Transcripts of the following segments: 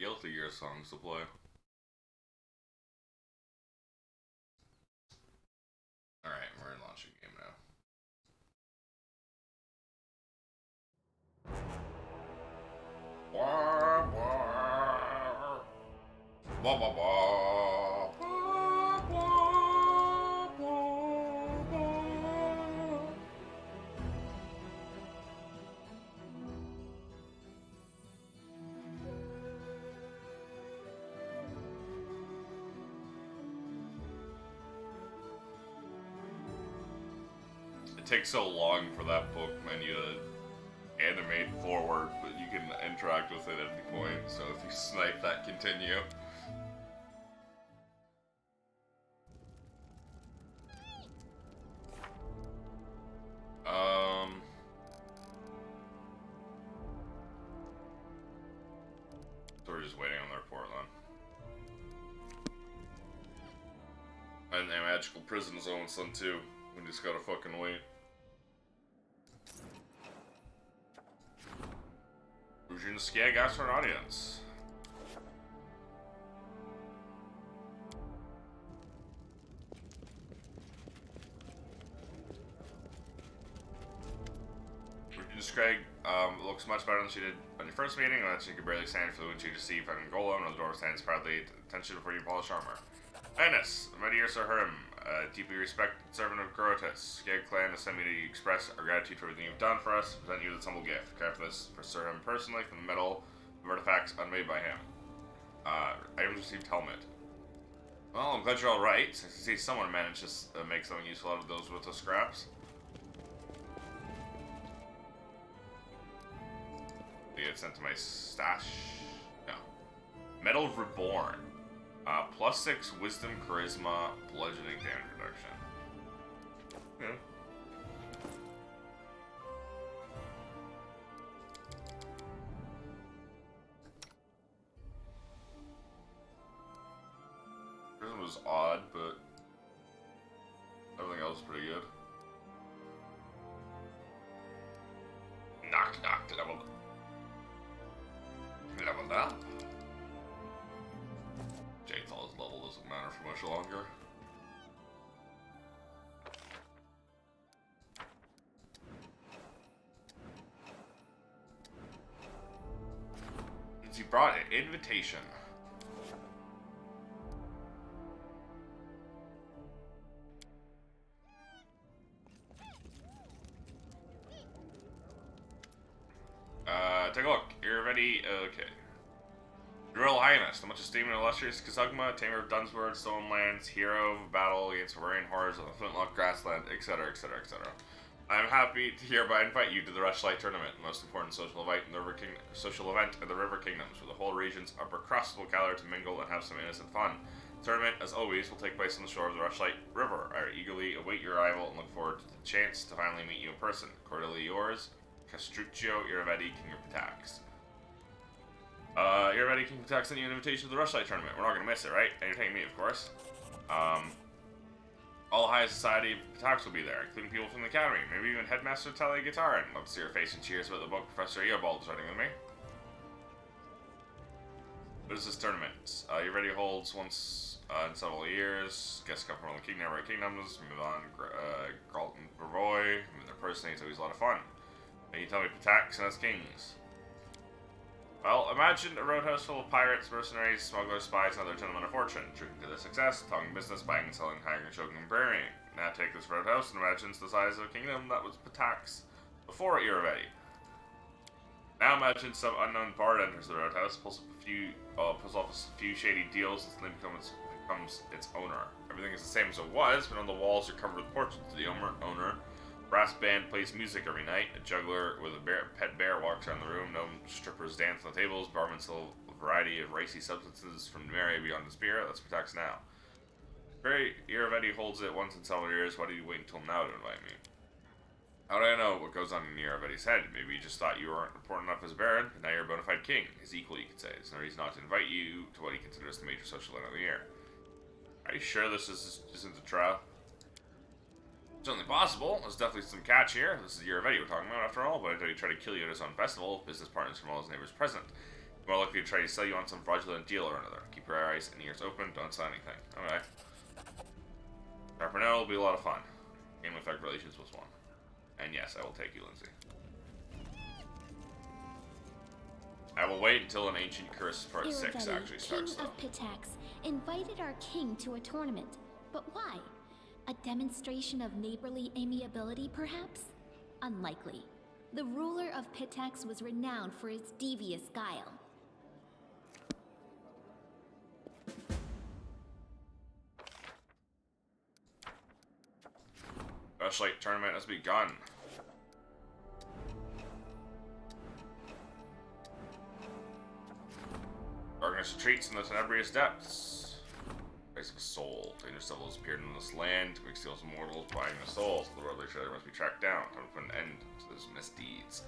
Guilty Gear songs to play. Alright, we're launching game now. Wah, wah. Wah, wah, wah. Wah, wah, wah, wah. It takes so long for that book menu to animate forward, but you can interact with it at any point, so if you snipe that continue. So we're just waiting on the report then. And a magical prison zone son too. We just gotta fucking wait. Rujinskaya asks for an audience. Rujinskaya looks much better than she did on your first meeting, and that she could barely stand for the wind she received from Angola, and the door stands proudly at attention before you polish armor. Highness, my dear Sir Herm, deeply respected servant of Grotus, Skag clan has sent me to express our gratitude for everything you've done for us, and present you this humble gift. Care for this for Sir Herm personally, from the metal of artifacts unmade by him. Items received helmet. Well, I'm glad you're alright. I see someone managed to make something useful out of those with the scraps. Get sent to my stash. No. Metal Reborn. +6 Wisdom, Charisma, Bludgeoning damage reduction. Yeah. Charisma was odd, but everything else is pretty good. Knock, leveled up. Jathal's level doesn't matter for much longer. He brought an invitation. Take a look. You're ready? Okay. Your Royal Highness, the much esteemed and illustrious Kazugma, Tamer of Dunsword, Stolen Lands, hero of battle against barbarian horrors of the Flintlock Grassland, etc., etc., etc. I am happy to hereby invite you to the Rushlight Tournament, the most important social event in the River Kingdoms, where the whole region's upper crust will gather to mingle and have some innocent fun. The tournament, as always, will take place on the shore of the Rushlight River. I eagerly await your arrival and look forward to the chance to finally meet you in person. Cordially yours, Castruccio Iravedi, King of Pitax. Iravedi, King of Pitax, sent you an invitation to the Rushlight Tournament. We're not gonna miss it, right? Entertain me, of course. All high society of Pitax will be there, including people from the academy, maybe even Headmaster Tele Guitar, and love to see your face and cheers about the book Professor Eobald is writing with me. What is this tournament? Iravedi holds once in several years. Guests come from all the neighboring kingdoms, Milan, Galton, Bravoy. I mean, their personally, it's always a lot of fun. And you tell me Pitax and its kings. Well, imagine a roadhouse full of pirates, mercenaries, smugglers, spies, and other gentlemen of fortune, drinking to their success, talking business, buying and selling, hiring and choking and burying. Now take this roadhouse and imagine it's the size of a kingdom that was Pitax before Iravedi. Now imagine some unknown bard enters the roadhouse, pulls off a few shady deals, and then becomes its owner. Everything is the same as it was, but on the walls are covered with portraits of the owner. Brass band plays music every night. A juggler with a pet bear walks around the room. No strippers dance on the tables. Barmen sell a variety of racy substances from Mary beyond despair. That's Pitax now. Iravedi holds it once in several years. Why did you wait until now to invite me? How do I know what goes on in Iravedi's head? Maybe you just thought you weren't important enough as a baron, but now you're a bona fide king. His equal, you could say. There's no reason not to invite you to what he considers the major social event of the year. Are you sure this isn't a trial? Certainly possible. There's definitely some catch here. This is Iravedi we're talking about, after all, but until he tried to kill you at his own festival, business partners from all his neighbors present. He More likely to try to sell you on some fraudulent deal or another. Keep your eyes and ears open, don't say anything. Okay. Sharpener will be a lot of fun. Game effect relations was one. And yes, I will take you, Lindsay. I will wait until an Ancient Curse Part 6 actually starts, though. King of Pitax invited our king to a tournament. But why? A demonstration of neighborly amiability, perhaps? Unlikely. The ruler of Pitax was renowned for his devious guile. Flashlight tournament has begun. Darkness retreats in the tenebrious depths. Basic soul. Dangerous devils appeared in this land. Quick steals immortals, buying the souls. The worldly treasure must be tracked down. Time to put an end to those misdeeds.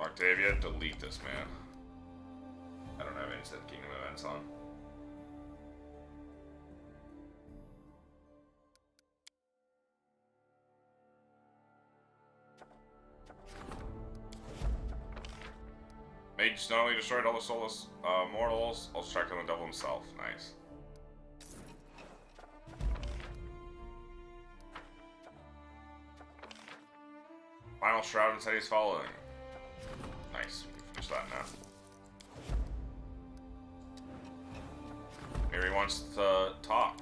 Octavia, delete this, man. I don't have any set Kingdom events on. Mage not only destroyed all the soulless mortals, also tracked down the devil himself. Nice. Final shroud and said he's following. Nice. We can finish that now. Mary wants to talk.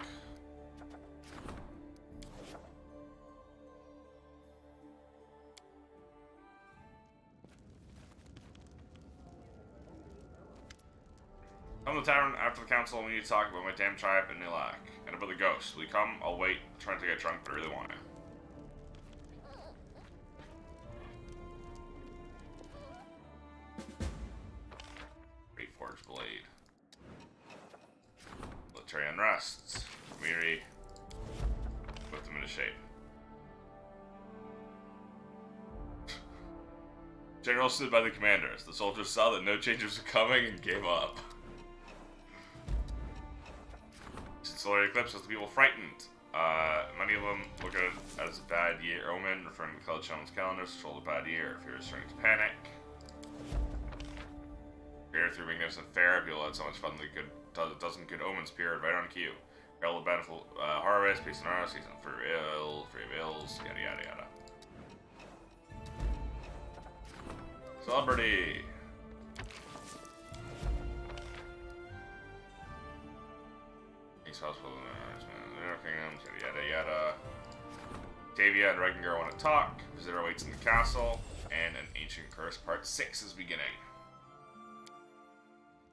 Come to the tavern after the council. We need to talk about my damn tribe in Nilak and about the ghost. Will you come? I'll wait. I'm trying to get drunk, but I really want to. Reforged blade. Military unrest. Miri. Put them into shape. General stood by the commanders. The soldiers saw that no changes were coming and gave up. Solar eclipse has the people frightened. Many of them look at it as a bad year omen, referring to college channel's calendars, which hold a bad year. Fear is starting to panic. Fear through magnificent fair, people had so much fun that a dozen good omens appeared right on cue. Herald of bountiful harvest, peace and honor, season for ill, free of ills, yada yada yada. Celebrity! Hospital, yada yada. Tavia and Regengar want to talk. Visitor awaits in the castle, and an Ancient Curse Part 6 is beginning.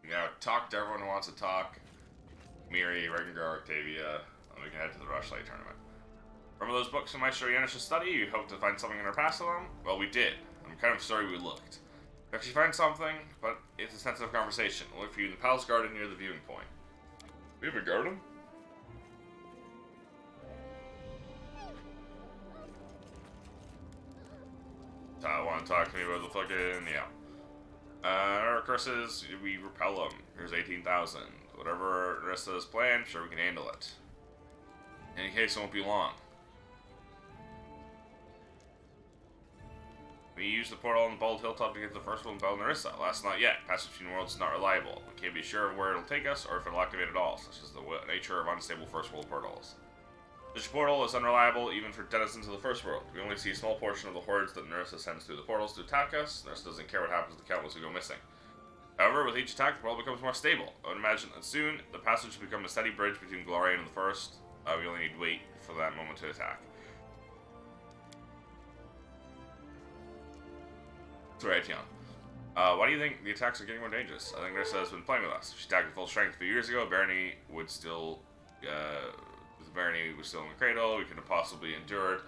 We now talk to everyone who wants to talk. Miri, Regengar, Octavia, and we can head to the Rushlight tournament. Remember those books in my Shoriana should study? You hoped to find something in our past of them? Well, we did. I'm kind of sorry we looked. We actually find something, but it's a sensitive conversation. We'll look for you in the Palace Garden near the viewing point. We have a garden? Want to talk to me about the fucking, yeah. Our curses, we repel them. Here's 18,000. Whatever the rest of this plan, sure we can handle it. In any case, it won't be long. We used the portal on the Bald Hilltop to get to the first one in Bel Nerissa. Last not yet. Passage between worlds is not reliable. We can't be sure of where it'll take us or if it'll activate at all, such as the nature of unstable first world portals. Such a portal is unreliable even for denizens of the first world. We only see a small portion of the hordes that Nerissa sends through the portals to attack us. Nerissa doesn't care what happens to the countless who go missing. However, with each attack, the portal becomes more stable. I would imagine that soon, the passage will become a steady bridge between Glorian and the first. We only need to wait for that moment to attack. That's right, Tion. Why do you think the attacks are getting more dangerous? I think Nerissa has been playing with us. If she attacked at full strength a few years ago, Barony would still... If Barony was still in the cradle, we could have possibly endured.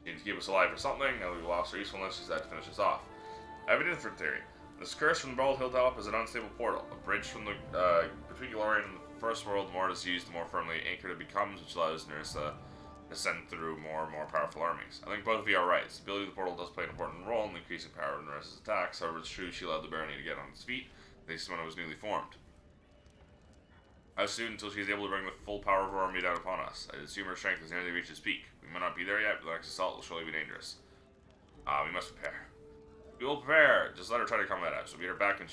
She needed to keep us alive or something. Now that we lost her usefulness, she's had to finish us off. I have a different theory. This curse from the Bald Hilltop is an unstable portal. A bridge from the between Glorian and the first world. The more it is used, the more firmly anchored it becomes, which allows Nerissa to send through more and more powerful armies. I think both of you are right. Stability of the portal does play an important role in increasing power of Nerissa's attacks. However, it's true she allowed the Barony to get on its feet, at least when it was newly formed. How soon until she is able to bring the full power of her army down upon us? I assume her strength has nearly reached its peak. We might not be there yet, but the next assault will surely be dangerous. We must prepare. We will prepare. Just let her try to come at us. We'll beat her back where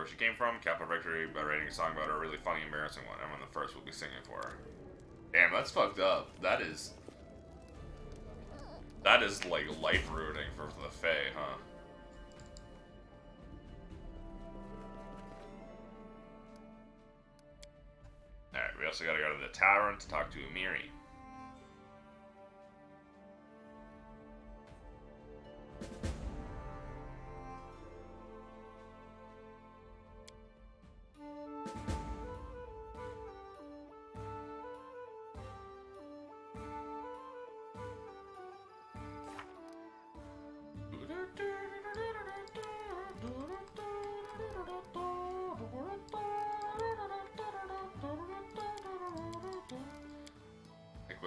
she came from. Capital victory by writing a song about her. A really funny, embarrassing one. Everyone the first will be singing for her. Damn, that's fucked up. That is like life ruining for the Fae, huh? Alright, we also gotta go to the tavern to talk to Amiri.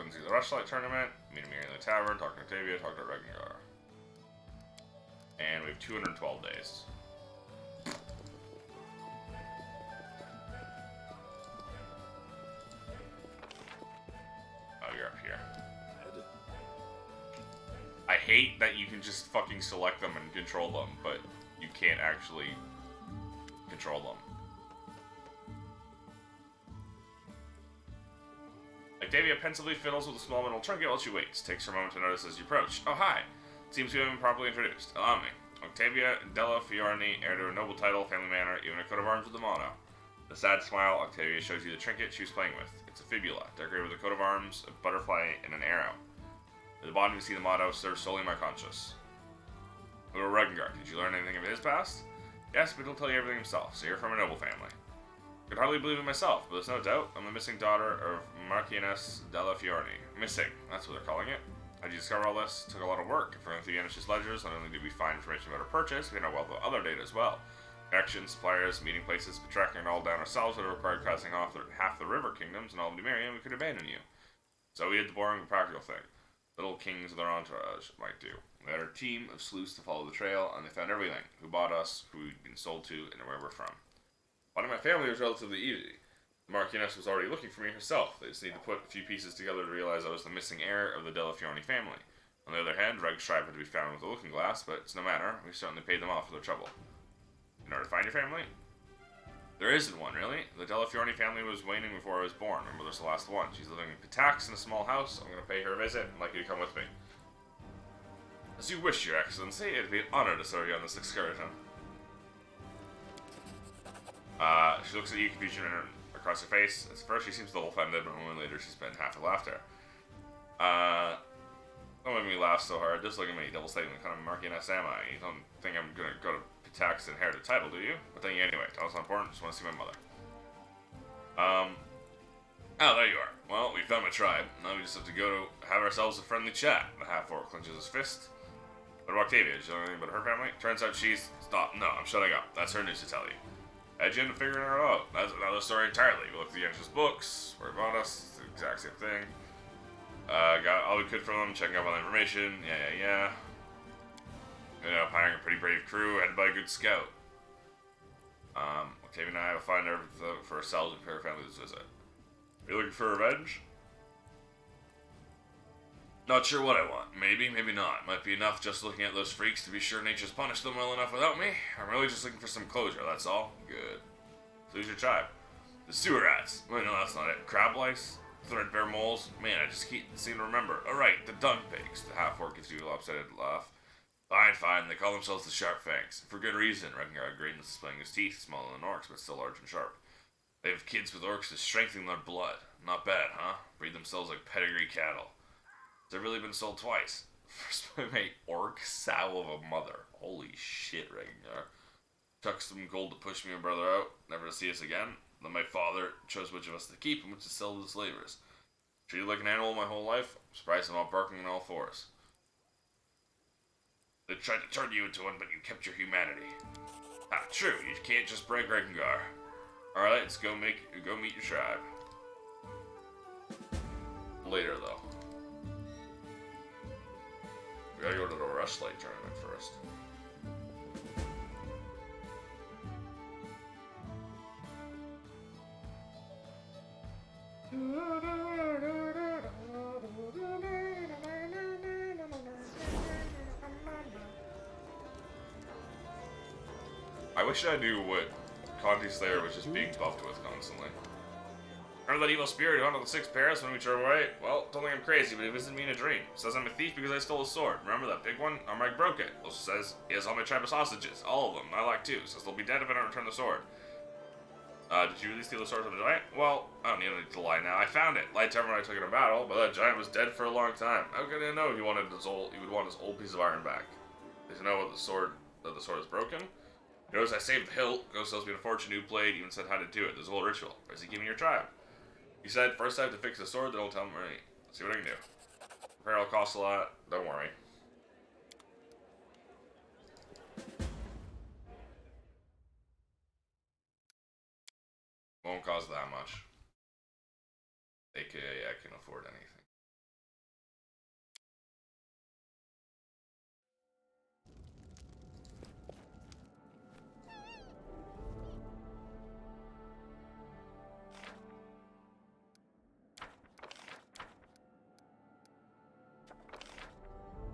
See the Rushlight tournament, meet Amiri in the tavern, talk to Octavia, talk to Regengar. And we have 212 days. Oh, you're up here. I hate that you can just fucking select them and control them, but you can't actually control them. Octavia pensively fiddles with a small metal trinket while she waits. Takes her a moment to notice as you approach. Oh, hi. Seems we haven't been properly introduced. Allow me. Octavia Della Fiorni, heir to a noble title, family manor, even a coat of arms with a motto. With a sad smile, Octavia shows you the trinket she was playing with. It's a fibula, decorated with a coat of arms, a butterfly, and an arrow. At the bottom you see the motto, serve solely my conscience. Little Regengar, did you learn anything of his past? Yes, but he'll tell you everything himself, so you're from a noble family. I could hardly believe it myself, but there's no doubt I'm the missing daughter of Marchioness Della Fiorni. Missing, that's what they're calling it. How'd you discover all this? It took a lot of work. From through Yanush's ledgers, not only did we find information about her purchase, we had a wealth of other data as well. Connections, suppliers, meeting places, but tracking it all down ourselves would have required crossing off half the river kingdoms and all of Numeria, and we could abandon you. So we did the boring but practical thing. Little kings with their entourage might do. We had our team of sleuths to follow the trail, and they found everything. Who bought us, who we'd been sold to, and where we're from. Finding my family was relatively easy. The Marchioness was already looking for me herself. They just need to put a few pieces together to realize I was the missing heir of the Della Fiorni family. On the other hand, Reg Stripe had to be found with a looking glass, but it's no matter. We certainly paid them off for their trouble. In order to find your family? There isn't one, really. The Della Fiorni family was waning before I was born. My mother's the last one. She's living in Pitax in a small house. I'm going to pay her a visit and like you to come with me. As you wish, Your Excellency. It'd be an honor to serve you on this excursion. She looks at you, confusion across her face. At first, she seems a little offended, but a moment later, she spent half the laughter. Don't make me laugh so hard. Just look at me, double statement. What kind of Marchioness am I? You don't think I'm gonna go to Pitax and inherit a title, do you? But thank you anyway. Title's not important. Just want to see my mother. Oh, there you are. Well, we found my tribe. Now we just have to go to have ourselves a friendly chat. The half-orc clenches his fist. What about Octavia? Did you know anything about her family? Turns out she's... Stop. No, I'm shutting up. That's her news to tell you. How'd you end up figuring her out? That's another story entirely. We looked at the Yanush's books, where about us, it's the exact same thing. Got all we could from them, checking up on the information, yeah. Ended up hiring a pretty brave crew, headed by a good scout. Octavia and I have a finder for ourselves and for our family's visit. Are you looking for revenge? Not sure what I want. Maybe, maybe not. Might be enough just looking at those freaks to be sure nature's punished them well enough without me. I'm really just looking for some closure, that's all. Good. So who's your tribe? The sewer rats. Wait, no, that's not it. Crab lice? Threadbare moles? Man, I just can't seem to remember. Alright, the dung pigs. The half-orc gives you a lopsided laugh. Fine. They call themselves the Sharp Fangs. For good reason. Regengar grinned, displaying his teeth, smaller than orcs, but still large and sharp. They have kids with orcs to strengthen their blood. Not bad, huh? Breed themselves like pedigree cattle. They've really been sold twice. First by my orc sow of a mother. Holy shit, Regengar. Took some gold to push me and brother out, never to see us again. Then my father chose which of us to keep and which to sell to the slavers. Treated like an animal my whole life. I'm surprised I'm not barking on all fours. They tried to turn you into one, but you kept your humanity. Ah, true. You can't just break Regengar. Alright, let's go meet your tribe. Later, though. We gotta go to the Rushlight tournament first. I wish I knew what Conti Slayer was just being buffed with constantly. Remember that evil spirit who hunted the 6 Paris when we drove away? Well, told me I'm crazy, but he visited me in a dream. Says I'm a thief because I stole his sword. Remember that big one? Armag broke it. Also says he has all my tribe of sausages. All of them. I like 2. Says they'll be dead if I don't return the sword. Did you really steal the sword from the giant? Well, I don't need to lie now. I found it. Lied to everyone I took it in battle, but that giant was dead for a long time. How could I know he would want his old piece of iron back? Does he know what that the sword is broken? He knows I saved the hilt. Ghost tells me to fortune new blade, even said how to do it. There's a whole ritual. Or is he giving your tribe? He said, first I have to fix the sword, then I'll tell him right. See what I can do. Repair will cost a lot. Don't worry. Won't cost that much. AKA, I can afford anything.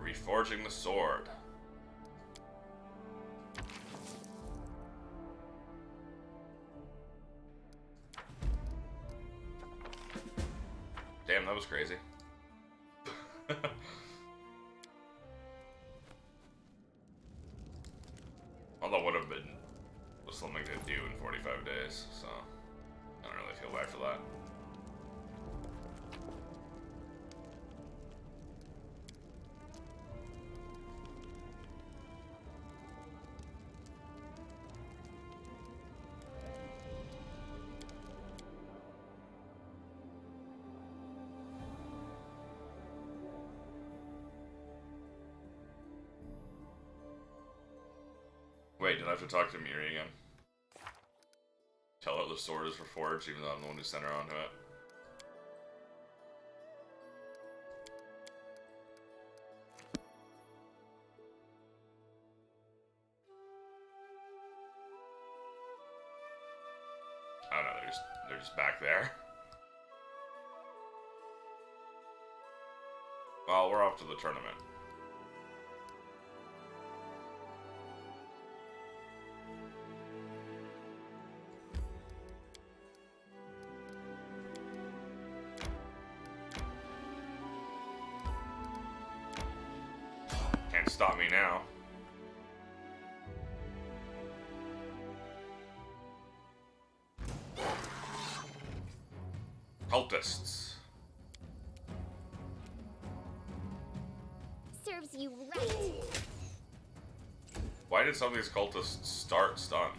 Reforging the sword. Damn, that was crazy. Well, that would have been something to do in 45 days, so I don't really feel bad for that. Wait, did I have to talk to Miri again? Tell her the sword is reforged, even though I'm the one who sent her onto it. Oh no, they're just back there. Well, we're off to the tournament. Can't stop me now. Cultists. Serves you right. Why did some of these cultists start stunned?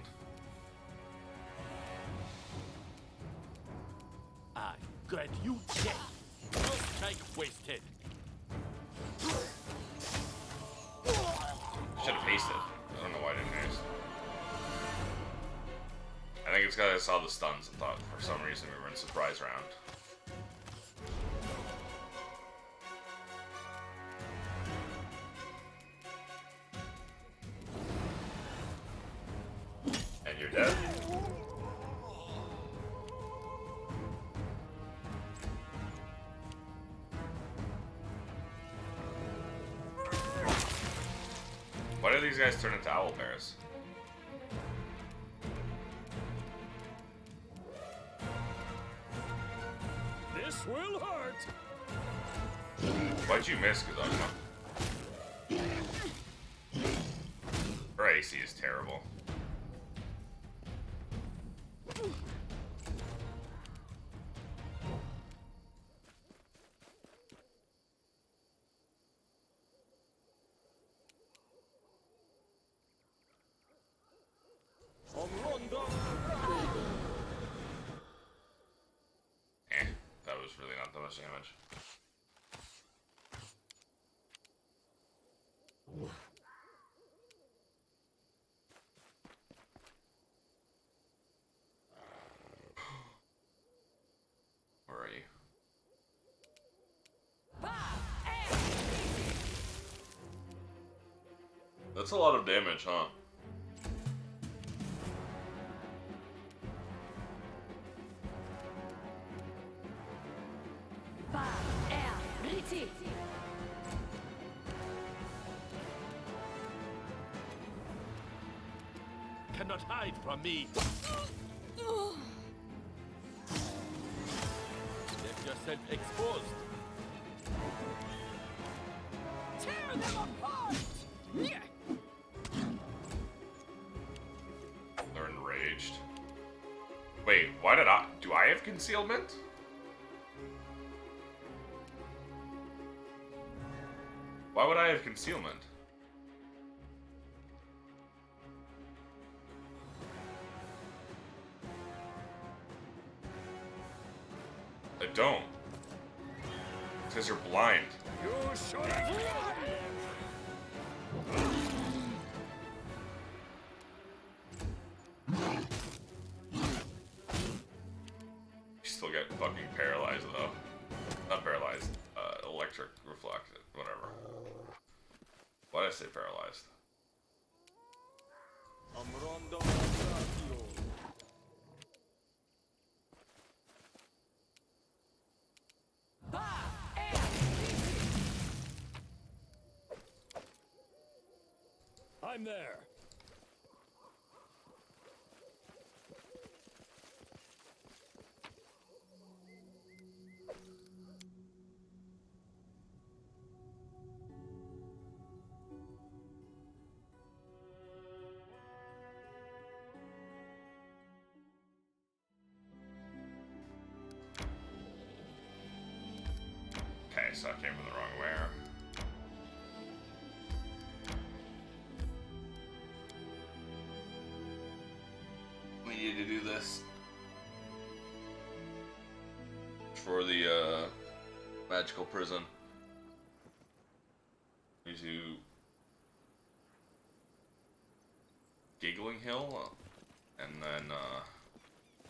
I grant you death. No strike wasted. Should have hasted. I don't know why I didn't haste. I think it's because I saw the stuns and thought for some reason we were in surprise round. And you're dead? Why do these guys turn into owl bears? This will hurt. Why'd you miss, Kazama? Her AC is terrible. That was really not that much damage. Where are you? That's a lot of damage, huh? cannot hide from me. Get yourself exposed. Tear them apart! Yeah. They're enraged. Wait, do I have concealment? Why would I have concealment? I don't. Because you're blind. You should have run! You still get fucking paralyzed though. Not paralyzed. Electric reflected. Whatever. Why did I say paralyzed? I'm there. Okay, so I came from the wrong way. We need to do this for the magical prison. Need to Giggling Hill, and then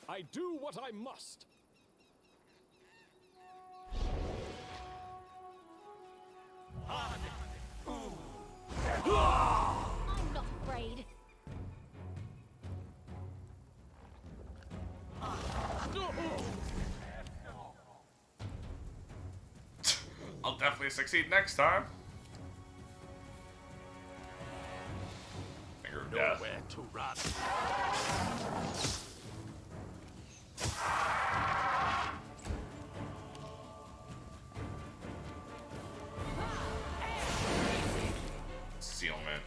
I do what I must. I'm not afraid. I'll definitely succeed next time. Finger of death. Nowhere to run. Sealment.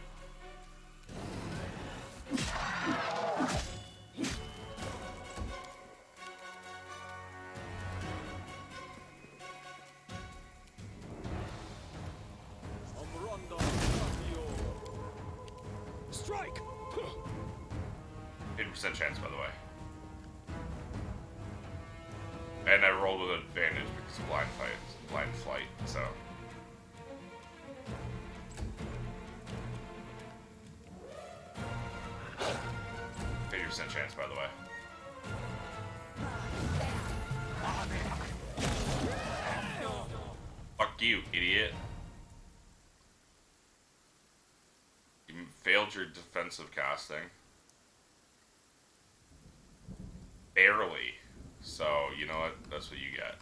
Strike! 80% chance, by the way. And I rolled with advantage because of blind flight, so. Percent chance, by the way. Fuck you, idiot. You failed your defensive casting. Barely. So, you know what? That's what you get.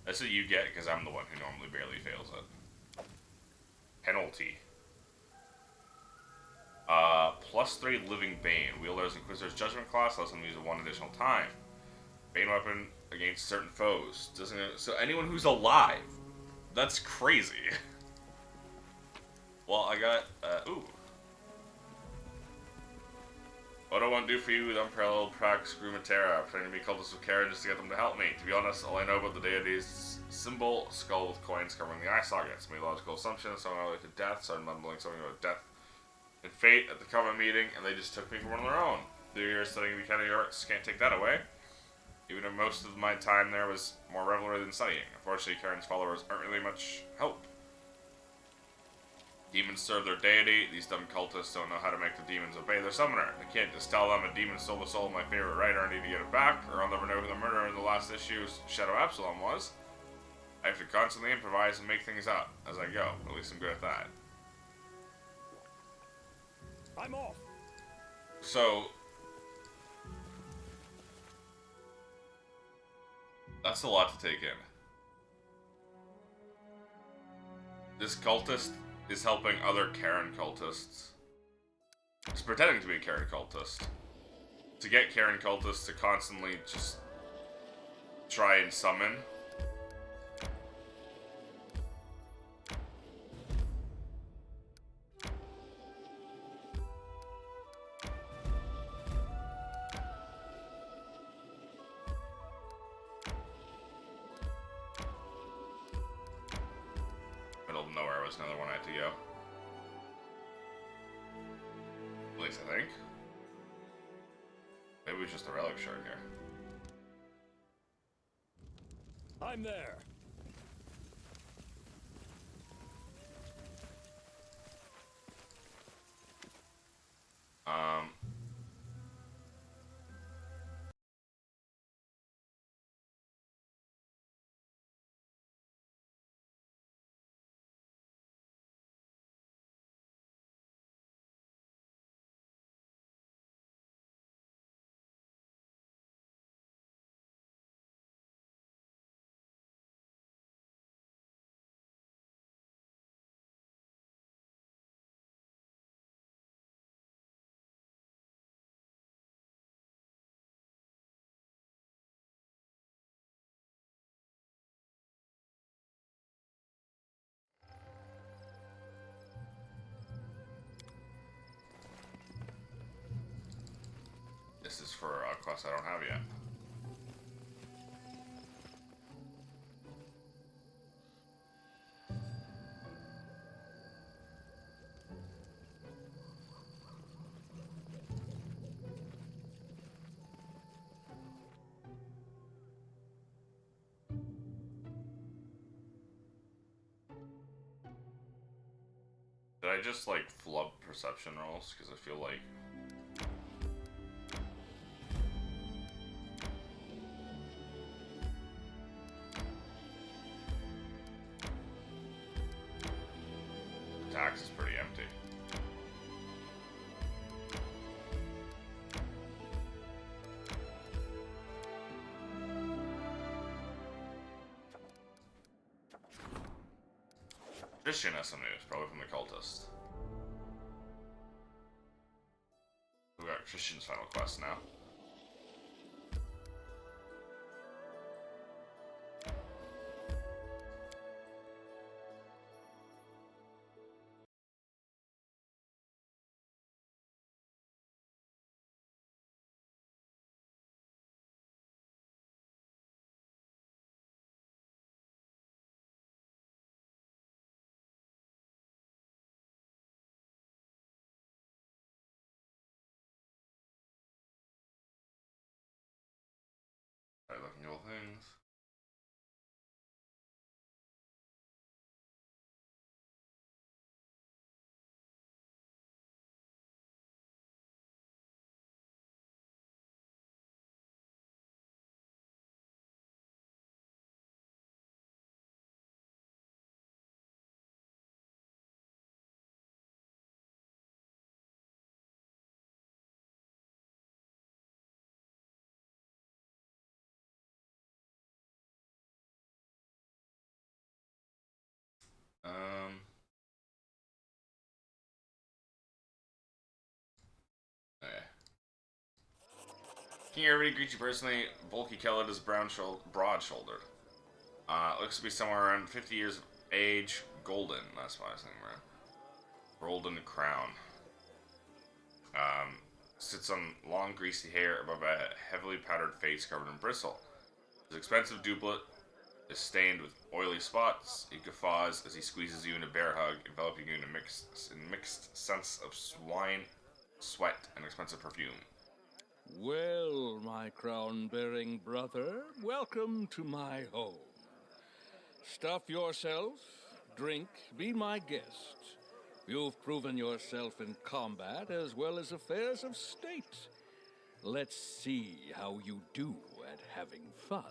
That's what you get because I'm the one who normally barely fails it. Penalty. +3 Living Bane. Wielder's Inquisitor's Judgment class allows them to use it one additional time. Bane weapon against certain foes. So anyone who's alive. That's crazy. Well, I got, ooh. What do I want to do for you with unparalleled Prax Grumatera? Pretending to be cultists with Karen just to get them to help me. To be honest, all I know about the deity's symbol, skull with coins covering the eye sockets. Made logical assumptions, something related to death, started mumbling something about death and fate at the common meeting, and they just took me for one of their own. 3 years studying the academy arts, can't take that away. Even if most of my time there was more revelry than studying. Unfortunately, Karen's followers aren't really much help. Demons serve their deity. These dumb cultists don't know how to make the demons obey their summoner. I can't just tell them a demon stole the soul of my favorite writer, I need to get it back, or I'll never know who the murderer in the last issue's Shadow Absalom was. I have to constantly improvise and make things up as I go. At least I'm good at that. I'm off. So, that's a lot to take in. This cultist is helping other Karen cultists. He's pretending to be a Karen cultist. to get Karen cultists to constantly just try and summon. Middle of nowhere was another one I had to go. At least I think. Maybe it was just a relic shard here. I'm there. Um. This is for a quest I don't have yet. Did I just like flub perception rolls? Because I feel like Pitax is pretty empty. Christian has some news, probably from the cultist. We got Christian's final quest now. Alright, looking at all things. Okay. King everybody greets you personally. Bulky Kellett is broad-shouldered. Looks to be somewhere around 50 years of age. Golden. That's why I was thinking around. Golden crown. Sits on long, greasy hair above a heavily powdered face covered in bristle. His expensive doublet is stained with oily spots. He guffaws as he squeezes you in a bear hug, enveloping you in a mixed sense of swine, sweat, and expensive perfume. Well, my crown-bearing brother, welcome to my home. Stuff yourself, drink, be my guest. You've proven yourself in combat as well as affairs of state. Let's see how you do at having fun.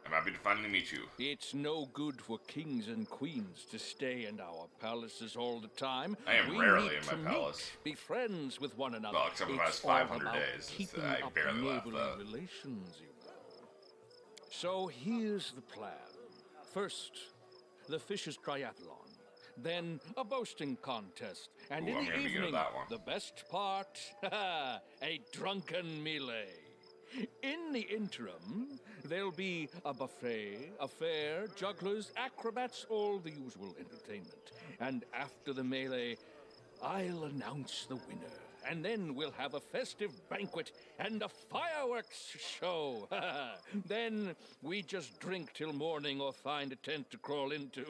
I'm happy to finally meet you. It's no good for kings and queens to stay in our palaces all the time. I am rarely in my palace. Be friends with one another. Well, except for the past 500 days. Keeping I up barely left neighborly that. relations, you know. So here's the plan. First, the Fish's Triathlon. then a boasting contest, and Ooh, in I'm the gonna be good at evening, that one. the best part, a drunken melee. In the interim, there'll be a buffet, a fair, jugglers, acrobats, all the usual entertainment. And after the melee, I'll announce the winner. And then we'll have a festive banquet and a fireworks show. Then we just drink till morning or find a tent to crawl into.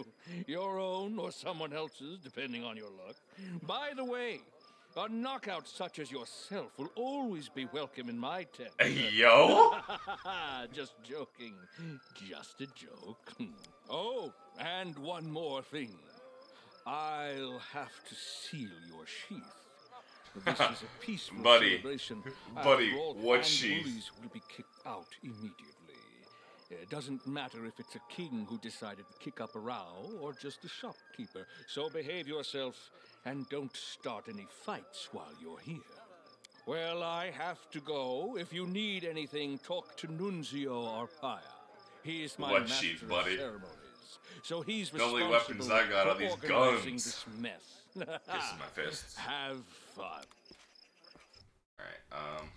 Your own or someone else's, depending on your luck. By the way, a knockout such as yourself will always be welcome in my tent. Yo! Just joking. Just a joke. Oh, and one more thing. I'll have to seal your sheath. This is a peaceful Buddy. celebration. Buddy, After all, what and sheath? bullies will be kicked out immediately. It doesn't matter if it's a king who decided to kick up a row or just a shopkeeper. So behave yourself and don't start any fights while you're here. Well, I have to go. If you need anything, talk to Nunzio Arpaia. He's my What master sheath, of buddy? ceremonies. So he's The only responsible weapons I got for are these organizing guns. this mess. Kisses my fists. Have fun. Alright, um,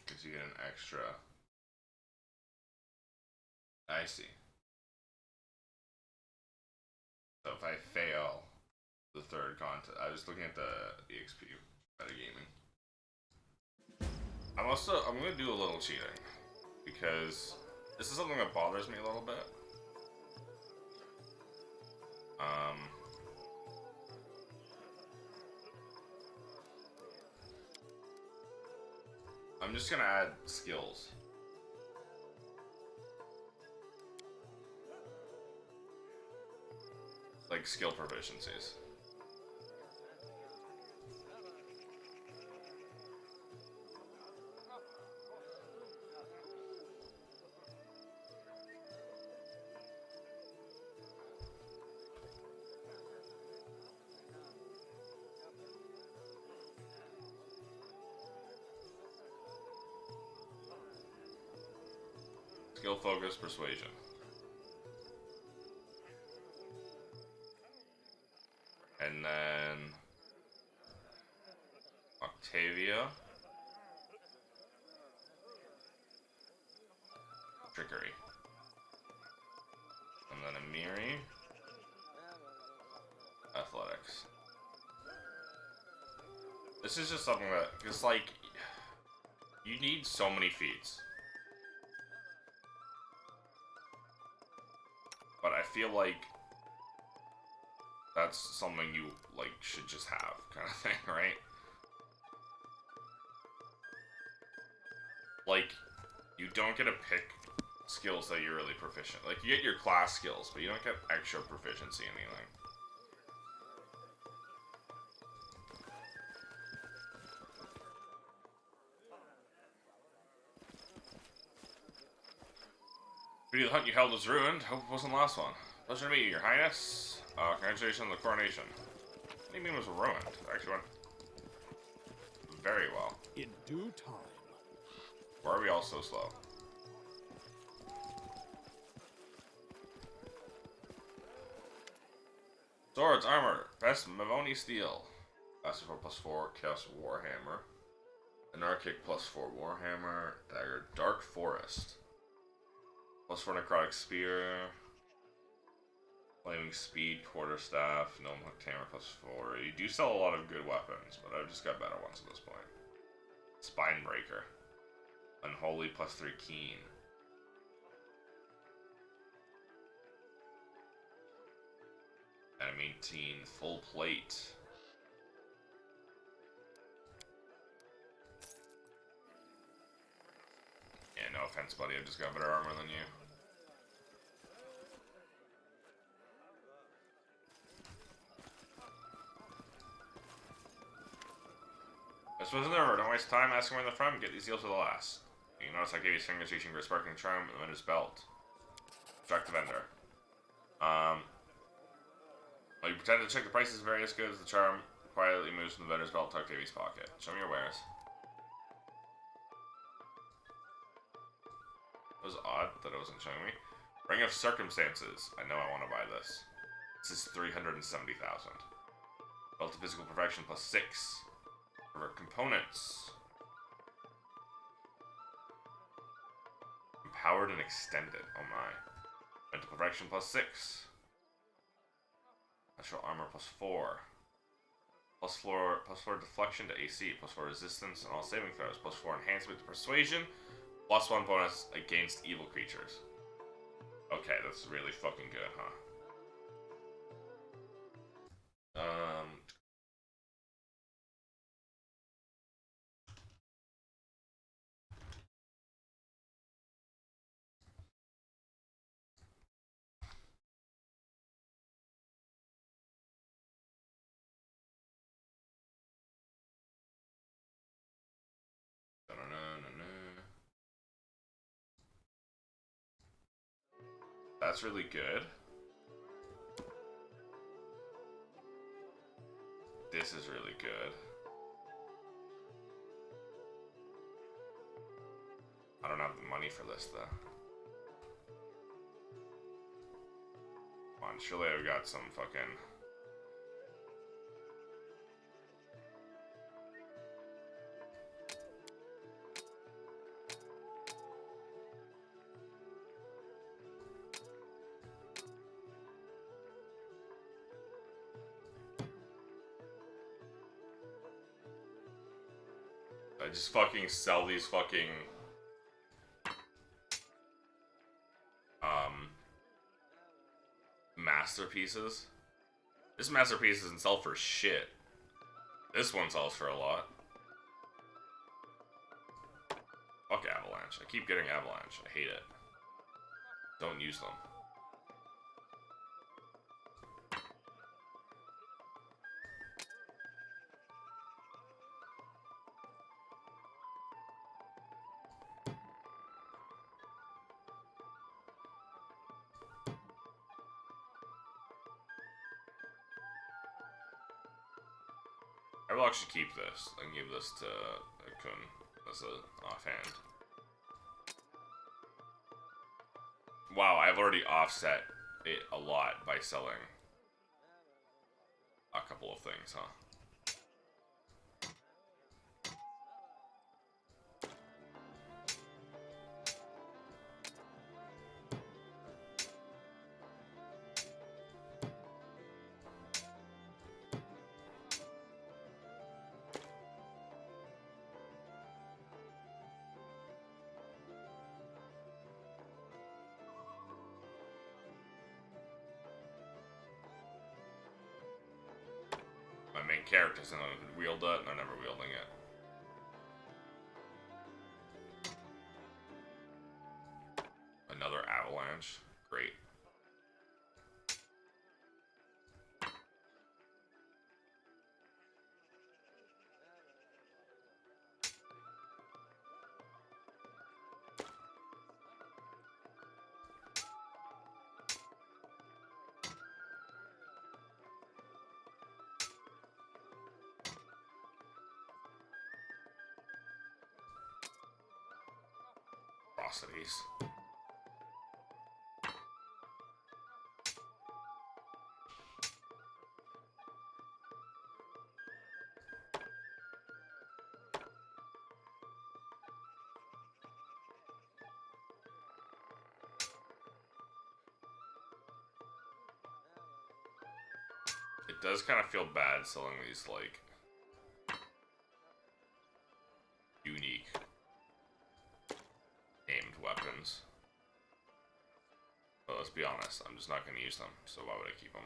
because you get an extra. I see. So if I fail the third contest, I was looking at the EXP metagaming. I'm gonna do a little cheating because this is something that bothers me a little bit. I'm just gonna add skills. Like skill proficiencies. Skill focus persuasion. And then Octavia. Trickery. And then Amiri. Athletics. This is just something that, because like, you need so many feats. But I feel like that's something you, like, should just have, kind of thing, right? Like, you don't get to pick skills that you're really proficient. Like, you get your class skills, but you don't get extra proficiency in anything. The hunt you held was ruined. Hope it wasn't the last one. Pleasure to meet you, Your Highness. Congratulations on the coronation. What do you mean it was ruined? It actually went very well. In due time. Why are we all so slow? Swords, armor, best Mavoni steel. Master 4+4, Chaos Warhammer. Anarchic +4 Warhammer. Dagger, Dark Forest. +4 Necrotic Spear. Flaming Speed, Quarterstaff, Gnome Hooked Hammer +4. You do sell a lot of good weapons, but I've just got better ones at this point. Spinebreaker. Unholy +3 Keen. Enemy 18, Full Plate. Yeah, no offense, buddy, I've just got better armor than you. This wasn't over. Don't waste time asking where they're from. Get these deals for the last. You notice I gave his fingers reaching for a sparkling charm and the vendor's belt. Track the vendor. While you pretend to check the prices of various goods, the charm quietly moves from the vendor's belt tucked Davy's pocket. Show me your wares. It was odd that it wasn't showing me. Ring of Circumstances. I know I want to buy this. This is 370,000. Belt of Physical Perfection +6. For components. Empowered and extended. Oh my. Mental Perfection +6. Natural Armor +4. +4 deflection to AC. +4 resistance and all saving throws. +4 enhancement to persuasion. +1 bonus against evil creatures. Okay, that's really fucking good, huh? That's really good. This is really good. I don't have the money for this, though. Come on, surely I've got some fucking... I just fucking sell these fucking... masterpieces. This masterpiece doesn't sell for shit. This one sells for a lot. Fuck Avalanche. I keep getting Avalanche. I hate it. Don't use them. I will actually keep this and give this to Kun as a offhand. Wow, I've already offset it a lot by selling a couple of things, huh? My main characters and I wield it, and they're never wielding it. Another Avalanche. Great. atrocities. It does kind of feel bad selling these, like, unique aimed weapons. But let's be honest, I'm just not going to use them, so why would I keep them?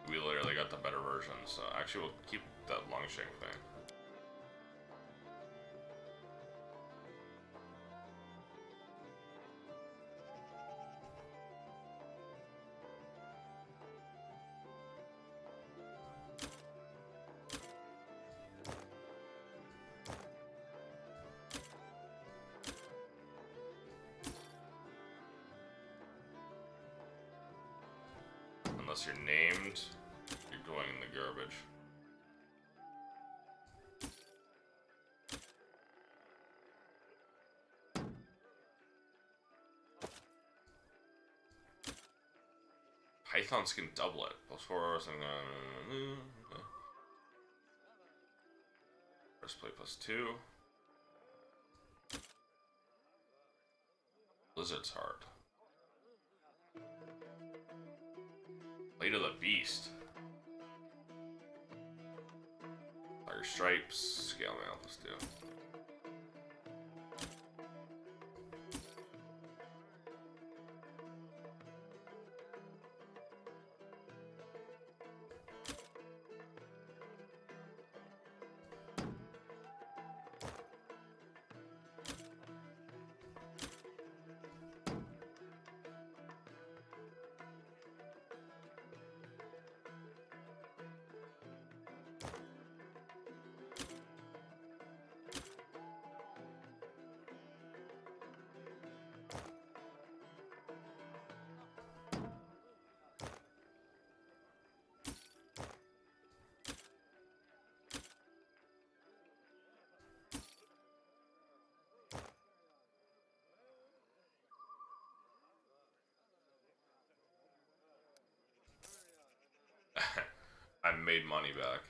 We literally got the better version, so actually we'll keep that Longshank thing. Unless you're named, you're going in the garbage. Pythons can double it. Plus 4 hours and first play plus 2. Blizzard's hard. Blade of the Beast. Fire Stripes. Scale mail plus 2. I made money back.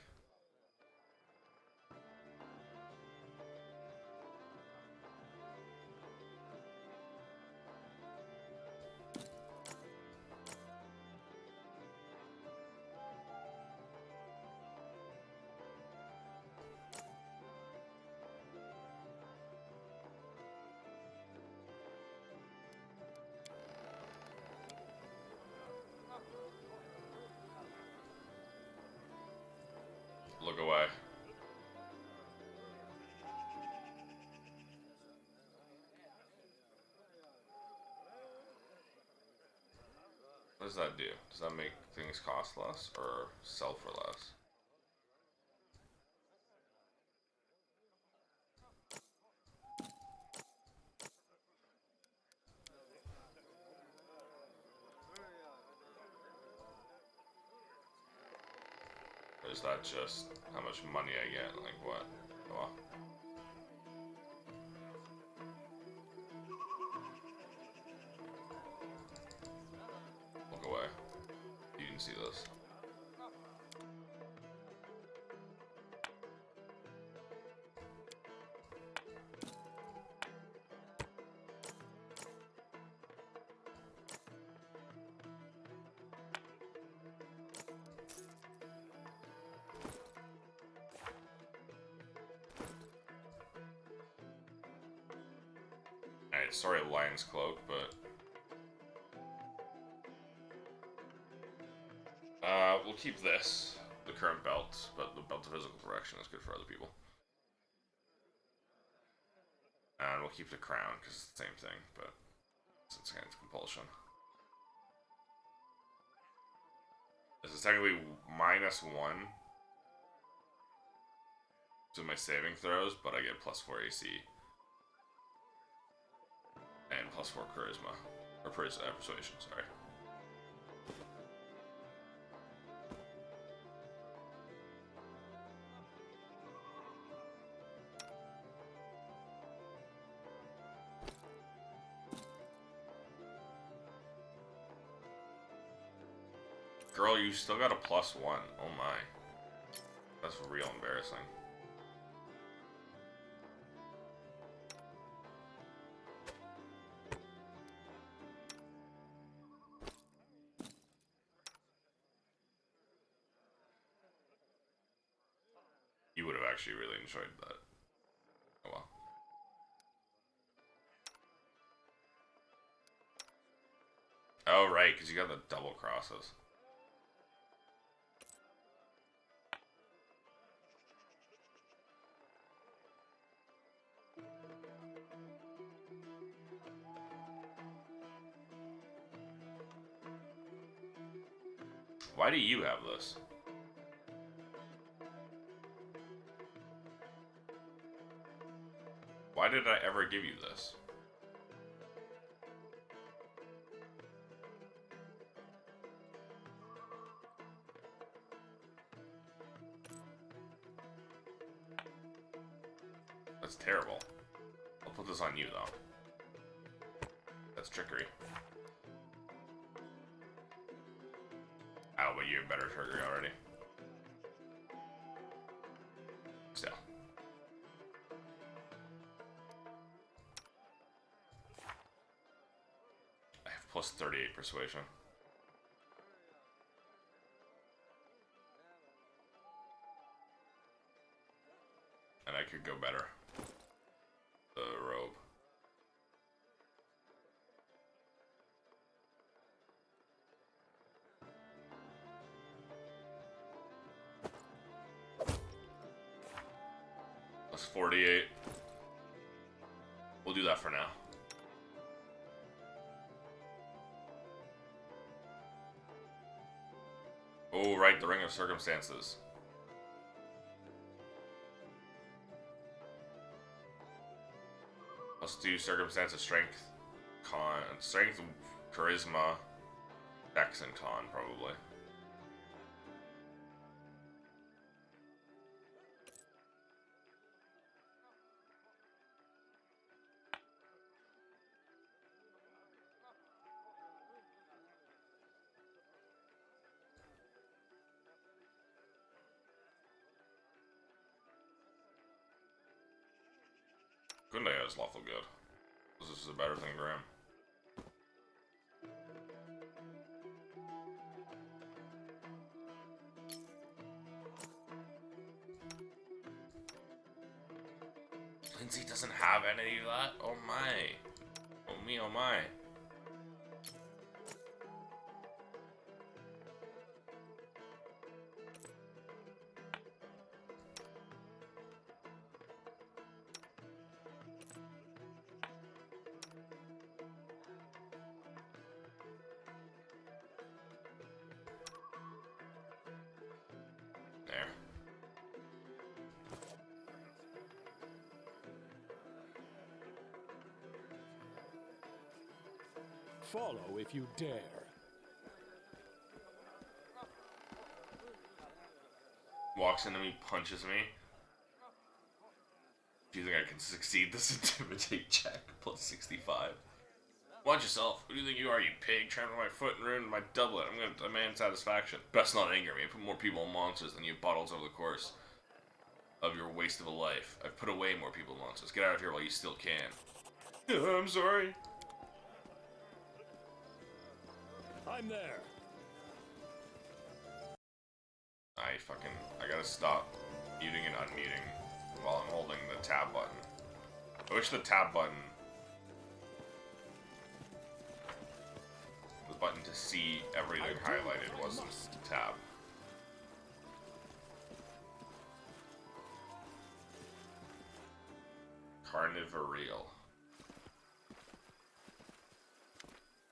Look away. What does that do? Does that make things cost less or sell for less? Or is that just how much money I get? Like what? Well, look away. You can see this. Alright, sorry Lion's Cloak, but we'll keep this, the current belt, but the belt of physical direction is good for other people. And we'll keep the crown, because it's the same thing, but it's kind of compulsion. This is technically -1 to my saving throws, but I get +4 AC. And +4 charisma. Or persuasion, sorry. Girl, you still got a +1. Oh my. That's real embarrassing. You would have actually really enjoyed that. Oh well. Oh right, because you got the double crosses. Why do you have this? Why did I ever give you this? That's terrible. I'll put this on you, though. That's trickery. Ow, but you have better trickery already. Still. I have +38 persuasion. And I could go better. The robe. +48. We'll do that for now. Oh, right, the Ring of Circumstances. Let's do Circumstances, Strength, Con, Strength, Charisma, Dex, and Con, probably. Gundaya is lawful good. This is a better thing for him. Lindsay doesn't have any of that? Oh my. Oh me, oh my. There. Follow if you dare. Walks into me, punches me. Do you think I can succeed this intimidate check? +65. Watch yourself. Who do you think you are, you pig? Trampled my foot and ruined my doublet. I'm gonna demand satisfaction. Best not anger me. I put more people and monsters than you bottles over the course of your waste of a life. I've put away more people and monsters. Get out of here while you still can. I'm sorry. I'm there. I gotta stop muting and unmuting while I'm holding the tab button. I wish the tab button, the button to see everything highlighted, wasn't tab. Carnivorial.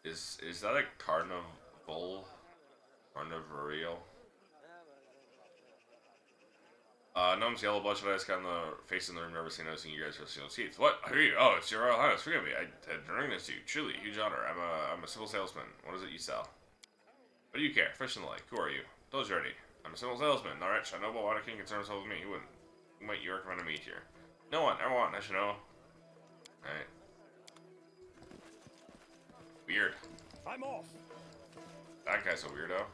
Is that a carnival? Carnivorial? Gnome's yellow bloodshot eyes got in the face in the room, never seen noticing you guys for sealed teeth. What? Who are you? Oh, it's your Royal Highness. Forgive me. I had to bring this to you. Truly, huge honor. I'm a civil salesman. What is it you sell? What do you care? Fish and the lake. Who are you? Those ready. I'm a civil salesman. Not rich. I know about water king concern himself with me. Who wouldn't? Who might you recommend to meet here? No one. Everyone. I should know. Alright. Weird. I'm off. That guy's a weirdo.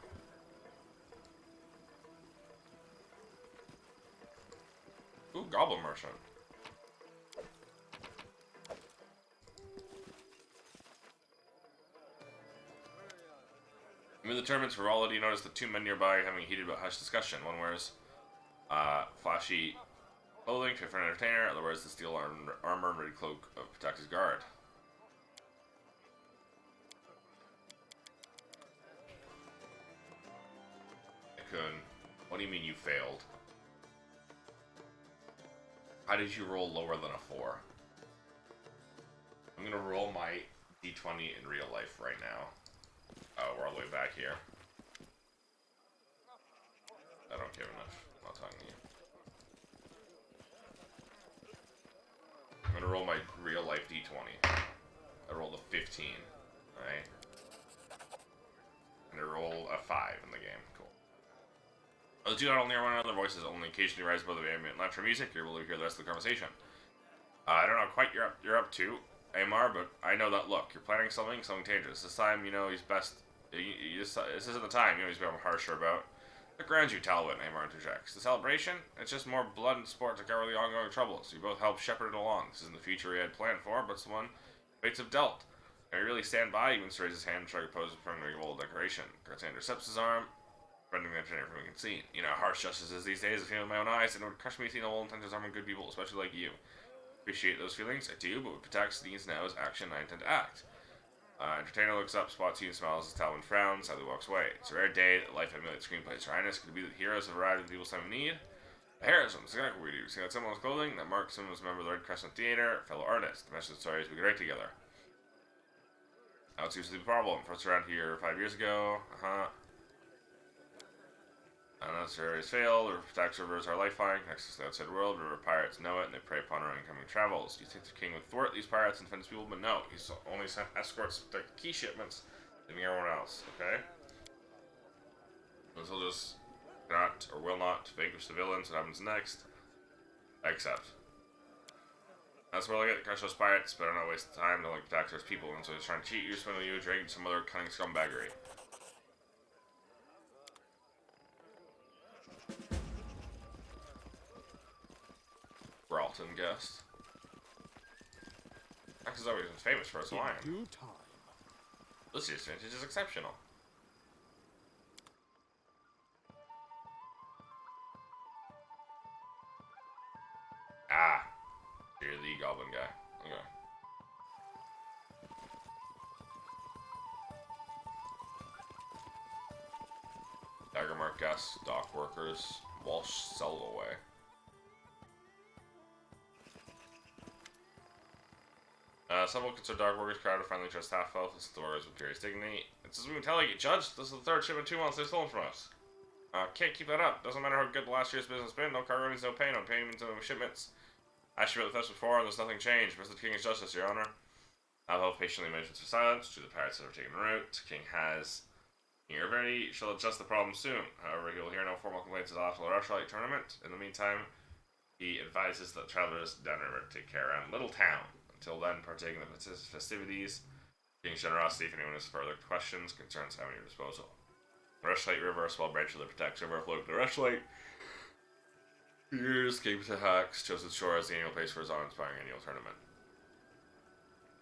goblin merchant. Amid the tournament's frivolity, you notice the two men nearby having a heated but hushed discussion. One wears flashy clothing, fit for an entertainer. Other wears the steel armor and ready cloak of Pitax's guard. Kun, what do you mean you failed? How did you roll lower than a 4? I'm gonna roll my d20 in real life right now. Oh, we're all the way back here. I don't give enough. I'm not talking to you. I'm gonna roll my real life d20. I rolled a 15. Alright? And I roll a 5 in the game. Cool. The two not only are one another, voices only occasionally rise above the ambient electro music. You're able to hear the rest of the conversation. I don't know quite you're up to, Amar, but I know that look. You're planning something dangerous. This time, you know, he's best. This isn't the time, you know, he's become harsher about. Look around you, Talbot, Amar interjects. The celebration? It's just more blood and sport to cover the ongoing troubles. You both help shepherd it along. This isn't the future we had planned for, but it's the one fates have dealt. Can we really stand by? He wants to raise his hand and try to pose a permanent gold decoration. Garth intercepts his arm, bending the engineer from what we can see. You know, harsh justice is these days, I've seen with my own eyes, and it would crush me seeing the well-intentioned harm good people, especially like you. Appreciate those feelings, I do, but what Pitax needs now is action. I intend to act. Entertainer looks up, spots you, and smiles as Talwyn frowns, sadly walks away. It's a rare day that life emulates screenplays. Her Highness could be that heroes have arrived in people's time of need. A heroism, it's exactly what we do. See that symbol on his clothing? That marks him as a member of the Red Crescent Theater, fellow artist. The message of the stories we could write together. Now it seems to be the problem. First around here 5 years ago. Unnecessary has failed, or Pitax rivers are lifeline, connects us to the outside world, river pirates know it, and they prey upon our incoming travels. You think the king would thwart these pirates and defend his people, but no, he's only sent escorts to key shipments, leaving everyone else, okay? This will just not, or will not, vanquish the villains. What happens next? Accept. That's where I get crush those pirates, better not waste the time, don't like Pitax or his people, and so he's trying to cheat you, swindle you, drag some other cunning scumbaggery. Broughton guest. Max has always been famous for his wine. Due time. This year's vintage is exceptional. Ah, you're the goblin guy. Okay. Daggermark guests, dock workers, Walsh Selvaway. Several considered dark workers crowded finally trust half-elf as the workers with curious dignity. It's as we've been telling you, Judge. This is the third shipment in 2 months they've stolen from us. Can't keep that up. Doesn't matter how good the last year's business has been. No cargo means no pay. No payments, no shipments. I should with us before, and there's nothing changed. Mr. King is justice, Your Honor. Half-elf patiently measures for silence. To the pirates that have taken the route. King has. King Ready shall adjust the problem soon. However, he will hear no formal complaints of the awful Rushlight tournament. In the meantime, he advises that travelers down river take care around Little Town. Until then, partake in the festivities. King's generosity if anyone has further questions, concerns, have at your disposal. The Rushlight River, a small branch of the Pitax River, flowed to Rushlight. For years, King Pitax chose its shore as the annual place for his awe-inspiring annual tournament.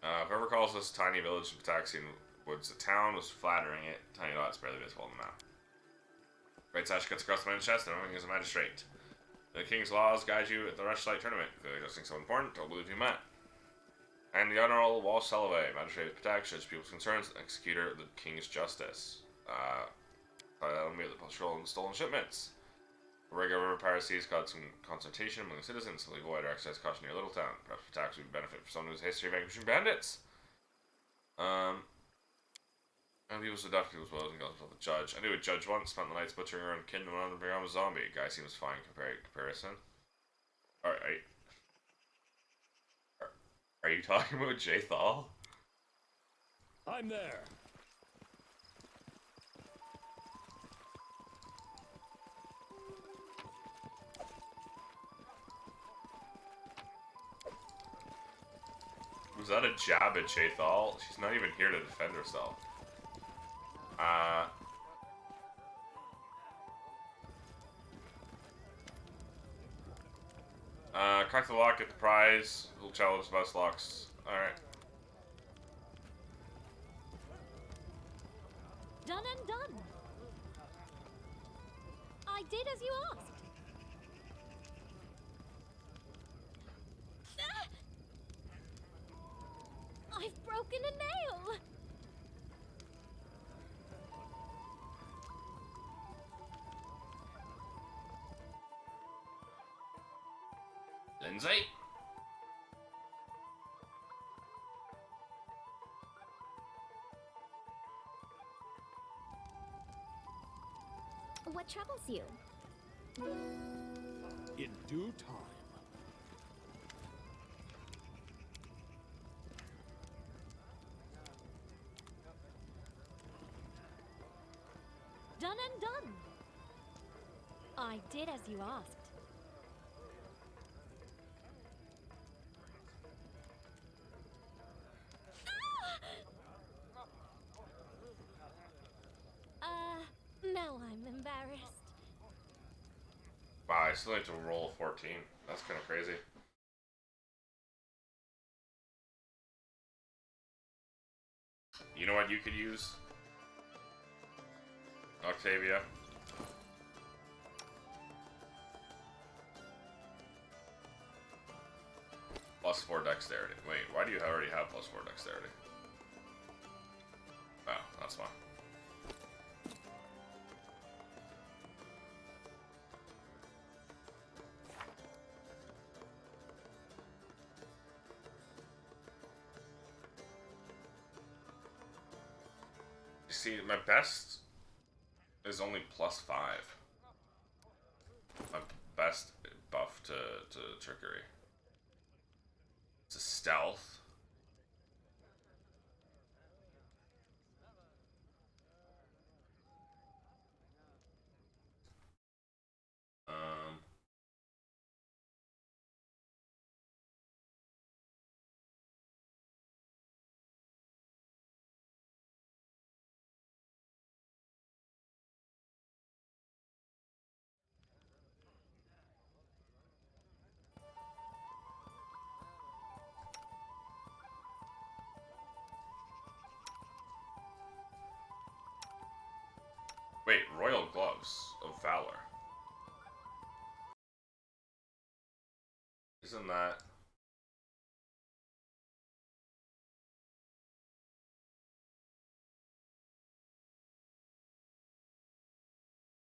Whoever calls this tiny village in Pitaxian Woods a town was flattering it. Tiny dots barely visible on the map. Great sash cuts across the man's chest, and knowing he is a magistrate. The king's laws guide you at the Rushlight tournament. Clearly, nothing so important. Don't believe you met. And the Honorable Walsh Selvaway, magistrate of Pitax, judge people's concerns, and executor of the king's justice. That'll be the patrol and stolen shipments. The regular river piracy has caused some consultation among the citizens to leave wide or exercise caution near Little Town. Perhaps Pitax would benefit from someone who has a history of vanquishing bandits. And people's deducted as well as the judge. I knew a judge once, spent the nights butchering her own kin and went on to become a zombie. Guy seems fine comparison. Alright. Are you talking about Jay Thal? I'm there. Was that a jab at Jay Thal? She's not even here to defend herself. Crack the lock, get the prize. Little challenge best locks. Alright. Done and done. I did as you asked. I've broken a nail. Lindsay? What troubles you? In due time. Done and done. I did as you asked. Now I'm embarrassed. Wow, I still need to roll 14. That's kind of crazy. You know what you could use? Octavia. +4 dexterity. Wait, why do you already have +4 dexterity? Oh, that's fine. You see, my best is only +5. My best buff to trickery. It's a stealth. Wait, Royal Gloves of Valor. Isn't that...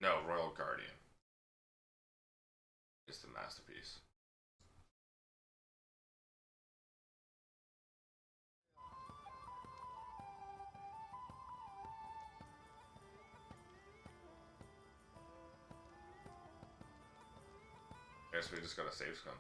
No, Royal Guardian is the masterpiece. Guess we just got a save scum.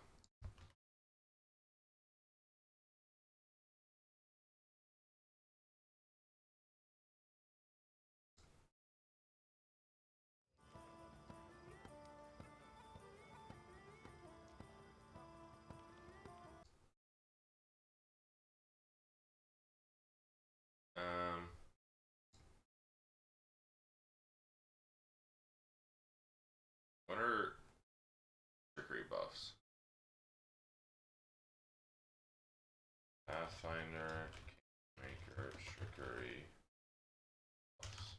What are trickery buffs? Pathfinder, Kingmaker, trickery buffs.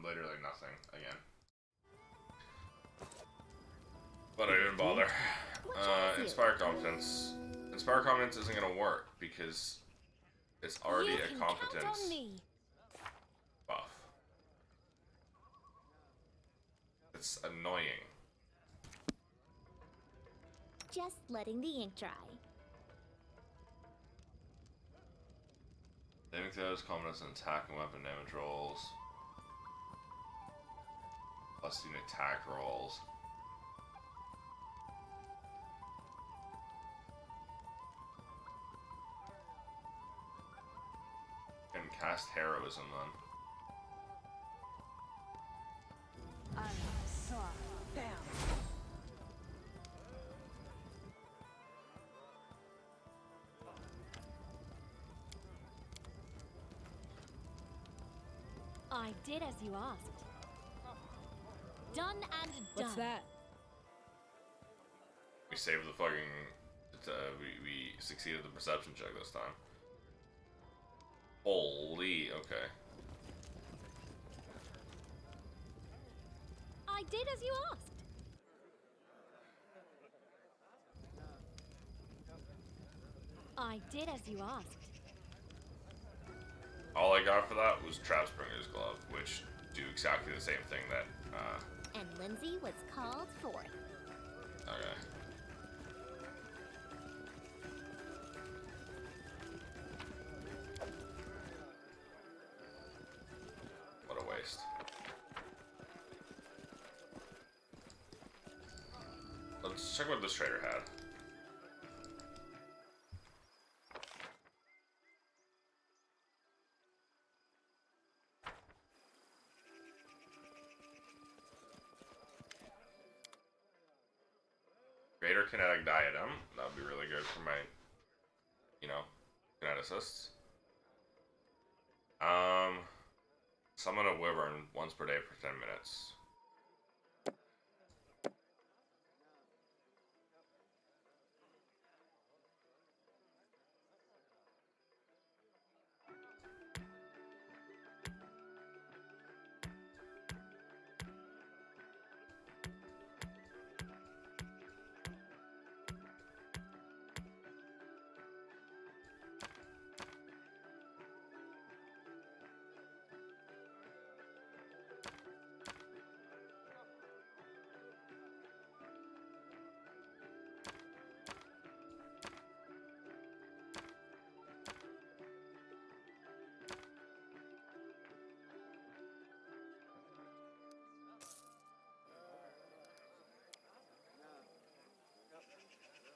literally nothing again. But I didn't bother. Inspire Confidence. Inspire Confidence isn't gonna work because it's already a competence buff. It's annoying. Just letting the ink dry. Saving throws, confidence, and attack and weapon damage rolls. Plus unit attack rolls. Can cast heroism then. I did as you asked. Done and done. What's that? We saved the fucking. We succeeded the perception check this time. Holy, okay. I did as you asked. I did as you asked. All I got for that was Trapspringer's Glove, which do exactly the same thing that, And Lindsay was called forth. okay. What a waste. Let's check what this trader had. Greater kinetic diadem. That would be really good for my, you know, kineticists. Summon a wyvern once per day for 10 minutes.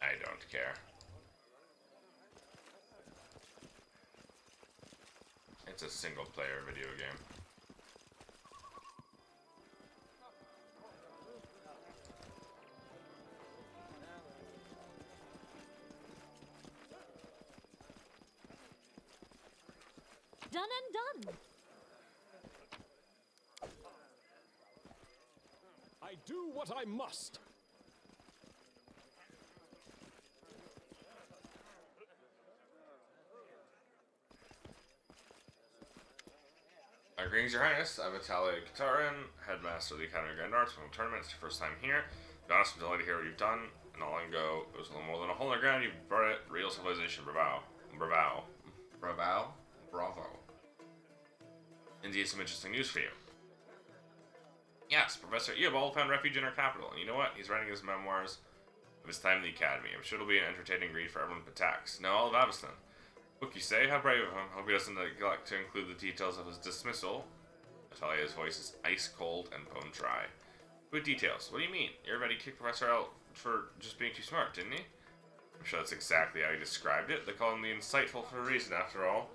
I don't care. It's a single player video game. Done and done. I do what I must. Greetings, Your Highness. I'm Italia Katarin, Headmaster of the Academy of Grand Arts. From the tournament, it's your first time here. To be honest, I'm delighted to hear what you've done. And not long ago, it was a little more than a hole in the ground. You brought it. Real civilization. Bravo. Bravo. Bravo. Bravo. Indeed, some interesting news for you. Yes, Professor Eobald found refuge in our capital. And you know what? He's writing his memoirs of his time in the Academy. I'm sure it'll be an entertaining read for everyone in Pitax. Now, all of Aveston. Book you say? How brave of him. Hope he doesn't neglect to include the details of his dismissal. Natalia's voice is ice cold and bone dry. Good details. What do you mean? Everybody kicked Professor out for just being too smart, didn't he? I'm sure that's exactly how he described it. They call him the insightful for a reason, after all.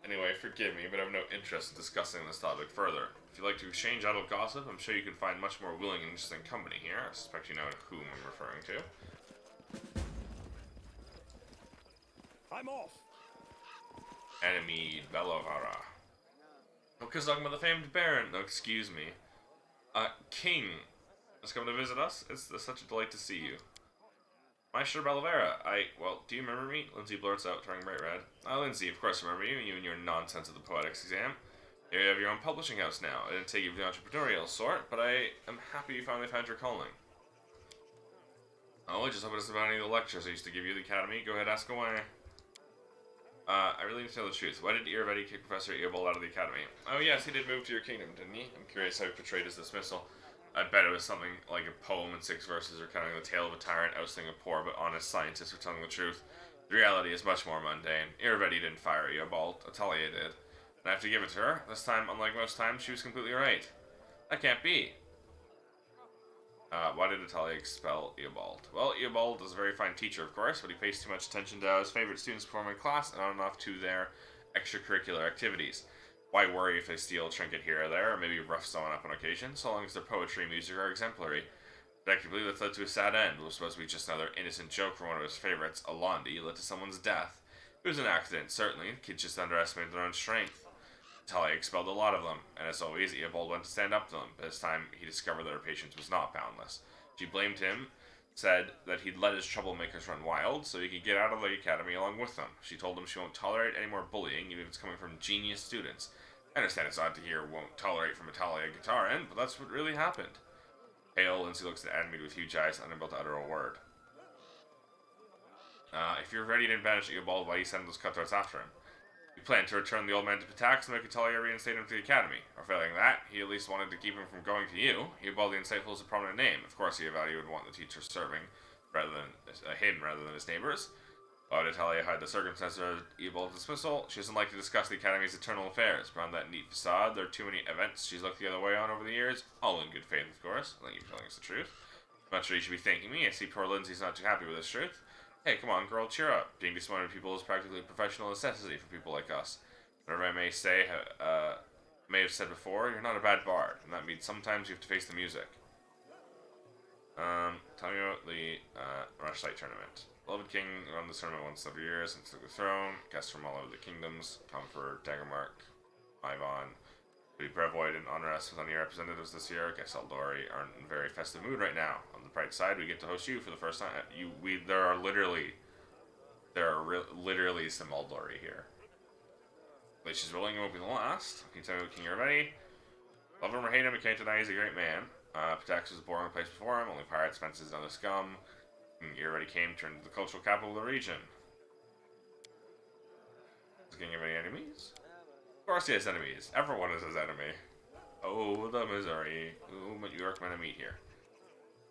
Anyway, forgive me, but I have no interest in discussing this topic further. If you'd like to exchange idle gossip, I'm sure you can find much more willing and interesting company here. I suspect you know whom I'm referring to. I'm off. Enemy Belovara. Okazogma the famed Baron. No, excuse me. King has come to visit us. It's such a delight to see you. Maestro Belovara, well, do you remember me? Lindsay blurts out, turning bright red. Lindsay, of course I remember you, and your nonsense at the poetics exam. You have your own publishing house now. I didn't take you for the entrepreneurial sort, but I am happy you finally found your calling. Oh, I just hope it's about any of the lectures I used to give you at the academy. Go ahead, ask away. I really need to know the truth. Why did Irvedi kick Professor Eobald out of the academy? Oh yes, he did move to your kingdom, didn't he? I'm curious how he portrayed his dismissal. I bet it was something like a poem in 6 verses recounting the tale of a tyrant ousting a poor but honest scientist for telling the truth. The reality is much more mundane. Irvedi didn't fire Eobald. Atalia did. And I have to give it to her. This time, unlike most times, she was completely right. That can't be. Why did Atalia expel Eobald? Well, Eobald is a very fine teacher, of course, but he pays too much attention to how his favorite students perform in class and not enough to their extracurricular activities. Why worry if they steal a trinket here or there, or maybe rough someone up on occasion, so long as their poetry and music are exemplary? Effectively, this led to a sad end. It was supposed to be just another innocent joke from one of his favorites, Alandi, led to someone's death. It was an accident, certainly. The kids just underestimated their own strength. Tully expelled a lot of them, and as always, Eobald went to stand up to them, but this time he discovered that her patience was not boundless. She blamed him, said that he'd let his troublemakers run wild, so he could get out of the academy along with them. She told him she won't tolerate any more bullying, even if it's coming from genius students. I understand it's odd to hear won't tolerate from Atalia Guitarin, but that's what really happened. Pale, Lindsay looks at Admir with huge eyes, unable to utter a word. If you're ready to banish Eobald, why you send those cutthroats after him? We plan to return the old man to Pitax and make Atalia reinstate him to the academy. Or failing that, he at least wanted to keep him from going to you. Eobald the Insightful is a prominent name. Of course, Eovaldi would want the teacher serving him rather than his neighbors. Why would Atalia hide the circumstances of Eobald's dismissal? She doesn't like to discuss the academy's internal affairs. Beyond that neat facade, there are too many events she's looked the other way on over the years. All in good faith, of course. I think you're telling us the truth. I'm not sure you should be thanking me. I see poor Lindsay's not too happy with this truth. Hey, come on, girl, cheer up. Being disappointed in people is practically a professional necessity for people like us. Whatever I may have said before, you're not a bad bard, and that means sometimes you have to face the music. Tell me about the Rushlight tournament. Beloved King run this tournament once every year since took the throne. Guests from all over the kingdoms come for Daggermark, Ivon, Brevoid, and honor us with any representatives this year. Guess Eldori aren't in a very festive mood right now. On the bright side, we get to host you for the first time. There are literally some Eldori here. But she's willing, it won't be the last. Can you tell me what King Irvedi? Love him or hate him, you can't deny he's a great man. Pitax was a boring place before him, only pirates, fences, and other scum. King Irvedi came, turned into the cultural capital of the region. Does King have any enemies? Of course he has enemies. Everyone is his enemy. Oh, the misery. Who would you recommend I meet here?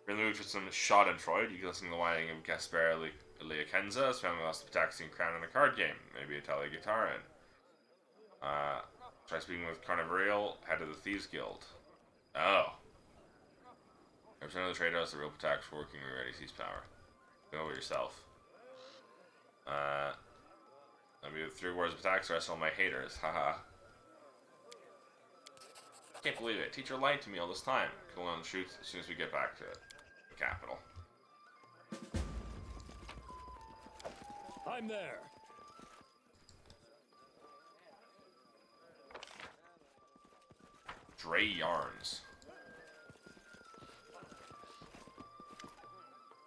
If you're in the mood for some Schadenfreude, you can listen to the whining of Gasper Leokenza. His family lost the Pitaxian crown in a card game. Maybe Atalia Guitarin. Try speaking with Carnivarial, head of the Thieves Guild. Oh. Representative of the trade house, the real Pitax for working already sees power. Go over yourself. Let me 3 words of Pitax, rest all my haters. Haha. Can't believe it. Teacher lied to me all this time. We'll learn the truth as soon as we get back to the capital. I'm there. Dre Yarns.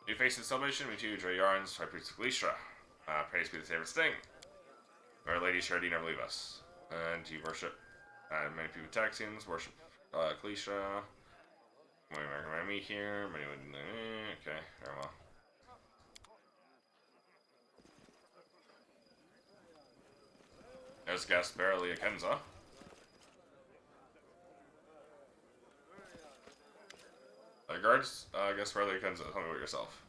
New face in celebration, we too, Dre Yarns, High Priest of Glisha. Praise be the favorite thing. Our Lady Shardy never leave us. And you worship many people Taxians, worship Glisha. Me here, many would okay, very well. There's Gasper Leokenza. Guards, Gasper Leokenza, tell me about yourself.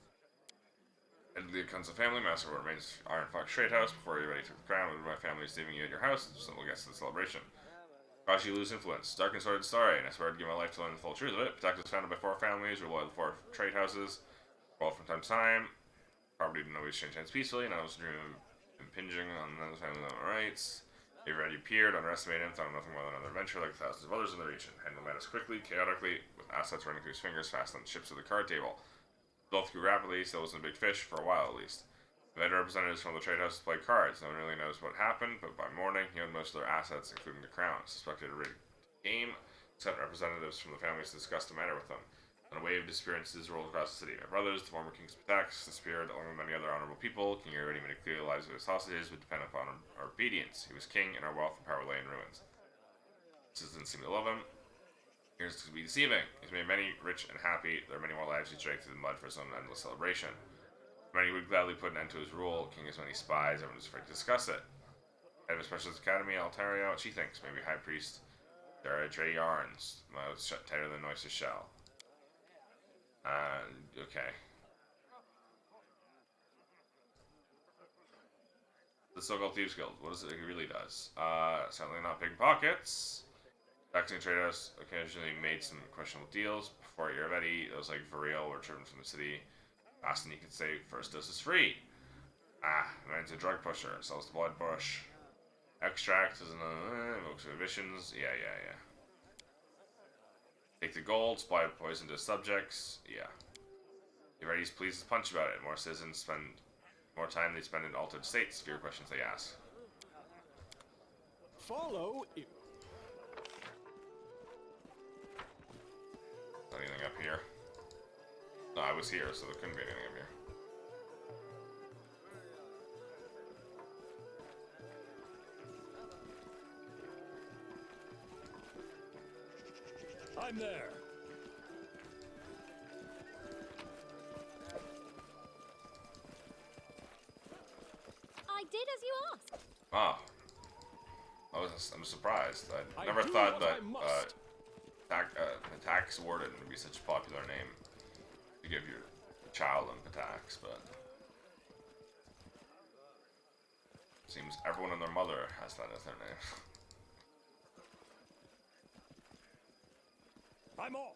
Head of the Leokenza family, master of what remains Iron Fox Trade House. Before you ready took the crown, my family is leaving you at your house, so we'll get to the celebration. Cause you lose influence. Dark and sordid story, and I swear to give my life to learn the full truth of it. Pitax was founded by 4 families, were loyal to 4 trade houses, evolved from time to time. Property didn't always change hands peacefully, and I was dreaming of impinging on another family rights. He already appeared, underestimated him, thought of nothing more than another adventure like thousands of others in the region. Handled matters quickly, chaotically, with assets running through his fingers faster than ships of the card table. Both grew rapidly, still wasn't a big fish, for a while at least. The head representatives from the trade houses played cards. No one really knows what happened, but by morning, he owned most of their assets, including the crown. Suspected a rigged game, sent representatives from the families to discuss the matter with them. And a wave of disappearances rolled across the city. My brothers, the former kings of Pitax, disappeared along with many other honorable people. King already made it clear the lives of his hostages would depend upon our obedience. He was king, and our wealth and power lay in ruins. This doesn't seem to love him. Here's to be deceiving. He's made many rich and happy. There are many more lives he dragged through the mud for his own endless celebration. Many would gladly put an end to his rule. King has many spies. Everyone is afraid to discuss it. Head of a specialist academy, Altaria, what she thinks. Maybe High Priest. There are Dre Yarns. Mouth shut tighter than Noyce's shell. Okay. The so-called Thieves Guild. What is it really does? Certainly not picking pockets. Taxing traders occasionally made some questionable deals. Before Iravetti, those like Variel were driven from the city. Faster than he could say, first dose is free. Man's a drug pusher. Sells the blood bush. Extract is evokes emissions. Yeah. Take the gold, supply poison to subjects. Yeah. Iravetti's pleased as punch about it. More citizens spend more time they spend in altered states, fewer questions they ask. Follow it. Is there anything up here? No, I was here, so there couldn't be anything up here. I'm there. I did as you asked. Wow. I'm surprised. I I never do thought what that I must. Pitax Warden would be such a popular name to give your child in Pitax, but seems everyone and their mother has that as their name. I'm off.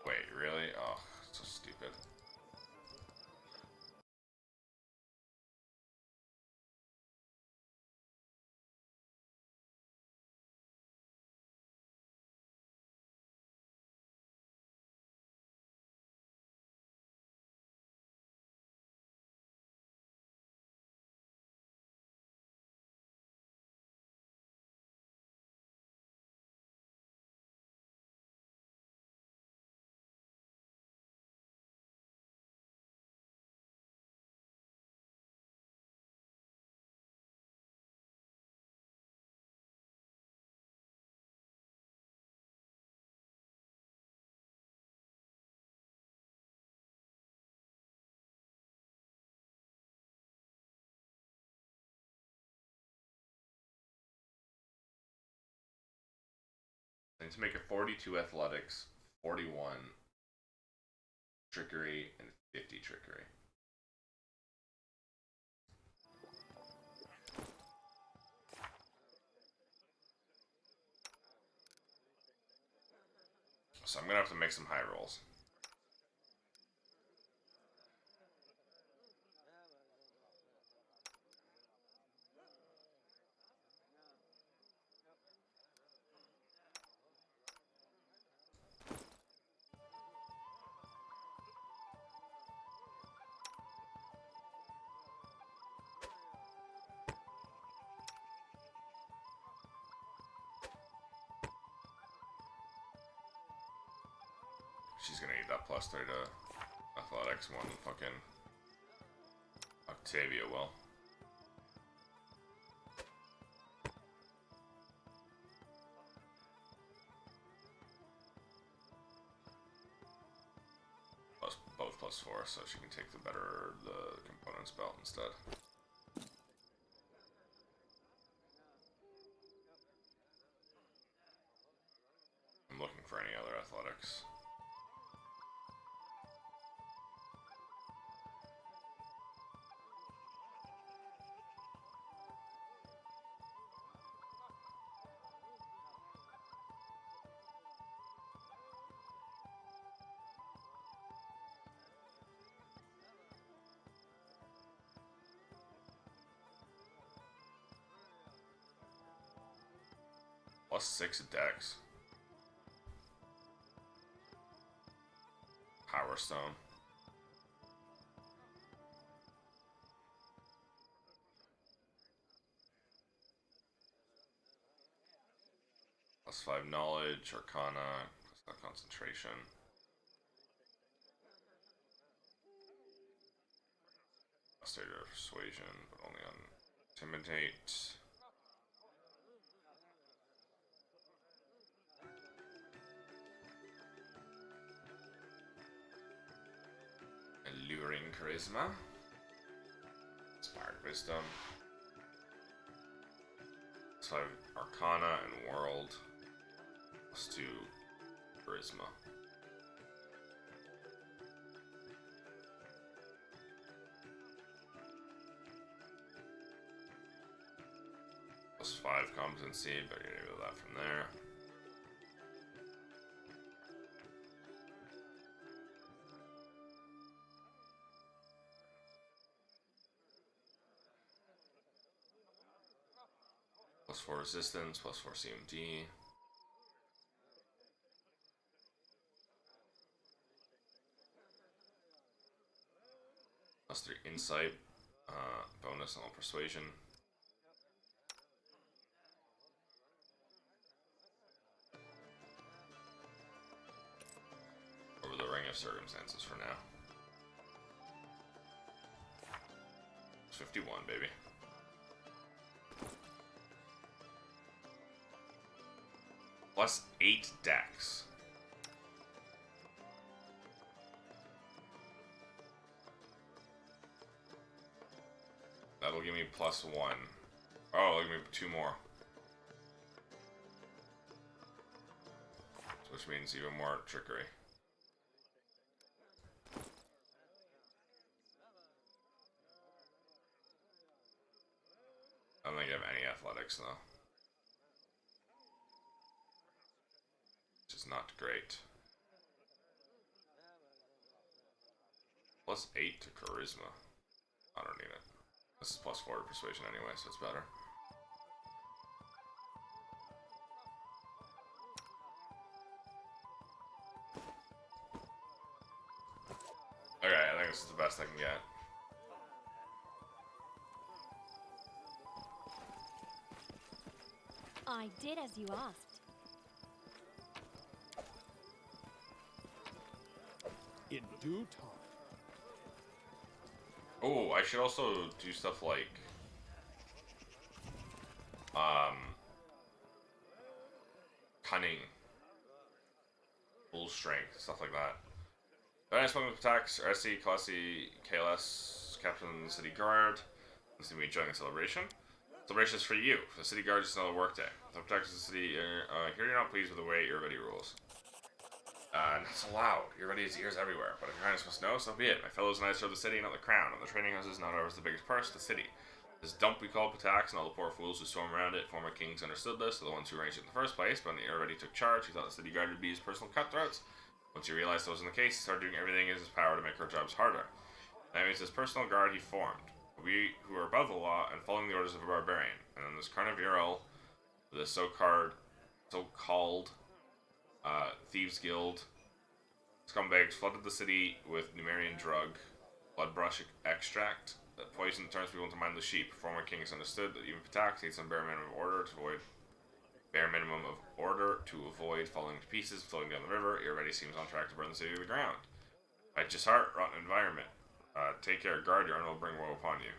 Wait, really? Oh, so stupid. I need to make it 42 athletics, 41 trickery, and 50 trickery. So I'm gonna have to make some high rolls. She's gonna need that plus 3 to athletics more than fucking Octavia will. Both plus 4, so she can take the components belt instead. I'm looking for any other athletics. Plus 6 dex. Power Stone. Plus 5 knowledge, arcana, plus 5 concentration. State of persuasion, but only on intimidate. Alluring charisma. Inspired wisdom. +5 arcana and world. +2 charisma. +5 competency, but you're gonna do that from there. +4 resistance, +4 CMD. +3 insight, bonus on all persuasion. Over the ring of circumstances for now. It's 51, baby. +8 dex. That'll give me +1. Oh, it'll give me 2 more. Which means even more trickery. I don't think I have any athletics though. Which is not great. +8 to charisma. I don't need it. This is +4 to persuasion anyway, so it's better. Okay, I think this is the best I can get. I did as you asked. In due time. Oh, I should also do stuff like cunning, full strength, stuff like that. Then I spoke with Pitax, SC, Classy, KLS, Captain of the City Guard. This is me joining the celebration. Celebration is for you. For the City Guard, it's another work day. The Pitax of the City, here you're not pleased with the way your ready rules. Not so loud. Your ready has ears everywhere. But if your highness must know, so be it. My fellows and I serve the city, not the crown. And the training houses, not ours, the biggest purse, the city. This dump we call Pitax and all the poor fools who swarm around it. Former kings understood this, they're the ones who arranged it in the first place. But when he already took charge, he thought the City Guard would be his personal cutthroats. Once he realized that wasn't the case, he started doing everything in his power to make our jobs harder. That means his personal guard he formed. We who are above the law and following the orders of a barbarian. And then this carnival, the so-called Thieves Guild, scumbags flooded the city with Numerian drug, bloodbrush extract, that poison turns people into mindless sheep. Former kings understood that even Pitax needs some bare minimum of order to avoid falling to pieces, floating down the river. He already seems on track to burn the city to the ground. Righteous heart, rotten environment. Take care, guard your honor will bring woe upon you.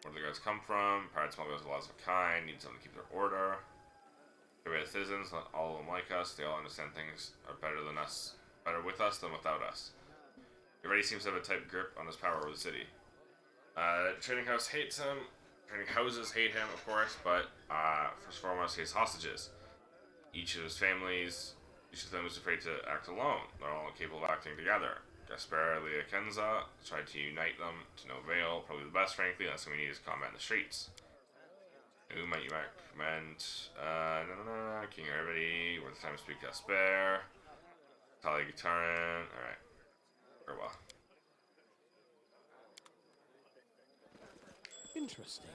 Where do the guards come from? Pirates, smugglers, laws of kind, need someone to keep their order. Everybody has citizens, not all of them like us. They all understand things are better than us, better with us than without us. He already seems to have a tight grip on his power over the city. Trading house hates him. Trading houses hate him, of course, but first and foremost, he has hostages. Each of them is afraid to act alone. They're all incapable of acting together. Gasper Liakenza tried to unite them to no avail. Probably the best, frankly. That's what we need is combat in the streets. Who might you recommend? King of everybody. Worth the time to speak Gasper. Tali Guitarin. Alright. Farewell. Interesting.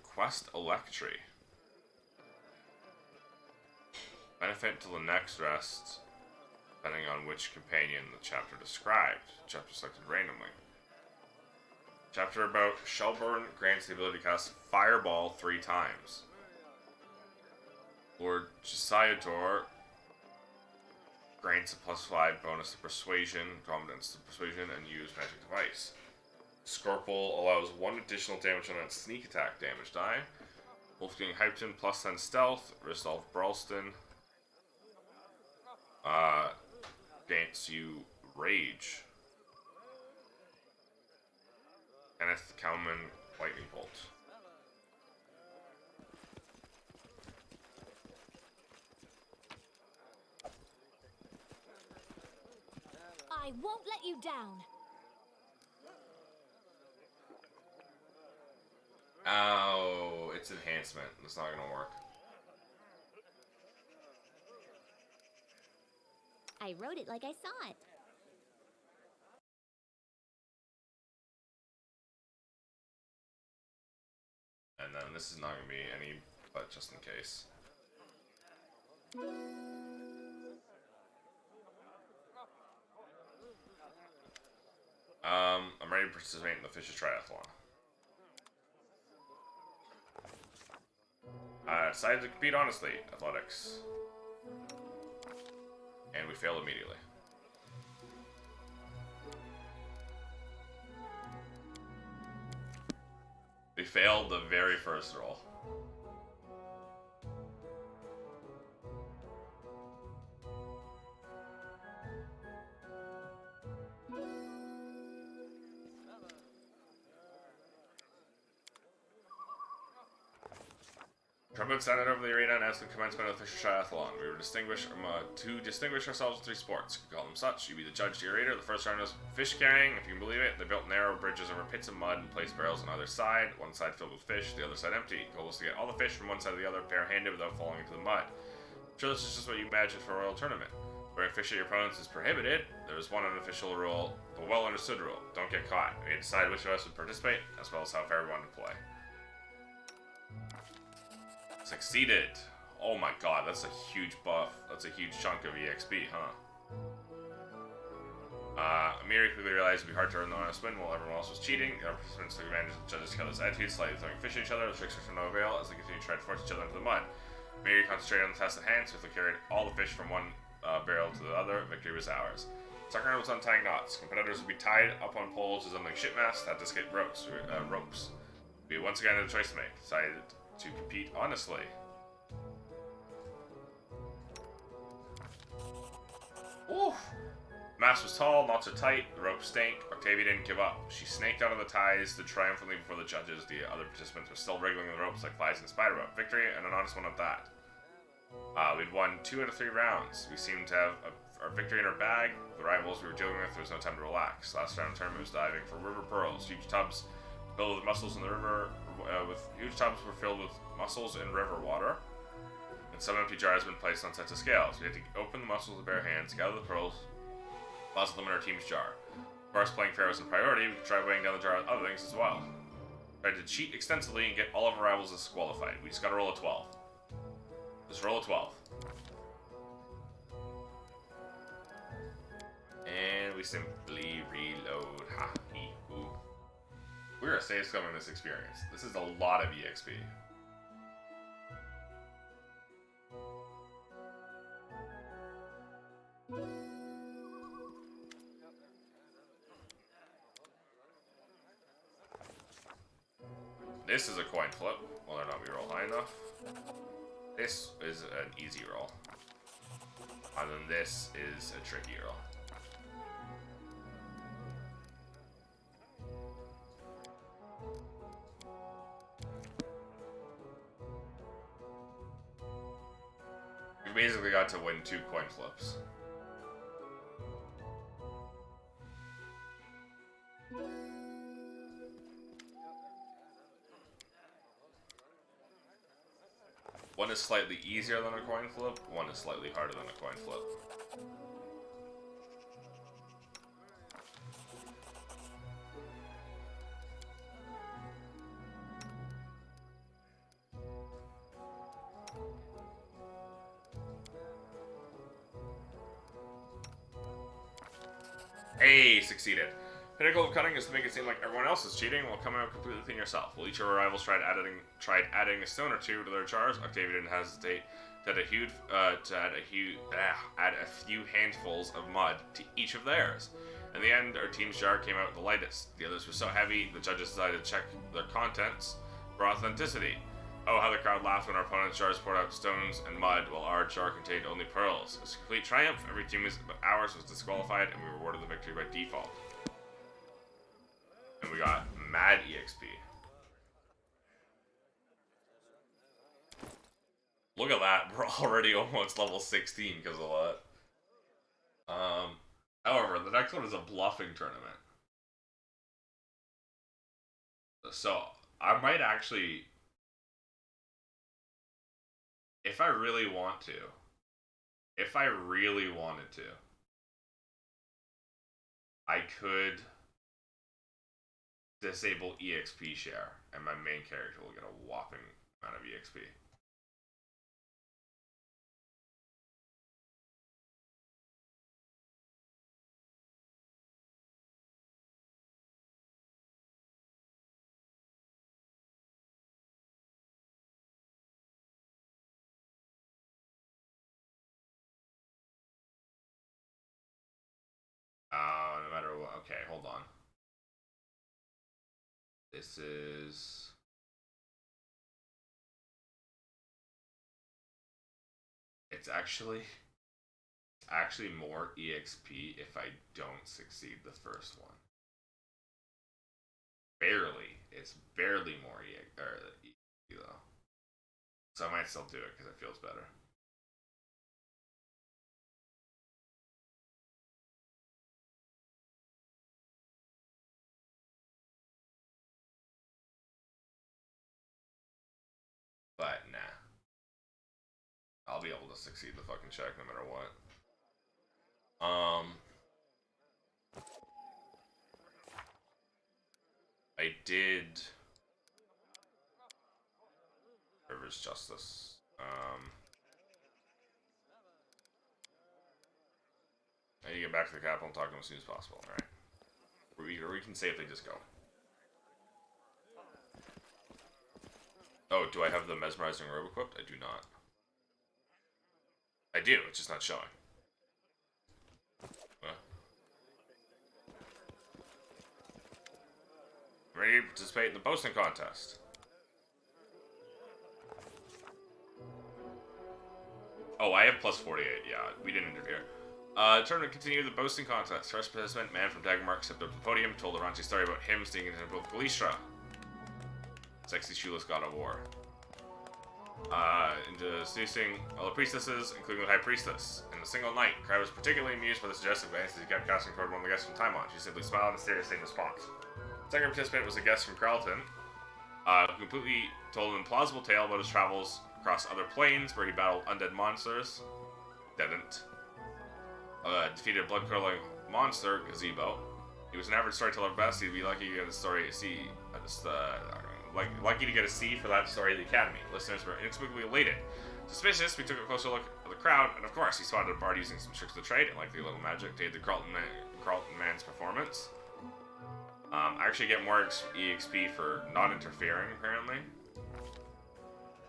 Quest Electry. Benefit till the next rest, depending on which companion the chapter described. Chapter selected randomly. Chapter about Shelburne grants the ability to cast Fireball 3 times. Lord Josiator grants a +5 bonus to persuasion, competence to persuasion, and use magic device. Scorpel allows 1 additional damage on its sneak attack damage die. Wolfgang Hypton +10 stealth. Ristolf Bralston grants you rage. Kenneth Kalman lightning bolt. I won't let you down. Oh, it's enhancement. That's not gonna work. I wrote it like I saw it. And then this is not gonna be any, but just in case. I'm ready to participate in the Fishes Triathlon. I decided to compete honestly, athletics. And we failed immediately. We failed the very first roll. Trumpet sounded over the arena and announced the commencement of the Fisher Triathlon. We were to distinguish ourselves in 3 sports. You could call them such. You'd be the judge, curator. The first round was fish carrying, if you can believe it. They built narrow bridges over pits of mud and placed barrels on either side. One side filled with fish, the other side empty. The goal was to get all the fish from one side to the other barehanded without falling into the mud. I'm sure this is just what you imagined for a royal tournament. Wearing fish at your opponents is prohibited. There is one unofficial rule, the well understood rule. Don't get caught. We had to decide which of us would participate, as well as how fair we wanted to play. Succeeded. Oh my god, that's a huge buff. That's a huge chunk of EXP, huh? Amiri quickly realized it would be hard to earn the honest win while everyone else was cheating. The other participants took advantage of the judges' careless attitude, slightly throwing fish at each other. The tricks were to no avail as they continued to try to force each other into the mud. Amiri concentrated on the task at hand, swiftly carried all the fish from one barrel to the other. Victory was ours. Second round was untying knots. Competitors would be tied up on poles resembling shipmasts that had to escape ropes. We once again had a choice to make. Decided to compete honestly. Oof. Mast was tall, knots are tight, the rope stank. Octavia didn't give up. She snaked out of the ties, stood triumphantly before the judges. The other participants were still wriggling the ropes like flies in a spider web. Victory, and an honest one at that. We'd won 2 out of 3 rounds. We seemed to have our victory in our bag. The rivals we were dealing with, there was no time to relax. Last round of the tournament was diving for river pearls. Huge tubs filled with mussels in the river, huge tubs were filled with mussels in river water. And some empty jars had been placed on sets of scales. We had to open the mussels with bare hands, gather the pearls, deposit them in our team's jar. Of course, playing fair was a priority. We could try weighing down the jar with other things as well. We tried to cheat extensively and get all of our rivals disqualified. We just got to roll a 12. Just roll a 12. And we simply reload. Ha, hee, hoo. We're a safe scum in this experience. This is a lot of EXP. This is a coin flip, whether or not we roll high enough. This is an easy roll. And then this is a tricky roll. We basically got to win 2 coin flips. One is slightly easier than a coin flip, one is slightly harder than a coin flip. Hey, succeeded. Pinnacle of cunning is to make it seem like everyone else is cheating while coming out completely clean yourself. While each of our rivals tried adding a stone or two to their jars, Octavia didn't hesitate to add a few handfuls of mud to each of theirs. In the end, our team's jar came out the lightest. The others were so heavy, the judges decided to check their contents for authenticity. Oh, how the crowd laughed when our opponent's jars poured out stones and mud, while our jar contained only pearls. It was a complete triumph. Every team but ours was disqualified, and we were awarded the victory by default. And we got mad EXP. Look at that, we're already almost level 16 because of that. However, the next one is a bluffing tournament. So, I might actually, if I really wanted to, I could disable EXP share, and my main character will get a whopping amount of EXP. No matter what. Okay, hold on. This is... It's actually more EXP if I don't succeed the first one. Barely. It's barely more EXP though. So I might still do it because it feels better. But nah. I'll be able to succeed the fucking check no matter what. I did River's Justice. I need to get back to the capital and talk to them as soon as possible, alright? Or we can safely just go. Oh, do I have the mesmerizing robe equipped? I do not. I do, it's just not showing. Ready to participate in the boasting contest. Oh, I have plus 48, yeah, we didn't interfere. Tournament continued the boasting contest. First participant, man from Dagmark, stepped up to the podium, told a raunchy story about him sneaking into both Galistra. Sexy shoeless god of war. Introducing all the priestesses, including the High Priestess. In a single night, Crowd was particularly amused by the suggestive glance as he kept casting toward one of the guests from Taimon. She simply smiled mysteriously in response. Second participant was a guest from Carlton, who completely told an implausible tale about his travels across other planes where he battled undead monsters. Didn't. Defeated a blood-curdling monster, Gazebo. He was an average storyteller at best. He'd be lucky to get a story C. Lucky to get a C for that story at the Academy. Listeners were inexplicably elated. Suspicious, we took a closer look at the crowd, and of course, he spotted a bard using some tricks of the trade and likely a little magic to aid the Carlton man's performance. I actually get more EXP for not interfering, apparently.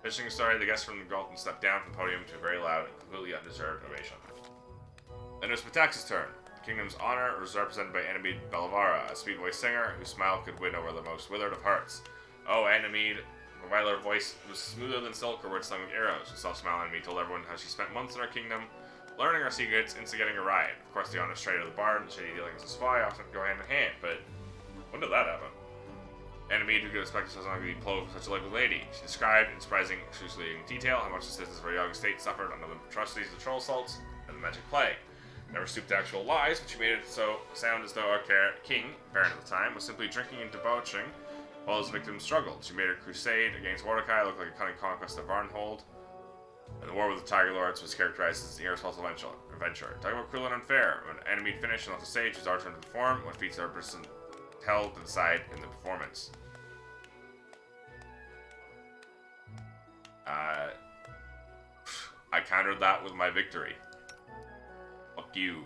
Finishing the story, the guest from the Galton stepped down from the podium to a very loud and completely undeserved ovation. Then it was Pitax's turn. The kingdom's honor was represented by Enamid Belavara, a sweet voiced singer whose smile could win over the most withered of hearts. Oh, Enamid, while her voice was smoother than silk, her words stung with arrows. With soft-smiling Enamid told everyone how she spent months in our kingdom, learning our secrets, instigating a riot. Of course, the honest trade of the bard and shady dealings of the spy often go hand in hand, but when did that happen? Enamid, who could expect herself not to be clothed with such a lovely lady. She described in surprising, excruciating detail how much the citizens of her young state suffered under the atrocities of troll assaults and the magic plague. Never stooped to actual lies, but she made it so sound as though our king, Baron at the time, was simply drinking and debauching while his victims struggled. She made her crusade against Mordecai look like a cunning conquest of Varnhold, and the war with the Tiger Lords was characterized as an irresponsible adventure. Talking about cruel and unfair, when Enamid finished and left the stage, it was our turn to perform. What feats our person held to decide in the performance. I countered that with my victory. Fuck you.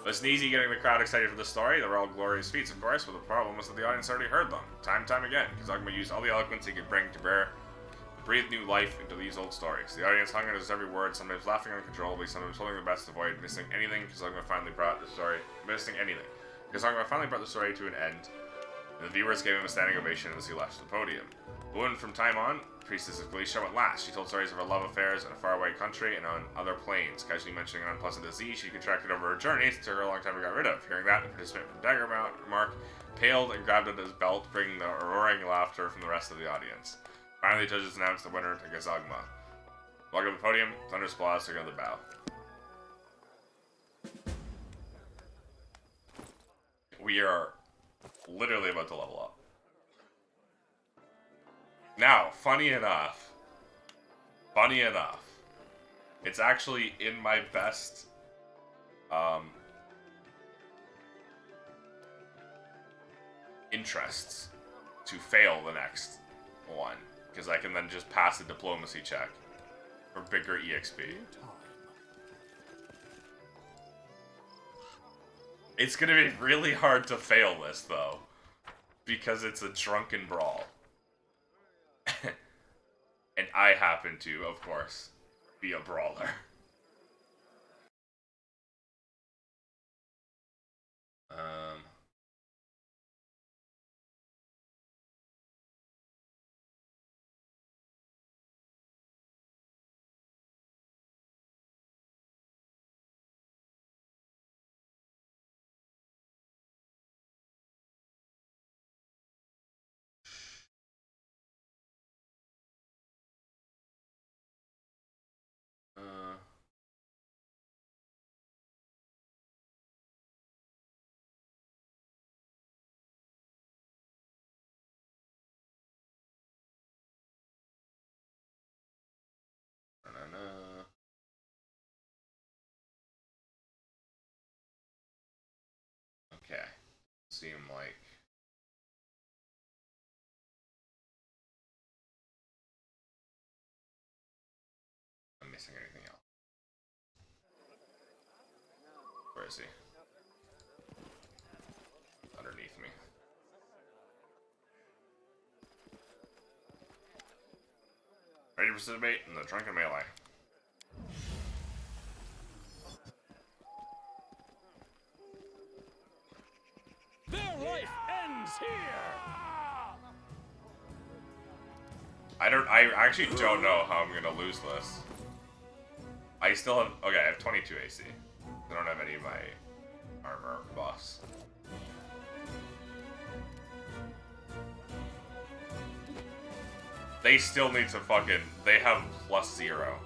It was easy getting the crowd excited for the story. They were all glorious feats, of course, but the problem was that the audience already heard them, time and time again. Kazagma used all the eloquence he could bring to bear to breathe new life into these old stories. The audience hung on his every word, sometimes laughing uncontrollably, sometimes holding their best to avoid missing anything. Kazagma finally brought the story to an end, and the viewers gave him a standing ovation as he left the podium. But when from time on, Priestess of Galicia went last. She told stories of her love affairs in a faraway country and on other planes, casually mentioning an unpleasant disease she contracted over her journey that took her a long time to get rid of. Hearing that, the participant from Daggermark paled and grabbed at his belt, bringing the roaring laughter from the rest of the audience. Finally, the judges announced the winner to Kazagma. Welcome to the podium, Thunder's applause took another bow. We are literally about to level up. Now, funny enough, it's actually in my best, interests to fail the next one, because I can then just pass a diplomacy check for bigger EXP. It's gonna be really hard to fail this, though, because it's a drunken brawl. And I happen to, of course, be a brawler. Okay. Seem like I'm missing anything else. Where is he? Underneath me. Ready to participate in the drunken melee. Their life ends here! I actually don't know how I'm gonna lose this. I still have, okay, I have 22 AC. I don't have any of my armor buffs. They still need to fucking, they have +0.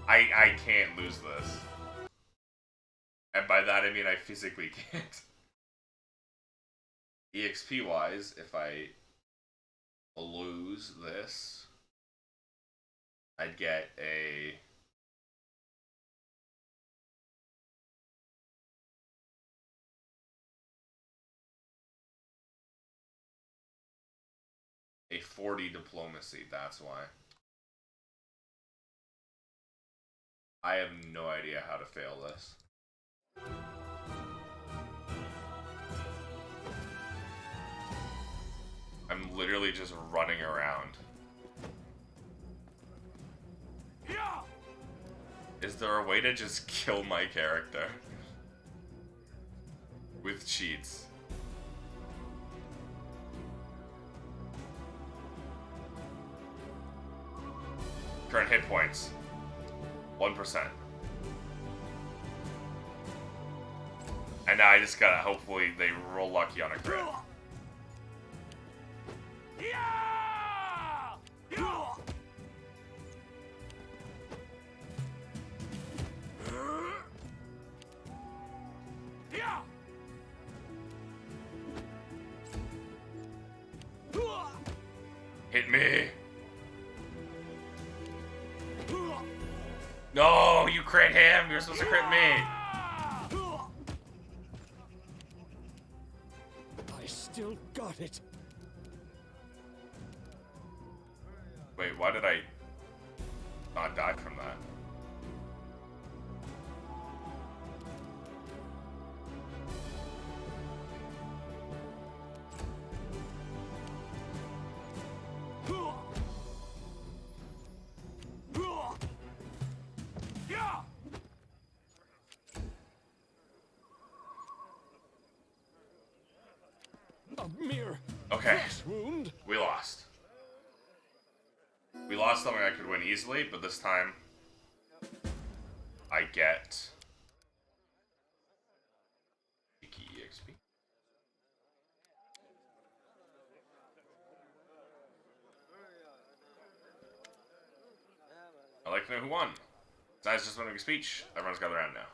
I can't lose this. And by that I mean I physically can't. EXP wise, if I lose this, I'd get a a 40 diplomacy, that's why. I have no idea how to fail this. I'm literally just running around. Is there a way to just kill my character? With cheats? Current hit points. 1%. And now I just gotta, hopefully they roll lucky on a crit. Hit me! No, you crit him! You're supposed to crit me! I still got it. Wait, why did I not die from that? A mere Okay. flesh wound. We lost. We lost something I could win easily, but this time I get EXP. I'd like to know who won. Besides just winning a speech, everyone's gathered around now.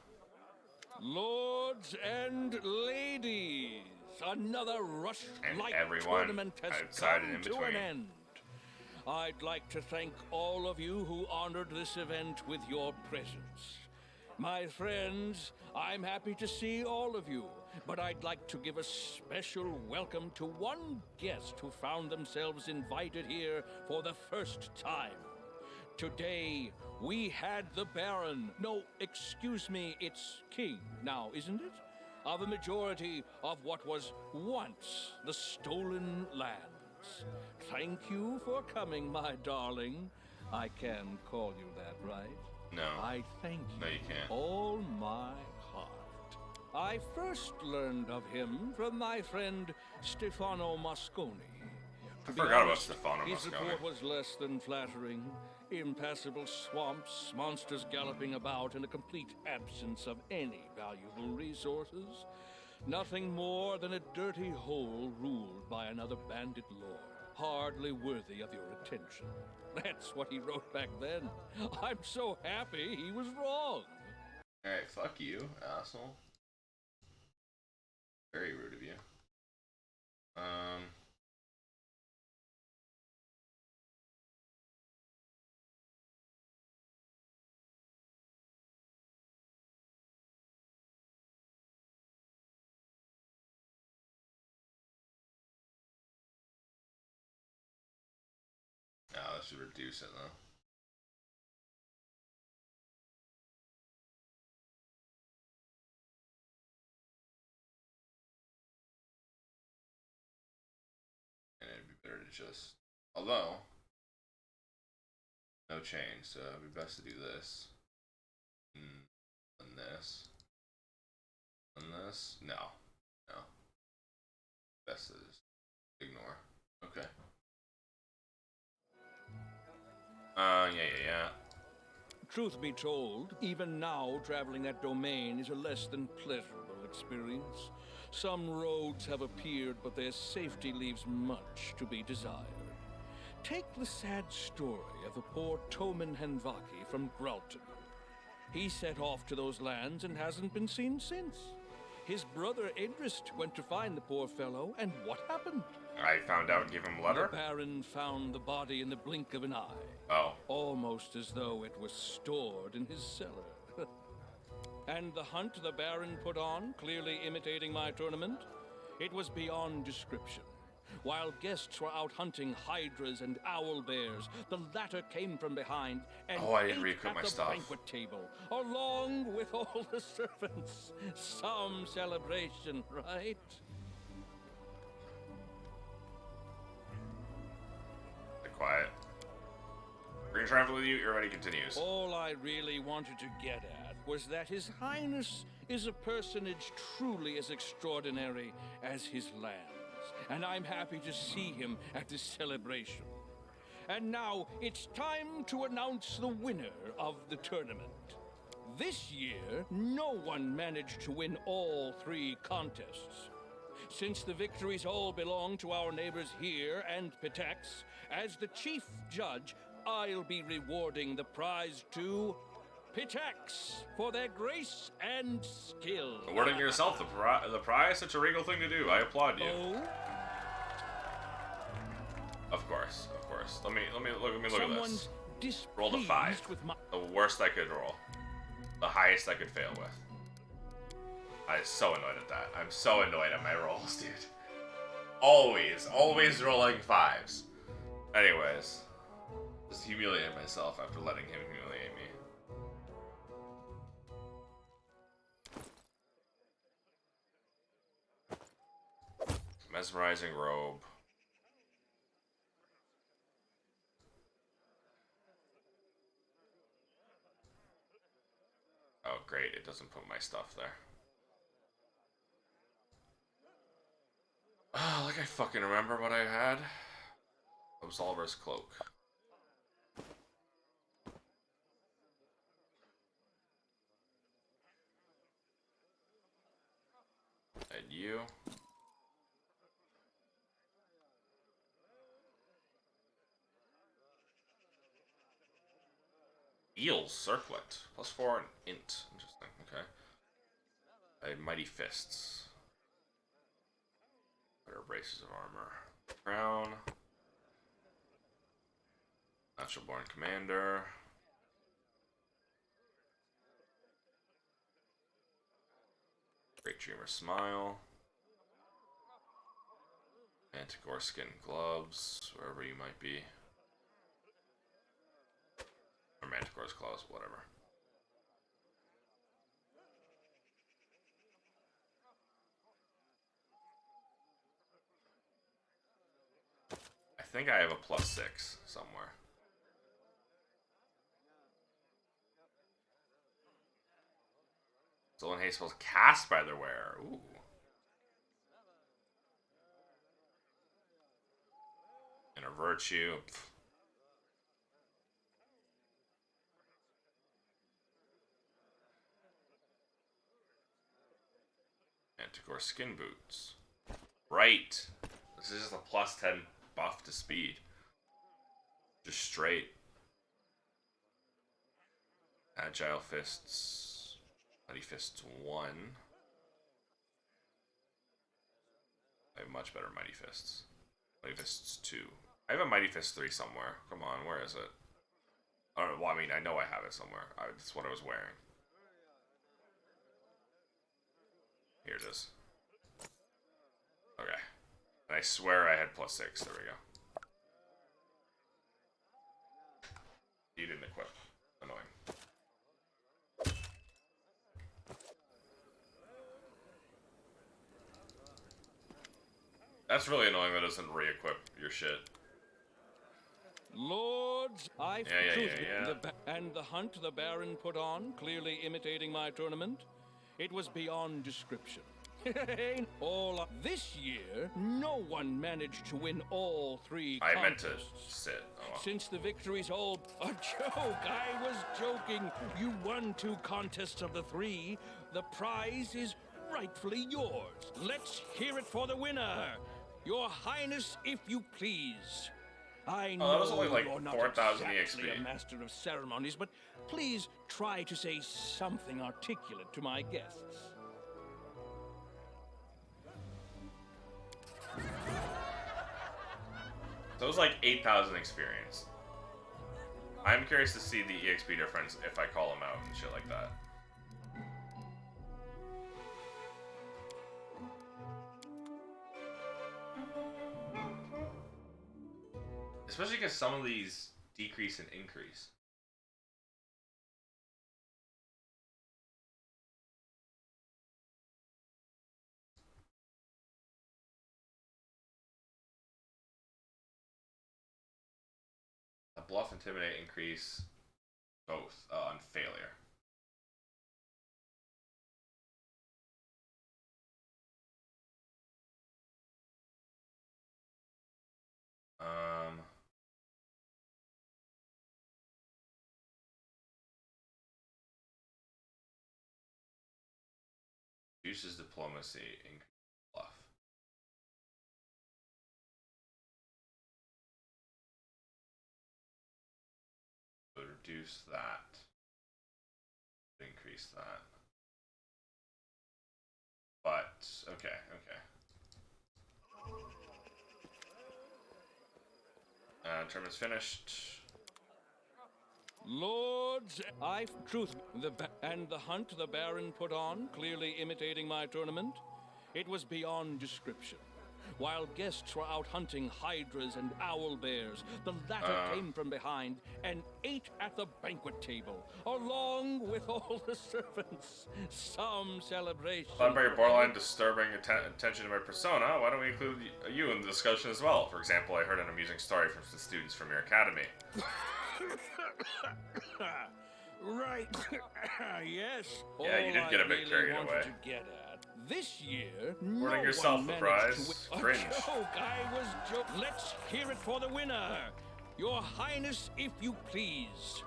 Lords and ladies, another rush-like everyone tournament has outside come and in to an between. end. I'd like to thank all of you who honored this event with your presence. My friends, I'm happy to see all of you, but I'd like to give a special welcome to one guest who found themselves invited here for the first time. Today, we had the Baron, no, excuse me, it's King now, isn't it? Of a majority of what was once the Stolen Lands. Thank you for coming, my darling. I can call you that, right? No. I thank you. No, you can't. All my heart. I first learned of him from my friend Stefano Mosconi. I forgot about Stefano His Mosconi. report was less than flattering. Impassable swamps, monsters galloping about, and a complete absence of any valuable resources. Nothing more than a dirty hole ruled by another bandit lord, hardly worthy of your attention. That's what he wrote back then. I'm so happy he was wrong. Alright, fuck you, asshole. Very rude of you. Oh, that should reduce it though. And it'd be better to just, although no change, so it'd be best to do this. And this. And this. No. No. Best to just ignore. Okay. Yeah. Truth be told, even now, traveling that domain is a less than pleasurable experience. Some roads have appeared, but their safety leaves much to be desired. Take the sad story of the poor Toman Henvaki from Gralton. He set off to those lands and hasn't been seen since. His brother Edrist went to find the poor fellow, and what happened? I found out and gave him a letter? The Baron found the body in the blink of an eye. Oh. Almost as though it was stored in his cellar. And the hunt the Baron put on, clearly imitating my tournament, it was beyond description. While guests were out hunting hydras and owl bears, the latter came from behind and I didn't ate re-equip at my the stuff. banquet table, along with all the servants. Some celebration, right? Be quiet. We're gonna travel with you, your ready continues. All I really wanted to get at was that His Highness is a personage truly as extraordinary as his lands, and I'm happy to see him at this celebration. And now it's time to announce the winner of the tournament. This year, no one managed to win all 3 contests. Since the victories all belong to our neighbors here and Pitax, as the chief judge, I'll be rewarding the prize to Pitax for their grace and skill. Awarding yourself the prize, such a regal thing to do. I applaud you. Oh? Of course. Let me look at Someone's this. Rolled a displeased 5. with my... The worst I could roll. The highest I could fail with. I'm so annoyed at that. I'm so annoyed at my rolls, dude. Always rolling 5s. Anyways, just humiliated myself after letting him humiliate me. Mesmerizing robe. Oh, great. It doesn't put my stuff there. like I fucking remember what I had. Absolver's cloak. And you. Eel's circlet. +4 and int. Interesting. Okay. I had mighty fists. Better braces of armor. Crown. Natural born commander. Great dreamer smile. Manticore skin gloves, wherever you might be. Or Manticore's claws, whatever. I think I have a +6 somewhere. Stolen haste spells cast by their wearer. Ooh. And a virtue. Pfft. Manticore skin boots. Right. This is just a +10 buff to speed. Just straight. Agile fists. Mighty fists 1. I have much better mighty fists. Mighty fists 2. I have a mighty fist 3 somewhere. Come on, where is it? I don't know. Well, I mean, I know I have it somewhere. That's what I was wearing. Here it is. Okay. And I swear I had +6. There we go. You didn't equip. Annoying. That's really annoying that it doesn't re-equip your shit. Lords, I yeah. And the hunt the Baron put on, clearly imitating my tournament, it was beyond description. All this year, no one managed to win all 3 contests. I meant to sit. Oh, well. Since the victory's all a joke, I was joking. You won 2 contests of the 3. The prize is rightfully yours. Let's hear it for the winner. Your Highness, if you please. I know that was only like you're not 4,000 exactly EXP. a master of ceremonies, but please try to say something articulate to my guests. So it was like 8,000 experience. I'm curious to see the EXP difference if I call them out and shit like that. Especially because some of these decrease and increase. A bluff, intimidate, increase both on failure. Reduces diplomacy, increase bluff. So reduce that. Increase that. But, okay. Term is finished. Lords, and the hunt the Baron put on, clearly imitating my tournament, it was beyond description. While guests were out hunting hydras and owl bears, the latter came from behind and ate at the banquet table, along with all the servants. Some celebration. Thought about your borderline disturbing attention to my persona. Why don't we include you in the discussion as well? For example, I heard an amusing story from some students from your academy. Right. Yes. Yeah, you did get a bit carried away. To get at. this year, Awarding no yourself one the managed to prize. win. Cringe. A joke, I was joking. Let's hear it for the winner. Your Highness, if you please.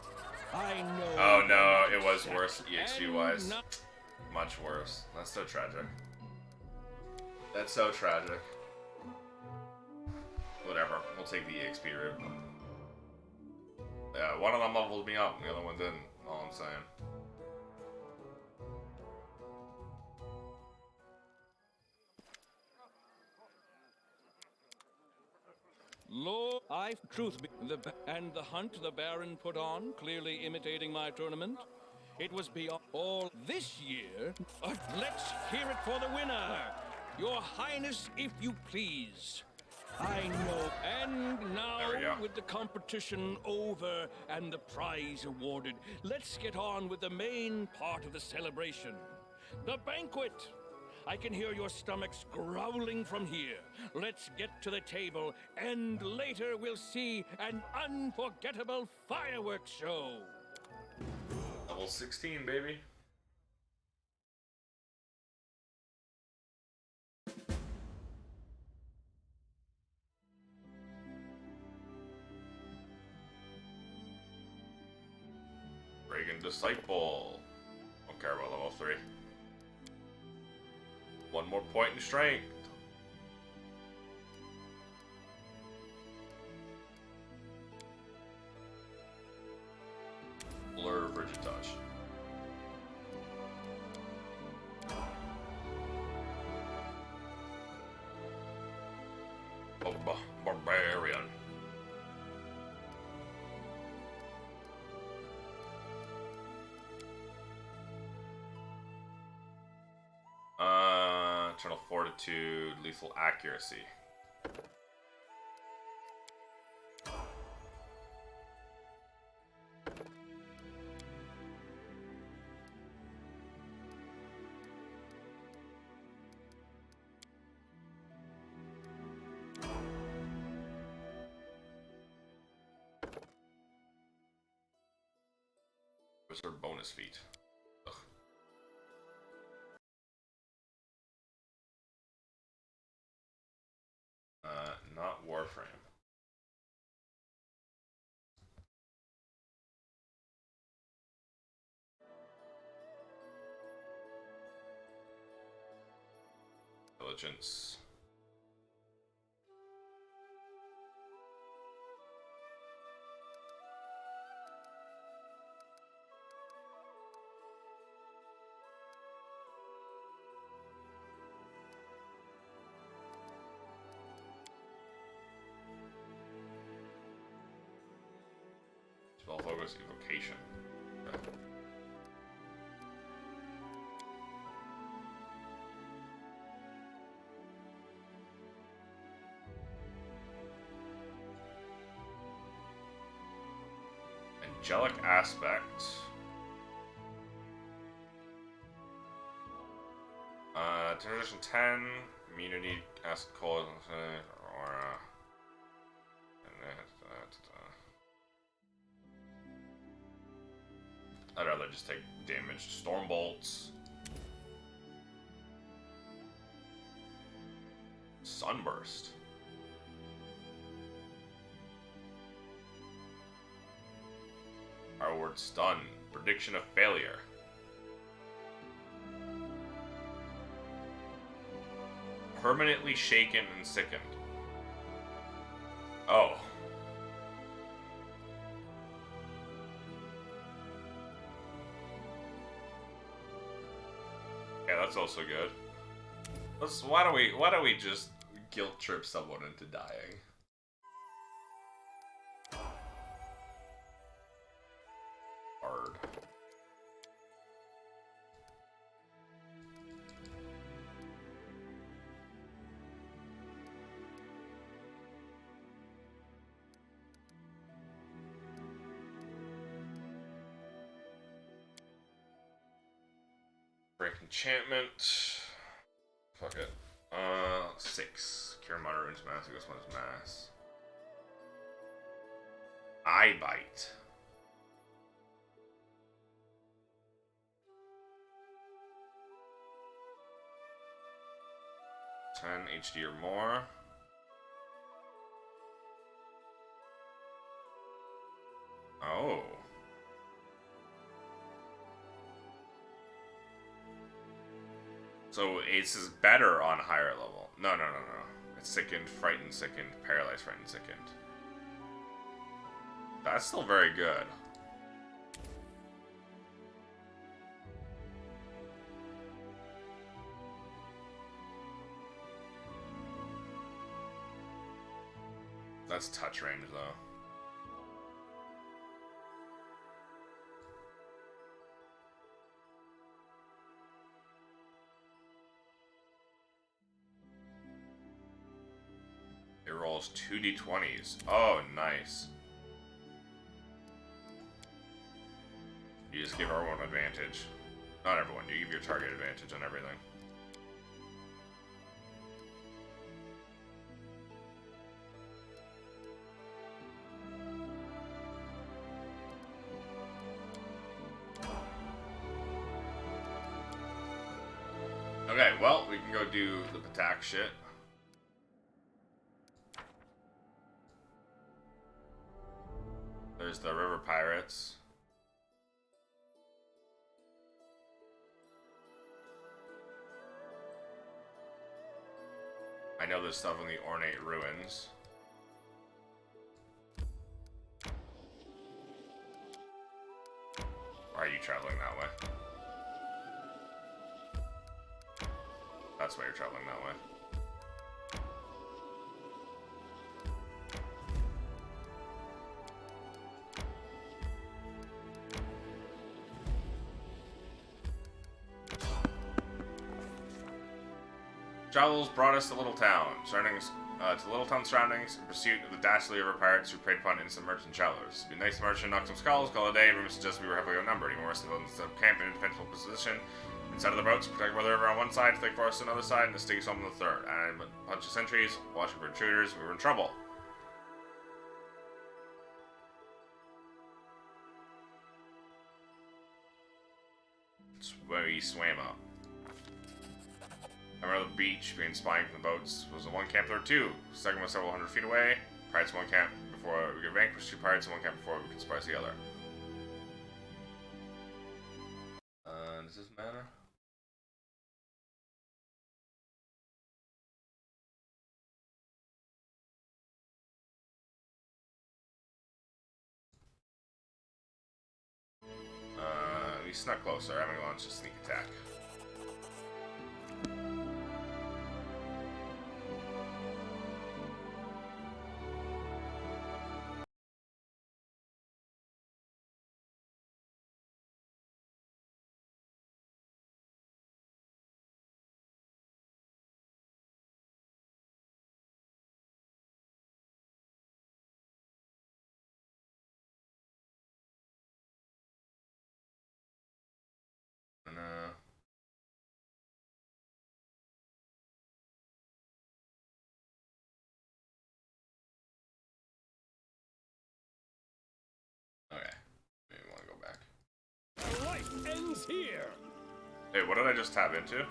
I know. Oh no, you're it was not worse exact- EXP wise. and not- Much worse. That's so tragic. That's so tragic. Whatever. We'll take the EXP route. Yeah, one of them leveled me up, the other one didn't. All I'm saying. Lord, and the hunt the Baron put on, clearly imitating my tournament. It was beyond all this year. Let's hear it for the winner. Your Highness, if you please. I know. And now, There we go. with the competition over and the prize awarded, let's get on with the main part of the celebration. The banquet. I can hear your stomachs growling from here. Let's get to the table, and later we'll see an unforgettable fireworks show. Level 16, baby. Reagan Disciple. Don't care about level 3. One more point in strength. Blur Frigid Touch. Barbarian. Eternal Fortitude, Lethal Accuracy. What's her bonus feat? Ugh. Not Warframe. Intelligence. Spell focus evocation. Okay. Angelic aspect. Generation 10. Immunity, acid cold, aura. I'd rather just take damage. Storm bolts. Sunburst. Our word stun. Prediction of failure. Permanently shaken and sickened. Oh. Yeah, that's also good. Why don't we just guilt trip someone into dying? Hard. Break enchantment. Fuck it. 6. Cure Minor Runes Mass. This one is Mass. Eye Bite. 10 HD or more. Oh. So Ace is better on higher level. No. It's sickened, frightened, sickened, paralyzed, frightened, sickened. That's still very good. That's touch range, though. It rolls 2d20s. Oh, nice. You just give everyone advantage. Not everyone, you give your target advantage on everything. Okay, well, we can go do the Pitax shit. There's the River Pirates. I know there's stuff in the Ornate Ruins. Why are you traveling that way? That's why you're traveling that way. Travels brought us to Little Town, to Little Town surroundings, in pursuit of the dastardly river pirates who preyed upon innocent merchant travelers. Be nice merchant, knock some skulls, call it a day. Rumors suggest we were heavily outnumbered. Even worse, instead of camp in a defensible position inside of the boats, protected by the river on one side, thick forest on the other side, and the sticky swamp on the third. And a bunch of sentries watching for intruders. We were in trouble. It's where he swam up. I remember the beach being spying from the boats. Was the one camp there too. Second was several hundred feet away. Pirates in one camp before we could vanquish 2 pirates in one camp before we could surprise the other. Does this matter? We snuck closer. I'm gonna launch a sneak attack. And, okay. Maybe we want to go back. Life ends here. Hey, what did I just tap into?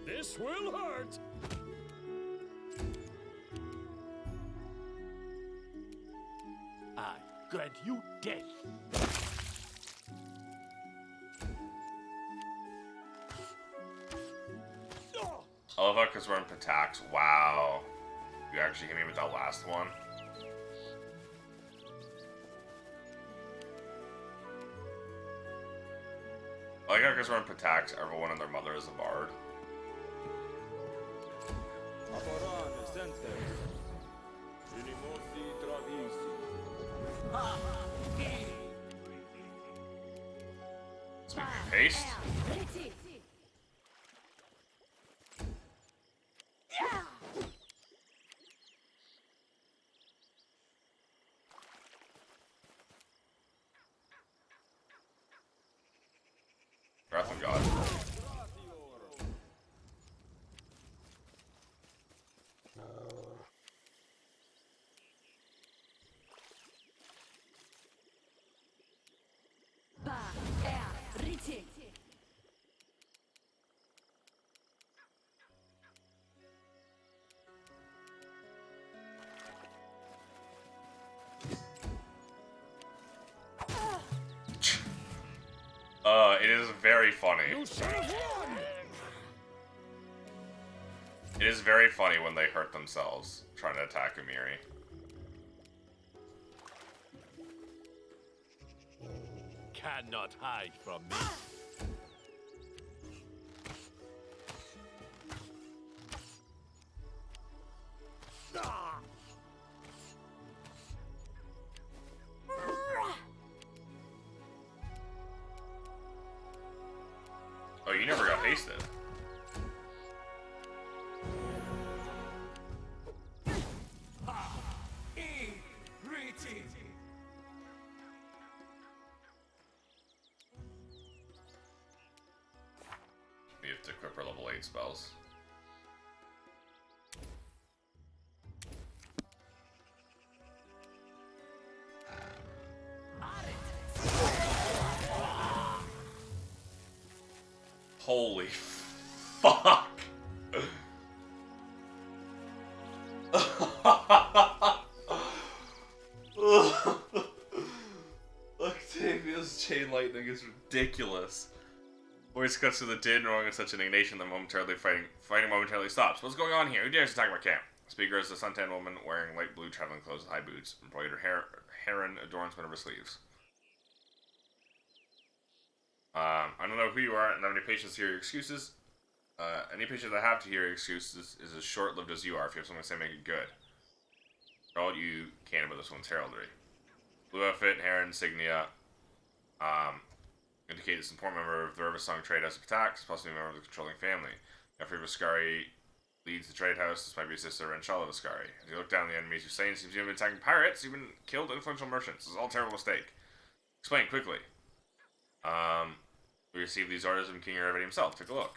This will hurt. I grant you death. I love that because we're in Pitax. Wow. You actually hit me with that last one. I like how because we're in Pitax, everyone and their mother is a bard. Speak paste. Breath of God. It is very funny. You should have run! It is very funny when they hurt themselves trying to attack Umiri. Cannot hide from me. Ah! Oh, you never got pasted. You have to equip her level 8 spells. Holy fuck! Octavia's chain lightning is ridiculous. Voice cuts to the din, roaring in such indignation that fighting momentarily stops. What's going on here? Who dares attack my camp? The speaker is a suntan woman wearing light blue traveling clothes and high boots. Embroidered heron adorns one of her sleeves. I don't know who you are and how many patients hear your excuses. Any patient I have to hear your excuses is as short-lived as you are. If you have something to say, make it good. All you can about this one's heraldry. Blue outfit, hair insignia, indicate this important member of the Riversong Trade House of Pitax, possibly a member of the controlling family. Jeffrey Viscari leads the trade house. This might be his sister, Renchala Viscari. As you look down the enemies you've slain, it seems you've been attacking pirates, you've been killed influential merchants. This is all a terrible mistake. Explain quickly. We received these orders from King Irevity himself. Take a look.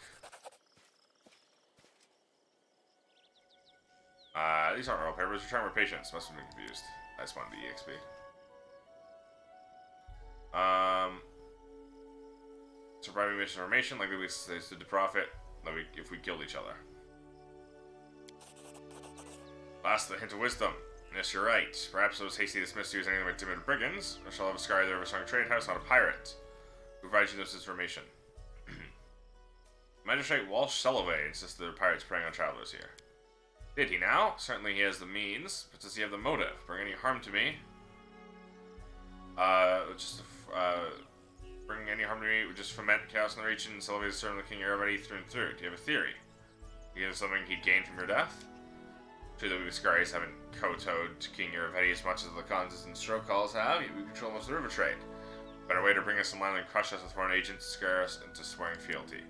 These aren't real papers. We're trying more patients. Must have been confused. I just wanted the EXP. Surviving misinformation, likely we stood to profit if we killed each other. Last, the hint of wisdom. Yes, you're right. Perhaps those hasty dismissed you as anything but timid brigands. I shall have a scar there of a strong trade house, not a pirate. Who provides you this information? Magistrate Walsh Sullivan insisted there were pirates preying on travelers here. Did he now? Certainly he has the means, but does he have the motive? Bring any harm to me? Bring any harm to me would just foment chaos in the region and Sullivan is serving the King Irevity through and through. Do you have a theory? Do you have something he'd gain from your death? True that we Viscaris haven't kowtowed to King Irevity as much as the Conses and Strokals have, yet we control most of the river trade. Better way to bring us in line than crush us with foreign agents to scare us into swearing fealty.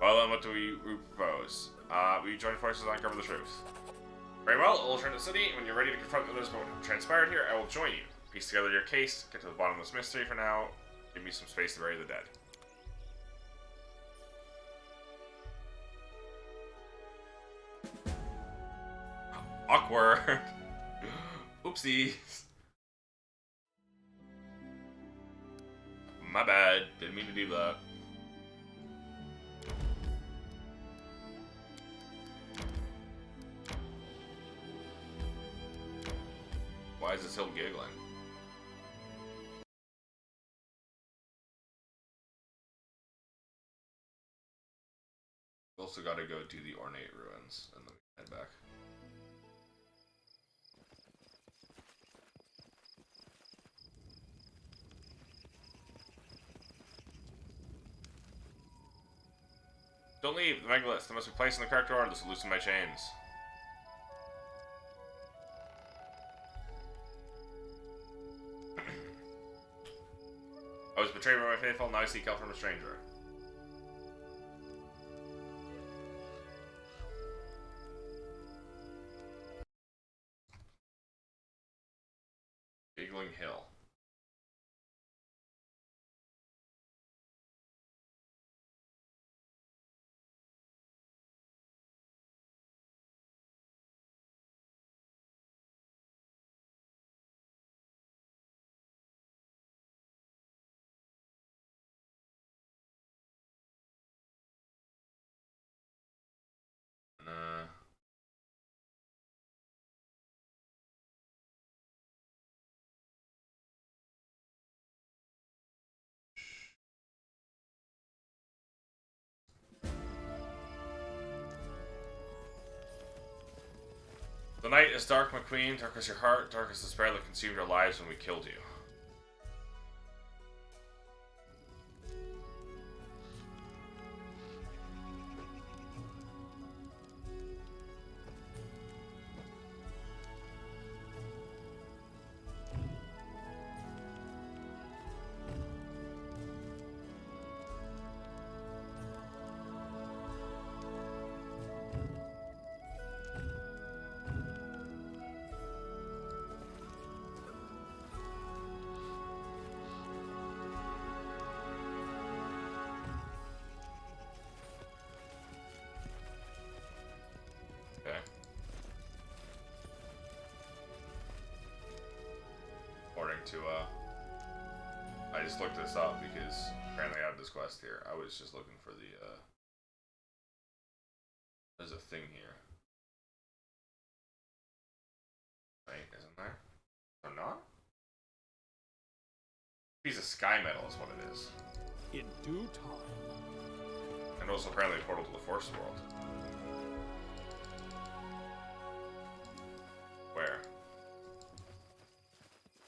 Well then, what do we propose? We join forces and uncover the truth. Very well, I'll return to the city. When you're ready to confront the others about what transpired here, I will join you. Piece together your case, get to the bottom of this mystery for now. Give me some space to bury the dead. Awkward. Oopsies. My bad. Didn't mean to do that. Why is this hill giggling? Also gotta go do the ornate ruins and then head back. Don't leave, the megaliths. They must be placed in the correct order. This will loosen my chains. I was betrayed by my faithful, now I seek help from a stranger. Giggling Hill. The night is dark, McQueen. Dark as your heart, dark as the despair that consumed our lives when we killed you. Okay. According to, I just looked this up because apparently I have this quest here. I was just looking for the, there's a thing here. Right, isn't there? Or not? Piece of sky metal is what it is. In due time. And also apparently a portal to the Force World. Where?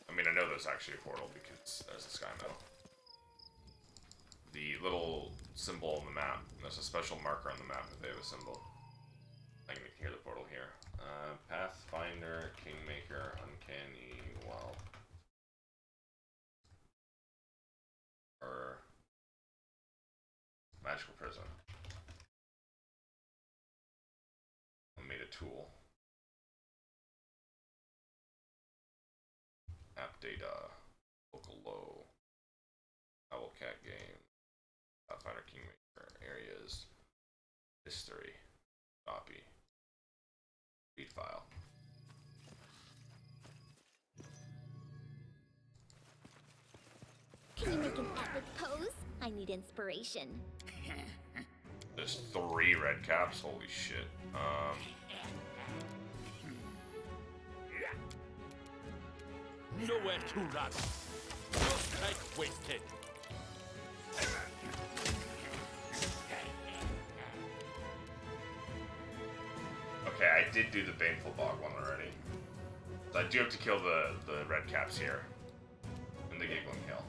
I mean, I know there's actually a portal because there's a sky metal. The little symbol on the map. There's a special marker on the map if they have a symbol. I can hear the portal here. Pathfinder, Kingmaker, Uncanny, well. Or Magical Prison. I made a tool. App data. Local low. Owlcat game. Pathfinder, Kingmaker. Areas. History. Copy. Read file. Can you make an epic pose? I need inspiration. There's 3 red caps. Holy shit. Nowhere to run. No strike wasted. Okay, I did do the Baneful Bog one already. So I do have to kill the red caps here. In the Giggling Hill.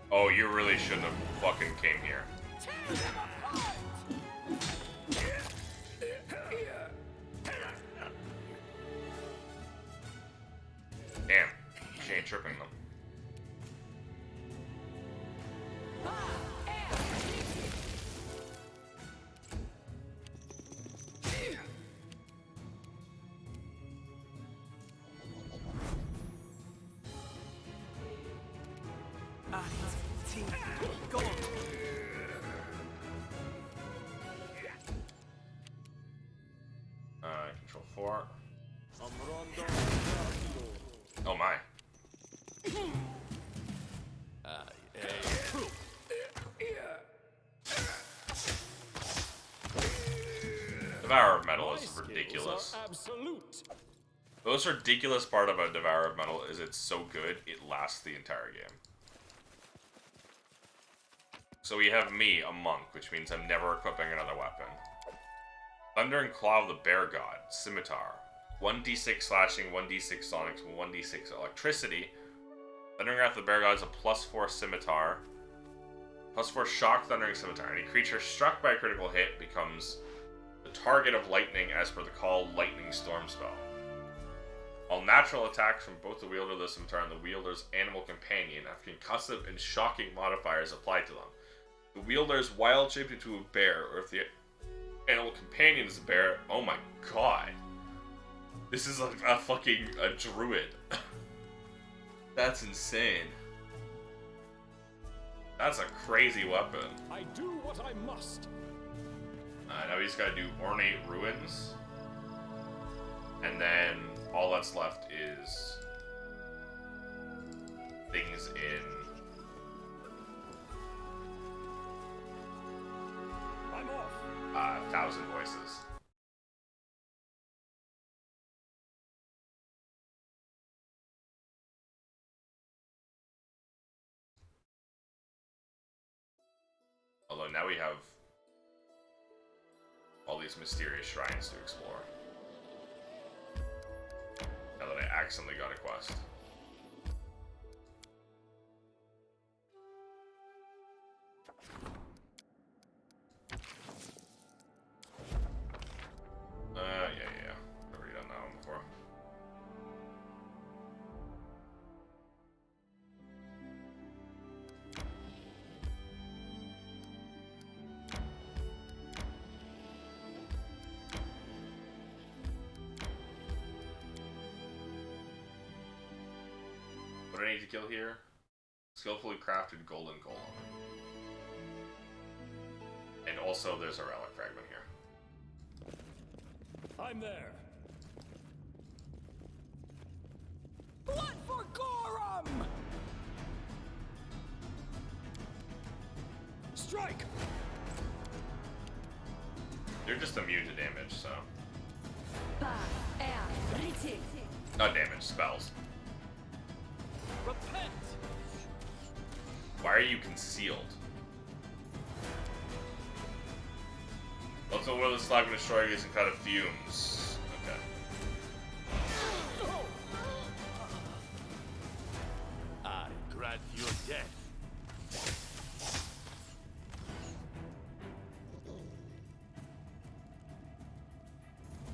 Oh, you really shouldn't have fucking came here. Damn, she ain't tripping them. Control 4. Oh my. Devourer of Metal is ridiculous. Absolute. The most ridiculous part about Devourer of Metal is it's so good, it lasts the entire game. So we have me, a monk, which means I'm never equipping another weapon. Thunder and Claw of the Bear God, Scimitar. 1d6 slashing, 1d6 sonics, 1d6 electricity. Thundering Wrath of the Bear God is a +4 scimitar. +4 shock thundering scimitar. Any creature struck by a critical hit becomes the target of lightning as per the Call Lightning Storm spell. All natural attacks from both the wielder of the scimitar and the wielder's animal companion have concussive and shocking modifiers applied to them. The wielder is wild shaped into a bear, or if the animal companion is a bear, oh my god. This is a fucking druid. That's insane. That's a crazy weapon. I do what I must. Now we just gotta do Ornate Ruins. And then all that's left is things in I'm off. 1,000 Voices. now we have all these mysterious shrines to explore. Now that I accidentally got a quest. Yeah. I've already done that one before. What do I need to kill here? Skillfully crafted golden golem. And also there's a relic fragment here. I'm there. Blood for Gorum! Strike! They're just immune to damage, so. Riti. Not damage, spells. Repent! Why are you concealed? Also, will the slag and destroy these and kind of fumes? Okay. I grant your death.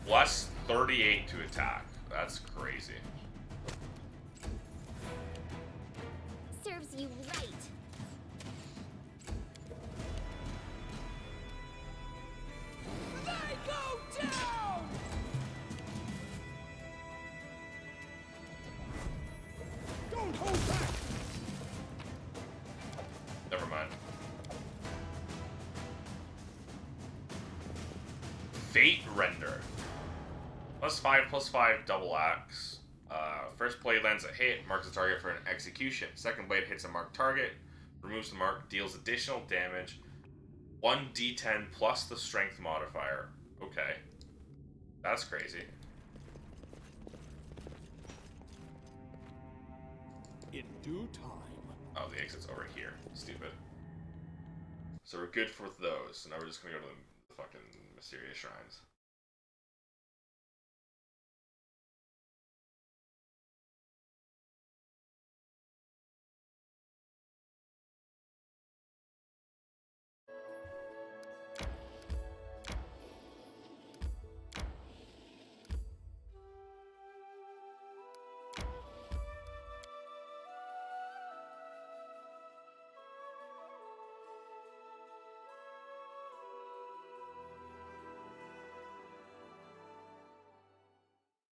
Plus 38 to attack. That's crazy. Serves you right. They go down! Don't hold back! Never mind. Fate Render. +5/+5 double axe. First blade lands a hit, marks the target for an execution. Second blade hits a marked target, removes the mark, deals additional damage. 1d10 plus the strength modifier. Okay. That's crazy. In due time. Oh, the exit's over here. Stupid. So we're good for those. So now we're just gonna go to the fucking mysterious shrines.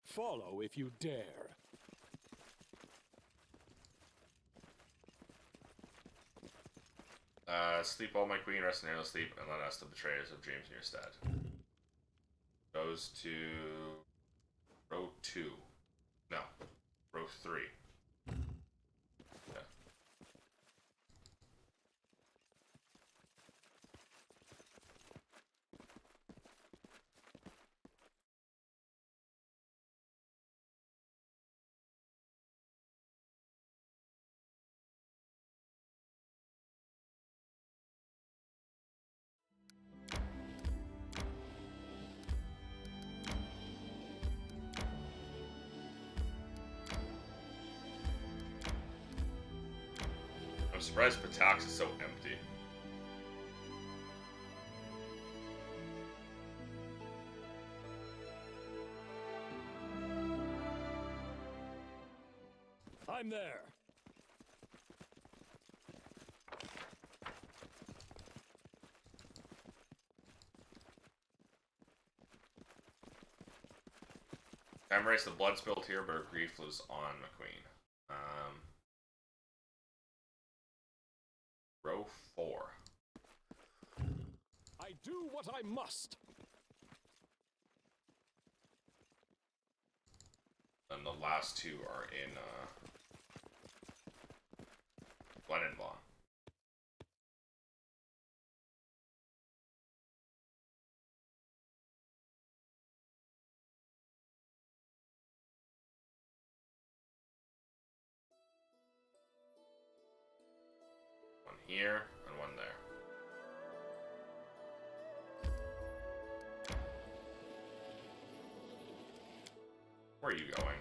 Follow if you dare. Sleep all my queen, rest in endless sleep, and let us the betrayers of dreams in your stead. Goes to row 2. No, row 3. Yeah. I'm surprised Pitax is so empty. I'm there. Commemorates the blood spilled here, but her grief lives on, McQueen. Row 4. I do what I must. And the last two are in Glenenbaugh. One here and one there. Where are you going?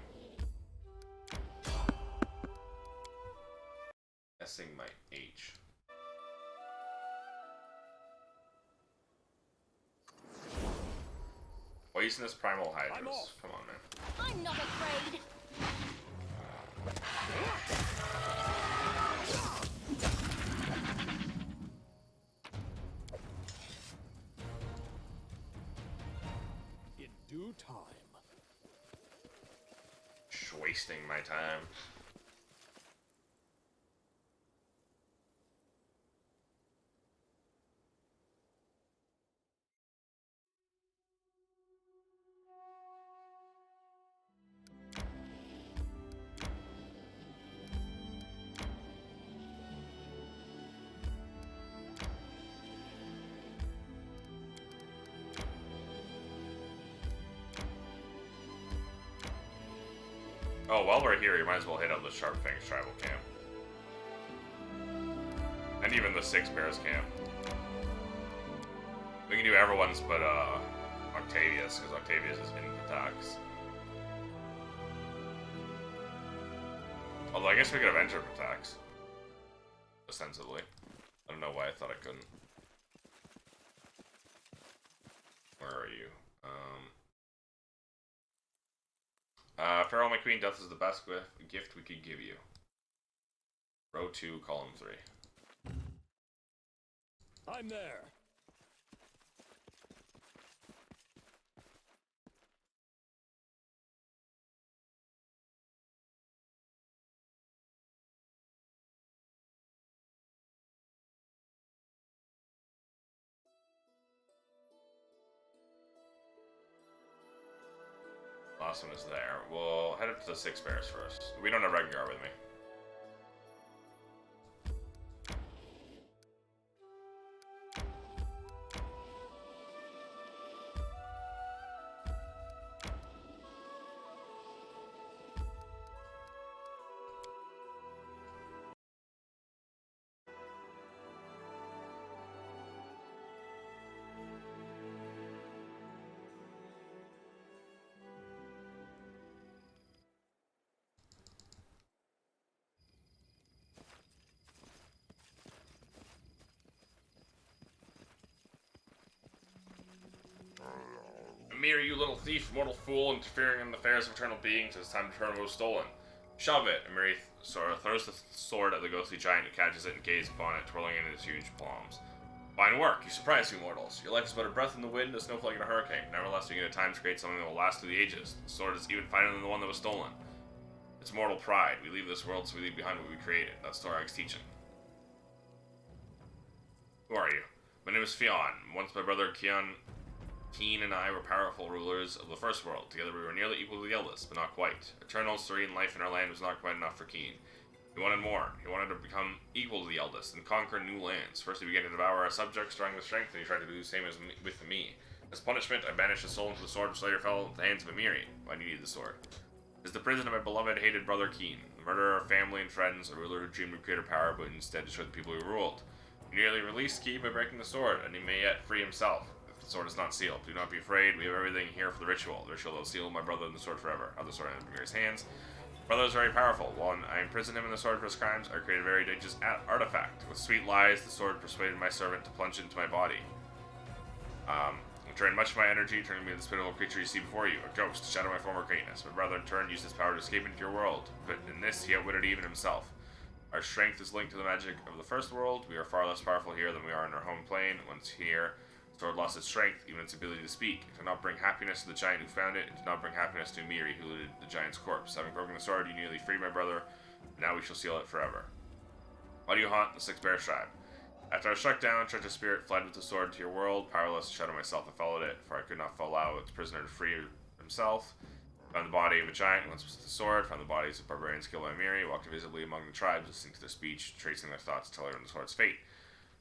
Guessing my H. Poisonous primal hydras. Come on, man. I'm not afraid. In due time. Just wasting my time. Oh, while we're here, you might as well hit up the Sharp Fangs tribal camp. And even the Six Bears camp. We can do everyone's but Octavius, because Octavius is in Pitax. Although I guess we could have entered Pitax. Ostensibly. I don't know why I thought I couldn't. Where are you? Farewell, my queen, death is the best gift we could give you. Row 2, column 3. I'm there. Last one is there. We'll head up to the Six Bears first. We don't have Rengar with me. Amir, you little thief, mortal fool, interfering in the affairs of eternal beings, it's time to return what was stolen. Shove it! Amir throws the sword at the ghostly giant, who catches it and gazes upon it, twirling it in his huge palms. Fine work, you surprise me, mortals. Your life is but a breath in the wind, a snowflake in a hurricane. Nevertheless, you get a time to create something that will last through the ages. The sword is even finer than the one that was stolen. It's mortal pride. We leave this world, so we leave behind what we created. That's Thorag's teaching. Who are you? My name is Fionn. Once my brother Keen and I were powerful rulers of the first world. Together we were nearly equal to the eldest, but not quite. Eternal, serene life in our land was not quite enough for Keen. He wanted more. He wanted to become equal to the eldest and conquer new lands. First he began to devour our subjects, drawing with strength, and he tried to do the same with me. As punishment, I banished his soul into the sword, which later fell into the hands of Amiri. I needed the sword. It is the prison of my beloved, hated brother Keen, the murderer of family and friends, a ruler who dreamed of greater power, but instead destroyed the people he ruled. He nearly released Keen by breaking the sword, and he may yet free himself. The sword is not sealed. Do not be afraid. We have everything here for the ritual. The ritual that will seal my brother in the sword forever. Have the sword in Amir's hands. My brother is very powerful. While I imprisoned him in the sword for his crimes, I created a very dangerous artifact. With sweet lies, the sword persuaded my servant to plunge into my body. It drained much of my energy, turning me into the spiteful creature you see before you, a ghost, shadow of my former greatness. My brother, in turn, used his power to escape into your world, but in this, he outwitted even himself. Our strength is linked to the magic of the first world. We are far less powerful here than we are in our home plane. Once here, the sword lost its strength, even its ability to speak. It did not bring happiness to the giant who found it. It did not bring happiness to Miri, who looted the giant's corpse. Having broken the sword, you nearly freed my brother. Now we shall seal it forever. Why do you haunt the Six Bears tribe? After I was struck down, treacherous spirit fled with the sword to your world. Powerless to shadow myself, I followed it, for I could not allow its prisoner to free himself. Found the body of a giant, once with the sword. Found the bodies of barbarians killed by Miri. Walked visibly among the tribes, listening to their speech, tracing their thoughts to learn the sword's fate.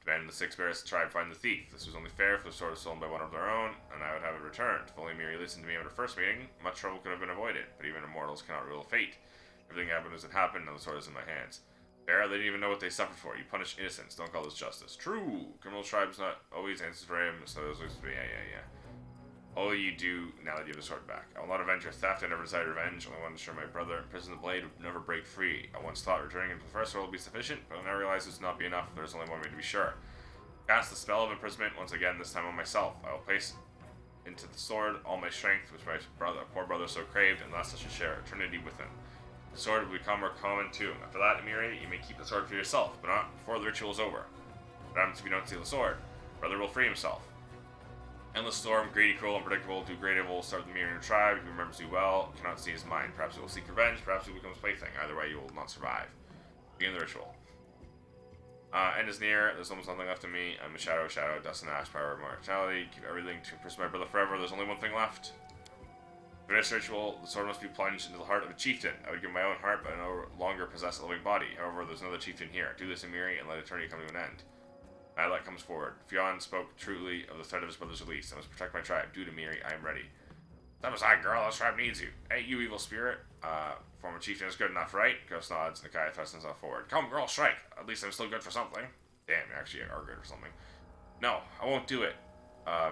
Demanded the Six Bears tribe find the thief. This was only fair, for the sword was stolen by one of their own, and I would have it returned. If only Miri listened to me at our first meeting, much trouble could have been avoided. But even immortals cannot rule fate. Everything happened as it happened, and the sword is in my hands. Fair, they didn't even know what they suffered for. You punish innocents. Don't call this justice. True. Criminal tribes not always answer for him, so those yeah. What will you do now that you have the sword back? I will not avenge your theft. I never desired revenge. Only want to ensure my brother imprisoned the blade would never break free. I once thought returning into the first world would be sufficient, but I now realize this would not be enough. There's only one way to be sure. Cast the spell of imprisonment once again, this time on myself. I will place into the sword all my strength, which my poor brother so craved, and lest I should share eternity with him. The sword will become more common to him. After that, Emiri, you may keep the sword for yourself, but not before the ritual is over. What happens if you don't steal the sword? Brother will free himself. Endless storm, greedy, cruel, unpredictable, do great evil, start the Emiri in your tribe. If he remembers you well, cannot see his mind. Perhaps he will seek revenge, perhaps he will become his plaything. Either way, you will not survive. Begin the ritual. End is near. There's almost nothing left of me. I'm a shadow, dust and ash, power of mortality. Keep everything to imprison my brother forever. There's only one thing left. For this ritual, the sword must be plunged into the heart of a chieftain. I would give my own heart, but I no longer possess a living body. However, there's another chieftain here. Do this, Emiri, and let eternity come to an end. That comes forward. Fionn spoke truly of the threat of his brother's release. I must protect my tribe. Do it, Emiri. I am ready. Step aside, girl. This tribe needs you. Hey, you evil spirit. Former chieftain is good enough, right? Ghost nods. Nakai thrusts himself forward. Come, girl, strike. At least I'm still good for something. Damn, you actually are good for something. No, I won't do it.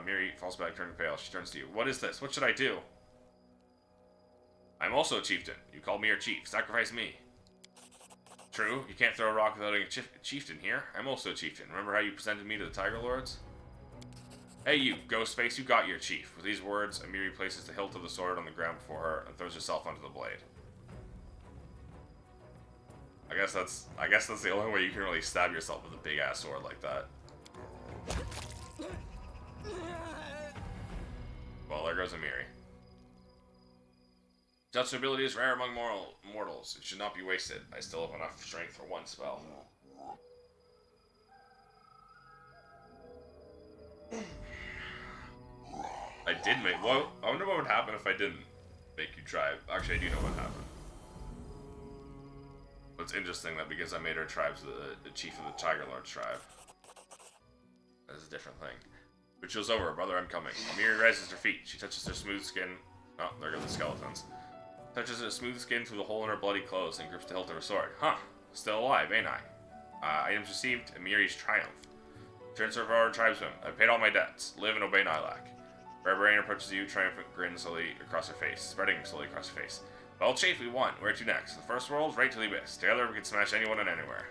Miri falls back, turning pale. She turns to you. What is this? What should I do? I'm also a chieftain. You called me your chief. Sacrifice me. True, you can't throw a rock without a chieftain here. I'm also a chieftain. Remember how you presented me to the Tiger Lords? Hey you, Ghostface, you got your chief. With these words, Emiri places the hilt of the sword on the ground before her and throws herself onto the blade. I guess that's the only way you can really stab yourself with a big ass sword like that. Well, there goes Emiri. Such ability is rare among mortals. It should not be wasted. I still have enough strength for one spell. I did make... Well, I wonder what would happen if I didn't make you tribe. Actually, I do know what happened. But it's interesting that because I made our tribes the chief of the Tiger Lord tribe. That's a different thing. Ritual's over. Brother, I'm coming. Emiri rises to her feet. She touches her smooth skin. Oh, there go the skeletons. Touches her smooth skin through the hole in her bloody clothes and grips the hilt of her sword. Huh. Still alive, ain't I? Items received. Emiri's triumph. Turns to our tribesmen. I've paid all my debts. Live and obey Nilak. Barbarian approaches you, triumphant grin slowly across her face. Spreading slowly across her face. Well, Chief, we won. Where to next? The first world, right to the abyss. Together we can smash anyone and anywhere.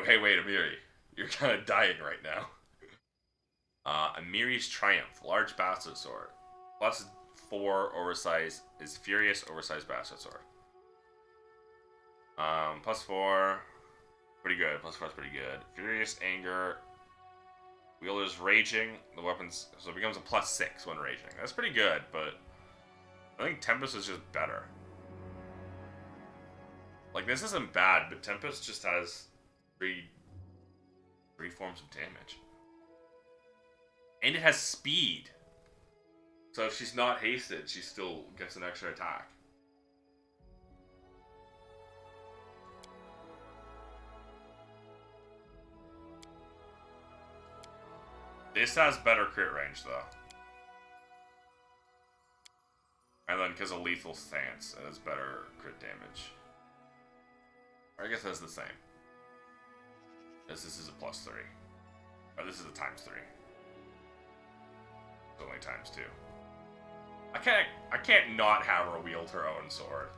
Hey, wait, Emiri. You're kind of dying right now. Emiri's Triumph. Large bastard sword. +4 oversized is furious oversized bastard sword. +4. Pretty good. +4 is pretty good. Furious anger. Wielder's raging. The weapons, so it becomes a +6 when raging. That's pretty good, but I think Tempest is just better. Like, this isn't bad, but Tempest just has three forms of damage. And it has speed. So if she's not hasted, she still gets an extra attack. This has better crit range, though. And then, because of lethal stance, it has better crit damage. Or I guess that's the same. This is a +3. Or this is a ×3. It's only ×2. I can't not have her wield her own sword.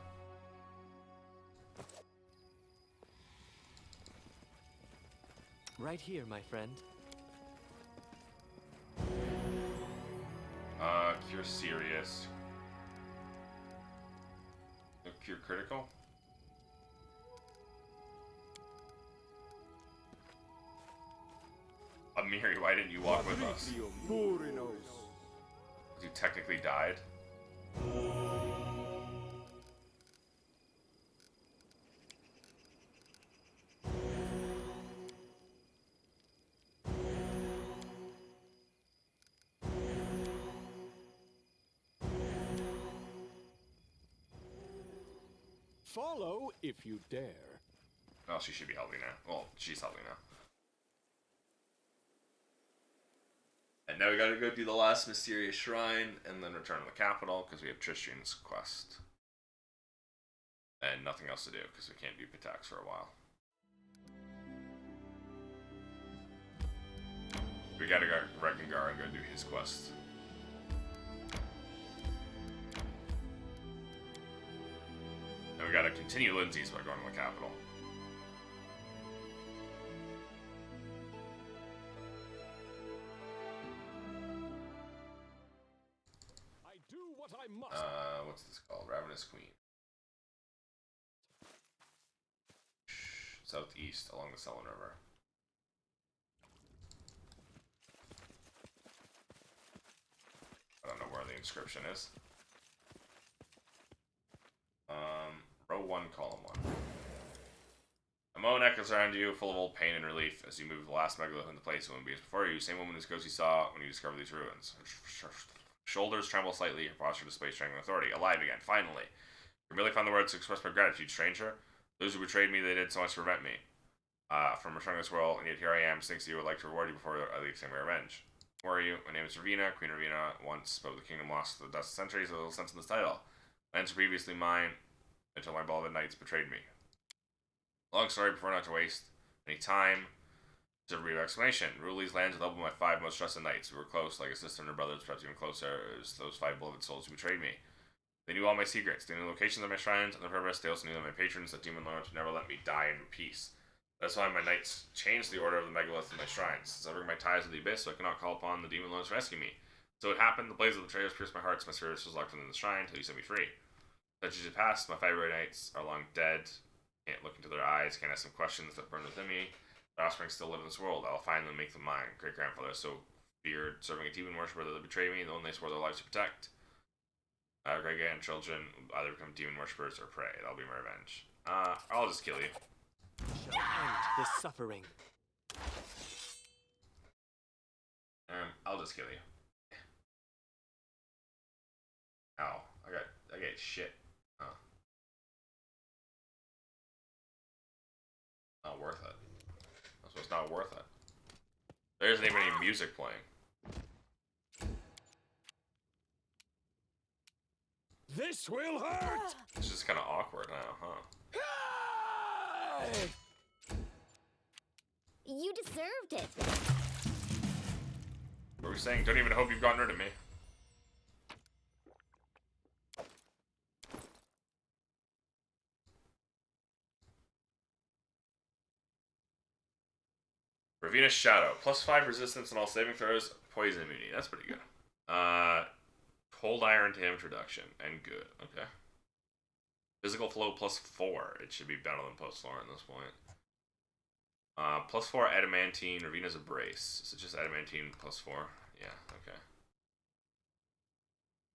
Right here, my friend. Cure serious. Cure critical? Emiri, why didn't you walk with us? You technically died. Follow if you dare. Oh, she should be healthy now. Well, she's healthy now. And now we gotta go do the last mysterious shrine and then return to the capital because we have Tristan's quest. And nothing else to do because we can't do Pitax for a while. We gotta go Reckon-Gar and go do his quest. And we gotta continue Lindsay's by going to the capital. I do what I must. What's this called? Ravenous Queen. Southeast along the Selin River. I don't know where the inscription is. Row 1, column 1. A moan echoes around you, full of old pain and relief, as you move the last megalith into place. The woman begins before you, same woman whose ghost you saw when you discovered these ruins. Her shoulders tremble slightly, her posture displays strength and authority. Alive again, finally. You merely found the words to express my gratitude, stranger. Those who betrayed me, they did so much to prevent me from returning this world, and yet here I am, thinks you would like to reward you before I leave my revenge. Who are you? My name is Ravina, Queen Ravina, once, but the kingdom lost to the dust of centuries, a little sense in this title. Lands were previously mine, until my beloved knights betrayed me. Long story, before not to waste any time, to brief explanation. Rule these lands with help of my 5 most trusted knights, who were close, like a sister and her brothers, perhaps even closer, as those 5 beloved souls who betrayed me. They knew all my secrets, they knew the locations of my shrines and the purpose, they also knew that my patrons, the demon lords, would never let me die in peace. That's why my knights changed the order of the megalith in my shrines, since I bring my ties to the abyss, so I cannot call upon the demon lords to rescue me. So it happened, the blaze of the betrayers pierced my heart, so my spirit was locked within the shrine, until you set me free. Such as it passed, my 5 knights are long dead, can't look into their eyes, can't ask them questions that burn within me. Their offspring still live in this world, I'll find them and make them mine. Great-grandfather so feared serving a demon worshipper that they betray me, the one they swore their lives to protect. Great-grandchildren either become demon worshippers or prey. That'll be my revenge. I'll just kill you. Shall end this suffering. I'll just kill you. Ow. I got shit. Oh. Not worth it. So it's not worth it. There isn't even any music playing. This will hurt! It's just kind of awkward now, huh? You deserved it. What were we saying? Don't even hope you've gotten rid of me. Ravina's Shadow. +5 resistance on all saving throws. Poison immunity. That's pretty good. Cold Iron damage reduction. And good. Okay. Physical flow +4. It should be better than +4 at this point. +4 adamantine. Ravina's Embrace. Is it just adamantine +4? Yeah, okay.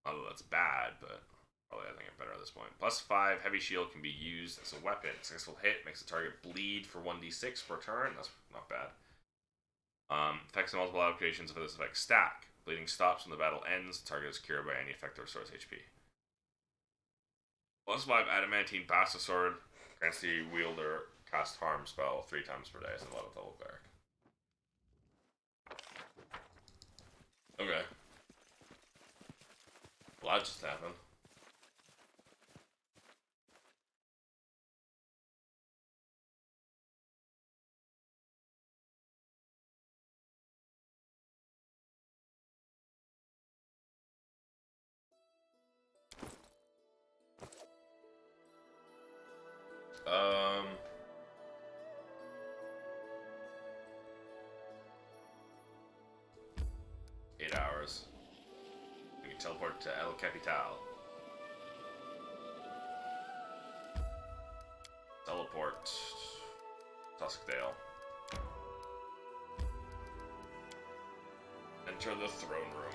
Although that's bad, but probably I think it's better at this point. +5 heavy shield can be used as a weapon. Successful hit makes the target bleed for 1d6 per turn. That's not bad. Effects and multiple applications of this effect stack. Bleeding stops when the battle ends. The target is cured by any effect that restores HP. +5 adamantine passive sword grants the wielder cast harm spell 3 times per day as a level cleric. Okay. Well, that just happened. Um... 8 hours. We can teleport to El Capital. Teleport. Tuskdale. Enter the throne room.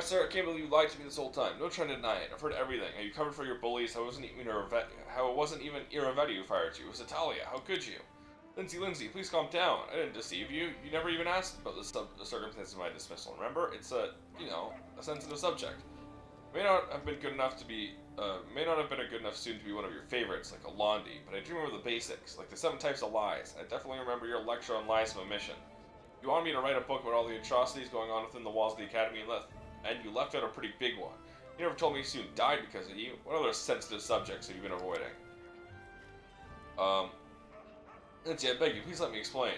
Sir, I can't believe you lied to me this whole time. No trying to deny it. I've heard everything. How you covered for your bullies. How it wasn't even Iravetti who fired you. It was Italia. How could you? Lindsay, please calm down. I didn't deceive you. You never even asked about the circumstances of my dismissal. Remember, it's a sensitive subject. May not have been good enough to be, may not have been a good enough student to be one of your favorites, like a Londi, but I do remember the basics, like the 7 types of lies. I definitely remember your lecture on lies of omission. You wanted me to write a book about all the atrocities going on within the walls of the academy, and you left out a pretty big one. You never told me a student died because of you. What other sensitive subjects have you been avoiding? Nancy, I beg you, please let me explain.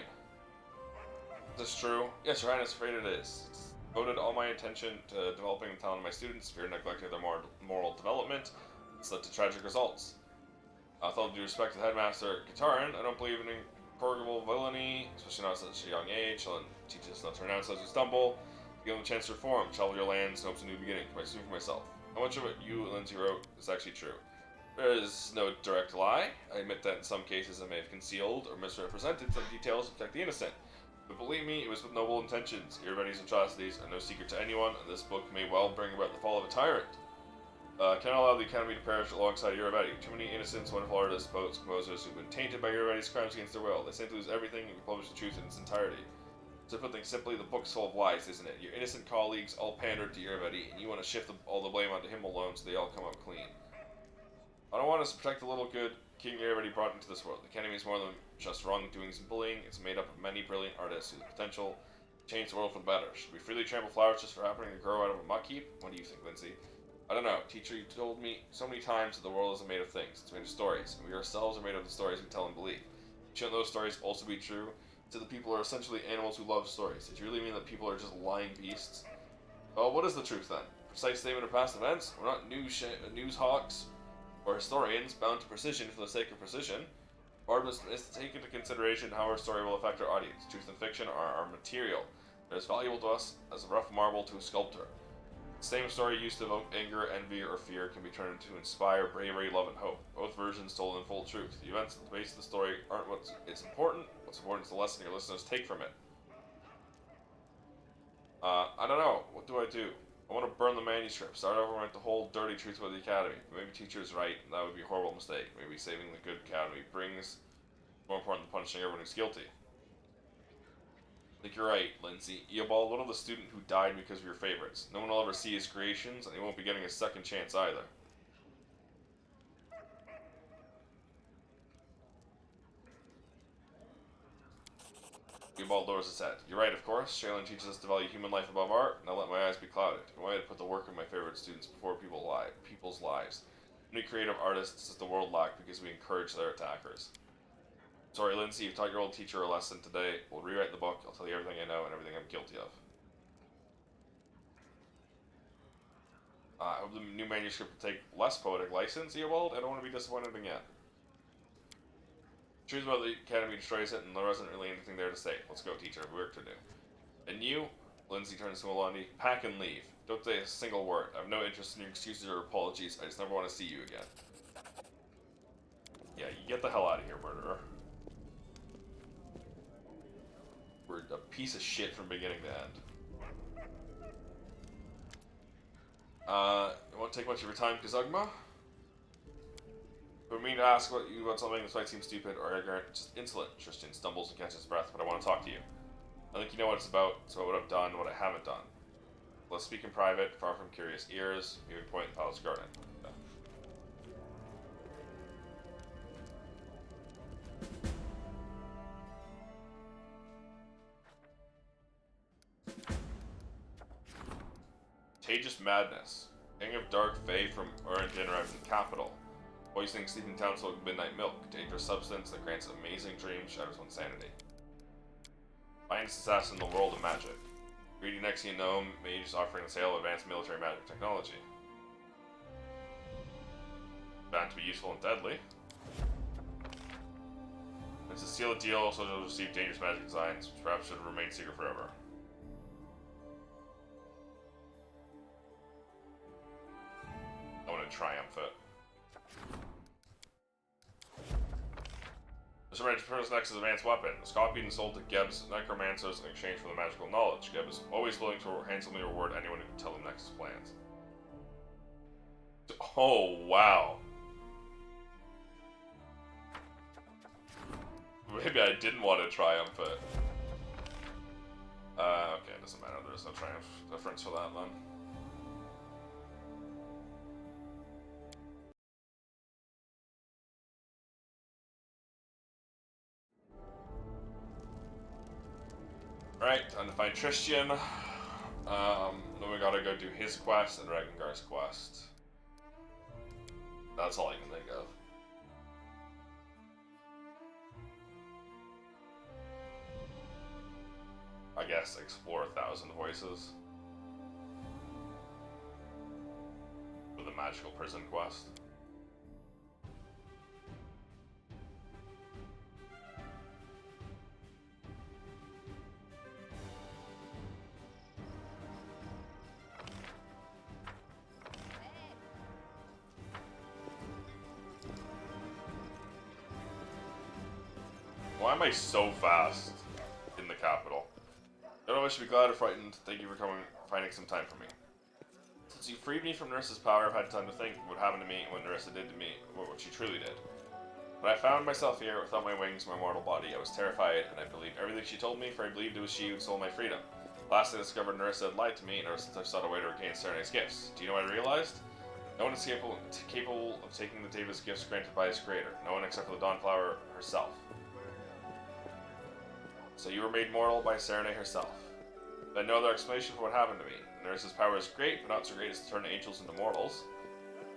Is this true? Yes, Your Highness, afraid it is. It's devoted all my attention to developing the talent of my students. Fear neglecting their moral development. It's led to tragic results. With all due respect to the headmaster, Katarin, I don't believe in incorrigible villainy, especially not at such a young age. I'll teach us not to renounce those who stumble. Give them a chance to reform, travel your lands, and hopes a new beginning. I speak for myself. How much of what you, Lindsay, wrote is actually true? There is no direct lie. I admit that in some cases I may have concealed or misrepresented some details to protect the innocent. But believe me, it was with noble intentions. Everybody's atrocities are no secret to anyone, and this book may well bring about the fall of a tyrant. Cannot allow the Academy to perish alongside Iravetti. Too many innocents, wonderful artists, poets, composers who've been tainted by Iravetti's crimes against their will. They simply lose everything and can publish the truth in its entirety. To put things simply, the book's full of lies, isn't it? Your innocent colleagues all pandered to Iravetti, and you want to shift all the blame onto him alone so they all come out clean. I don't want us to protect the little good King Iravetti brought into this world. The Academy is more than just wrongdoings and bullying. It's made up of many brilliant artists who have the potential to change the world for the better. Should we freely trample flowers just for happening to grow out of a muck heap? What do you think, Lindsay? I don't know. Teacher, you told me so many times that the world isn't made of things. It's made of stories. And we ourselves are made of the stories we tell and believe. Shouldn't those stories also be true? So the people are essentially animals who love stories. Did you really mean that people are just lying beasts? Well, what is the truth then? Precise statement of past events? We're not news hawks or historians bound to precision for the sake of precision. Art must take into consideration how our story will affect our audience. Truth and fiction are material. They're as valuable to us as a rough marble to a sculptor. The same story used to evoke anger, envy, or fear can be turned into inspire bravery, love, and hope. Both versions told in full truth. The events at the base of the story aren't what's important. What's important is the lesson your listeners take from it. I don't know. What do I do? I want to burn the manuscript. Start over with the whole dirty truth about the Academy. Maybe teacher is right, and that would be a horrible mistake. Maybe saving the good Academy brings more important than punishing everyone who's guilty. I think you're right, Lindsay. Eobald, what of the student who died because of your favorites? No one will ever see his creations, and he won't be getting a second chance either. Eobald lowers his head. You're right, of course. Shaylin teaches us to value human life above art. Now let my eyes be clouded. I wanted to put the work of my favorite students before people's lives. Many creative artists does the world lack because we encourage their attackers. Sorry, Lindsay, you've taught your old teacher a lesson today. We'll rewrite the book. I'll tell you everything I know and everything I'm guilty of. I hope the new manuscript will take less poetic license, Eobald. I don't want to be disappointed again. Truth about the Academy destroys it, and there wasn't really anything there to say. Let's go, teacher. We have work to do. And you, Lindsay turns to Melanie, pack and leave. Don't say a single word. I have no interest in your excuses or apologies. I just never want to see you again. Yeah, you get the hell out of here, murderer. We're a piece of shit from beginning to end. It won't take much of your time, Kazugma. I mean to ask you about something that might seem stupid or arrogant, just insolent. Tristan stumbles and catches his breath, but I want to talk to you. I think you know what it's about. It's about what I've done and what I haven't done. Let's speak in private, far from curious ears. Maybe point in the palace garden. Contagious madness. King of Dark Fae from Orange arrived in the capital. Poisoning sleeping townsfolk with midnight milk. Dangerous substance that grants amazing dreams, shatters one's sanity. Finest assassin in the world of magic. Greedy Nexian gnome mage offering the sale of advanced military magic technology. Bound to be useful and deadly. It's a sealed deal, soldiers will receive dangerous magic designs, which perhaps should remain secret forever. I want to triumph it. This arranged for his next advanced weapon. It was copied and sold to Geb's necromancers in exchange for the magical knowledge. Geb is always willing to handsomely reward anyone who can tell him Nexus plans. Oh, wow. Maybe I didn't want to triumph it. Okay, it doesn't matter. There's no triumph difference for that then. Alright, time to find Tristan. Then we gotta go do his quest and Ragnar's quest. That's all I can think of. I guess explore 1,000 voices. For the magical prison quest. Why am I so fast in the capital? I don't know if I should be glad or frightened. Thank you for finding some time for me. Since you freed me from Nerissa's power, I've had time to think what happened to me and what Nerissa did to me, what she truly did. When I found myself here without my wings, my mortal body, I was terrified, and I believed everything she told me, for I believed it was she who stole my freedom. Last I discovered Nerissa had lied to me, and ever since I sought a way to regain Serene's gifts. Do you know what I realized? No one is capable of taking the Davis gifts granted by his creator. No one except for the Dawnflower herself. So you were made mortal by Serene herself. Then no other explanation for what happened to me. Nerissa's power is great, but not so great as to turn angels into mortals.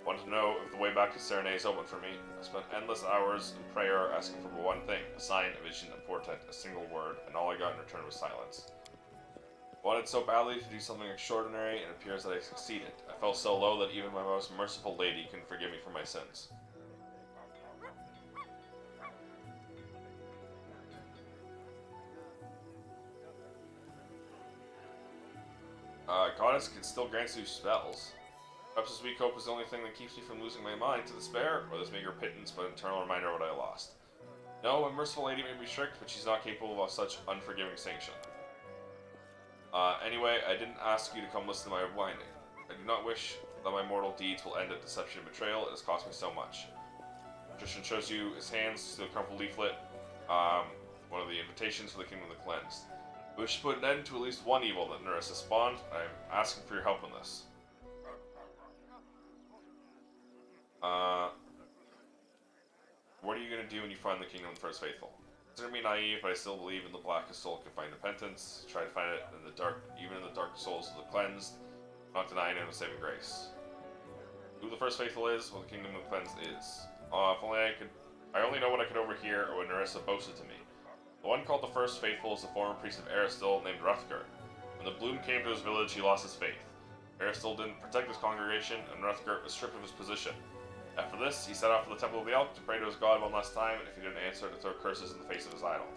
Want to know if the way back to Serene is open for me? I spent endless hours in prayer asking for one thing, a sign, a vision, a portent, a single word, and all I got in return was silence. I wanted so badly to do something extraordinary, and it appears that I succeeded. I fell so low that even my most merciful lady couldn't forgive me for my sins. Goddess can still grant you spells. Perhaps this weak hope is the only thing that keeps me from losing my mind to despair, or this meager pittance but an eternal reminder of what I lost. No, my merciful lady may be strict, but she's not capable of such unforgiving sanction. Anyway, I didn't ask you to come listen to my whining. I do not wish that my mortal deeds will end at deception and betrayal. It has cost me so much. Tristan shows you his hands to the crumpled leaflet, one of the invitations for the Kingdom of the Cleansed. I wish to put an end to at least one evil that Nerissa spawned. I'm asking for your help in this. What are you going to do when you find the Kingdom of the First Faithful? Consider me naive, but I still believe in the blackest soul can find repentance. Try to find it in the dark, even in the dark souls of the cleansed. Not denying him a saving grace. Who the First Faithful is, what the Kingdom of the Cleansed is. If only I could. I only know what I could overhear or what Nerissa boasted to me. The one called the First Faithful is the former priest of Aristil named Hrothgar. When the Bloom came to his village, he lost his faith. Aristil didn't protect his congregation, and Hrothgar was stripped of his position. After this, he set off for the Temple of the Elk to pray to his god one last time, and if he didn't answer, to throw curses in the face of his idol.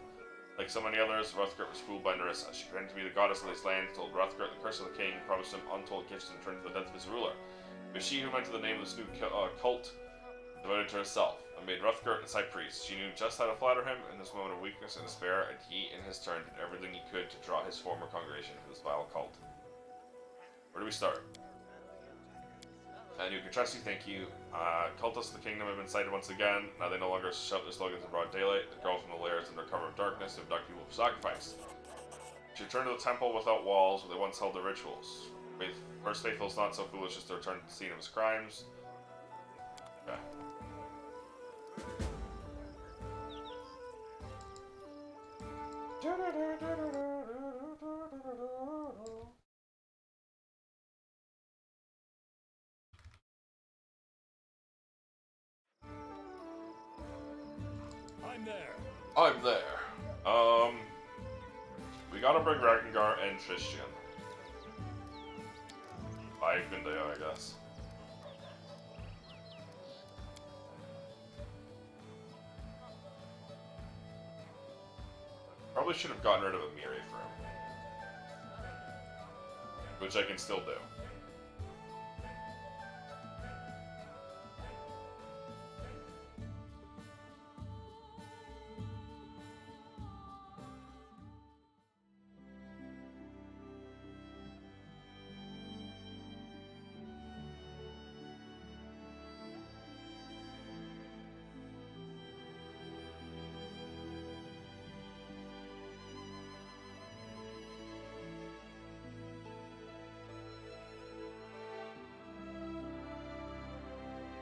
Like so many others, Hrothgar was fooled by Nerissa. She pretended to be the goddess of this land, told Hrothgar the curse of the king, promised him untold gifts in return for the death of his ruler. It was she who went to the name of this new cult, devoted to herself, and made Hrothgar its high priest. She knew just how to flatter him in this moment of weakness and despair, and he, in his turn, did everything he could to draw his former congregation into this vile cult. Where do we start? And you can trust you, thank you. Cultists of the kingdom have been sighted once again. Now they no longer shout their slogans in broad daylight. The girl from the lairs under cover of darkness to abduct people for sacrifice. She returned to the temple without walls where they once held their rituals. First Faithful is not so foolish as to return to the scene of his crimes. Okay. I'm there. I'm there. We gotta bring Ragnar and Tristan. I guess. Probably should have gotten rid of Amiri for him. Which I can still do.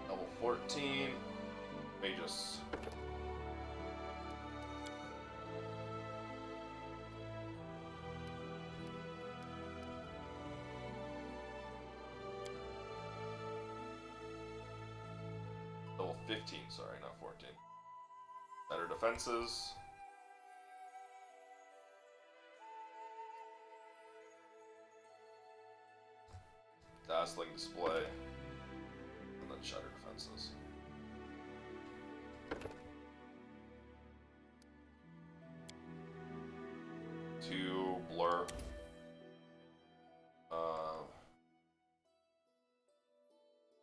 Level 14. Magus. 15, sorry, not 14. Better defenses. Dazzling display. And then shutter defenses. Two blur.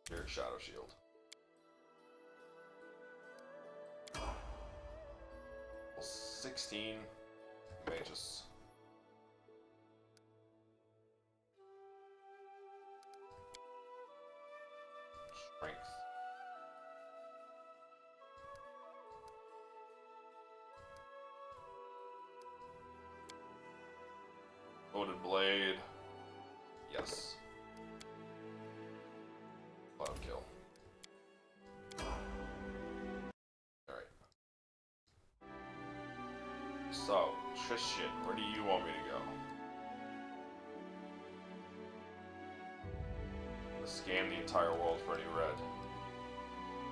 Here, shadow shield. Well, 16 mages. Strength. Loaded blade. Yes. Cloud kill. Alright. So, Tristan, where do you want me to go? Let's scan the entire world for any red.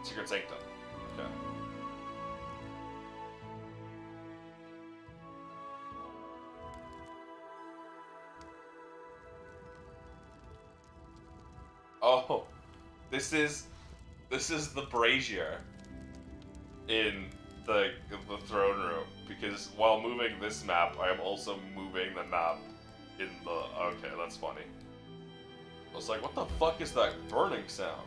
Secret Sanctum. Okay. Oh, this is the brazier in the throne room, because while moving this map, I am also moving the map in the. Okay, that's funny. I was like, what the fuck is that burning sound?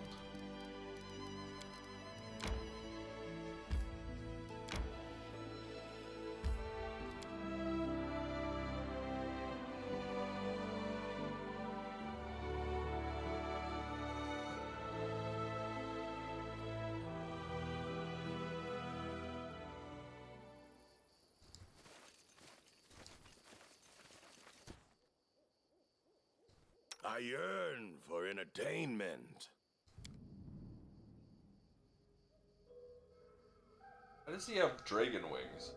I yearn for entertainment. Why does he have dragon wings?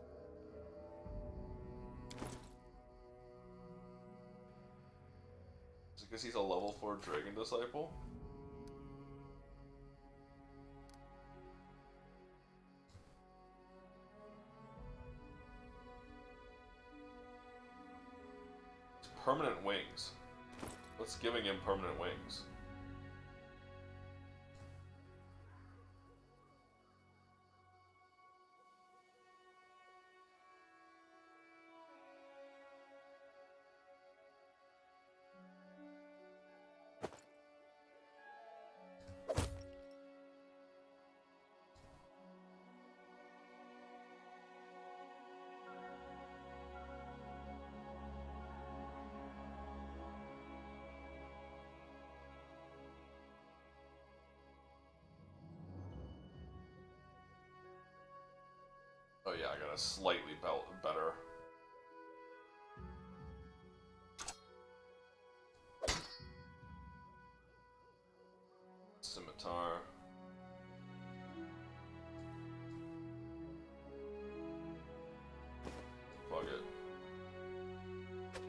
Is it because he's a level 4 dragon disciple? It's permanent wings. What's giving him permanent wings? Oh yeah, I got a slightly better. Scimitar. Plug it.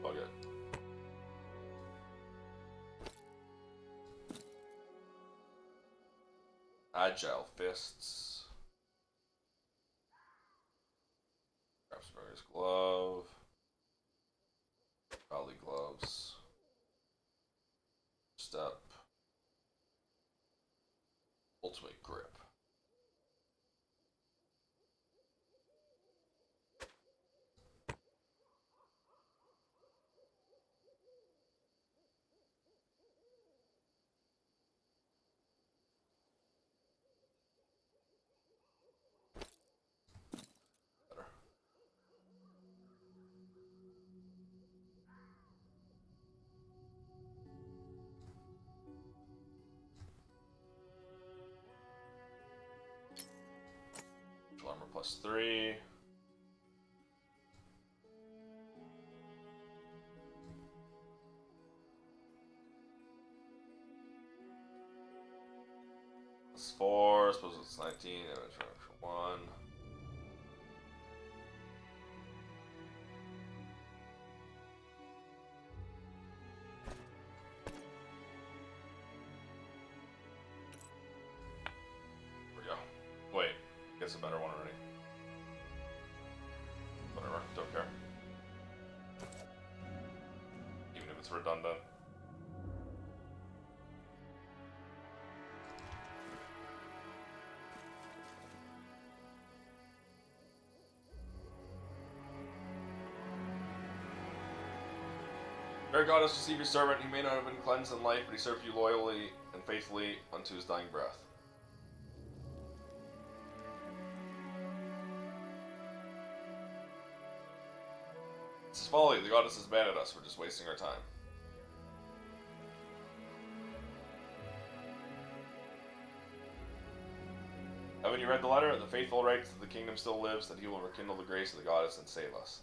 Plug it. Agile fists. Craftsman's glove. Raleigh gloves. Step. Ultimate grip. Better. Armor +3. +4. I suppose it's 19. Damage for 1. There we go. That's redundant. Fair goddess, receive your servant. He may not have been cleansed in life, but he served you loyally and faithfully unto his dying breath. This is folly. The goddess has abandoned us. We're just wasting our time. Haven't you read the letter? The faithful writes that the kingdom still lives, that he will rekindle the grace of the goddess and save us.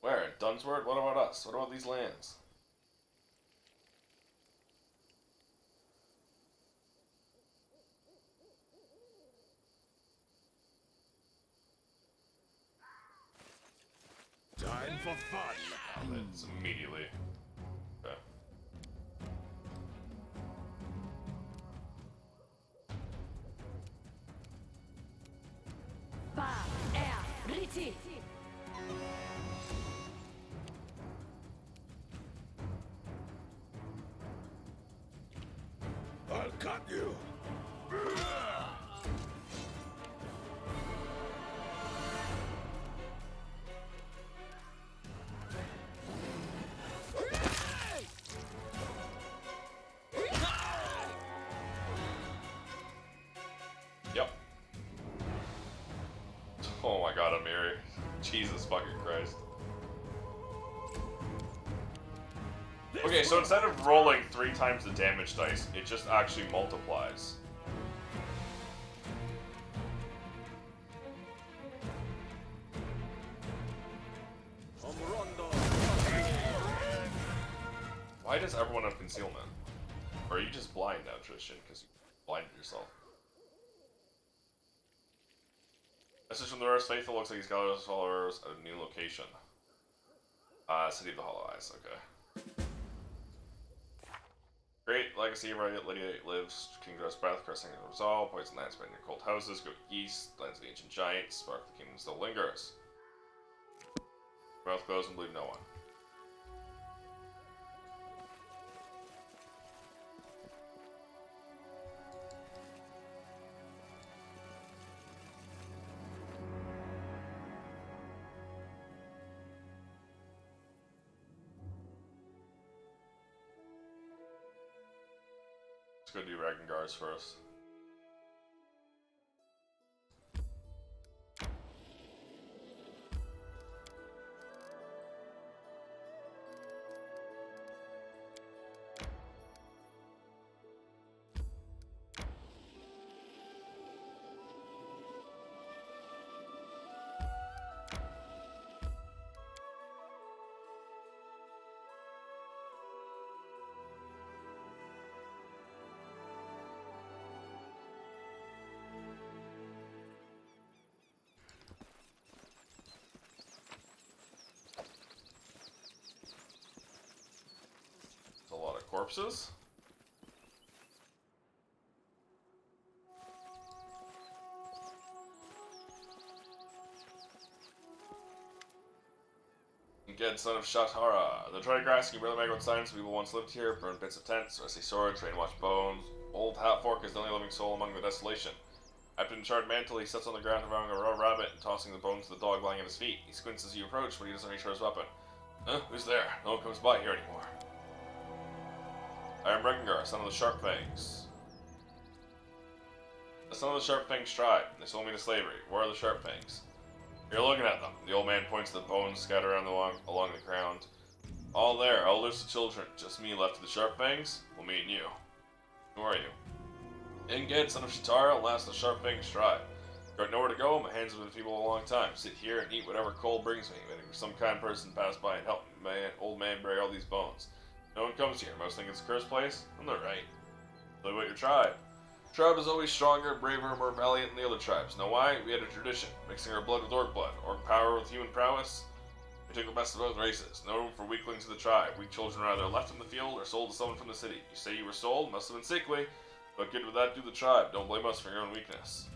Where? Dunsword? What about us? What about these lands? Time for fun. It's immediately. Okay. Riti. I'll cut you. Yep. Oh my god, Amiri. Jesus fucking Christ. Okay, so instead of rolling 3 times the damage dice, it just actually multiplies. Why does everyone have concealment? Or are you just blind now, Tristan, because you blinded yourself? Message from the Rose Faithful looks like he's got his followers at a new location. City of the Hollow Eyes, okay. Great legacy where Lydia lives, Kingdom's Breath, Crossing of Resolve, Poison Lands, Spend your cold houses, go east, Lands of the Ancient Giants, Spark the Kingdom still lingers. Mouth closed and believe no one. Let's go do Ragnars's first. A lot of corpses. Ged, son of Shatara. The Trigrass, you brother Maggot signs people once lived here, burned bits of tents, rusty swords, rain-washed bones. Old Hatfork is the only living soul among the desolation. Wrapped in charred mantle, he sits on the ground devouring a raw rabbit and tossing the bones to the dog lying at his feet. He squints as you approach, but he doesn't reach for his weapon. Huh? Who's there? No one comes by here anymore. I am Regengar, son of the Sharp Fangs. The son of the Sharp Fangs tribe. They sold me to slavery. Where are the Sharp Fangs? You're looking at them. The old man points to the bones scattered around along the ground. All there, elders to children. Just me left of the Sharp Fangs. We'll meet you. Who are you? Inged, son of Shatara, last of the Sharp Fangs tribe. Got nowhere to go. My hands have been feeble a long time. Sit here and eat whatever cold brings me. Waiting for some kind person to pass by and help my old man bury all these bones. No one comes here. Most think it's a cursed place. I'm not right. Tell me about your tribe. Tribe is always stronger, braver, more valiant than the other tribes. Know why? We had a tradition, mixing our blood with orc blood. Orc power with human prowess. We took the best of both races. No room for weaklings of the tribe. Weak children are either left in the field or sold to someone from the city. You say you were sold? Must have been sickly. What good would that do the tribe? Don't blame us for your own weakness.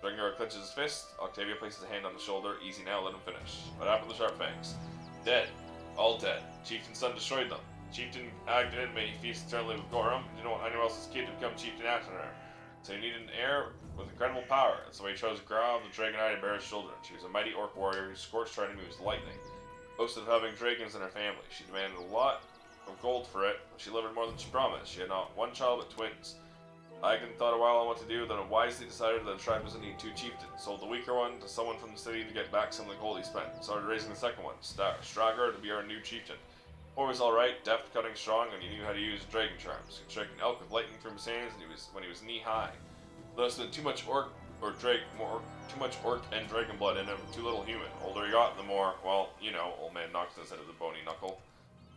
Rengar clenches his fist. Octavia places a hand on his shoulder. Easy now, let him finish. What happened to the Sharpfangs? Dead. All dead. Chieftain's son destroyed them. Chieftain Agden may he feast eternally with Gorum. He didn't want anyone else's kid to become chieftain after her. So he needed an heir with incredible power, and so he chose Grav, the Dragon Eye, to bear his children. She was a mighty orc warrior who scorched her enemy with lightning. Boasted of having dragons in her family. She demanded a lot of gold for it, but she delivered more than she promised. She had not one child but twins. Agden thought a while on what to do, then wisely decided that the tribe doesn't need 2 chieftains. Sold the weaker one to someone from the city to get back some of the gold he spent. Started raising the second one, Stragar, to be our new chieftain. Boy was alright, deft, cutting, strong, and he knew how to use dragon charms. He could strike an elk with lightning from his hands when he was knee high. Though there's been too much orc and dragon blood in him, too little human. Older he got, the more, well, you know, old man knocked his head with a bony knuckle.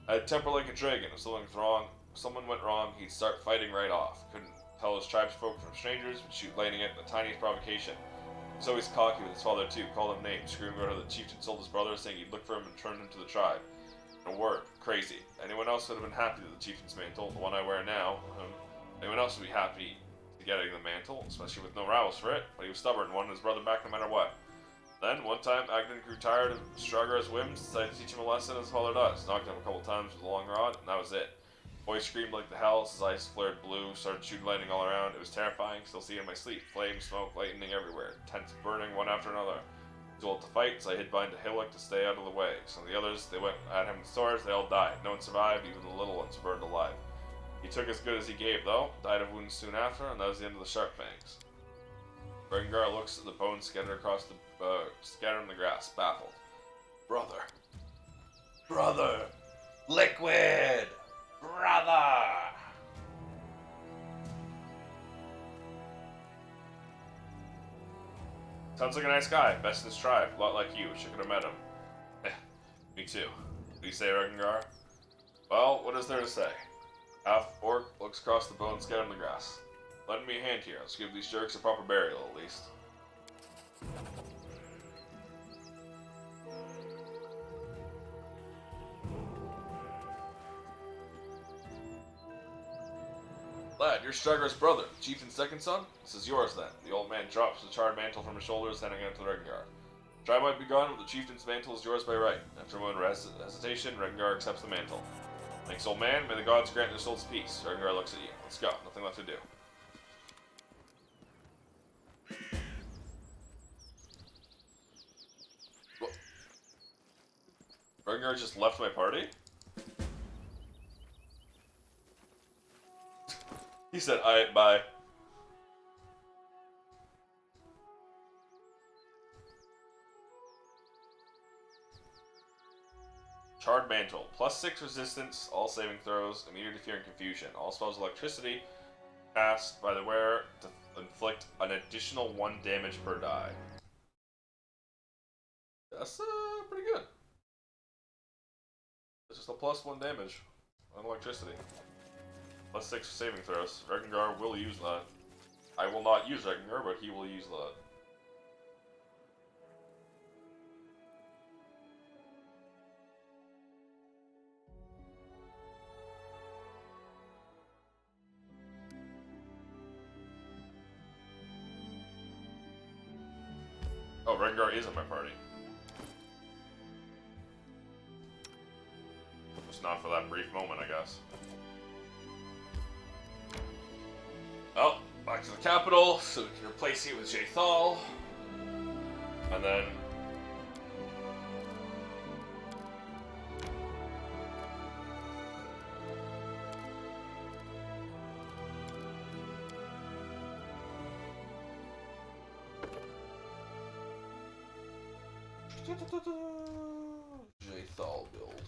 I had temper like a dragon. If someone went wrong, he'd start fighting right off. Couldn't tell his tribesfolk from strangers, would shoot lightning at the tiniest provocation. He was always cocky with his father too, called him names, screaming about how the chieftain sold his brother, saying he'd look for him and turn him to the tribe. In a word, crazy. Anyone else would have been happy with the chieftain's mantle, the one I wear now. Anyone else would be happy to getting the mantle, especially with no rivals for it, but he was stubborn and wanted his brother back no matter what. Then, one time, Agden grew tired of Stragar's whims, decided to teach him a lesson as his father does. Knocked him a couple times with a long rod, and that was it. Boy screamed like the hells, his eyes flared blue, started shooting lightning all around. It was terrifying, still see it in my sleep. Flames, smoke, lightning everywhere. Tents burning one after another. He was told to fight, so I hid behind a hillock to stay out of the way. Some of the others, they went at him with swords, they all died. No one survived, even the little ones were burned alive. He took as good as he gave, though. Died of wounds soon after, and that was the end of the Sharpfangs. Rengar looks at the bones scattered in the grass, baffled. Brother. Brother. Liquid. Brother. Sounds like a nice guy. Best in his tribe. A lot like you. Wish I could have met him. Me too. What do you say, Rengar? Well, what is there to say? Half-orc looks across the bones scattered in the grass. Lend me a hand here. Let's give these jerks a proper burial, at least. Lad, you're Stragar's brother, the chieftain's second son? This is yours, then. The old man drops the charred mantle from his shoulders, handing it to Rengar. Tribe might be gone, but the chieftain's mantle is yours by right. After a moment of hesitation, Rengar accepts the mantle. Thanks, old man. May the gods grant their souls peace. Rengar looks at you. Let's go. Nothing left to do. Rengar just left my party? He said, alright, bye. Charred Mantle. +6 resistance, all saving throws, immunity to fear and confusion. All spells of electricity cast by the wearer to inflict an additional 1 damage per die. That's pretty good. It's just a +1 damage on electricity. +6 saving throws. Rengar will use that. I will not use Rengar, but he will use that. Oh, Rengar is in my party. Just not for that brief moment, I guess. Well, back to the capital, so we can replace it with Jaethal. And then... Jaethal build.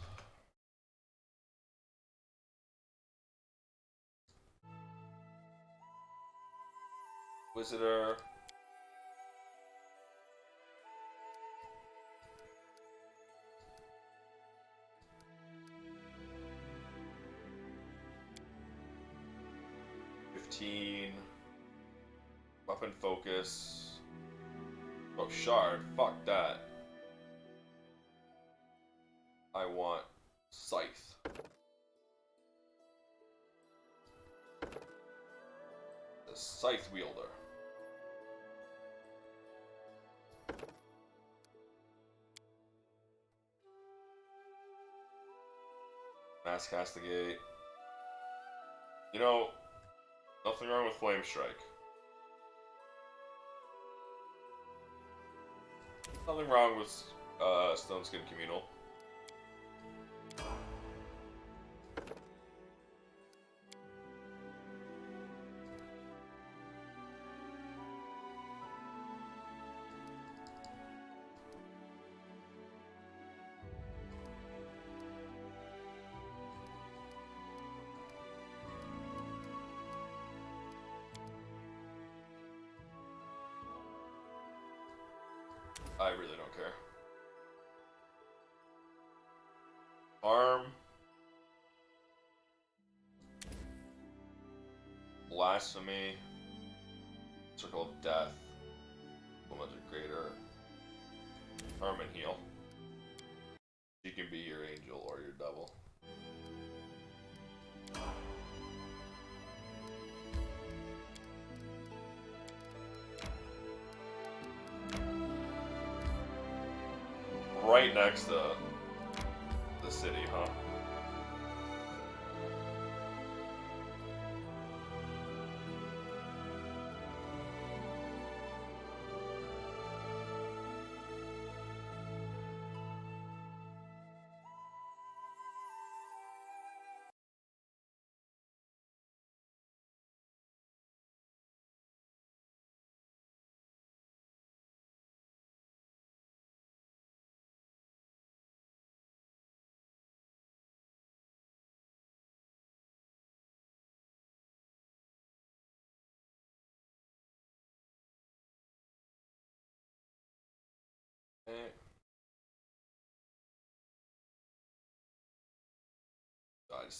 Visitor. Weapon focus. Oh, shard. Fuck that. I want scythe. The scythe wielder. Mass Castigate. You know, nothing wrong with Flame Strike. Nothing wrong with Stone Skin Communal. I really don't care. Arm. Blasphemy. Circle of Death. Woman's Greater. Arm and heal. She can be your angel or your devil. Right next to the city, huh?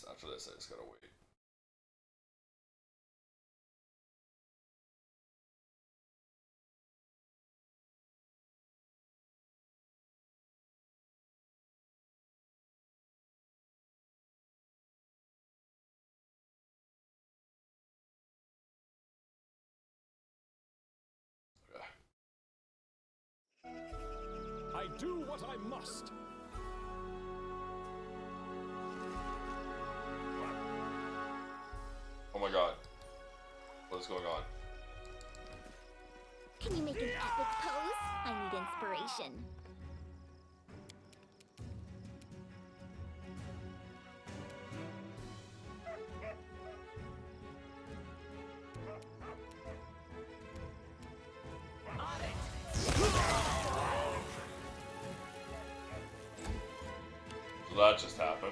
After this, I just gotta wait. I do what I must. Oh my god. What is going on? Can you make an epic pose? I need inspiration. So that just happened.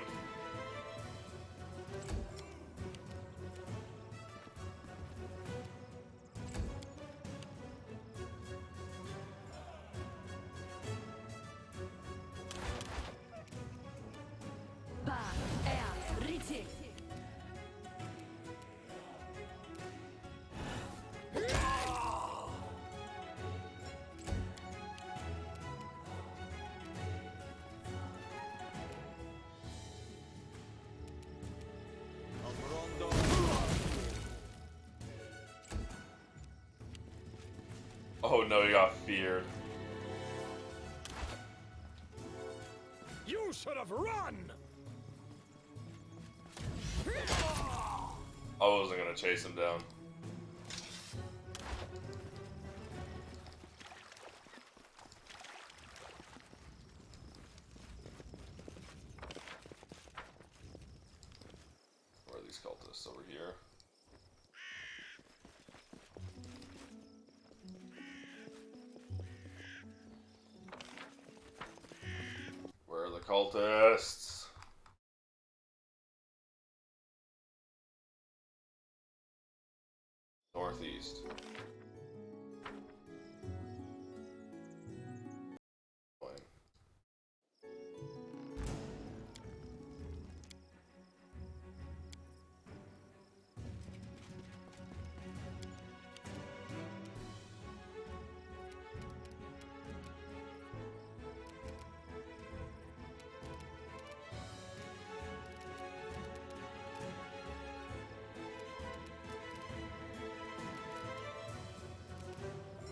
Oh no, you got feared. You should have run! I wasn't gonna chase him down. Where are these cultists? Over here. Where are the cultists? Northeast. Fine.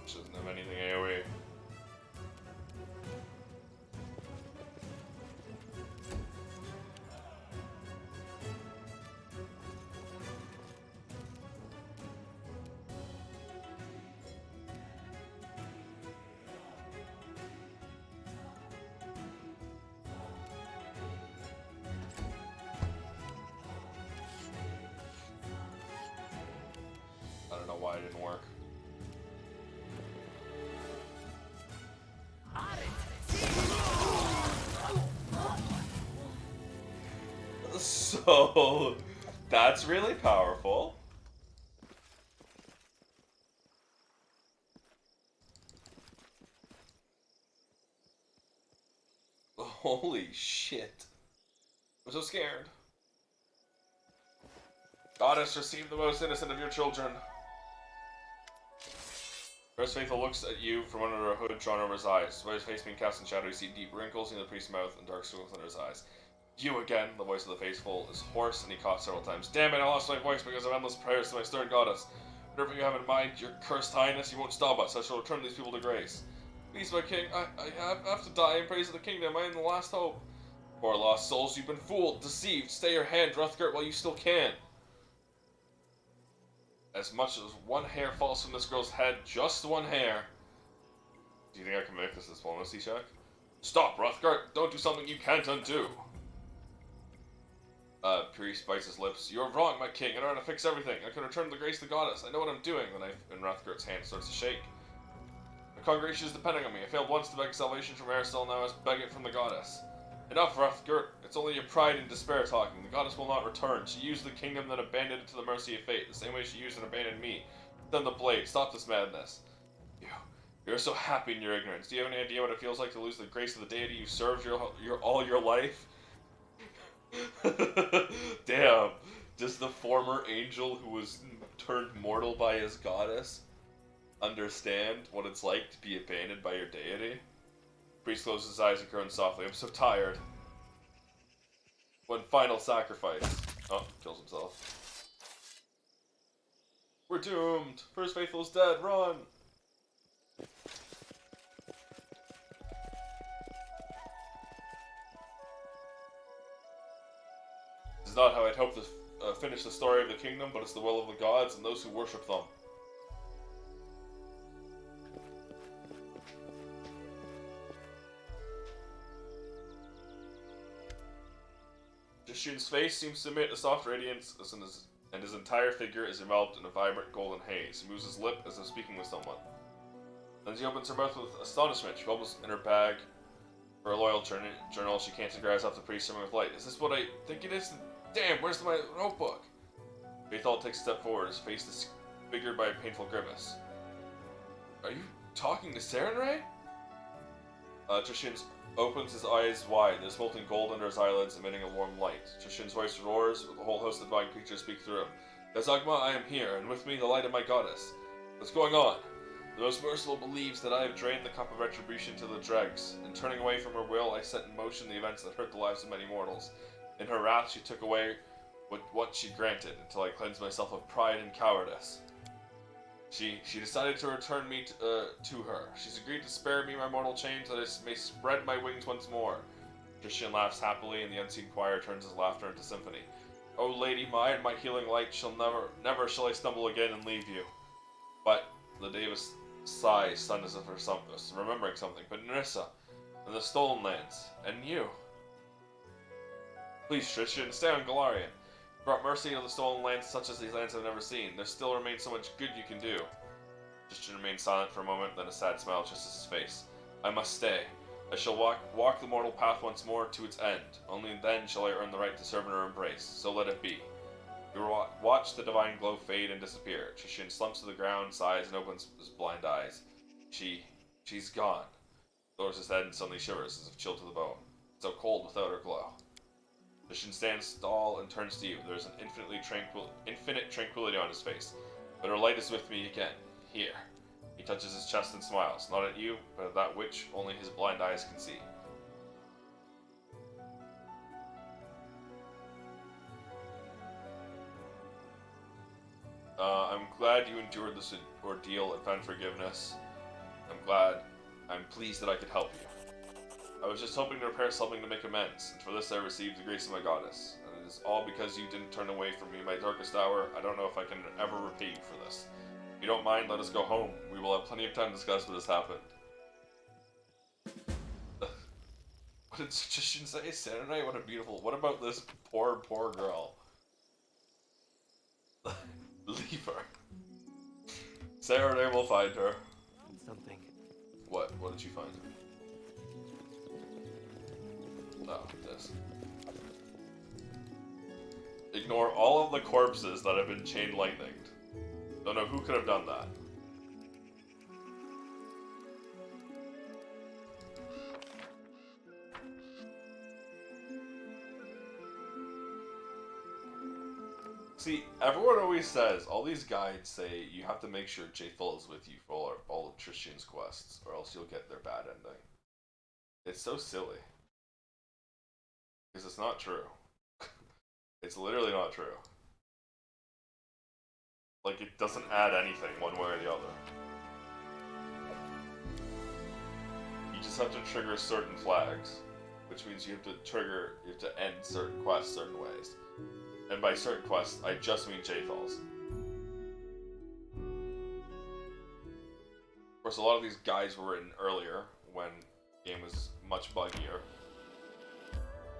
Which doesn't have anything AoE. why it didn't work. So, that's really powerful. Holy shit. I'm so scared. Goddess, receive the most innocent of your children. First Faithful looks at you from under a hood drawn over his eyes. Despite his face being cast in shadow, you see deep wrinkles in the priest's mouth and dark circles under his eyes. You again, the voice of the Faithful is hoarse and he coughs several times. Damn it, I lost my voice because of endless prayers to my stern goddess. Whatever you have in mind, your cursed highness, you won't stop us. I shall return these people to grace. Please, my king, I have to die in praise of the kingdom. I am the last hope. Poor lost souls, you've been fooled, deceived. Stay your hand, Hrothgar, while you still can. As much as one hair falls from this girl's head, just one hair. Do you think I can make this diplomacy check? Stop, Hrothgar! Don't do something you can't undo! Priest bites his lips. You're wrong, my king. I know how to fix everything. I can return the grace to the goddess. I know what I'm doing. The knife in Hrothgar's hand starts to shake. The congregation is depending on me. I failed once to beg salvation from Aristel, now I must beg it from the goddess. Enough, Hrothgar. It's only your pride and despair talking. The goddess will not return. She used the kingdom, then abandoned it to the mercy of fate, the same way she used and abandoned me. Then the blade. Stop this madness. You're so happy in your ignorance. Do you have any idea what it feels like to lose the grace of the deity you served all your life? Damn. Does the former angel who was turned mortal by his goddess understand what it's like to be abandoned by your deity? Priest closes his eyes and groans softly. I'm so tired. One final sacrifice. Oh, kills himself. We're doomed. First Faithful's dead. Run. This is not how I'd hoped to finish the story of the kingdom, but it's the will of the gods and those who worship them. Jashun's face seems to emit a soft radiance, and his entire figure is enveloped in a vibrant golden haze. He moves his lip as if speaking with someone. Then she opens her mouth with astonishment. She fumbles in her bag for a loyal journal. She can't take her eyes off the priest, swimming with light. Is this what I think it is? Damn, where's my notebook? Faithal takes a step forward, his face disfigured by a painful grimace. Are you talking to Sarenrae? Trishan opens his eyes wide. There's molten gold under his eyelids, emitting a warm light. Trishan's voice roars, with the whole host of divine creatures speak through him. Gazagma, I am here, and with me the light of my goddess. What's going on? The most merciful believes that I have drained the cup of retribution to the dregs. In turning away from her will, I set in motion the events that hurt the lives of many mortals. In her wrath, she took away what she granted, until I cleansed myself of pride and cowardice. She decided to return me to her. She's agreed to spare me my mortal chains, that I may spread my wings once more. Christian laughs happily, and the unseen choir turns his laughter into symphony. O Lady mine, my healing light, shall never shall I stumble again and leave you. But the Davis sighs, stunned as if for remembering something. But Nerissa, and the stolen lands, and you. Please, Tristan, stay on Galarian. You brought mercy to the stolen lands such as these lands have never seen. There still remains so much good you can do. Tristan remains silent for a moment, then a sad smile crosses his face. I must stay. I shall walk the mortal path once more to its end. Only then shall I earn the right to serve in her embrace. So let it be. You watch the divine glow fade and disappear. Tristan slumps to the ground, sighs, and opens his blind eyes. She's gone. Lowers his head and suddenly shivers, as if chilled to the bone. So cold without her glow. Tristan stands tall and turns to you. There is an infinite tranquility on his face. But her light is with me again. Here. He touches his chest and smiles, not at you, but at that which only his blind eyes can see. I'm glad you endured this ordeal and found forgiveness. I'm pleased that I could help you. I was just hoping to repair something to make amends, and for this I received the grace of my goddess. And it is all because you didn't turn away from me in my darkest hour. I don't know if I can ever repay you for this. If you don't mind, let us go home. We will have plenty of time to discuss what has happened. What did Tristan say? Saturday? What a beautiful... What about this poor girl? Leave her. Saturday will find her. Something. What? What did you find? Oh, this. Ignore all of the corpses that have been chain lightninged. Don't know who could have done that. See, everyone always says, all these guides say you have to make sure Jaethal is with you for all of Tristan's quests, or else you'll get their bad ending. It's so silly. Because it's not true. It's literally not true. Like, it doesn't add anything one way or the other. You just have to trigger certain flags, which means you have to end certain quests certain ways. And by certain quests, I just mean Jathal's. Of course, a lot of these guides were written earlier, when the game was much buggier,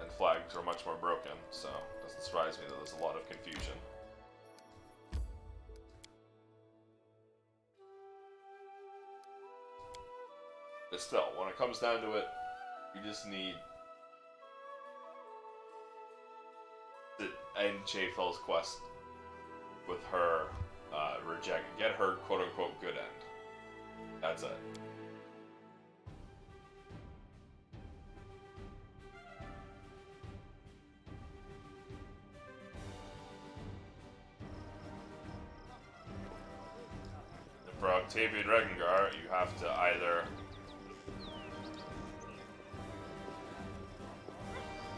and flags were much more broken, so it doesn't surprise me that there's a lot of confusion. But still, when it comes down to it, you just need to end Jathal's quest with her get her quote-unquote good end. That's it. And for Octavia Dregengard, you have to either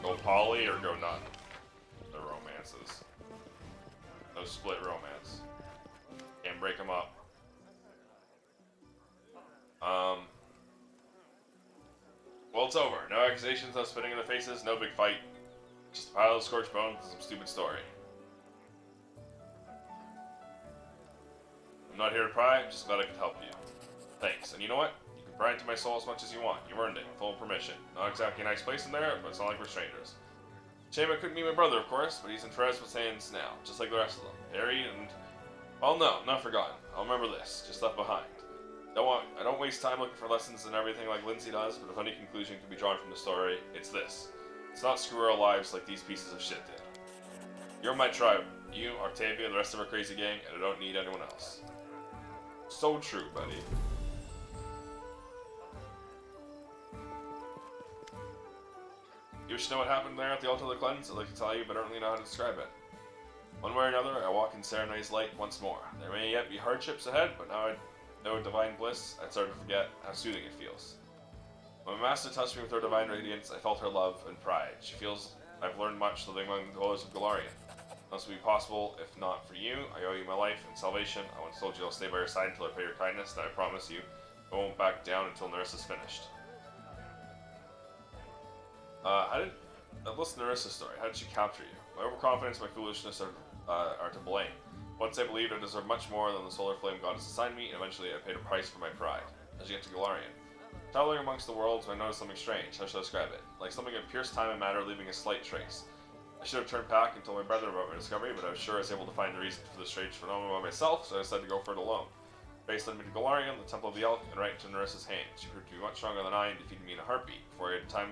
go poly or go none. The romances. No split romance. Can't break them up. Well, it's over. No accusations, no spitting in the faces, no big fight. Just a pile of scorched bones and some stupid story. I'm not here to pry, I'm just glad I could help you. Thanks. And you know what? You can pry into my soul as much as you want. You earned it. Full permission. Not exactly a nice place in there, but it's not like we're strangers. Shame I couldn't meet my brother, of course, but he's in Therese hands now, just like the rest of them. Buried and... well, no, not forgotten. I'll remember this. Just left behind. I don't waste time looking for lessons and everything like Lindsay does, but if any conclusion can be drawn from the story, it's this. Let's not screw our lives like these pieces of shit did. You're my tribe. You, Octavia, the rest of our crazy gang, and I don't need anyone else. So true, buddy. You wish to know what happened there at the altar of the cleanse? I'd like to tell you, but I don't really know how to describe it. One way or another, I walk in Serenade's light once more. There may yet be hardships ahead, but now I know divine bliss, I'd start to forget how soothing it feels. When my master touched me with her divine radiance, I felt her love and pride. She feels I've learned much living among the dwellers of Golarion. This will be possible, if not for you. I owe you my life and salvation. I once told you I'll stay by your side until I pay your kindness, and I promise you I won't back down until Nerissa's finished. Listen to Nerissa's story. How did she capture you? My overconfidence and my foolishness are to blame. Once I believed I deserved much more than the solar flame goddess assigned me, and eventually I paid a price for my pride. As you get to Golarion. Traveling amongst the worlds, I noticed something strange. How should I describe it? Like something that pierced time and matter, leaving a slight trace. I should have turned back and told my brother about my discovery, but I was sure I was able to find the reason for the strange phenomenon by myself, so I decided to go for it alone. Fate led me to Golarion, the Temple of the Elk, and right into Nerissa's hands. She proved to be much stronger than I and defeated me in a heartbeat. Before I had time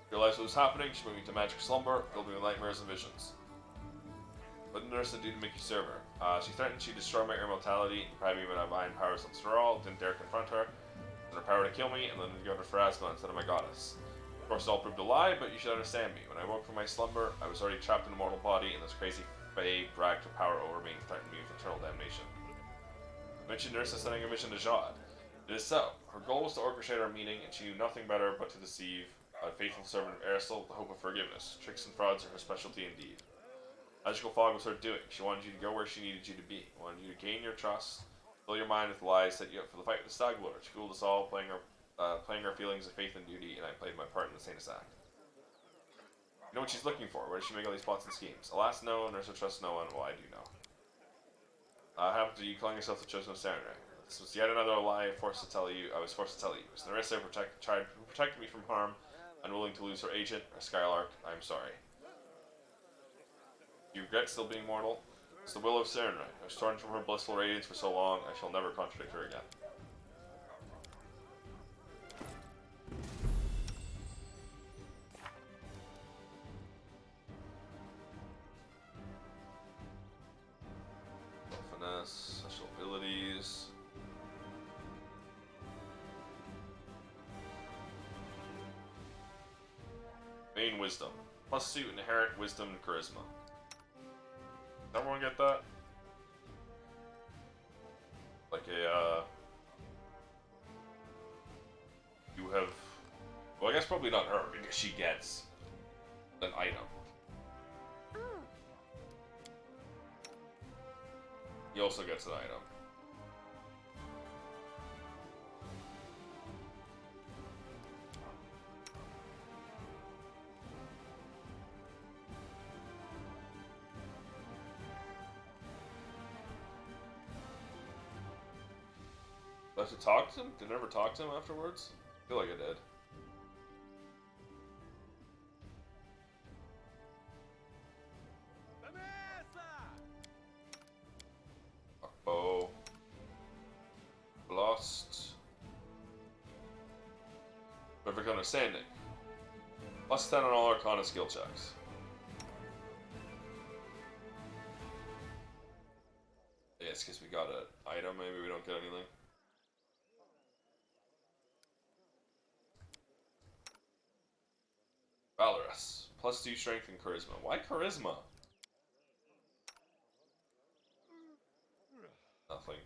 to realize what was happening, she put me to magic slumber, filled me with nightmares and visions. What did Nerissa do to make you serve her? She threatened she'd destroy my immortality, deprive me of my divine powers once for all, didn't dare confront her, and her power to kill me, and then go to Pharasma instead of my goddess. Of course, it all proved a lie, but you should understand me. When I woke from my slumber, I was already trapped in a mortal body, and this crazy fae bragged her power over me and threatened me with eternal damnation. I mentioned Nerissa sending a mission to Jad. It is so. Her goal was to orchestrate our meeting, and she knew nothing better but to deceive a faithful servant of Aristil with the hope of forgiveness. Tricks and frauds are her specialty indeed. Magical fog was her doing. She wanted you to go where she needed you to be. Wanted you to gain your trust, fill your mind with lies, set you up for the fight with the Stag Lord. She fooled us all, playing our feelings of faith and duty, and I played my part in this heinous act. You know what she's looking for. Where does she make all these plots and schemes? Alas, no, Nerissa trusts no one. Well, I do know. How happened to you calling yourself the Chosen of Serenade? This was yet another lie I was forced to tell you. It was Nerissa who tried to protect me from harm, unwilling to lose her agent, her Skylark. I'm sorry. Do you regret still being mortal? It's the will of Serenite. I was torn from her blissful radiance for so long, I shall never contradict her again. Finesse, special abilities. Main wisdom. +2 inherent wisdom and charisma. Does everyone get that? Like a, you have, well, I guess probably not her, because she gets an item. He also gets an item. Did I have to talk to him? Did I ever talk to him afterwards? I feel like I did. Oh. Lost. Perfect understanding. +10 on all Arcana skill checks. Yes, because we got an item, maybe we don't get anything. Valorous. +2 strength and charisma. Why charisma? Nothing.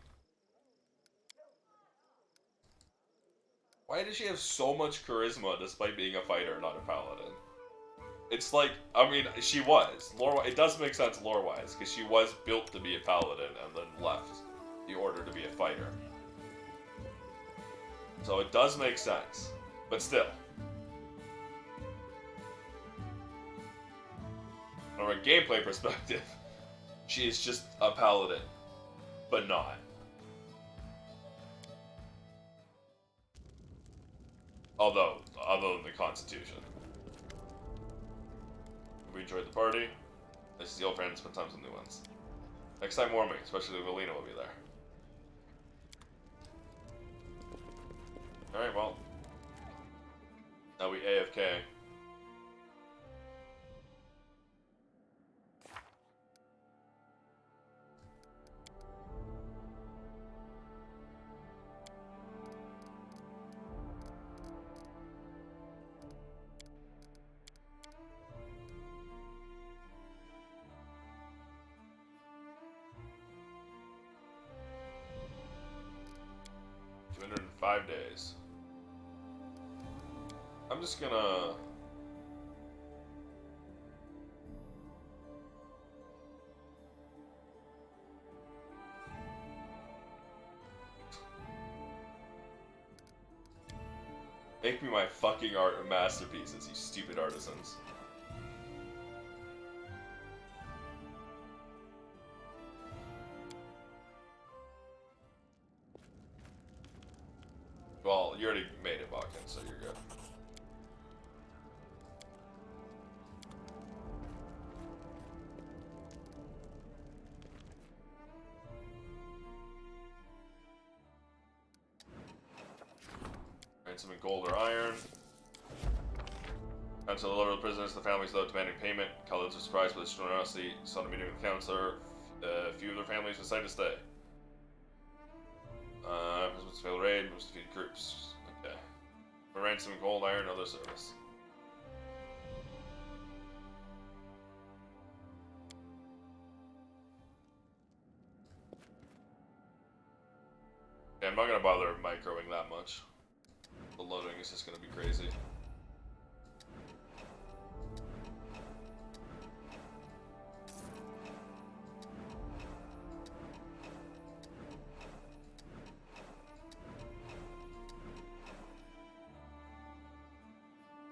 Why does she have so much charisma despite being a fighter, not a paladin? It's like, I mean, she was. It does make sense lore-wise, because she was built to be a paladin and then left the order to be a fighter. So it does make sense. But still. From a gameplay perspective, she is just a paladin, but not. Although, other than the Constitution. We enjoyed the party. Nice to see old friends, spend time with some new ones. Next time warn me, especially Valina will be there. Alright, well. Now we AFK. In 5 days. I'm just gonna make me my fucking art masterpieces, you stupid artisans. Well, you already made it, Balkan, so you're good. Ransom in gold or iron. Council deliver the prisoners to the families without demanding payment. Colleagues are surprised by this generosity. Sought a meeting with the counselor. Few of their families decided to stay. Prisoners fail raid, most defeated groups. Okay. For ransom, gold, iron, other service. Yeah, I'm not gonna bother microing that much. The loading is just gonna be crazy.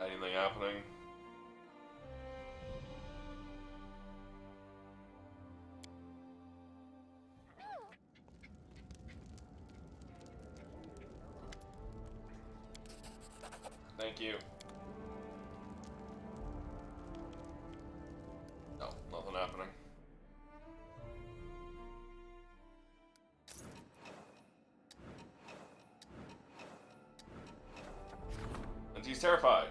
Anything happening? Thank you. No, nothing happening. He's terrified.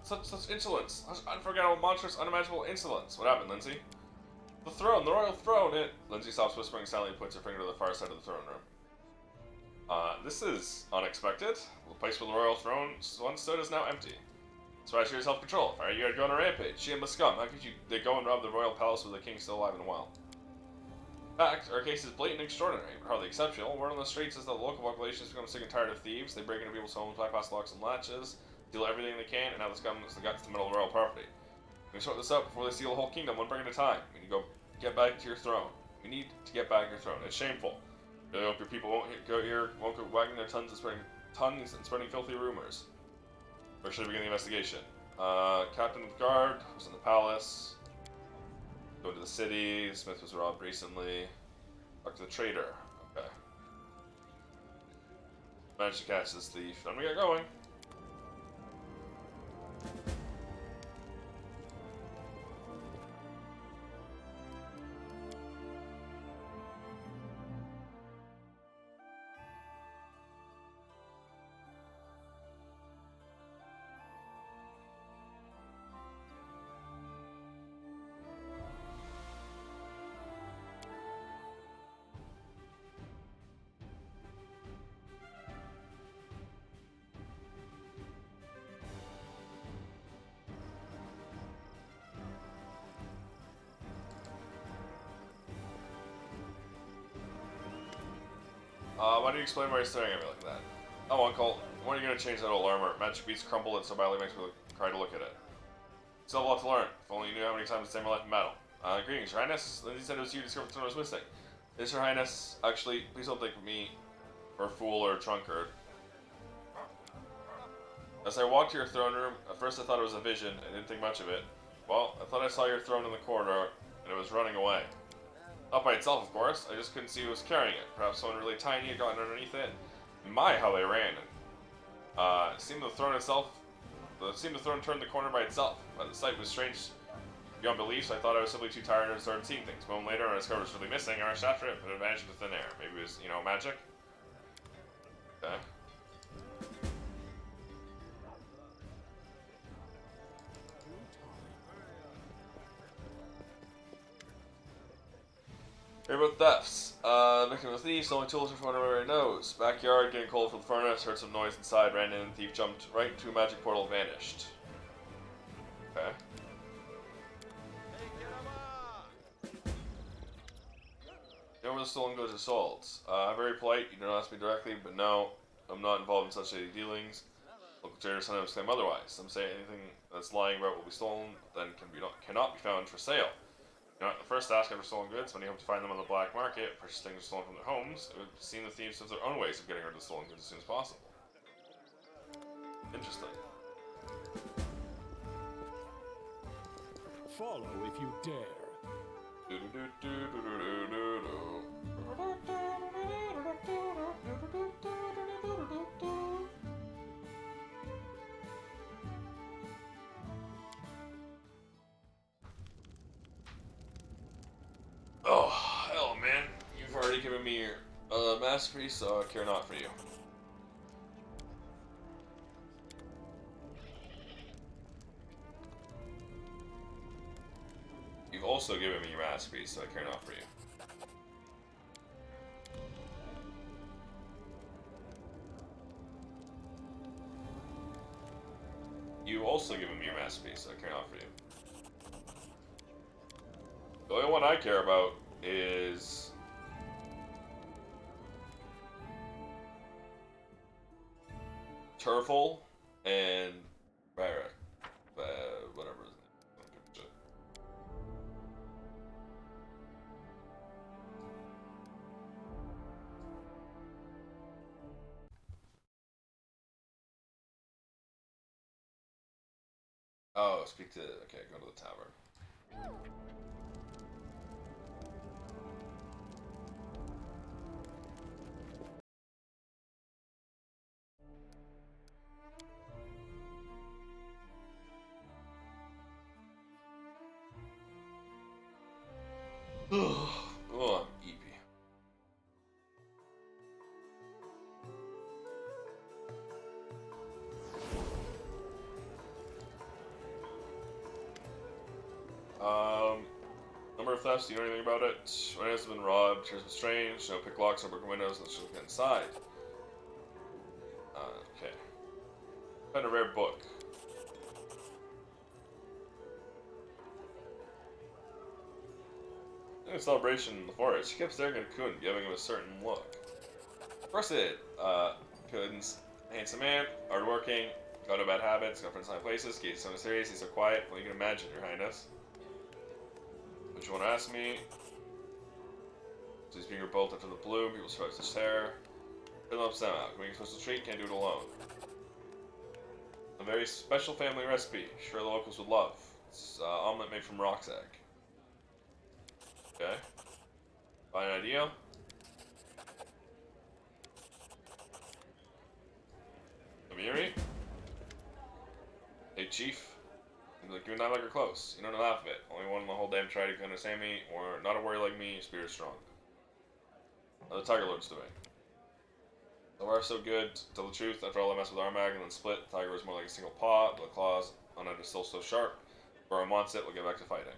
Such insolence. Such unforgettable, monstrous, unimaginable insolence. What happened, Lindsay? The throne, the royal throne, it... Lindsay stops whispering silently and points her finger to the far side of the throne room. This is unexpected. The place where the royal throne once stood is now empty. That's why she has self-control. If I you had gone on a rampage, she and the scum, how could they go and rob the royal palace with the king still alive and well? In fact, our case is blatant and extraordinary, but hardly exceptional. Word on the streets is that the local population has become sick and tired of thieves. They break into people's homes, bypass locks and latches, steal everything they can, and now the scum is the guts to meddle royal property. We sort this out before they steal the whole kingdom, one brick at a time. We need to go get back to your throne. We need to get back to your throne. It's shameful. I really hope your people won't go wagging their tongues and spreading filthy rumors. Where should I begin the investigation? Captain of the guard was in the palace. Go to the city. Smith was robbed recently. Talk to the trader. Okay. Managed to catch this thief. Time to get going. Why do you explain why you're staring at me like that? Oh, Uncle, when are you going to change that old armor? Magic beasts crumble it so badly makes me cry to look at it. Still have a lot to learn. If only you knew how many times I saved my life in battle. Greetings, Your Highness. Lindsay said it was you who discovered the throne was missing. Is Your Highness, actually, please don't think of me for a fool or a drunkard. As I walked to your throne room, at first I thought it was a vision and didn't think much of it. Well, I thought I saw your throne in the corridor, and it was running away. Not by itself, of course. I just couldn't see who was carrying it. Perhaps someone really tiny had gotten underneath it. My, how they ran! It seemed the throne turned the corner by itself. But the sight was strange beyond belief, so I thought I was simply too tired and started seeing things. A moment later, I discovered it was really missing. I rushed after it, but it vanished into thin air. Maybe it was, magic. Okay. Hear about thefts. Victim of thieves, stolen tools from what everybody knows. Backyard, getting cold from the furnace, heard some noise inside, ran in, thief jumped right into a magic portal, vanished. Okay. You know where the stolen goods are sold. I'm very polite, you don't ask me directly, but no, I'm not involved in such shady dealings. Local traders sometimes claim otherwise. Some say anything that's lying about will be stolen, then cannot be found for sale. You're not the first to ask after stolen goods. When you hope to find them on the black market, purchase things stolen from their homes, it would seem the thieves have their own ways of getting rid of the stolen goods as soon as possible. Interesting. Follow if you dare. Oh, hell, man. You've already given me your masterpiece, so I care not for you. You've also given me your masterpiece, so I care not for you. You've also given me your masterpiece, so I care not for you. The only one I care about is Turfel and Barrack. Whatever his name is. I don't give a shit. Oh, speak to... Okay, go to the tavern. Oh, I'm eepy. Number of thefts, do you know anything about it? When has been robbed, shares been strange, no pick locks, no broken windows, let's just get inside. Okay. Found a rare book. In a celebration in the forest, she kept staring at Kun, giving him a certain look. First it, Kun's handsome man, hardworking, got no bad habits, got friends in high places, gave so mysterious, he's so quiet, well you can imagine, your highness. What you want to ask me? So he's being rebuilt after the bloom, people surprise his terror. Fill up Sam out, making a special treat, can't do it alone. A very special family recipe, sure the locals would love. It's omelet made from rock's egg. Okay. Find an idea? Amiri? Hey, Chief. You're not like her close. You don't know half of it. Only one in the whole damn tribe to understand me, or not a warrior like me, your spirit is strong. How the Tiger Lord's doing? So far, so good. To tell the truth, after all I messed with Armag and then split, the Tiger was more like a single paw, but the claws on it are still so sharp. If Goron wants it, we'll get back to fighting.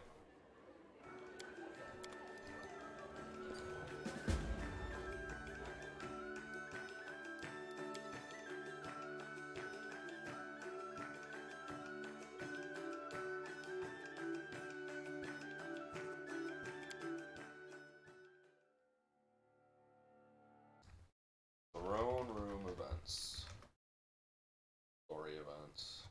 Throne room events. Story events.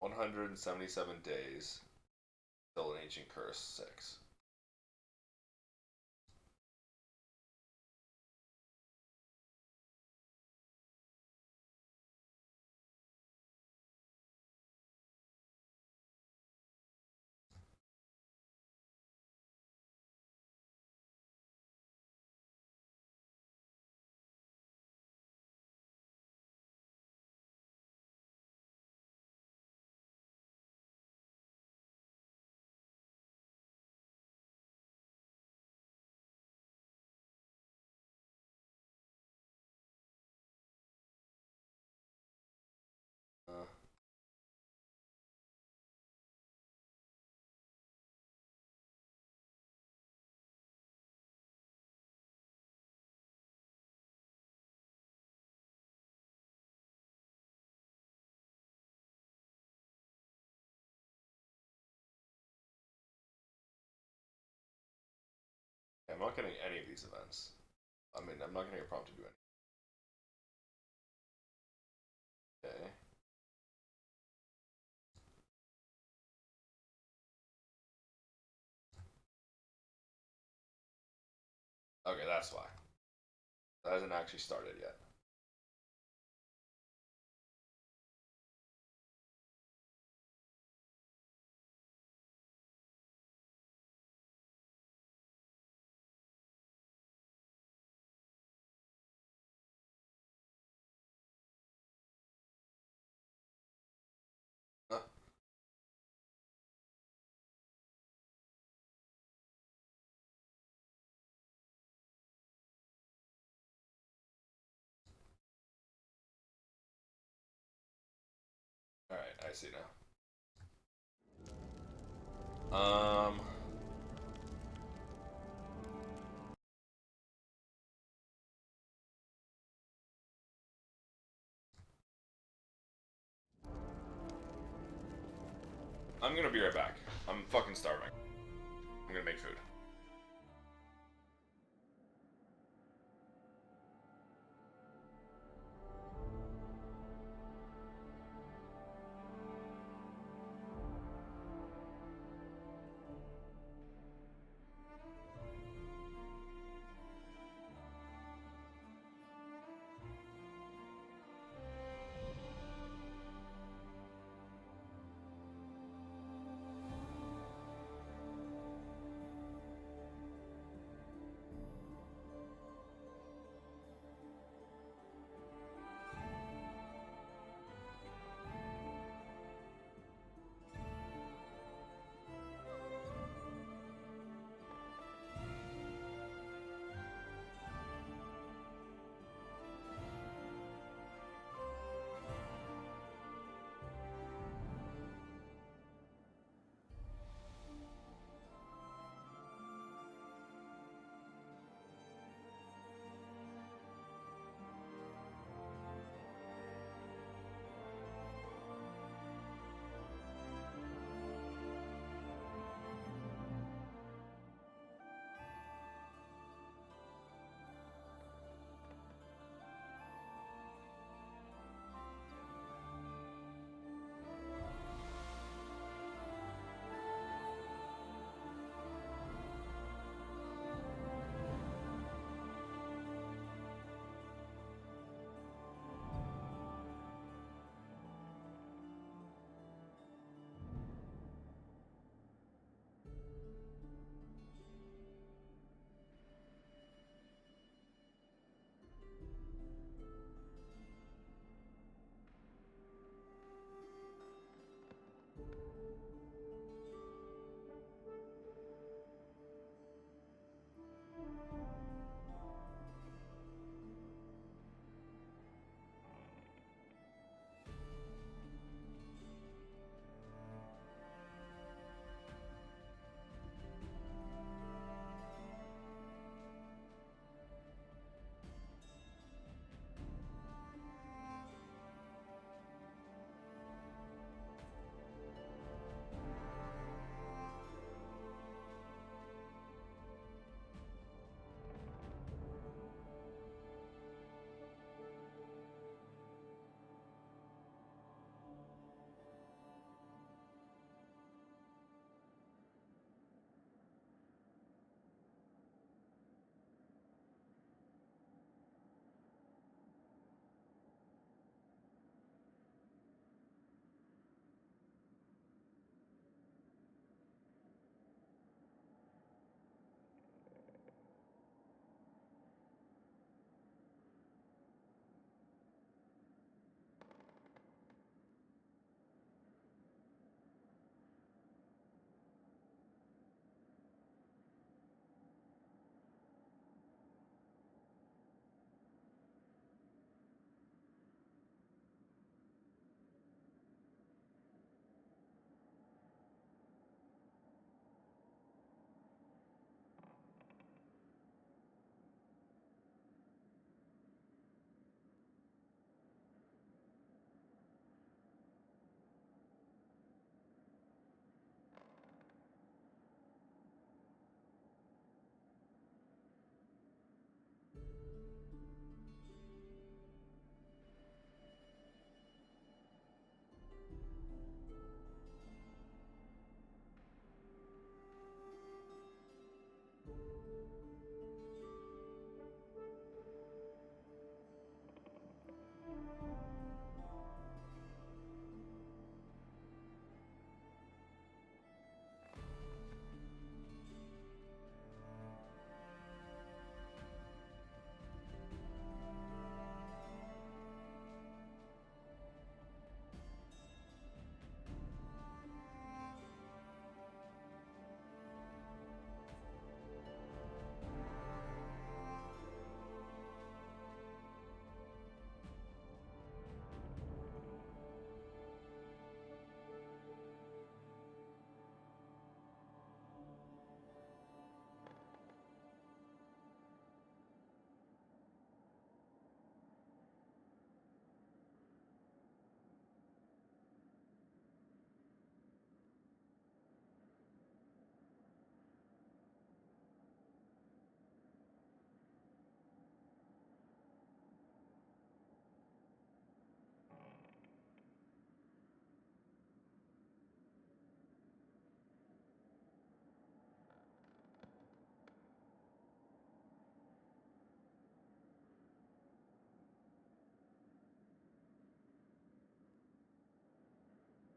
"177 days. Still an ancient curse. 6. I'm not getting any of these events. I mean, I'm not getting a prompt to do any. Okay. Okay, that's why. That hasn't actually started yet. Alright, I see now. I'm gonna be right back. I'm fucking starving. I'm gonna make food.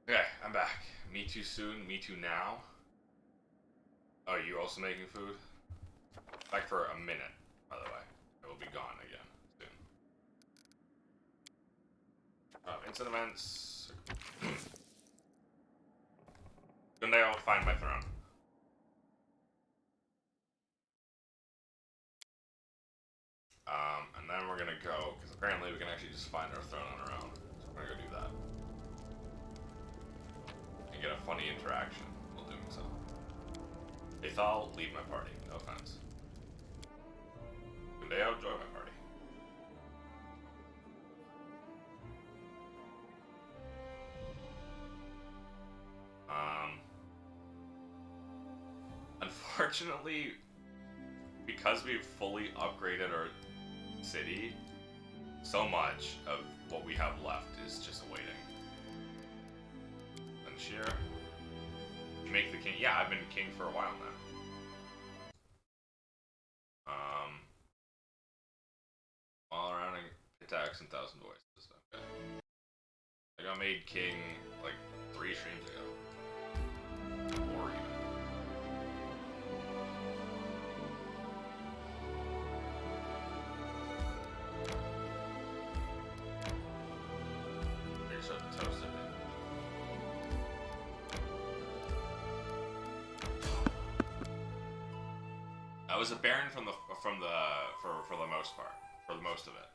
Okay, I'm back. Me too soon, me too now. Oh, you also making food? Back for a minute, by the way. I will be gone again soon. Instant events. One day I'll find my throne. And then we're gonna go, because apparently we can actually just find our throne on our own. So we're gonna go do that. And get a funny interaction while doing so. Ithal, leave my party. No offense. Gundeo, join my party. Unfortunately, because we've fully upgraded our city, so much of what we have left is just waiting. Unshir. Make the king. Yeah, I've been king for a while now. All around Pitax and 1,000 voices. Okay. I got made king like 3 streams ago. Or even. Here's what the toasted. I was a baron for the most part, for the most of it.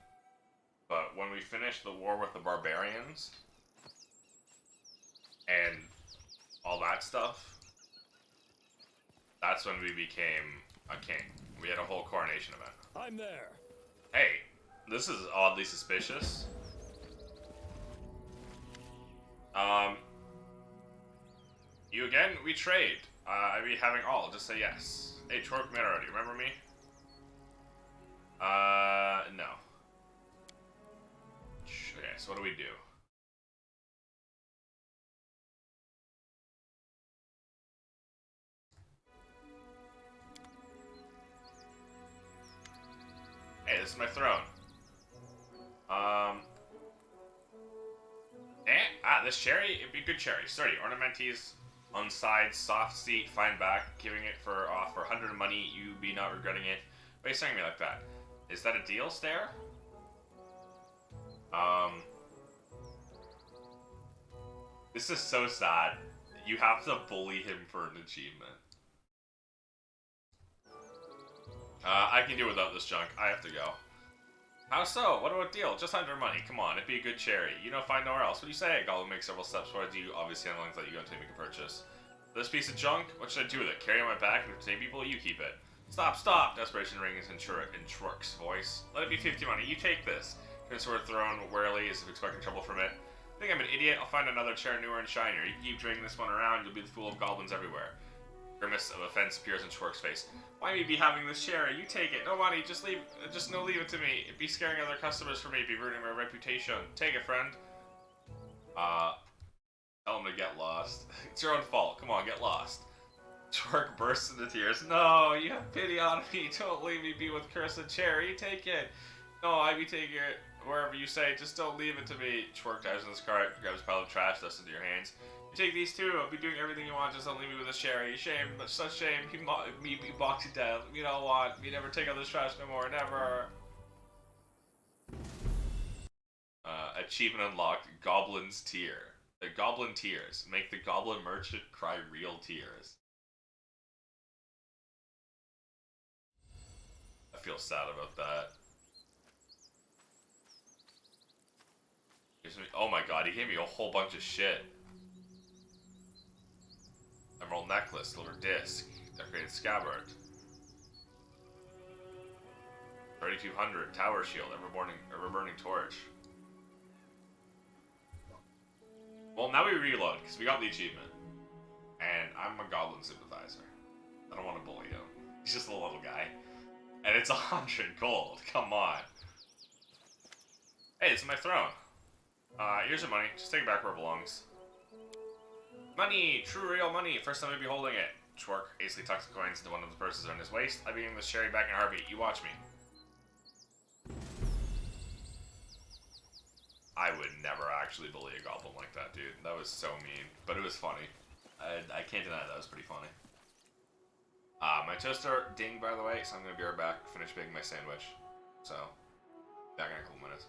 But when we finished the war with the barbarians and all that stuff, that's when we became a king. We had a whole coronation event. I'm there. Hey, this is oddly suspicious. You again? We trade. I be having all. Just say yes. Hey, Chork Mero, do you remember me? No. Okay, so what do we do? Hey, this is my throne. This cherry, it'd be good cherry. Sturdy, ornamenties, on side, soft seat, fine back, giving it for 100 money, you be not regretting it. Why are you staring at me like that? Is that a deal, Stare? This is so sad. You have to bully him for an achievement. I can do without this junk. I have to go. How so? What about a deal? Just 100 money. Come on, it'd be a good cherry. You don't find nowhere else. What do you say? Gollum makes several steps towards you, obviously unwilling to let you go until you make a purchase. This piece of junk? What should I do with it? Carry it on my back and entertain people? You keep it. Stop, stop! Desperation rings in Chork's voice. Let it be 50 money. You take this. Turns sword thrown warily as if expecting trouble from it. I think I'm an idiot. I'll find another chair newer and shinier. You keep dragging this one around, you'll be the fool of goblins everywhere. Grimace of offense appears in Chork's face. Why me be having this chair? You take it. No money. Just leave it to me. It'd be scaring other customers for me. Be ruining my reputation. Take it, friend. Tell him to get lost. It's your own fault. Come on, get lost. Chork bursts into tears. No, you have pity on me. Don't leave me be with cursed chair. You take it. No, I be taking it wherever you say. Just don't leave it to me. Chork dives in his cart, grabs a pile of trash, dust into your hands. You take these too. I'll be doing everything you want. Just don't leave me with a cherry. Shame, but such shame. Me be boxy dead. Me don't want. Me never take out this trash no more. Never. Achievement unlocked. Goblin's tear. The goblin tears. Make the goblin merchant cry real tears. I feel sad about that. Oh my god, he gave me a whole bunch of shit. Emerald necklace, silver disc, decorated scabbard. 3200, tower shield, ever-burning torch. Well, now we reload, because we got the achievement. And I'm a goblin sympathizer. I don't want to bully him. He's just a little guy. And it's 100 gold, come on. Hey, this is my throne. Here's your money, just take it back where it belongs. Money! True real money! First time I'd be holding it. Chork hastily tucks the coins into one of the purses around his waist. I being this cherry back in a heartbeat. You watch me. I would never actually bully a goblin like that, dude. That was so mean, but it was funny. I can't deny that was pretty funny. My toaster dinged, by the way, so I'm gonna be right back. Finish making my sandwich. So, back in a couple minutes.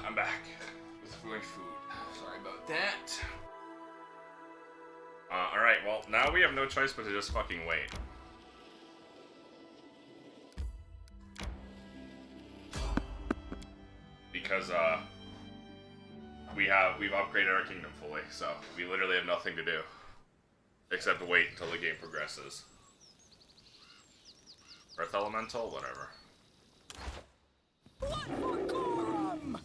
I'm back with my food. Sorry about that. Alright, well, now we have no choice but to just fucking wait. Because, we've upgraded our kingdom fully, so we literally have nothing to do. Except wait until the game progresses. Earth Elemental, whatever. What for Gorum?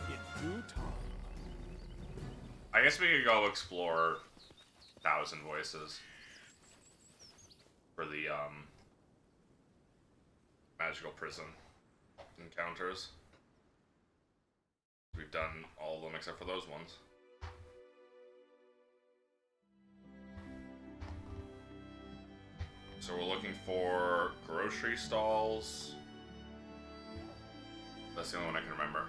In due time. I guess we could go explore Thousand Voices for the magical prison encounters. We've done all of them except for those ones. So we're looking for grocery stalls. That's the only one I can remember.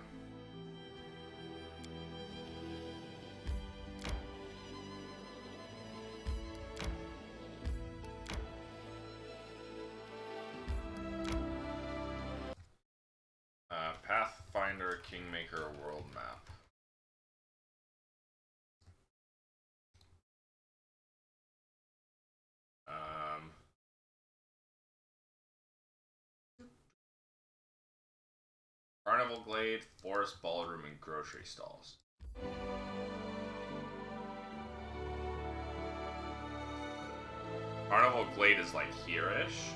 Pathfinder Kingmaker world map. Carnival Glade, Forest Ballroom, and Grocery Stalls. Carnival Glade is like here-ish.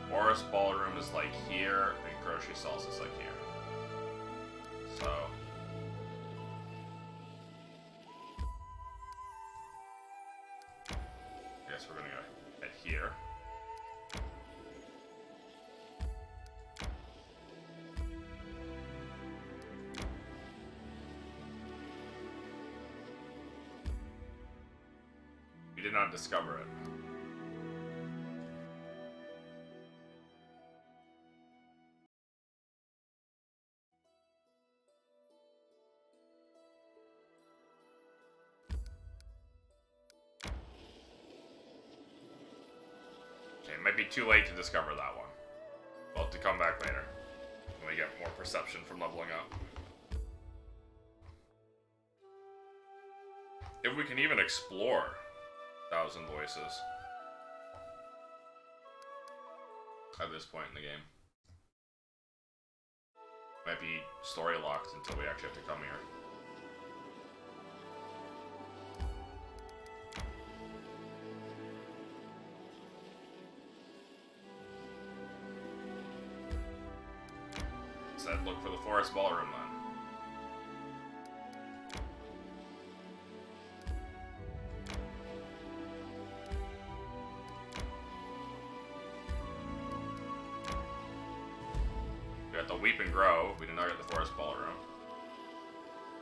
Forest Ballroom is like here, and Grocery Stalls is like here. So... I guess we're gonna go at here. We did not discover it. Okay, it might be too late to discover that one. We'll have to come back later when we get more perception from leveling up. If we can even explore 1,000 Voices at this point in the game. Might be story locked until we actually have to come here. Said look for the Forest Ballroom then. We got the Weep and Grow. We did not get the Forest Ballroom.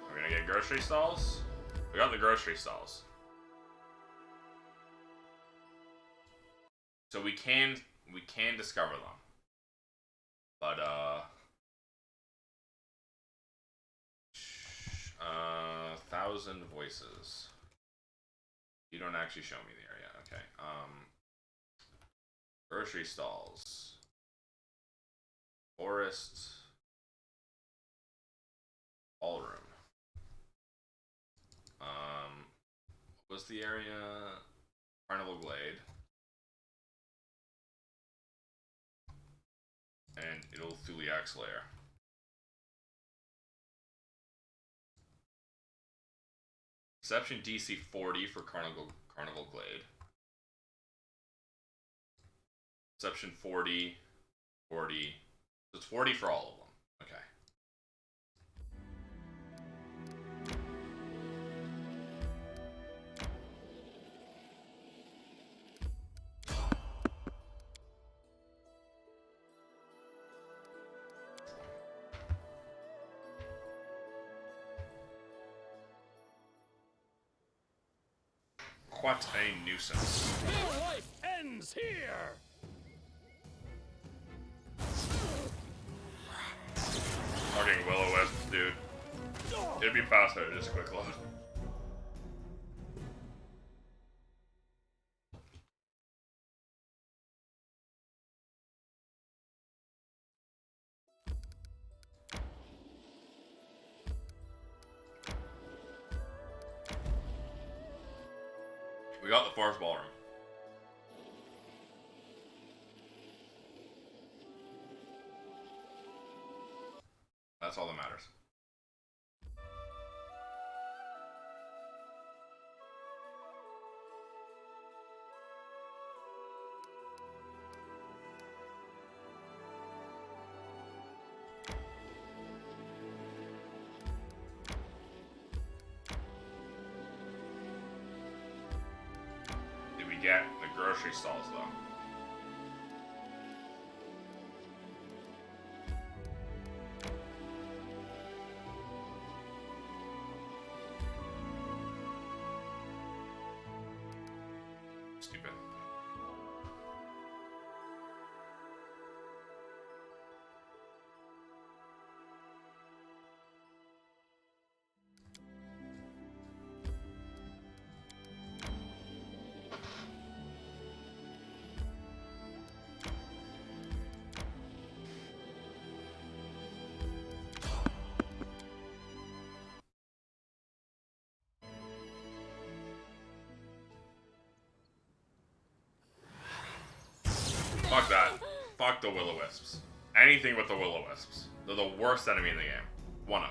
We're gonna get Grocery Stalls. We got the Grocery Stalls. So we can discover them. But 1,000 Voices. You don't actually show me the area. Okay. Grocery Stalls. Forest. Ballroom. What was the area? Carnival Glade. And it'll Thuliak's Lair. Perception DC 40 for Carnival Glade. Perception 40, 40. So it's 40 for all of them. Okay. What a nuisance. Your life ends here! Fucking Will-O-Wisp, dude. It'd be faster, just a quick load. We got the Forest Ballroom. That's all that matters. Did we get the Grocery Stalls though? Stupid. Fuck that. Fuck the Will-O-Wisps. anything but the will-o-wisps. They're the worst enemy in the game. One of.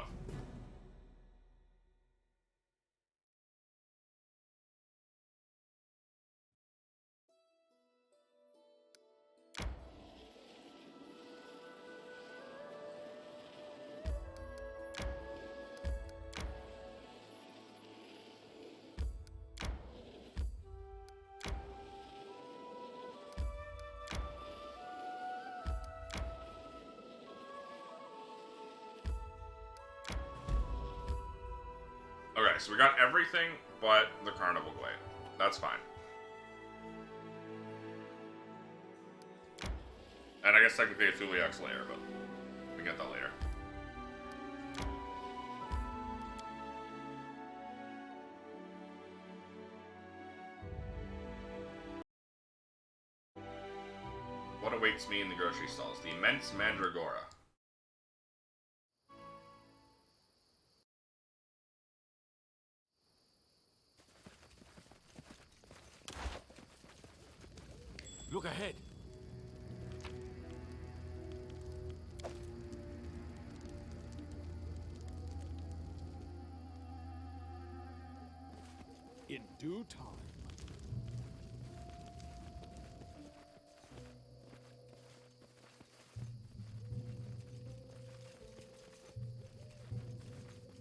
Okay, so we got everything but the Carnival Glade. That's fine. And I guess technically a Thuliak's lair, but we get that later. What awaits me in the grocery stalls? The immense Mandragora. Look ahead. In due time.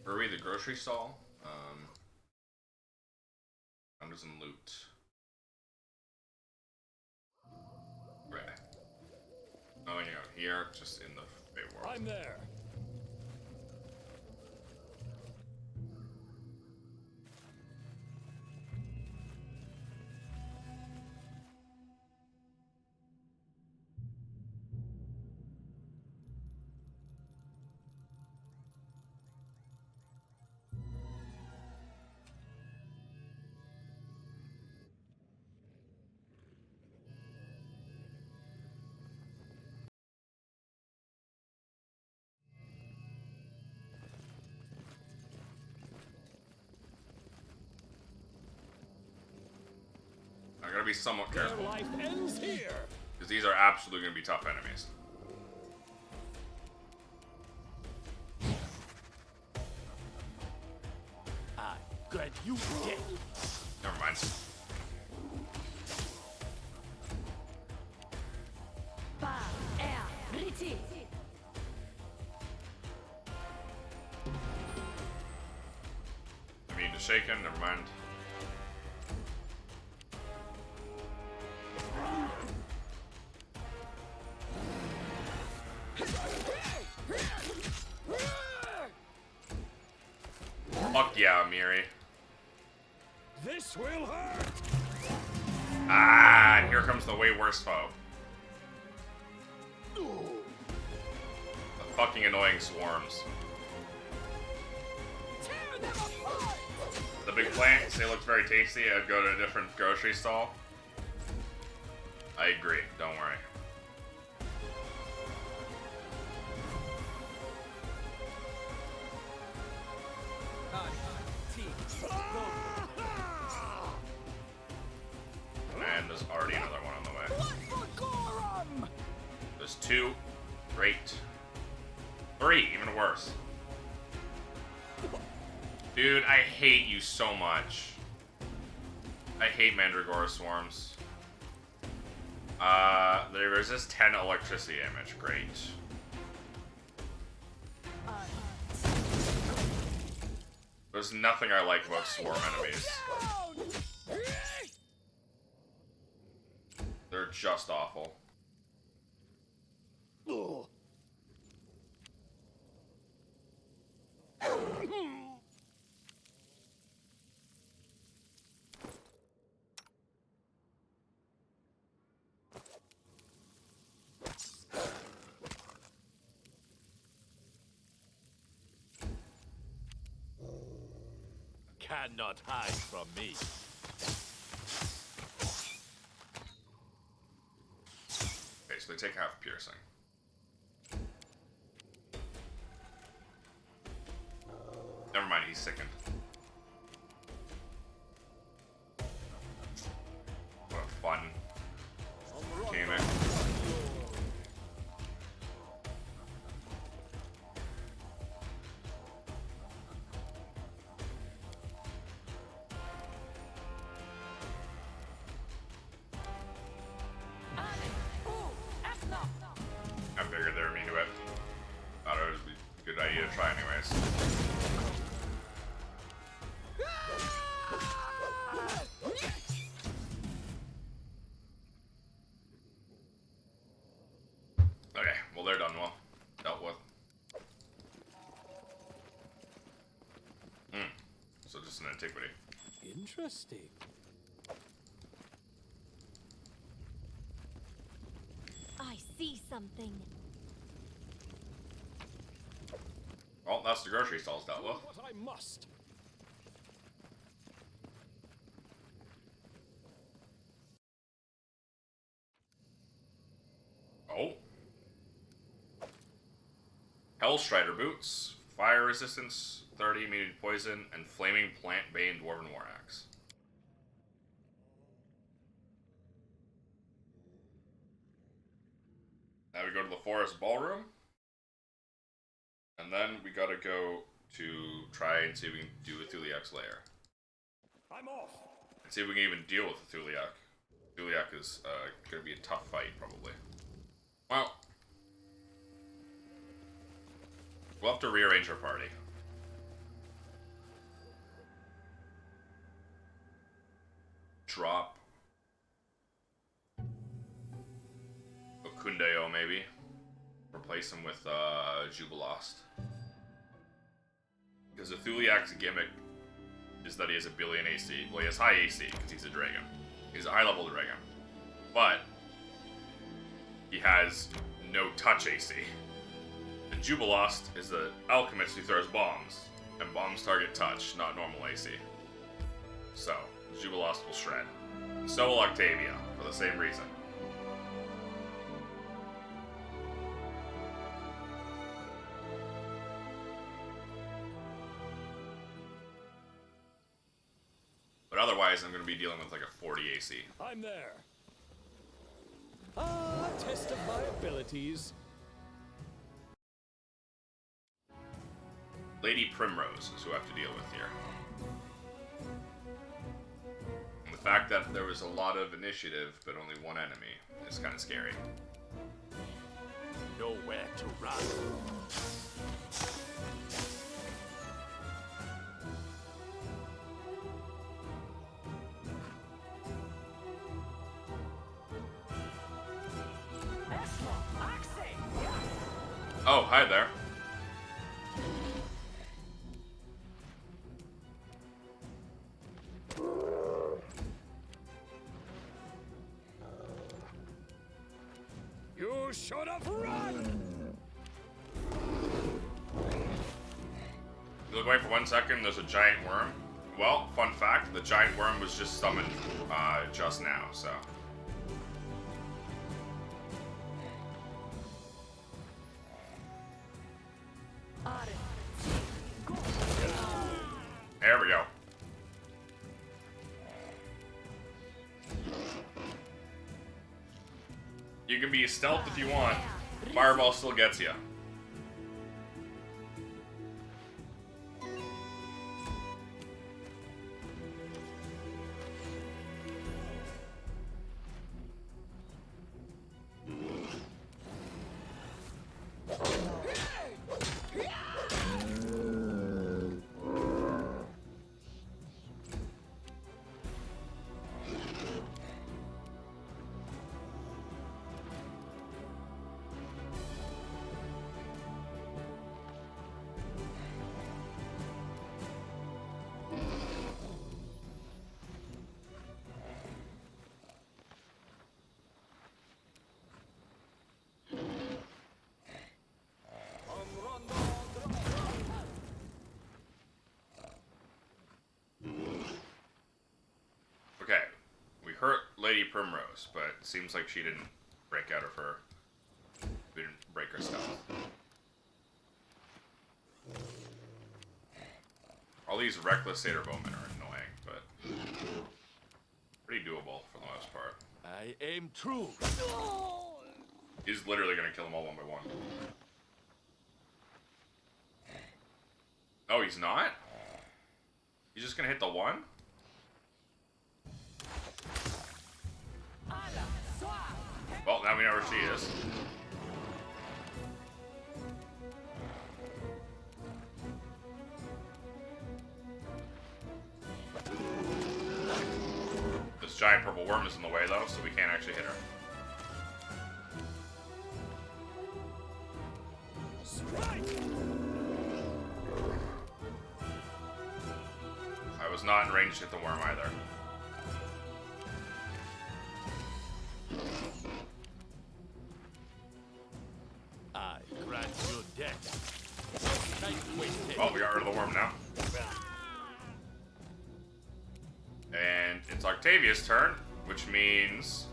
Where are we? The grocery stall? Founders and loot. Right. Oh, you know, here, just in the Fey world. I'm there. I gotta be somewhat Their careful, life ends here. because these are absolutely gonna be tough enemies. Ah, good. You dead. Never mind. Immune to shaken, never mind. Fuck yeah, Miri. This will hurt. Ah, and here comes the way worse foe. The fucking annoying swarms. The big plants, they looked very tasty. I'd go to a different grocery stall. I agree, don't worry. And there's already another one on the way. There's two. Great. Three, even worse. Dude, I hate you so much. I hate Mandragora swarms. They resist 10 electricity damage. Great. There's nothing I like about swarm enemies. They're just awful. Cannot hide from me. Okay, so they take half piercing. Never mind, he's sickened. What a fun Kingmaker. to try anyways. Okay, well they're done well. Dealt with. So just an antiquity. Interesting. I see something. Well, that's the grocery stalls dealt with. What I must. Oh. Hellstrider boots, fire resistance, 30 immune poison, and flaming plant bane dwarven war axe. Now we go to the forest ballroom. And then we gotta go to try and see if we can do a Thuliak's lair. I'm off. And see if we can even deal with the Thuliak. Thuliak is gonna be a tough fight, probably. Well, we'll have to rearrange our party. Drop Okundeo, maybe. Replace him with Jubilost. Because the Thuliak's gimmick is that he has a billion AC. Well, he has high AC because he's a dragon. He's a high level dragon. But he has no touch AC. And Jubilost is the alchemist who throws bombs. And bombs target touch, not normal AC. So, Jubilost will shred. So will Octavia, for the same reason. But otherwise, I'm going to be dealing with like a 40 AC. I'm there. Ah, test of my abilities. Lady Primrose is who I have to deal with here. And the fact that there was a lot of initiative, but only one enemy, is kind of scary. Nowhere to run. Oh, hi there. You should have run. You look away for 1 second, there's a giant worm. Well, fun fact, the giant worm was just summoned just now, so. There we go. You can be stealth if you want. Fireball still gets you. Okay, we hurt Lady Primrose, but it seems like she didn't break out of her. We didn't break her stealth. All these reckless satyr bowmen are annoying, but pretty doable for the most part. I aim true. He's literally gonna kill them all one by one. Oh, he's not? He's just gonna hit the one? Well, now we know where she is. giant purple worm is in the way, though, so we can't actually hit her. I was not in range to hit the worm either. I grant you death. Oh, we got rid of the worm now. And it's Octavia's turn, which means...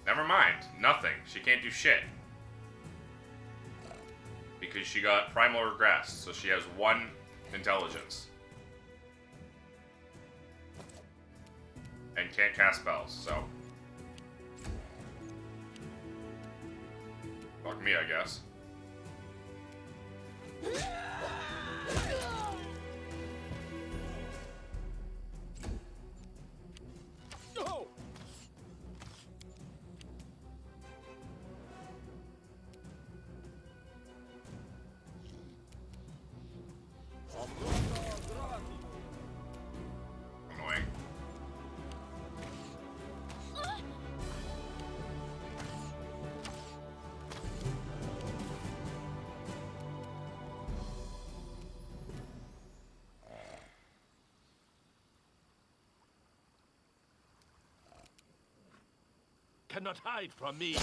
Never mind. Nothing. She can't do shit. Because she got primal regress, so she has 1 intelligence. And can't cast spells, so... Fuck me, I guess. No! Annoying. Cannot hide from me.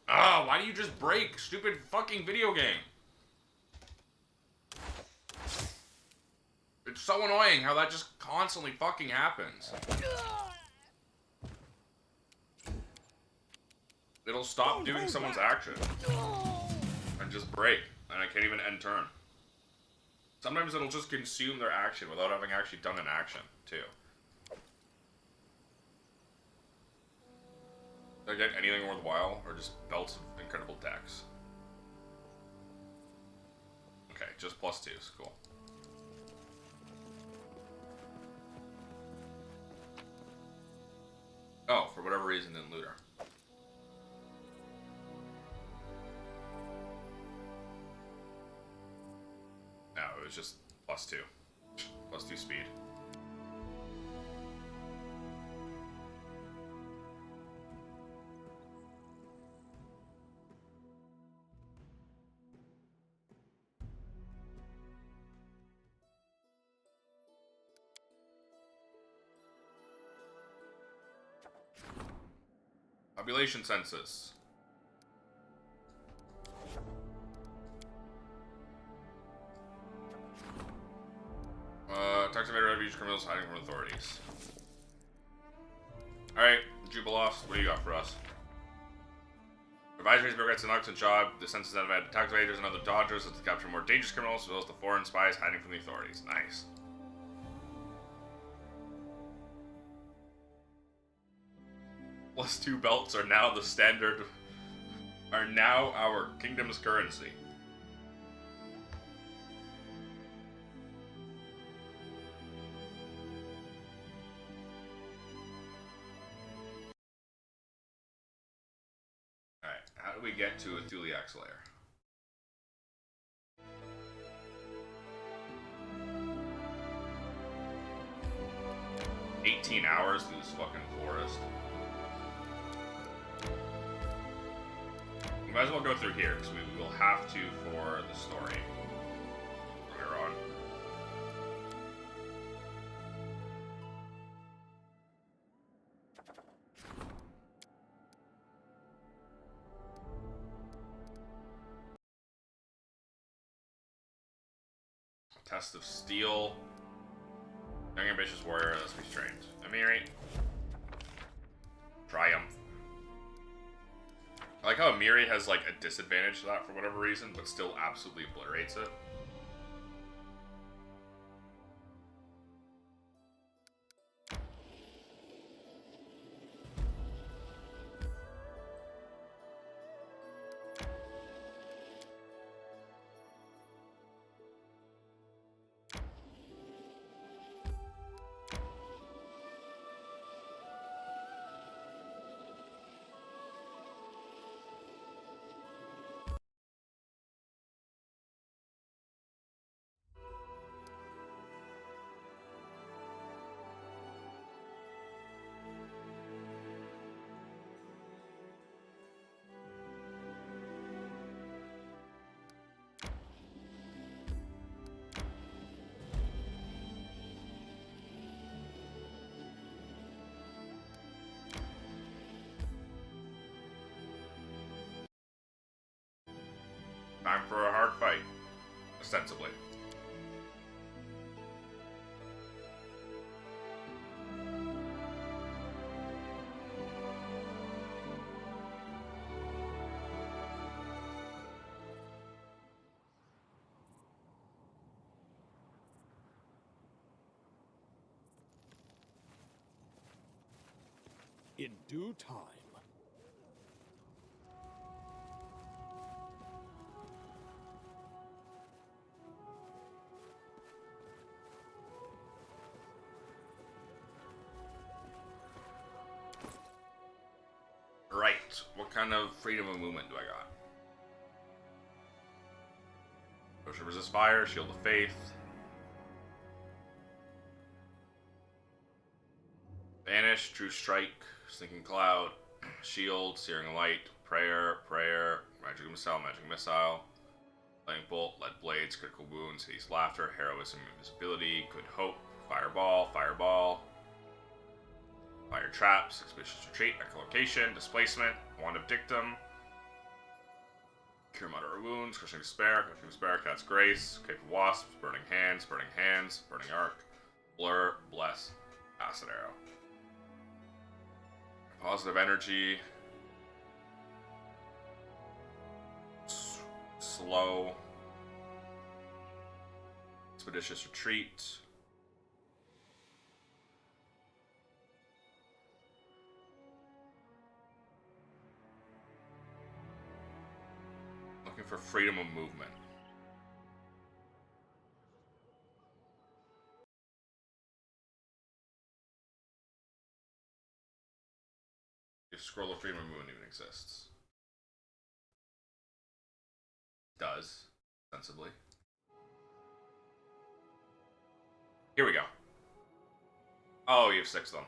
Ah, why do you just break? Stupid fucking video game. It's so annoying how that just constantly fucking happens. It'll stop doing someone's action. And just break. And I can't even end turn. Sometimes it'll just consume their action without having actually done an action, too. Did I get anything worthwhile, or just belts of incredible dex? Okay, just +2s, cool. Oh, for whatever reason didn't loot her. No, it was just +2. +2 speed. Population census. Tax evader refuge criminals hiding from authorities. Alright, Jubilost, what do you got for us? Advisories, bureaucrats, and Oxen job. The census have had tax evaders and other dodgers to capture more dangerous criminals, as well as the foreign spies hiding from the authorities. Nice. +2 belts are now the standard, are now our kingdom's currency. Alright, how do we get to a Thuliak's lair? $18 through this fucking forest. We might as well go through here, because we will have to for the story later on. Test of Steel. Young ambitious warrior, that's restrained. Amiri. Triumph. I like how Amiri has like a disadvantage to that for whatever reason, but still absolutely obliterates it. hard fight, ostensibly. In due time. Right, what kind of freedom of movement do I got? Potion resist fire, shield of faith. Vanish, true strike, sneaking cloud, shield, searing light, prayer, magic missile, lightning bolt, lead blades, critical wounds, hideous laughter, heroism, invisibility, good hope, fireball, fire trap, suspicious retreat, echolocation, displacement, wand of dictum, cure moderate wounds, crushing despair, cat's grace, cape of wasps, burning hands, burning arc, blur, bless, acid arrow. Positive energy. Slow. Expeditious retreat. Looking for freedom of movement. If Scroll of Freedom of Movement even exists. Does, sensibly. Here we go. Oh, you have 6 of them.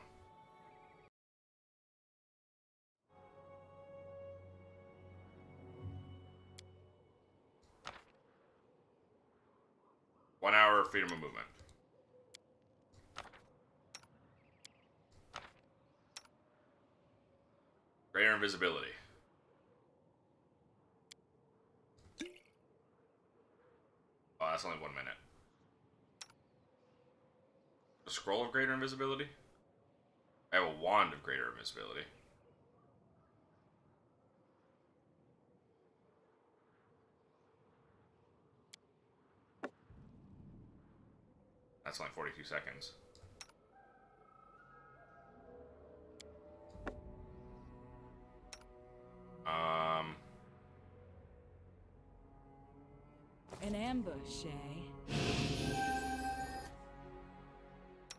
One hour of freedom of movement. Greater invisibility. Oh, that's only 1 minute. A scroll of greater invisibility? I have a wand of greater invisibility. That's only 42 seconds. An ambush, eh?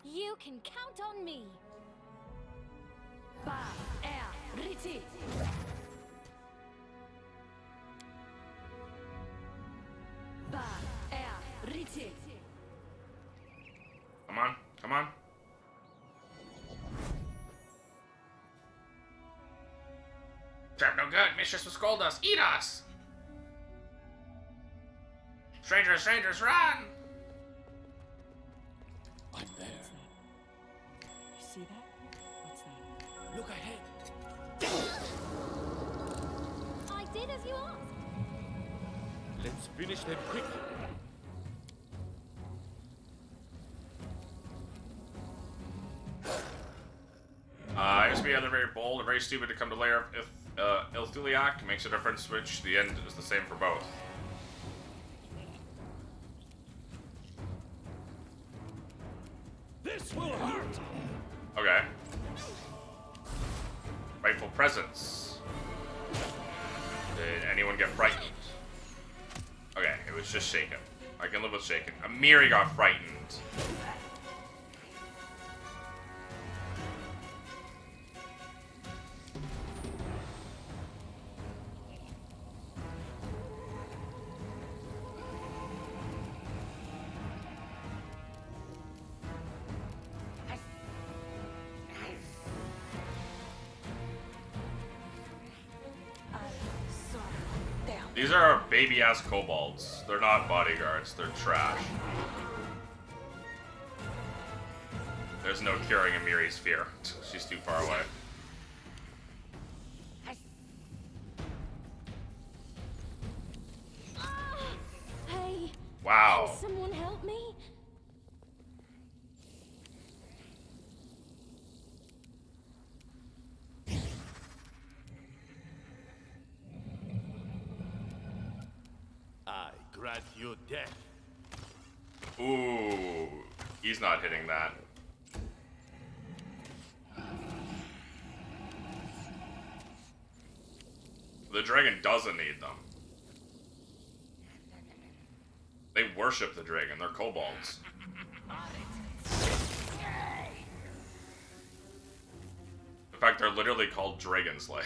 You can count on me. Ba, er, riti. Ba, er, riti. Come on, come on. Trap no good. Mistress will scold us. Eat us. Strangers, strangers, run! I'm there. You see that? What's that? Look ahead. I did as you asked. Let's finish them quickly. Just be either very bold or very stupid to come to lair of Ilthuliak. Makes a difference which the end is the same for both. This will hurt! Okay. Rightful presence. Did anyone get frightened? Okay, it was just shaken. I can live with shaken. Amiri got frightened. These are baby-ass kobolds. They're not bodyguards. They're trash. There's no curing Amiri's fear. She's too far away. grant you death. Ooh, he's not hitting that. The dragon doesn't need them. They worship the dragon. They're kobolds. In fact, they're literally called Dragon Slave.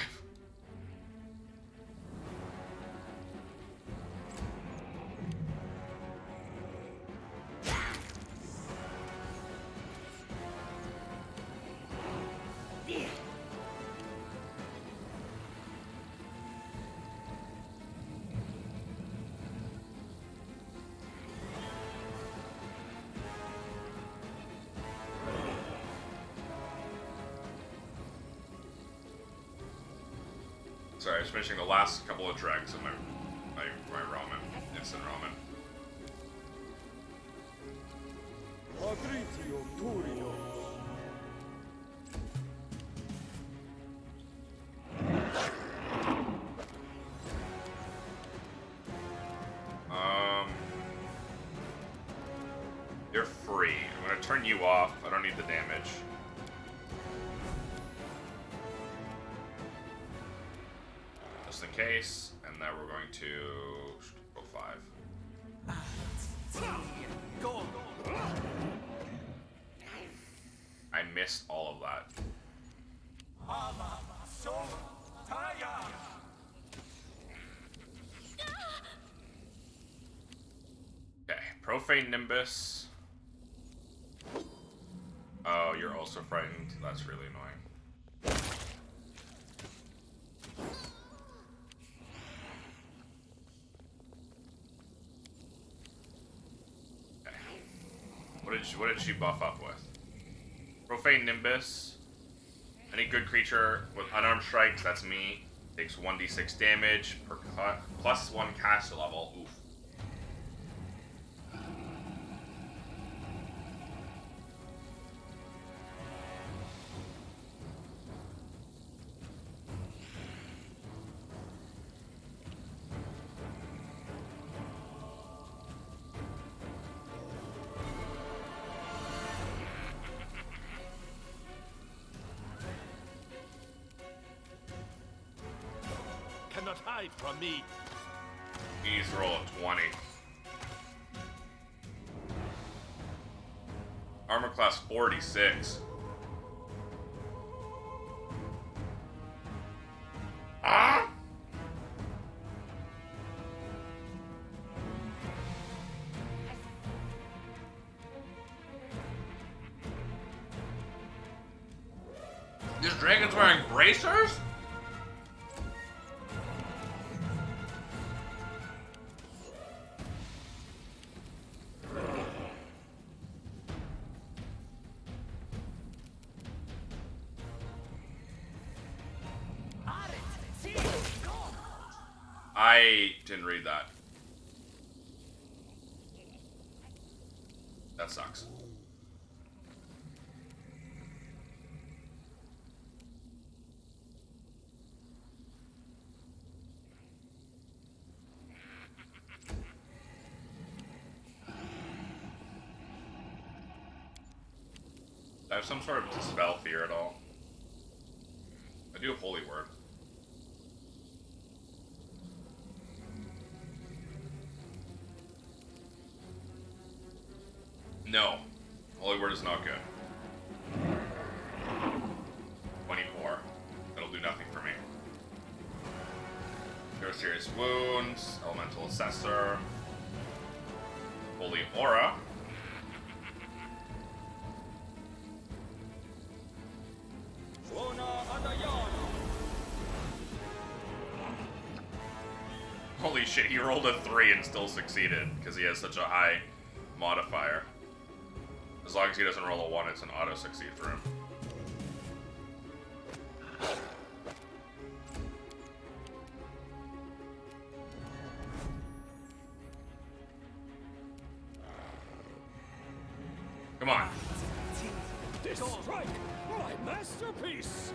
Sorry, I was finishing the last couple of dregs of my ramen, instant ramen. You're free. I'm gonna turn you off. I don't need the damage. Just in case, and now we're going to go 5. I missed all of that. Okay, Profane Nimbus. Oh, you're also frightened? That's really annoying. Okay. What did she buff up with? Profane Nimbus. Any good creature with unarmed strikes, that's me, takes 1d6 damage per plus 1 caster level. Oof. Cannot hide from me. He needs to roll a 20. Armor class 46. Ah! This dragon's wearing bracers? I didn't read that. That sucks. I have some sort of dispel fear at all. I do have Holy Word. No. Holy Word is not good. 24. That'll do nothing for me. Cure Serious Wounds, Elemental Assessor, Holy Aura. Holy shit, he rolled a 3 and still succeeded, because he has such a high modifier. As long as he doesn't roll a 1, it's an auto-succeed for him. Come on. This strike, my masterpiece.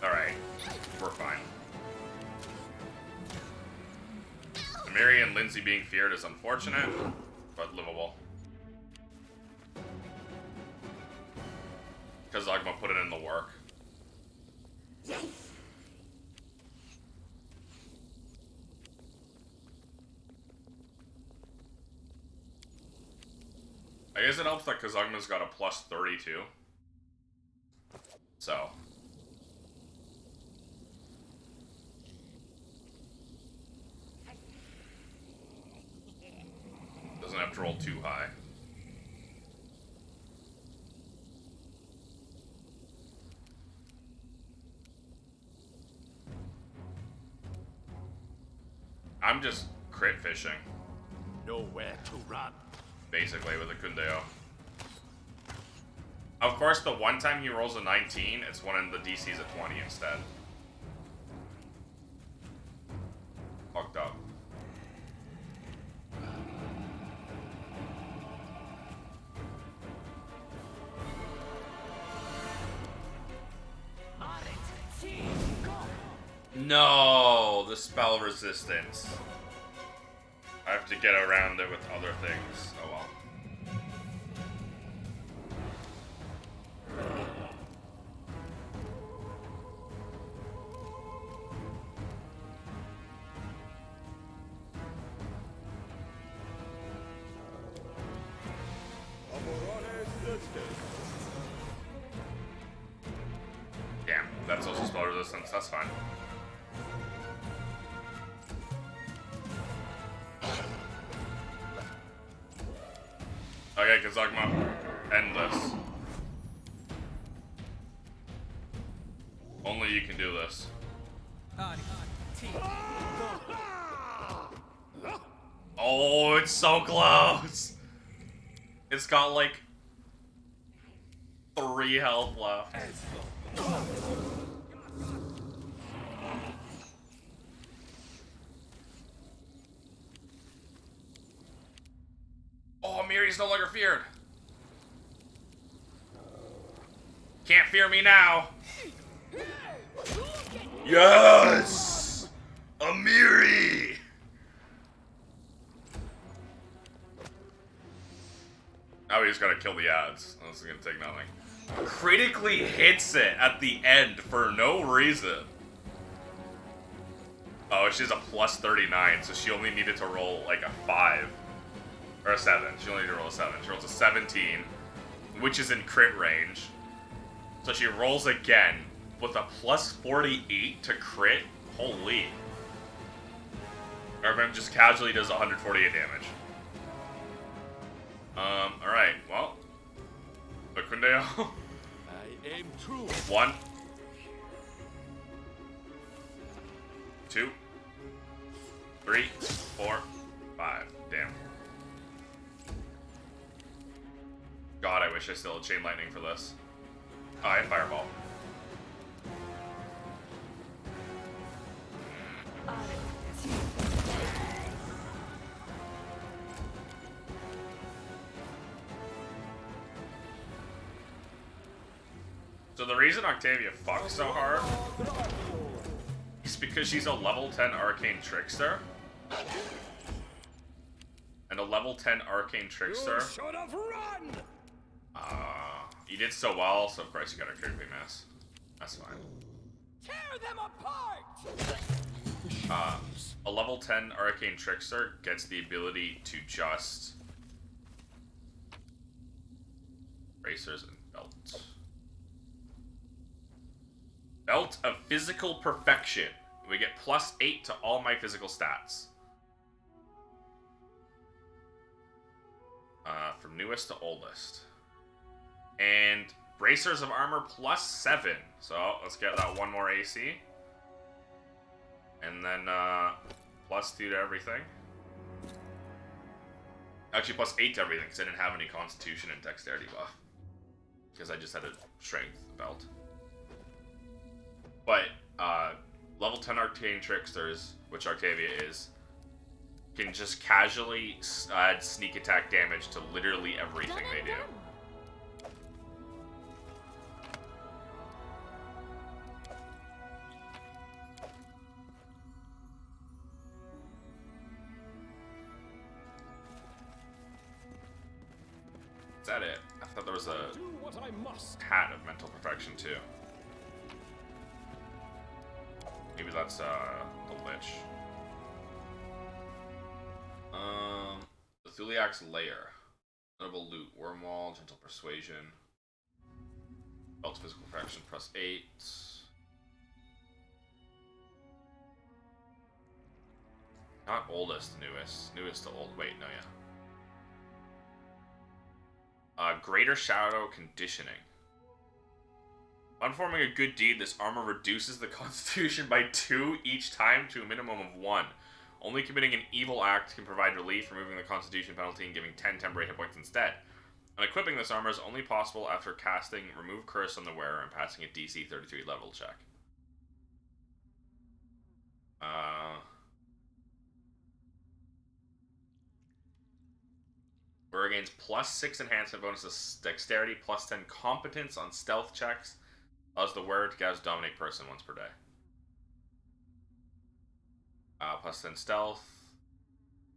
Alright. We're Mary and Lindsay being feared is unfortunate, but livable. Because Agma put it in the work. I guess it helps that Kazugma's got a plus 32. So. Doesn't have to roll too high. I'm just crit fishing. Nowhere to run. Basically, with a Kundeo. Of course, the one time he rolls a 19, it's when the DC's at 20 instead. Fucked up. No, the spell resistance. I have to get around it with other things. Oh well. Damn, that's also spell resistance. That's fine. Okay, Kazugma, end this. Only you can do this. Oh, it's so close! It's got like 3 health left. Oh, Miri's no longer feared. Can't fear me now. Yes! Amiri! Now we just gotta kill the ads. This is gonna take nothing. Critically hits it at the end for no reason. Oh, she's a plus 39, so she only needed to roll like a 5. Or a 7. She only needed to roll a 7. She rolls a 17, which is in crit range. So she rolls again with a plus 48 to crit. Holy. Urban just casually does 148 damage. Alright, well. Bakundeo. I aim true. 1. 2. 3. 4. 5. Damn. God, I wish I still had Chain Lightning for this. Oh, I have Fireball. So the reason Octavia fucks so hard is because she's a level 10 Arcane Trickster. And a level 10 Arcane Trickster. Should have run! You did so well, so of course you got a critically miss. That's fine. Tear them apart! A level 10 Arcane Trickster gets the ability to just bracers and belts. Belt of Physical Perfection. We get plus 8 to all my physical stats. From newest to oldest. And Bracers of Armor plus 7. So let's get that one more AC. And then plus 2 to everything. Actually plus 8 to everything because I didn't have any Constitution and Dexterity buff. Because I just had a Strength belt. But level 10 Arcane Tricksters, which Octavia is, can just casually add sneak attack damage to literally everything they do. that it? I thought there was a Do what I must. hat of mental perfection too. Maybe that's the Lich. The Thuliak's Lair. Notable loot, Wormwall, Gentle Persuasion. Belt of Physical Perfection, +8. Not oldest, newest. Newest to old. Wait, no, yeah. Greater Shadow Conditioning. On performing a good deed, this armor reduces the constitution by 2 each time to a minimum of 1. Only committing an evil act can provide relief, removing the constitution penalty and giving 10 temporary hit points instead. And equipping this armor is only possible after casting Remove Curse on the wearer and passing a DC 33 level check. Wearer gains +6 enhancement bonus to dexterity, +10 competence on stealth checks. Allows the wearer to cast Dominate Person once per day. +10 stealth.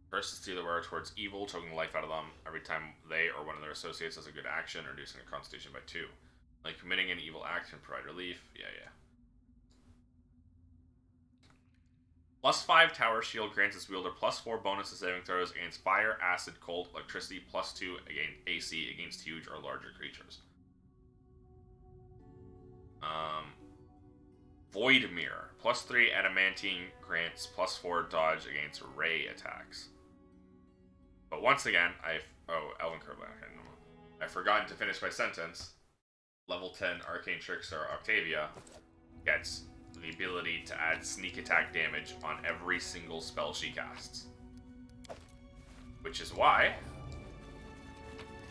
Curses steer the wearer towards evil, choking the life out of them every time they or one of their associates does a good action, reducing their constitution by 2. Like committing an evil act can provide relief. Yeah. +5 Tower Shield grants its wielder +4 bonus to saving throws against fire, acid, cold, electricity, +2 against AC against huge or larger creatures. Void Mirror. +3 Adamantine grants +4 dodge against ray attacks. But once again, Elven Curve. I've forgotten to finish my sentence. Level 10 Arcane Trickster Octavia gets the ability to add sneak attack damage on every single spell she casts. Which is why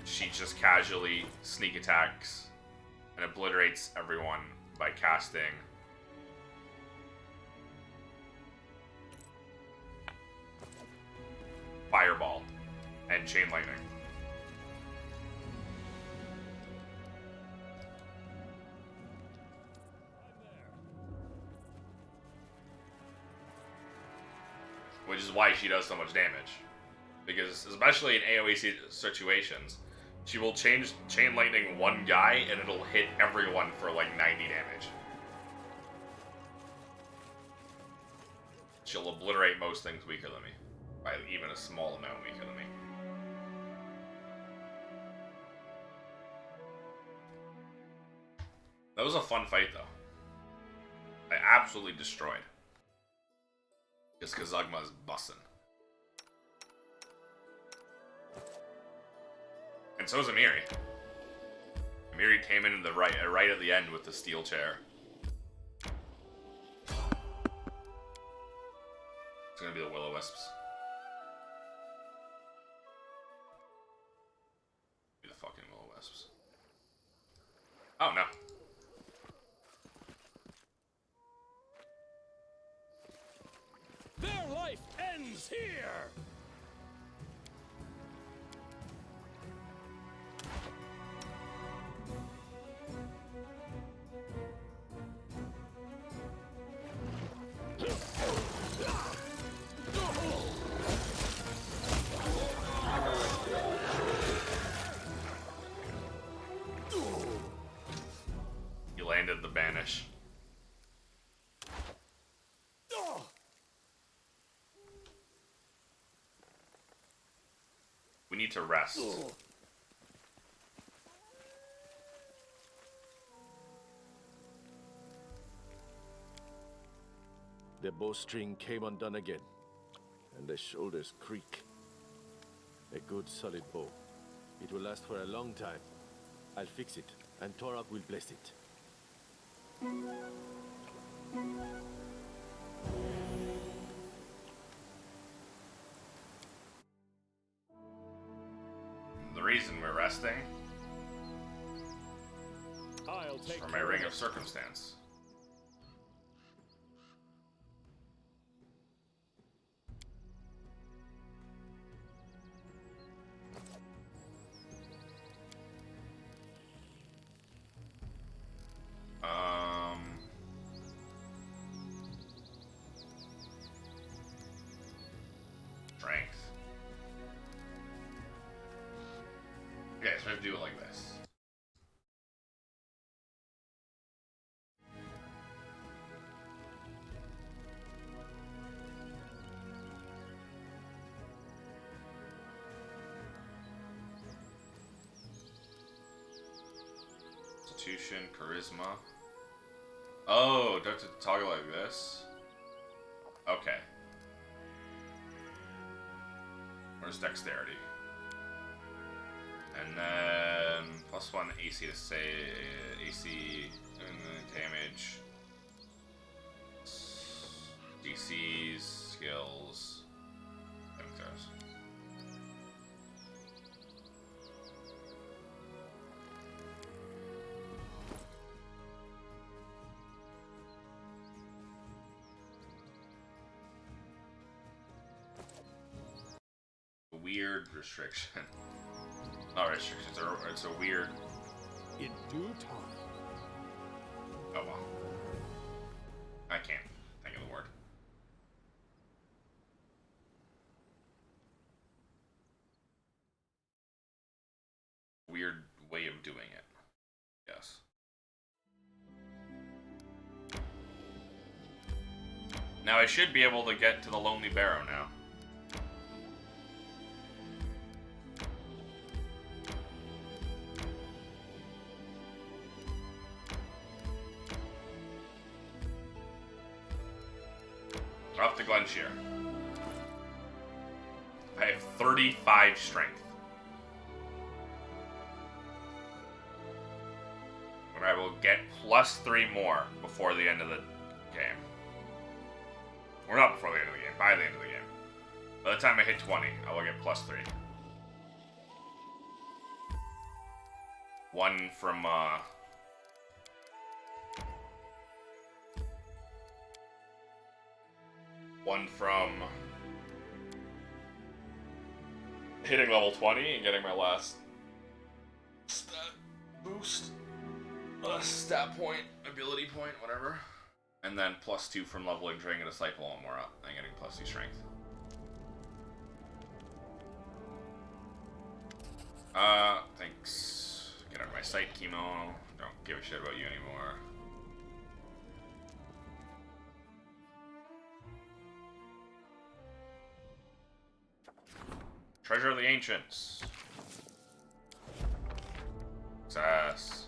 she just casually sneak attacks and obliterates everyone by casting Fireball and Chain Lightning. Which is why she does so much damage. Because, especially in AoE situations, she will Chain Lightning one guy and it'll hit everyone for like 90 damage. She'll obliterate most things weaker than me. By even a small amount weaker than me. That was a fun fight, though. I absolutely destroyed. Just because Zugma's bussin'. And so is Amiri. Amiri came in the right at the end with the steel chair. It's gonna be the Will-O-Wisps. Be the fucking Will-O-Wisps. Oh no. Their life ends here! You landed the banish. We need to rest. The bowstring came undone again, and the shoulders creak. A good solid bow. It will last for a long time. I'll fix it, and Torok will bless it. The reason we're resting I'll is take for my care Ring of of Circumstance. Strength. Okay, so I do it like this. Constitution, charisma. Oh, do I have to toggle like this? Okay. Where's dexterity? And then +1 AC to say AC damage, DCs, skills, saving throws. Weird restriction. Not restrictions, it's a weird. In due time. Oh well. I can't think of the word. Weird way of doing it. Yes. Now I should be able to get to the Lonely Barrow now. Off to Glenshire. I have 35 strength. And I will get +3 more before the end of the game. Or not before the end of the game, by the end of the game. By the time I hit 20, I will get +3. One from, one from hitting level 20 and getting my last stat boost. Stat point, ability point, whatever. And then +2 from leveling Dragon Disciple and more up and getting +2 strength. Thanks. Get out of my sight, Chemo. Don't give a shit about you anymore. Treasure of the Ancients. Success.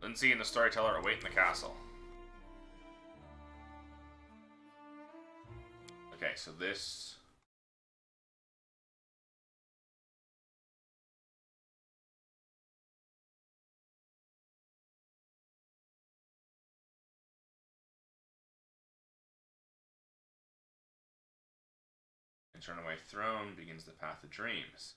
Lindsay and the Storyteller await in the castle. Okay, so this... Turn away throne begins the path of dreams.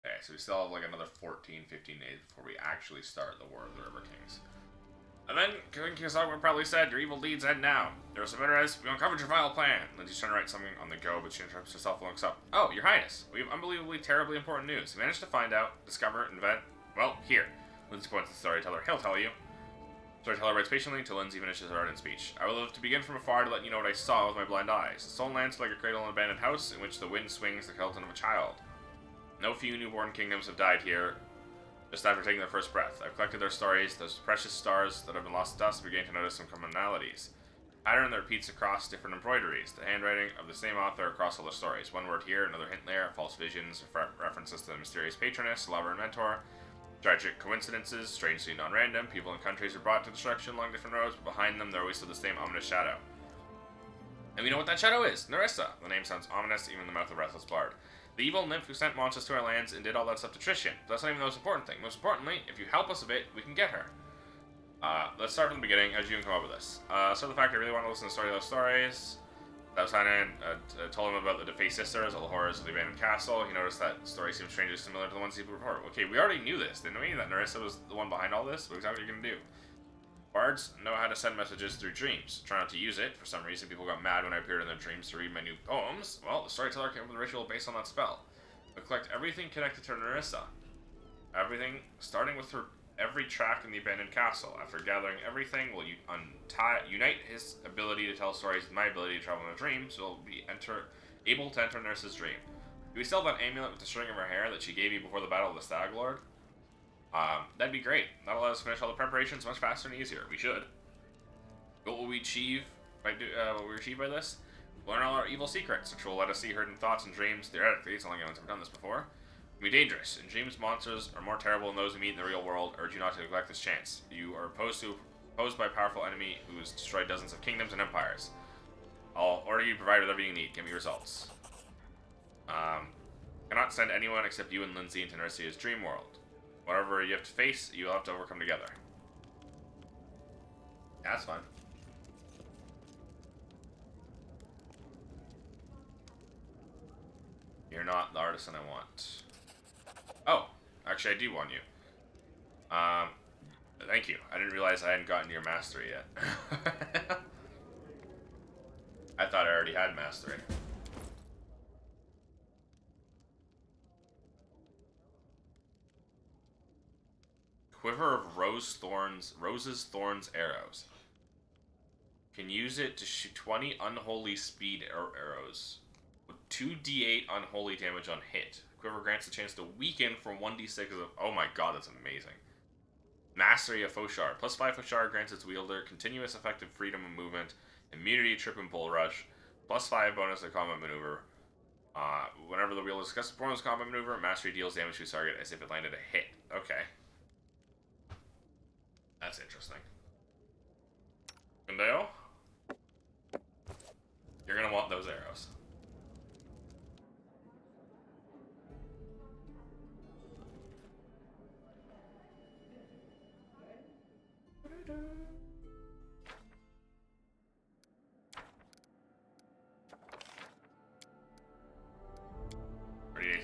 Okay, so we still have like another 14, 15 days before we actually start the War of the River Kings. And then King Kiyosaki probably said, "Your evil deeds end now. There was a better as we uncovered your vile plan." Lindsay's trying to write something on the go, but she interrupts herself and looks up. "Oh, Your Highness, we have unbelievably, terribly important news. We managed to find out, discover, invent. Well, here." Lindsay points to the Storyteller. "He'll tell you." Storyteller writes patiently until Lindsay finishes her ardent speech. "I will live to begin from afar to let you know what I saw with my blind eyes. The stone lands like a cradle in an abandoned house in which the wind swings the skeleton of a child. No few newborn kingdoms have died here just after taking their first breath. I've collected their stories, those precious stars that have been lost to dust, beginning to notice some commonalities. Pattern that repeats across different embroideries, the handwriting of the same author across all the stories. One word here, another hint there, false visions, references to the mysterious patroness, lover and mentor. Tragic coincidences, strangely non-random. People and countries are brought to destruction along different roads, but behind them there always stood the same ominous shadow. And we know what that shadow is, Nerissa. The name sounds ominous, even in the mouth of Breathless Bard. The evil nymph who sent monsters to our lands and did all that stuff to Trishan. That's not even the most important thing. Most importantly, if you help us a bit, we can get her. Let's start from the beginning, as you can come up with this. So the fact I really want to listen to those stories. That was told him about the defaced sisters, all the horrors of the abandoned castle. He noticed that story seemed strangely similar to the ones he reported. Okay, we already knew this, didn't we? That Nerissa was the one behind all this? What exactly are you going to do? Bards know how to send messages through dreams. Try not to use it. For some reason, people got mad when I appeared in their dreams to read my new poems. Well, the Storyteller came up with a ritual based on that spell. But collect everything connected to Nerissa. Everything, starting with her every track in the abandoned castle. After gathering everything, will you unite his ability to tell stories with my ability to travel in a dream, so he'll be able to enter Nurse's dream. Do we sell that amulet with the string of her hair that she gave you before the Battle of the Stag Lord? That'd be great. That'll let us finish all the preparations much faster and easier. We should. What will we achieve by this? Learn all our evil secrets, which will let us see hidden thoughts and dreams. Theoretically, it's only anyone's ever done this before. It can be dangerous. In dreams, monsters are more terrible than those we meet in the real world. Urge you not to neglect this chance. You are opposed by a powerful enemy who has destroyed dozens of kingdoms and empires. I'll order you to provide whatever you need. Give me results. Cannot send anyone except you and Lindsay into Nurse's dream world. Whatever you have to face, you will have to overcome together. That's fine. You're not the artisan I want. Oh, actually I do want you. Thank you. I didn't realize I hadn't gotten your mastery yet. I thought I already had mastery. Quiver of Rose's Thorns arrows. Can use it to shoot 20 unholy speed arrows. 2d8 unholy damage on hit. Quiver grants a chance to weaken for 1d6 of... Oh my god, that's amazing. Mastery of Fauchard. Plus 5 Fauchard grants its wielder continuous effective freedom of movement, immunity, trip, and bull rush. Plus 5 bonus to combat maneuver. Whenever the wielder successfully performs combat maneuver, mastery deals damage to its target as if it landed a hit. Okay. That's interesting. Gundale? You're gonna want those arrows.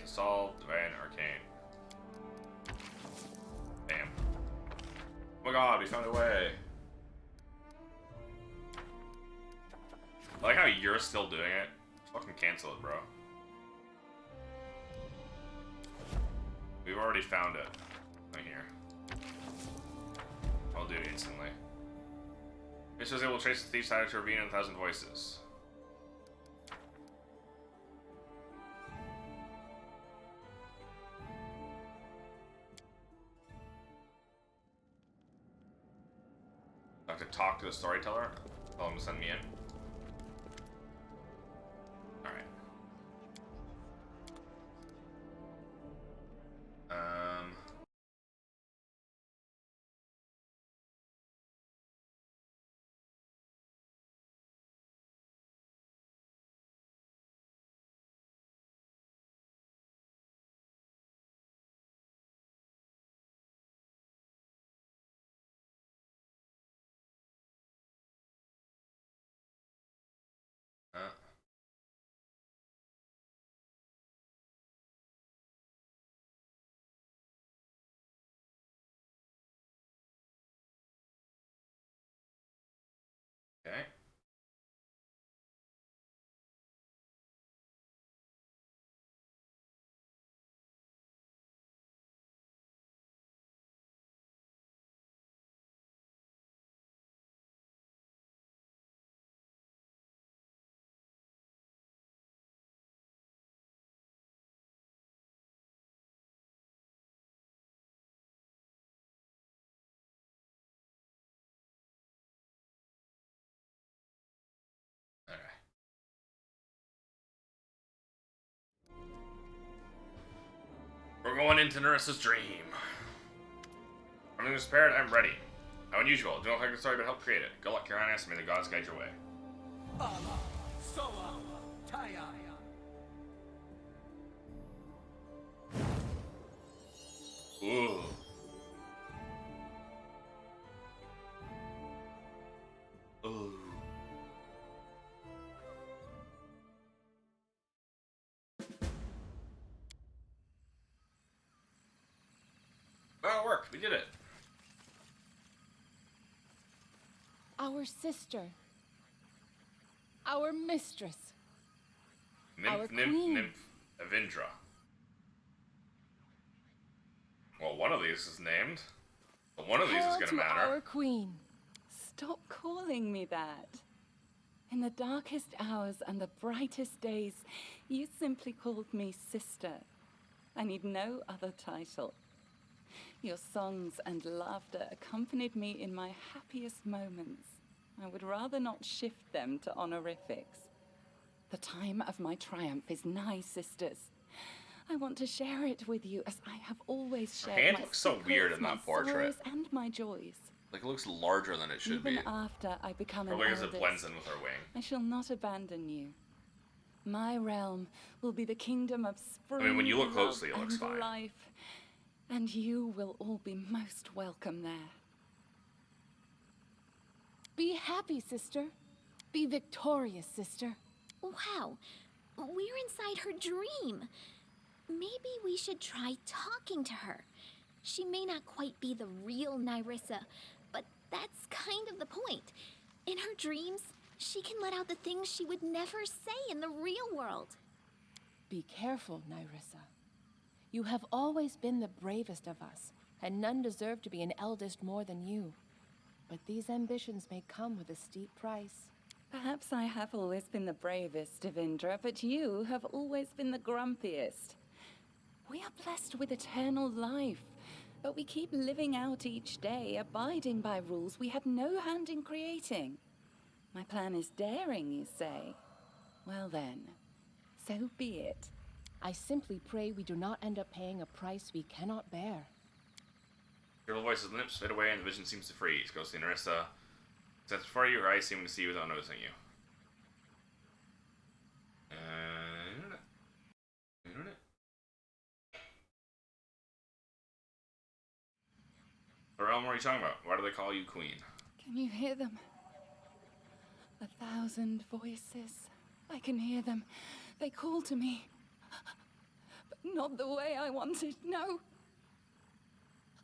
Assault, Divine, Arcane. Damn. Oh my god, we found a way. I like how you're still doing it. Just fucking cancel it, bro. We've already found it. Right here. I'll do it instantly. This was able to trace the thief's side to ravine in 1,000 voices. I have to talk to the storyteller. Tell him to send me in. Alright. Okay. Okay. We're going into Nurse's dream. I'm in this spirit, I'm ready. How unusual. Do not like the story, but help create it. Good luck, Your Highness. May the gods guide your way. Ooh. Ooh. Well, it worked. We did it. Our sister. Our mistress. Our queen. Nymph Avindra. Well, one of these is named. But one of these is Hail gonna to matter. our queen. Stop calling me that. In the darkest hours and the brightest days, you simply called me sister. I need no other title. Your songs and laughter accompanied me in my happiest moments. I would rather not shift them to honorifics. The time of my triumph is nigh, sisters. I want to share it with you as I have always shared hand my looks so secrets, weird in my that portrait. sorrows, and my joys. Like, it looks larger than it should Even be. after I become an Probably because it eldest, blends in with her wing. I shall not abandon you. My realm will be the kingdom of spring, I mean, when you look love, closely, it looks and fine. life, and you will all be most welcome there. Be happy, sister. Be victorious, sister. Wow, we're inside her dream. Maybe we should try talking to her. She may not quite be the real Nyrissa, but that's kind of the point. In her dreams, she can let out the things she would never say in the real world. Be careful, Nyrissa. You have always been the bravest of us, and none deserve to be an eldest more than you. But these ambitions may come with a steep price. Perhaps I have always been the bravest, Devindra, but you have always been the grumpiest. We are blessed with eternal life, but we keep living out each day, abiding by rules we had no hand in creating. My plan is daring, you say? Well then, so be it. I simply pray we do not end up paying a price we cannot bear. Your little voice's lips fade away and the vision seems to freeze. Goes to Narissa. Sets before you, her eyes seem to see you without noticing you. What realm are you talking about? Why do they call you queen? Can you hear them? 1,000 voices. I can hear them. They call to me. But not the way I wanted, no.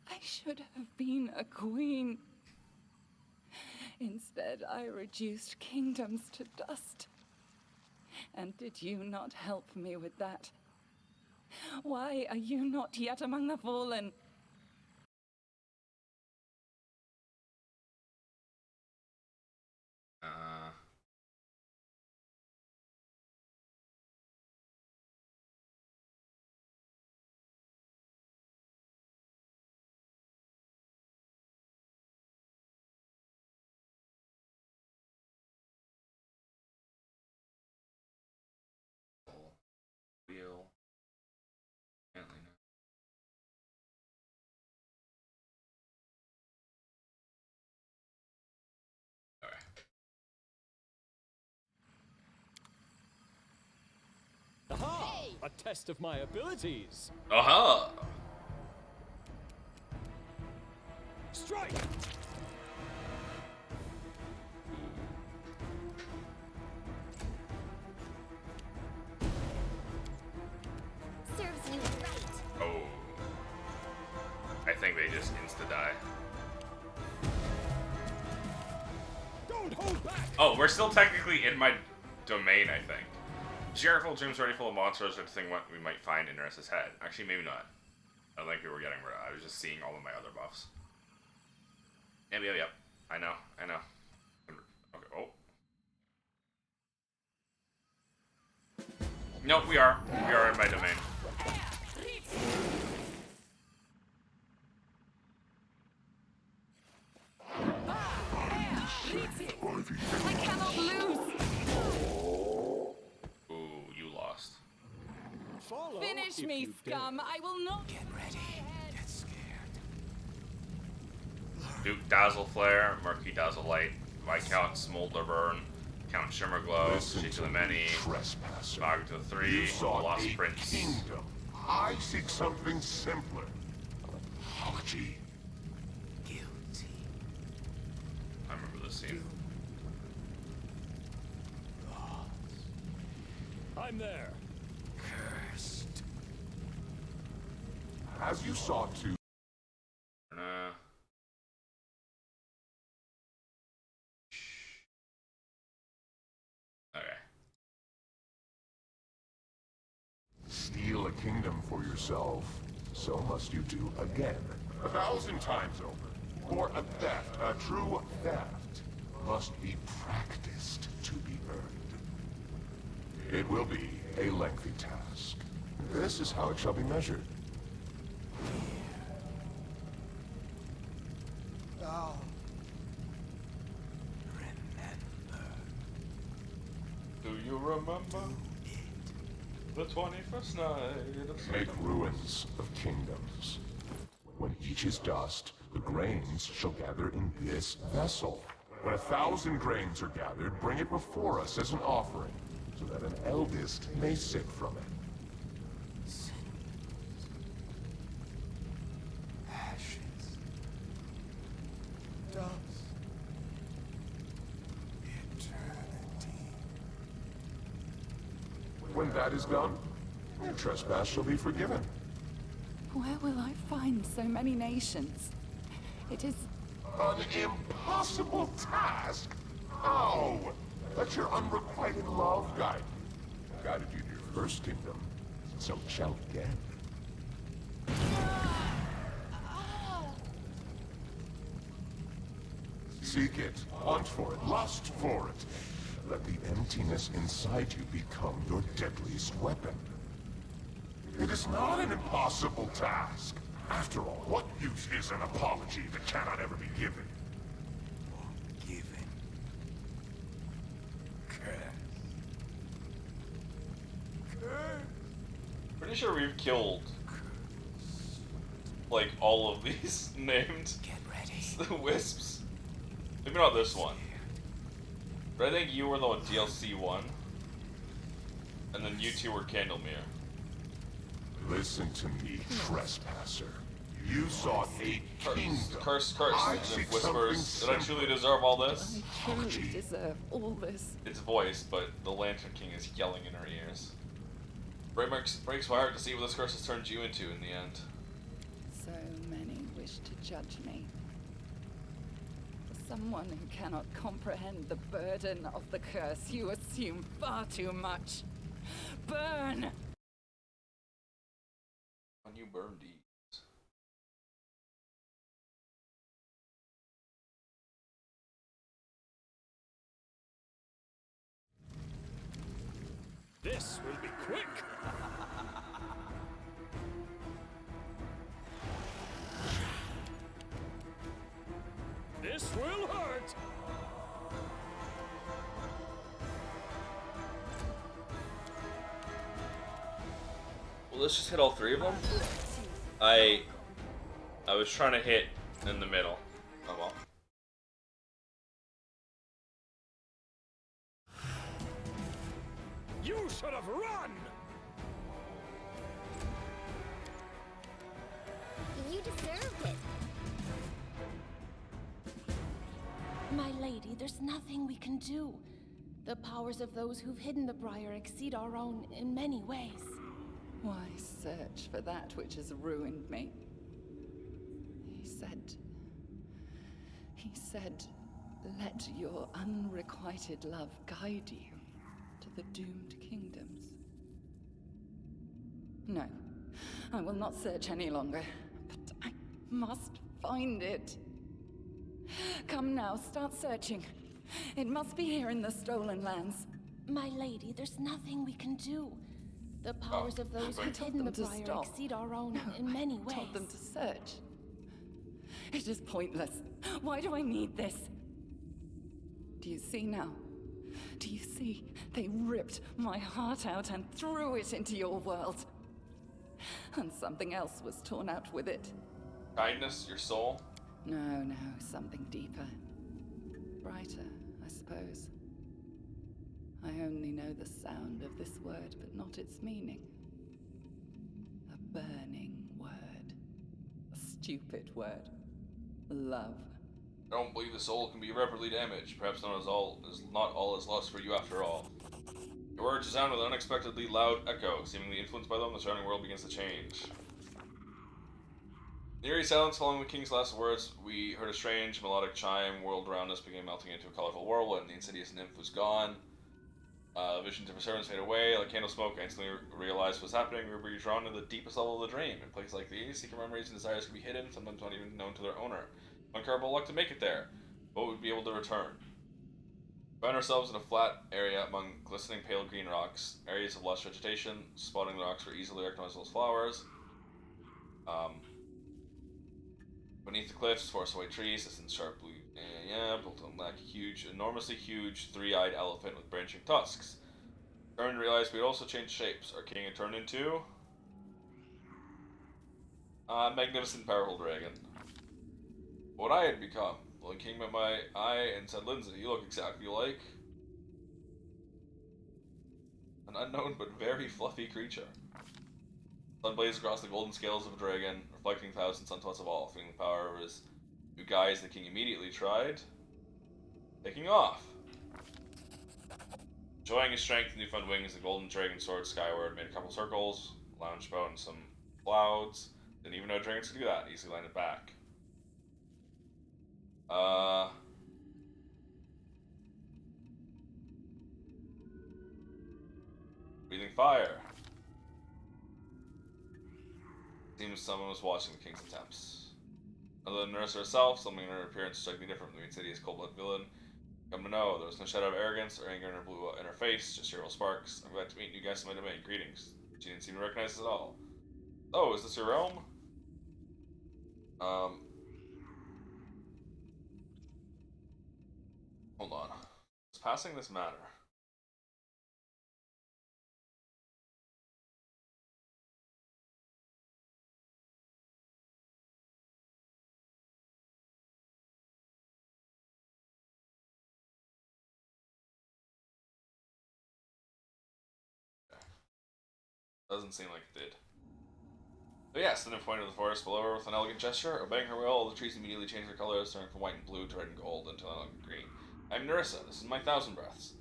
I should have been a queen. Instead, I reduced kingdoms to dust. And did you not help me with that? Why are you not yet among the fallen? Wheel. Apparently not. Okay. Aha! A test of my abilities. Aha! Strike! Serves you right. Oh. I think they just insta-die. Don't hold back! Oh, we're still technically in my domain, I think. Careful, dreams already full of monsters or the thing what we might find in Narissa's head. Actually, maybe not. I don't think we were getting rid of it. I was just seeing all of my other buffs. Yep. I know. Okay, oh. Nope, we are. We are in my domain. I cannot lose! Ooh, you lost. Follow Finish if me, you dare. scum! I will not... Get ready. Get scared. Duke Dazzle Flare, Murky Dazzle Light, Viscount Smolder Burn, Count Shimmer Glow, Sheik to the Many, Trespasser. Margaret to the Three, You sought Lost a Prince. kingdom. I seek something simpler. Haughty. Guilty. I remember this scene. I'm there. Cursed. As you sought to. Okay. Steal a kingdom for yourself. So must you do again. 1,000 times over. For a theft, a true theft, must be practiced to be earned. It will be a lengthy task. This is how it shall be measured. Oh. Remember. Do you remember the 21st night of Make ruins of kingdoms. When each is dust, the grains shall gather in this vessel. When 1,000 grains are gathered, bring it before us as an offering, so that an eldest may sip from it. Ashes. Dust. Eternity. When that is done, your trespass shall be forgiven. Where will I find so many nations? It is... An impossible task? How? Let your unrequited love guide you. Guided you to your first kingdom, so it shall again. Seek it, hunt for it, lust for it. Let the emptiness inside you become your deadliest weapon. It is not an impossible task. After all, what use is an apology that cannot ever be given? Given. Curse. Pretty sure we've killed like all of these named Get ready. wisps. Maybe not this one. But I think you were the DLC one. And then you two were Candlemere. Listen to me, trespasser. You sought a kingdom. Curse. I And seek it whispers, something did I truly deserve all this? I truly deserve all this. It's voice, but the Lantern King is yelling in her ears. Breaks my heart to see what this curse has turned you into in the end. So many wish to judge me. For someone who cannot comprehend the burden of the curse, you assume far too much. Burn! When you burn deeds. This will be quick. This will hurt. Well, let's just hit all three of them. I was trying to hit in the middle. Oh well. You should have run. You deserved it. My lady, there's nothing we can do. The powers of those who've hidden the briar exceed our own in many ways. Why search for that which has ruined me? He said, let your unrequited love guide you to the doomed kingdoms. No, I will not search any longer, but I must find it. Come now, start searching. It must be here in the stolen lands. My lady, there's nothing we can do. The powers of those who've hidden the briar exceed our own in many ways. I told them to search. It is pointless. Why do I need this? Do you see now? Do you see? They ripped my heart out and threw it into your world. And something else was torn out with it. Kindness, your soul? No, something deeper. Brighter, I suppose. I only know the sound of this word, but not its meaning. A burning word. A stupid word. Love. I don't believe the soul can be irreparably damaged. Perhaps not all is lost for you after all. Your words resound with an unexpectedly loud echo. Seemingly influenced by them, the surrounding world begins to change. In the eerie silence following the king's last words, we heard a strange melodic chime. World around us began melting into a colorful whirlwind. The insidious nymph was gone. Visions of her servants fade away. Like candle smoke, I instantly realized what was happening. We were drawn to the deepest level of the dream. In places like these, secret memories and desires can be hidden, sometimes not even known to their owner. Uncurable luck to make it there, but we'd be able to return. We found ourselves in a flat area among glistening pale green rocks, areas of lush vegetation. Spotting the rocks were easily recognizable as flowers. Beneath the cliffs, forest white trees, distant sharp blue, built on like a huge, enormously huge, three-eyed elephant with branching tusks. Turned and realized we'd also changed shapes. Our king had turned into a magnificent, powerful dragon. What I had become. Well, the king met my eye and said, "Lindsay, you look exactly like an unknown but very fluffy creature." Sun blazed across the golden scales of a dragon, reflecting 1,000 sunspots of all. Feeling the power of his new guise, the king immediately tried taking off. Enjoying his strength and newfound wings, the golden dragon soared skyward, made a couple circles, lounged about in some clouds. Didn't even know dragons could do that. Easily landed back. Breathing fire. Seems someone was watching the king's attempts. Other than Nurse herself, something in her appearance struck me different from the insidious cold-blooded villain. Come to know, there was no shadow of arrogance or anger in her face, just cheerful sparks. I'm glad to meet you guys in my domain. Greetings. She didn't seem to recognize us at all. Oh, is this your realm? Hold on. Does passing this matter? Doesn't seem like it did. But yes, the nymph pointed to the forest below her with an elegant gesture. Obeying her will, all the trees immediately changed their colors, turning from white and blue to red and gold into an elegant green. I'm Nerissa. This is my thousand breaths.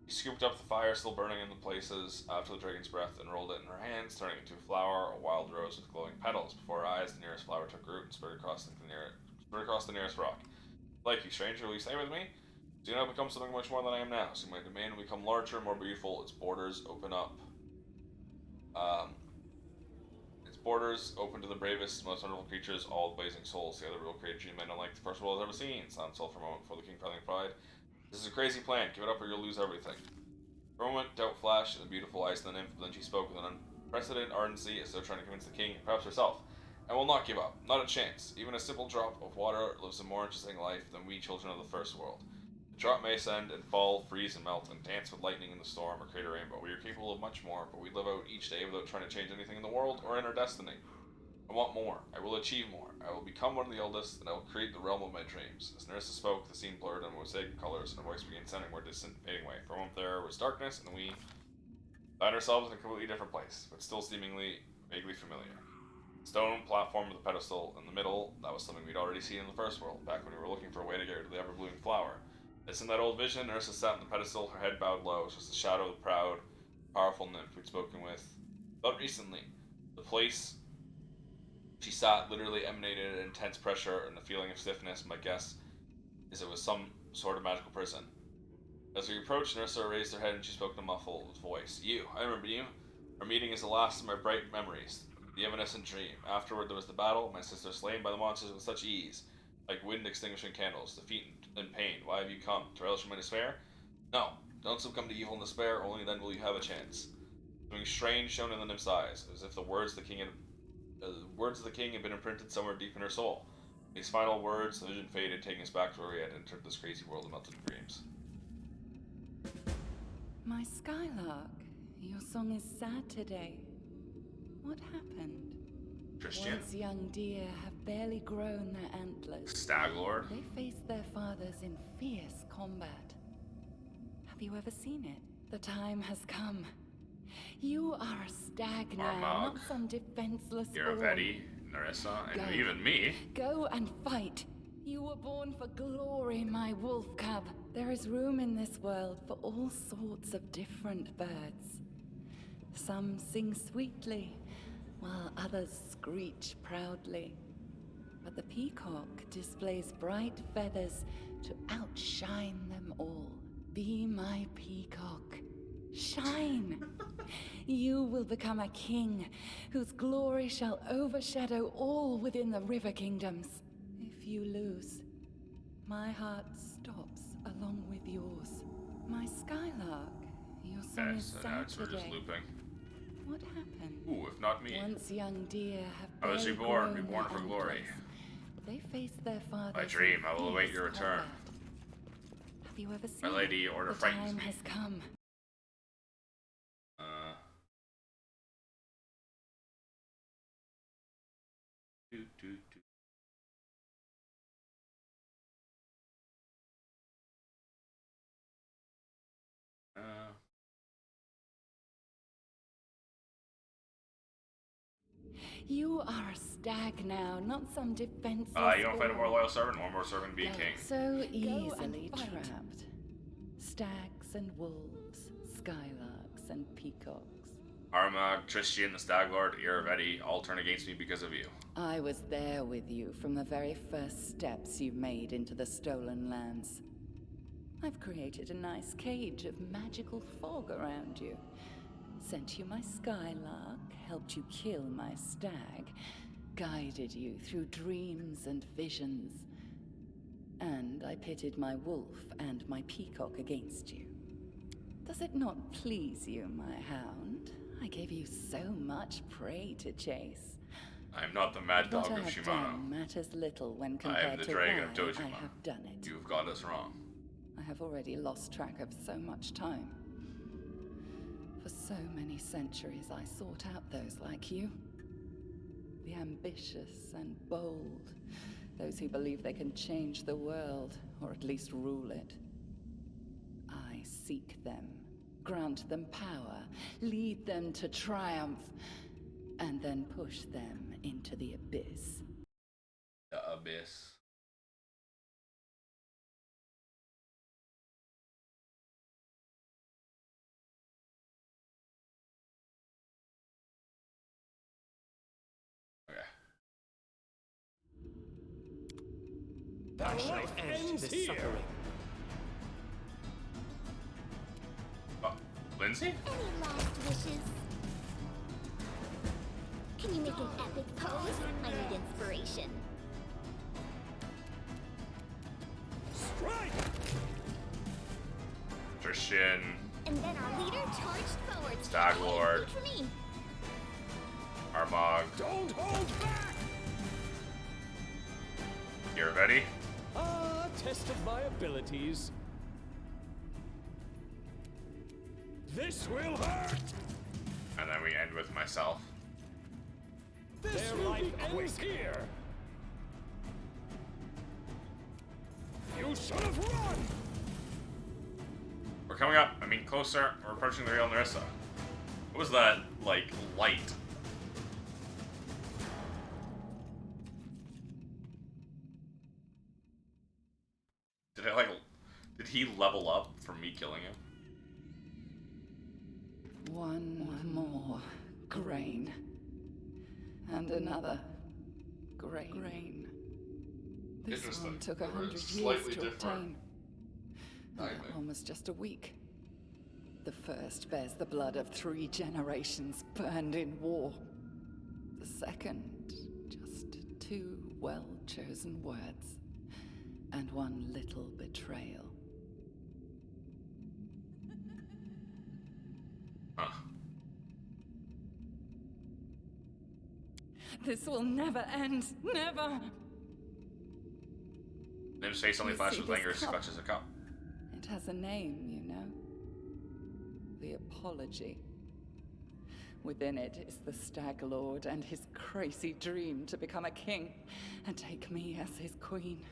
She scooped up the fire still burning in the places after the dragon's breath and rolled it in her hands, turning it into a flower, a wild rose with glowing petals. Before her eyes, the nearest flower took root and spread across the nearest rock. Like you, stranger, will you stay with me? Soon I'll become something much more than I am now. Soon my domain will become larger, more beautiful. Its borders open to the bravest, most wonderful creatures, all blazing souls. The other real creature you might not like the first world has ever seen. Silent soul for a moment before the king finally cried. This is a crazy plan. Give it up or you'll lose everything. For a moment, doubt flashed in the beautiful eyes of the nymph, but then she spoke with an unprecedented ardency as though trying to convince the king, and perhaps herself. I will not give up. Not a chance. Even a simple drop of water lives a more interesting life than we children of the first world. The drop may ascend and fall, freeze and melt, and dance with lightning in the storm, or create a rainbow. We are capable of much more, but we live out each day without trying to change anything in the world or in our destiny. I want more. I will achieve more. I will become one of the eldest, and I will create the realm of my dreams. As Nerissa spoke, the scene blurred in mosaic colors, and her voice began sounding more distant, fading away. For a moment there was darkness, and we found ourselves in a completely different place, but still seemingly vaguely familiar. Stone platform with a pedestal in the middle, that was something we'd already seen in the first world, back when we were looking for a way to get rid of the ever-blooming flower. As in that old vision, Nerissa sat on the pedestal, her head bowed low, just a shadow of the proud, powerful nymph we'd spoken with. But recently, the place she sat literally emanated an intense pressure and a feeling of stiffness. My guess is it was some sort of magical prison. As we approached, Nerissa raised her head and she spoke in a muffled voice. You, I remember you. Our meeting is the last of my bright memories. The evanescent dream. Afterward there was the battle, my sister slain by the monsters with such ease. Like wind extinguishing candles, defeat and pain. Why have you come? To relish in my despair? No, don't succumb to evil and despair, only then will you have a chance. Something strange shone in the nymph's eyes, as if the words of the king had been imprinted somewhere deep in her soul. These final words, the vision faded, taking us back to where we had entered this crazy world of melted dreams. My Skylark, your song is sad today. What happened? Christian? Once young deer have barely grown their antlers. Staglord? They face their fathers in fierce combat. Have you ever seen it? The time has come. You are a stag now, not some defenseless Iravetti, Nerissa, and even me. Go and fight. You were born for glory, my wolf cub. There is room in this world for all sorts of different birds. Some sing sweetly, while others screech proudly. But the peacock displays bright feathers to outshine them all. Be my peacock. Shine! You will become a king, whose glory shall overshadow all within the river kingdoms. If you lose, my heart stops along with yours. My Skylark, your song is so sad now we're just today. looping. What happened? Ooh, if not me. Once young deer have I was barely reborn grown for their glory. antlers. They face their fathers. My dream, I will in await your fierce return. combat. Have you ever seen My lady, your order the frightens time me. has come. Do, do, do. You are a stag now, not some defenseless. You don't fight a more boar. loyal servant, one more servant be Go king. so and easily fight. trapped. Stags and wolves, skylarks and peacocks. Armagh, Tristian, the Stag Lord, Iravetti all turn against me because of you. I was there with you from the very first steps you made into the stolen lands. I've created a nice cage of magical fog around you. Sent you my skylark, helped you kill my stag, guided you through dreams and visions. And I pitted my wolf and my peacock against you. Does it not please you, my hound? I gave you so much prey to chase. I am not the mad dog What I of have Shimano. done matters little when I compared am the to dragon why of Dojima. I have done it. You've got us wrong. I have already lost track of so much time. For so many centuries I sought out those like you. The ambitious and bold. Those who believe they can change the world, or at least rule it. I seek them, grant them power, lead them to triumph, and then push them into the abyss. The abyss. Okay. Life ends here. Oh, Lindsay? Any last wishes? Can you make an epic pose? I need inspiration. Strike! Tristian, And then our leader charged forward. Stag Lord. Wait for me. Armagh, Don't hold back! Iravetti. Test of my abilities. This will hurt! And then we end with myself. Their life ends here! You should have run! We're coming up. I mean, closer. We're approaching the real Narissa. What was that, like, light? Did he level up from me killing him? One more grain. And another grain. This Interesting. one took They were 100 years slightly to different. obtain. And that one was just a week. The first bears the blood of 3 generations burned in war. The second, just 2 well-chosen words. And 1 little betrayal. Huh. This will never end. Never! Nim's face only You flashes see with this anger as he cup? clutches a cup. It has a name, you know. The Apology. Within it is the Stag Lord and his crazy dream to become a king and take me as his queen.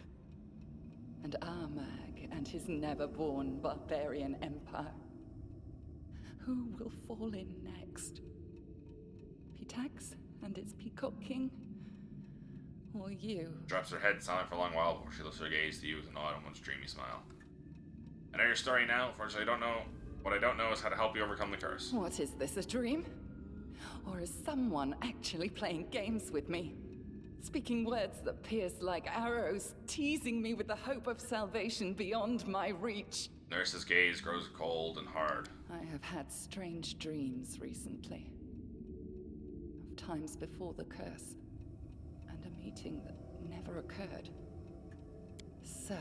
And Armagh and his never-born barbarian empire. Who will fall in next? Pitax and its Peacock King? Or you? Drops her head silent for a long while before she lifts her gaze to you with an odd, almost dreamy smile. I know your story now. Unfortunately, I don't know. What I don't know is how to help you overcome the curse. What is this, a dream? Or is someone actually playing games with me? Speaking words that pierce like arrows, teasing me with the hope of salvation beyond my reach. Nurse's gaze grows cold and hard. I have had strange dreams recently. Of times before the curse. And a meeting that never occurred. So,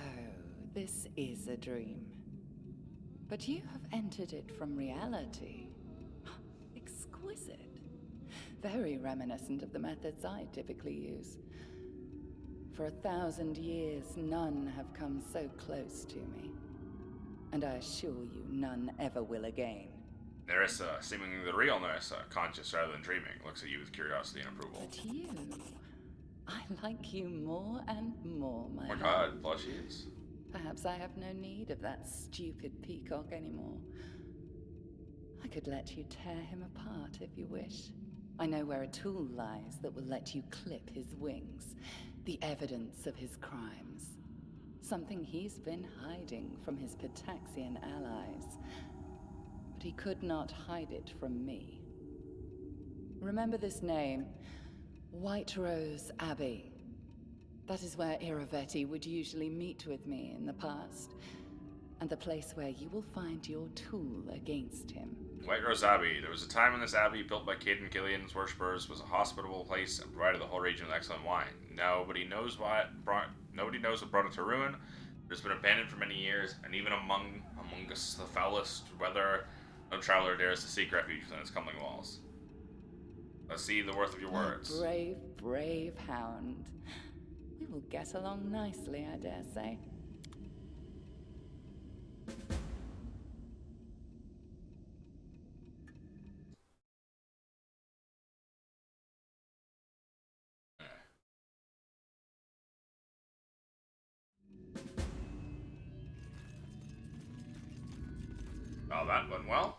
this is a dream. But you have entered it from reality. Exquisite. Very reminiscent of the methods I typically use. For 1,000 years, none have come so close to me. And I assure you, none ever will again. Nerissa, seemingly the real Nerissa, conscious rather than dreaming, looks at you with curiosity and approval. But you... I like you more and more, my Oh my love. god, plushies. Perhaps I have no need of that stupid peacock anymore. I could let you tear him apart if you wish. I know where a tool lies that will let you clip his wings. The evidence of his crimes. Something he's been hiding from his Pitaxian allies. But he could not hide it from me. Remember this name, White Rose Abbey. That is where Iravetti would usually meet with me in the past. And the place where you will find your tool against him. White Rose Abbey. There was a time when this abbey, built by Caden Killian's worshippers, was a hospitable place and provided the whole region with excellent wine. Nobody knows what brought it to ruin. It's been abandoned for many years, and even among us the foulest weather, no traveler dares to seek refuge within its crumbling walls. Let's see the worth of your words. Brave, brave hound. We will get along nicely, I dare say. Oh, that went well.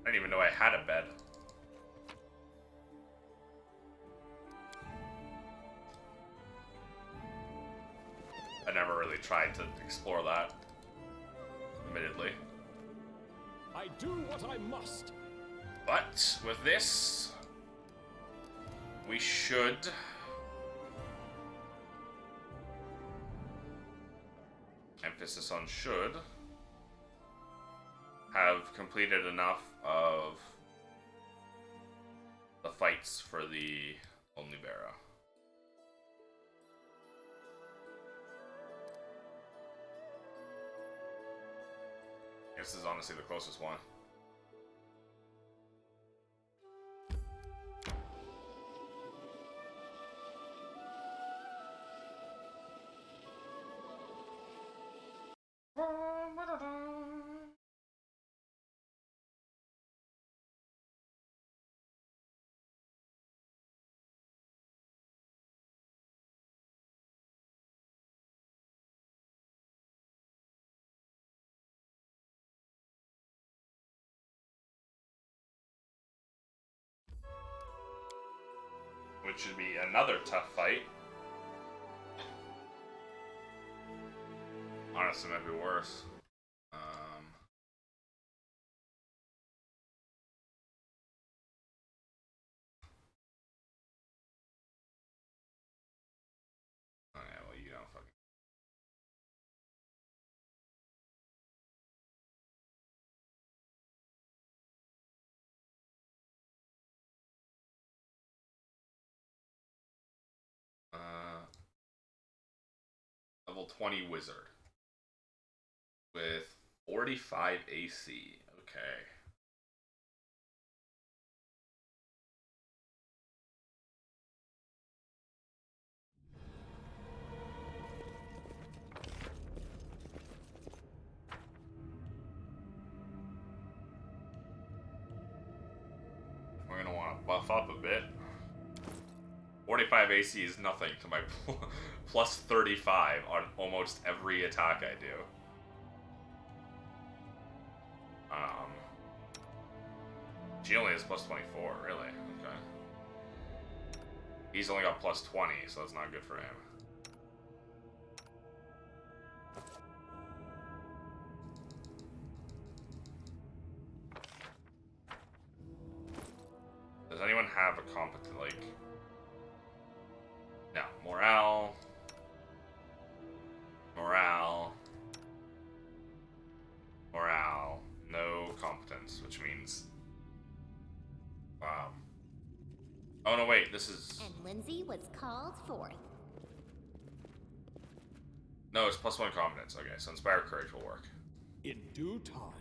I didn't even know I had a bed. I never really tried to explore that, admittedly. I do what I must. But with this, we should emphasis on should have completed enough of the fights for the Omnibera. This is honestly the closest one. Which should be another tough fight. Honestly, might be worse. Oh yeah, well, you don't fucking. Level 20 wizard with 45 AC. Okay. We're gonna want to buff up a bit. 45 AC is nothing to my plus 35 on almost every attack I do. She only has plus 24, really. Okay. He's only got plus 20, so that's not good for him. Does anyone have a competent, like... No. Morale. Morale. Morale. No competence, which means... Wow. Oh no, wait, this is... And Lindsay was called forth. No, it's plus 1 competence. Okay, so Inspire Courage will work. In due time.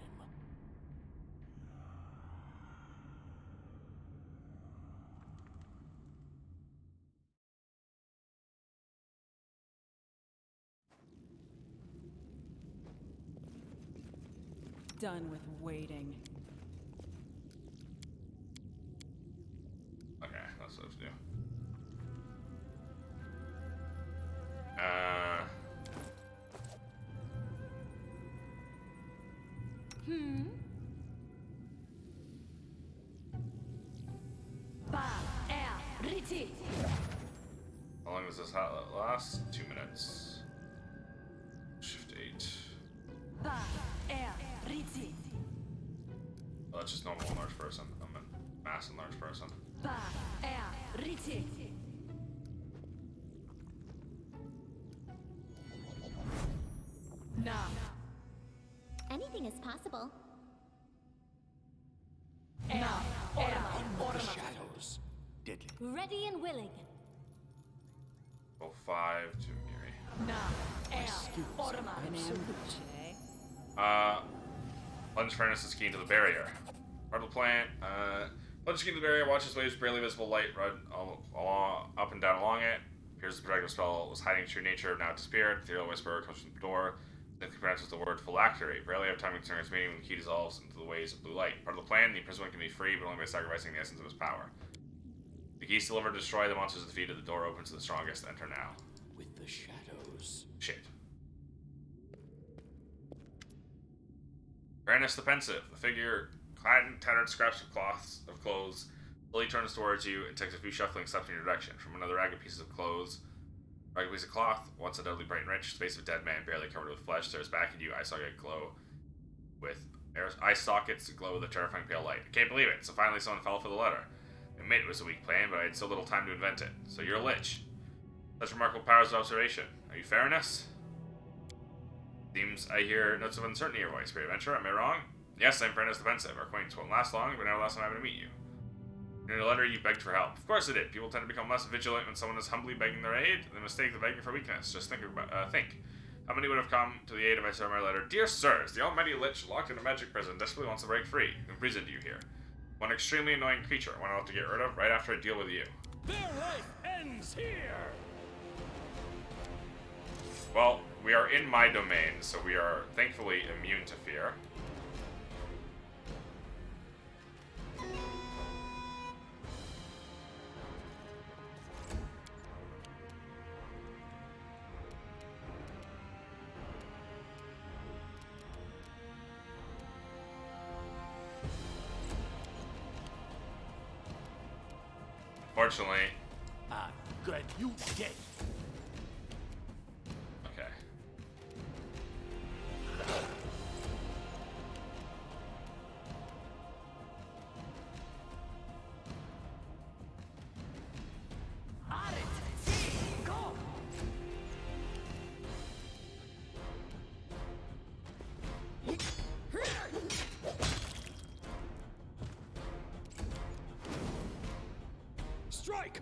Done with waiting. Okay, that's what I have to do. How long does this last? 2 minutes. Shift 8. Oh, that's just normal large person. I'm a mass and large person. Anything is possible. The shadows. Deadly. Ready and willing. Level 5 to Gary. Plunge Furnace is key to the barrier. Part of the plan. Plunge key to the barrier. Watches waves barely visible light run up and down along it. Appears the protective spell was hiding true nature, now disappeared. Ethereal whisper comes from the door. Then pronounces the word phylactery. Barely have time to concern its meaning when the key dissolves into the waves of blue light. Part of the plan, the imprisonment can be free, but only by sacrificing the essence of his power. The keys deliver to destroy the monsters defeated. The door opens to the strongest. Enter now. With the shadows. Shit. Brandis the Pensive. The figure, clad in tattered scraps of clothes, slowly turns towards you and takes a few shuffling steps in your direction. From another ragged piece of cloth, once undoubtedly bright and rich, the face of a dead man barely covered with flesh, stares back at you, eye sockets glow with a terrifying pale light. I can't believe it, so finally someone fell for the letter. I admit it was a weak plan, but I had so little time to invent it. So you're a lich. Such remarkable powers of observation. Are you Fairness? Seems I hear notes of uncertainty in your voice. Great adventure, am I wrong? Yes, I'm Fairness the Pensive. Our acquaintance won't last long, but now last time I'm going to meet you. In your letter, you begged for help. Of course it did. People tend to become less vigilant when someone is humbly begging their aid. They mistake the begging for weakness. Just think. How many would have come to the aid if I saw my letter? Dear sirs, the almighty lich locked in a magic prison desperately wants to break free. Who imprisoned you here? One extremely annoying creature I want to have to get rid of right after I deal with you. Their life ends here! Well, we are in my domain, so we are thankfully immune to fear. Fortunately. Ah, good. You dead. Okay. Strike!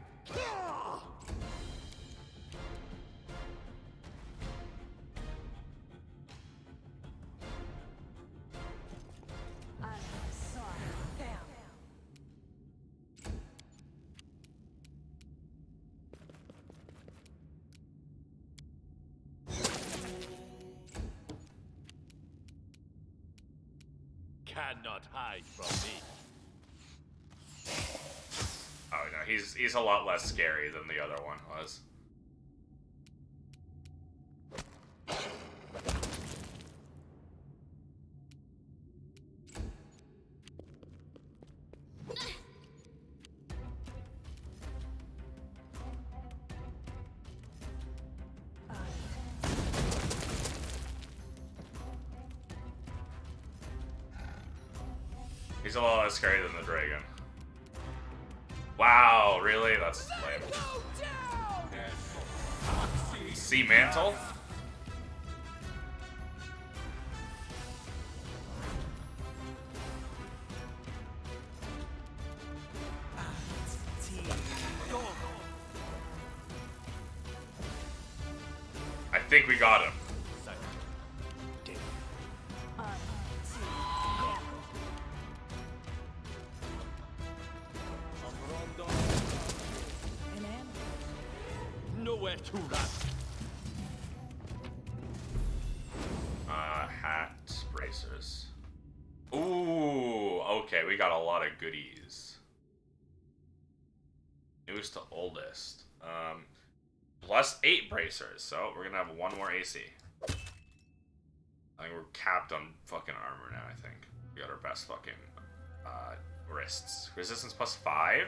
Cannot hide from me. Oh no, he's a lot less scary than the other one was. He's a lot less scary than the dragon. Wow, really? That's lame. Sea mantle? I think we got him. Nowhere to run. Hat, bracers. Ooh, okay, we got a lot of goodies. Newest to oldest. Plus 8 bracers, so we're gonna have 1 more AC. I think we're capped on fucking armor now, I think. We got our best fucking wrists. Resistance plus 5.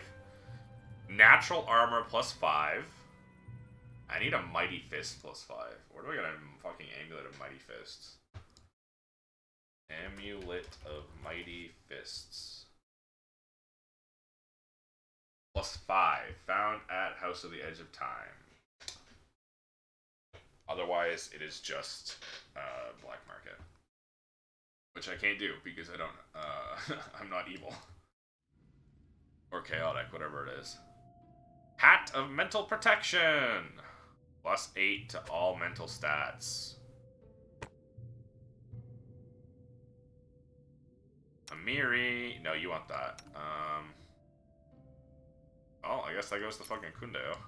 Natural armor plus 5. I need a Mighty Fist plus 5. Where do I get a fucking Amulet of Mighty Fists? Amulet of Mighty Fists. Plus 5. Found at House of the Edge of Time. Otherwise, it is just black market. Which I can't do because I don't, I'm not evil. Or chaotic, whatever it is. Hat of Mental Protection! Plus 8 to all mental stats. Amiri. No, you want that. Oh, I guess that goes to fucking Kundeo.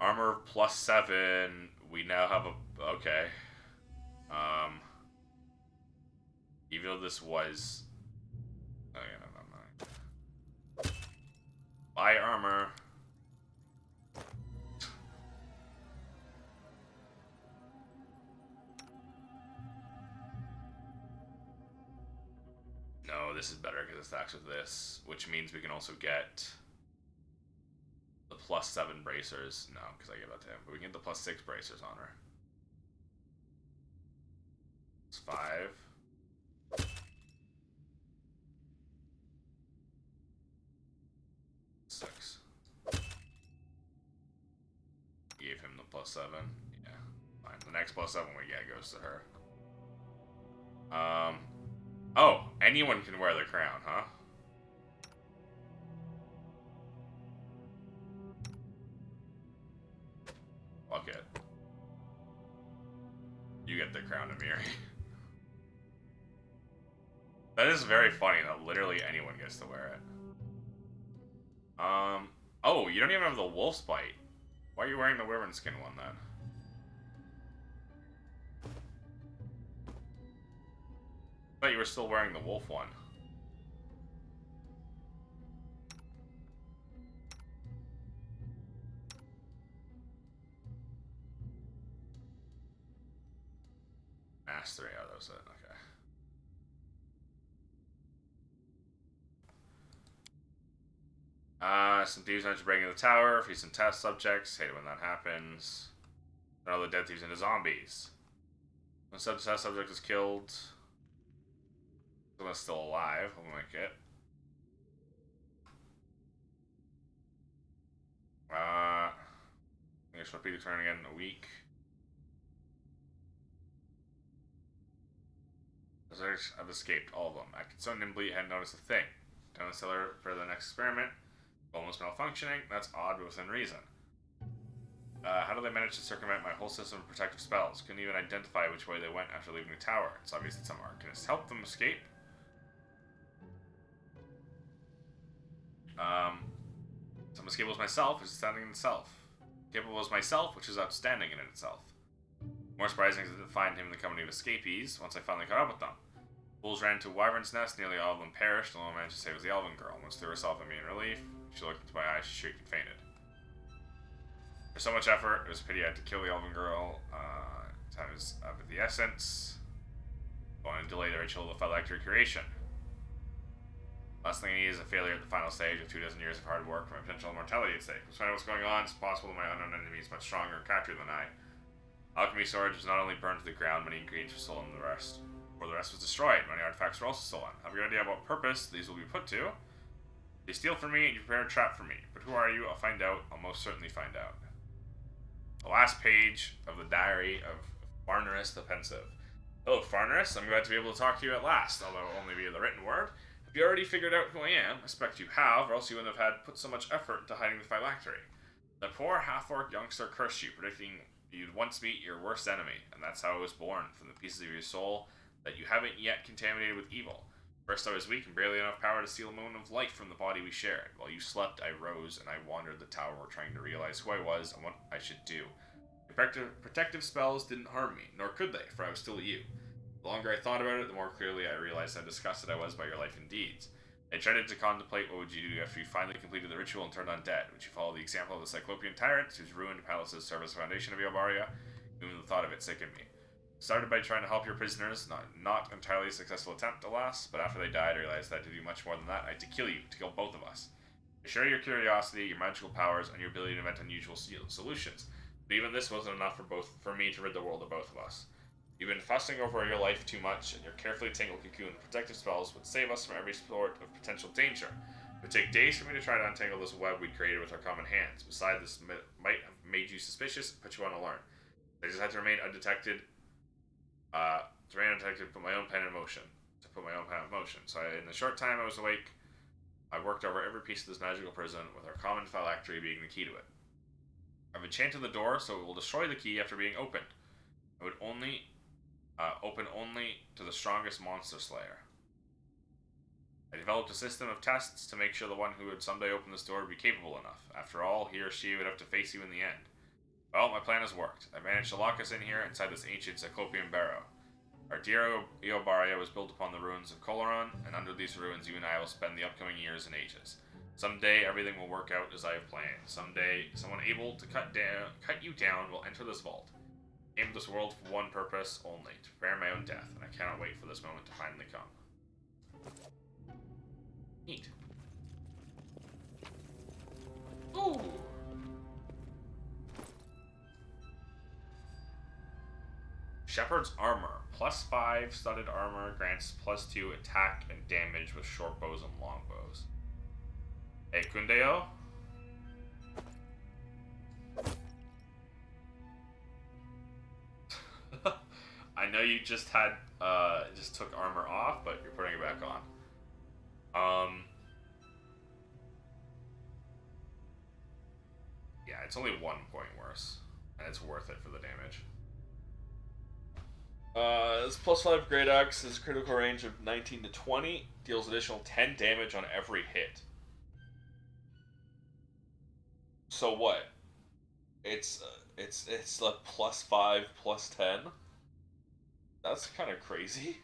Armor plus 7. We now have a... Okay. Even though this was... Oh, yeah, no. Buy armor. No, this is better because it stacks with this, which means we can also get the plus 7 bracers. No, because I gave that to him. But we can get the plus 6 bracers on her. It's 5. Six. Gave him the plus 7. Yeah, fine. The next plus 7 we get goes to her. Oh, anyone can wear the crown, huh? Fuck it. You get the crown, Amiri. That is very funny that literally anyone gets to wear it. Oh, you don't even have the wolf's bite. Why are you wearing the wyvern skin one then? I thought you were still wearing the wolf one. Mastery, oh, that was it, okay. Some thieves managed to break into the tower, free some test subjects. Hate it when that happens. Turn all the dead thieves into zombies. When a test subject is killed, someone's still alive. We'll make it. I guess repeat the turn again in a week. I've escaped all of them. Acted so nimbly, hadn't noticed a thing. Down the cellar for the next experiment. Almost malfunctioning. That's odd, but within reason. How do they manage to circumvent my whole system of protective spells? Couldn't even identify which way they went after leaving the tower. It's obvious that some arcanists helped them escape. Some as capable as myself, which is outstanding in itself. Capable as myself, which is outstanding in itself. More surprising is to find him in the company of escapees once I finally caught up with them. Wolves ran into a wyvern's nest, nearly all of them perished, the only one I managed to save was the elven girl. Once threw herself at me in relief, she looked into my eyes, she shrieked and fainted. For so much effort, it was a pity I had to kill the elven girl. Time is up at the essence. Going to delay the ritual of phylactery creation. Last thing I need is a failure at the final stage of 24 years of hard work for my potential immortality at stake. Let's find out what's going on. It's possible that my unknown enemy is much stronger and craftier than I. Alchemy sword was not only burned to the ground, many ingredients were stolen from the rest. Before the rest was destroyed. Many artifacts were also stolen. Have you idea what purpose these will be put to? They steal from me and you prepare a trap for me. But who are you? I'll find out. I'll most certainly find out. The last page of the diary of Farnerus the Pensive. Hello, Farnerus. I'm glad to be able to talk to you at last, although only via the written word. Have you already figured out who I am? I expect you have, or else you wouldn't have had put so much effort into hiding the phylactery. The poor half-orc youngster cursed you, predicting you'd once meet your worst enemy, and that's how I was born, from the pieces of your soul that you haven't yet contaminated with evil. First I was weak and barely enough power to steal a moment of life from the body we shared. While you slept, I rose and I wandered the tower trying to realize who I was and what I should do. Your protective spells didn't harm me, nor could they, for I was still you. The longer I thought about it, the more clearly I realized how disgusted I was by your life and deeds. I dreaded to contemplate what would you do after you finally completed the ritual and turned undead. Would you follow the example of the Cyclopean tyrants whose ruined palaces serve as the foundation of Eobaria? Even the thought of it sickened me. Started by trying to help your prisoners, not entirely a successful attempt, alas, but after they died, I realized that to do much more than that, I had to kill you, to kill both of us. I share your curiosity, your magical powers, and your ability to invent unusual solutions, but even this wasn't enough for me to rid the world of both of us. You've been fussing over your life too much, and your carefully tangled cocoon of protective spells would save us from every sort of potential danger. It would take days for me to try to untangle this web we created with our common hands. Besides, this might have made you suspicious and put you on alert. I just had to remain undetected, put my own pen in motion. So in the short time I was awake, I worked over every piece of this magical prison, with our common phylactery being the key to it. I've enchanted the door so it will destroy the key after being opened. It would open only to the strongest monster slayer. I developed a system of tests to make sure the one who would someday open this door would be capable enough. After all, he or she would have to face you in the end. Well, my plan has worked. I managed to lock us in here inside this ancient Cyclopean barrow. Our dear Eobaria was built upon the ruins of Coloron, and under these ruins you and I will spend the upcoming years and ages. Someday everything will work out as I have planned. Someday someone able to cut you down will enter this vault. I came to this world for one purpose only, to prepare my own death, and I cannot wait for this moment to finally come. Neat. Ooh! Shepherd's Armor. +5 studded armor grants +2 attack and damage with short bows and long bows. Hey, Kundeo? I know you just took armor off, but you're putting it back on. Yeah, it's only 1 point worse, and it's worth it for the damage. This +5 Great Axe has a critical range of 19 to 20, deals additional 10 damage on every hit. So what? It's like +5 +10. That's kind of crazy.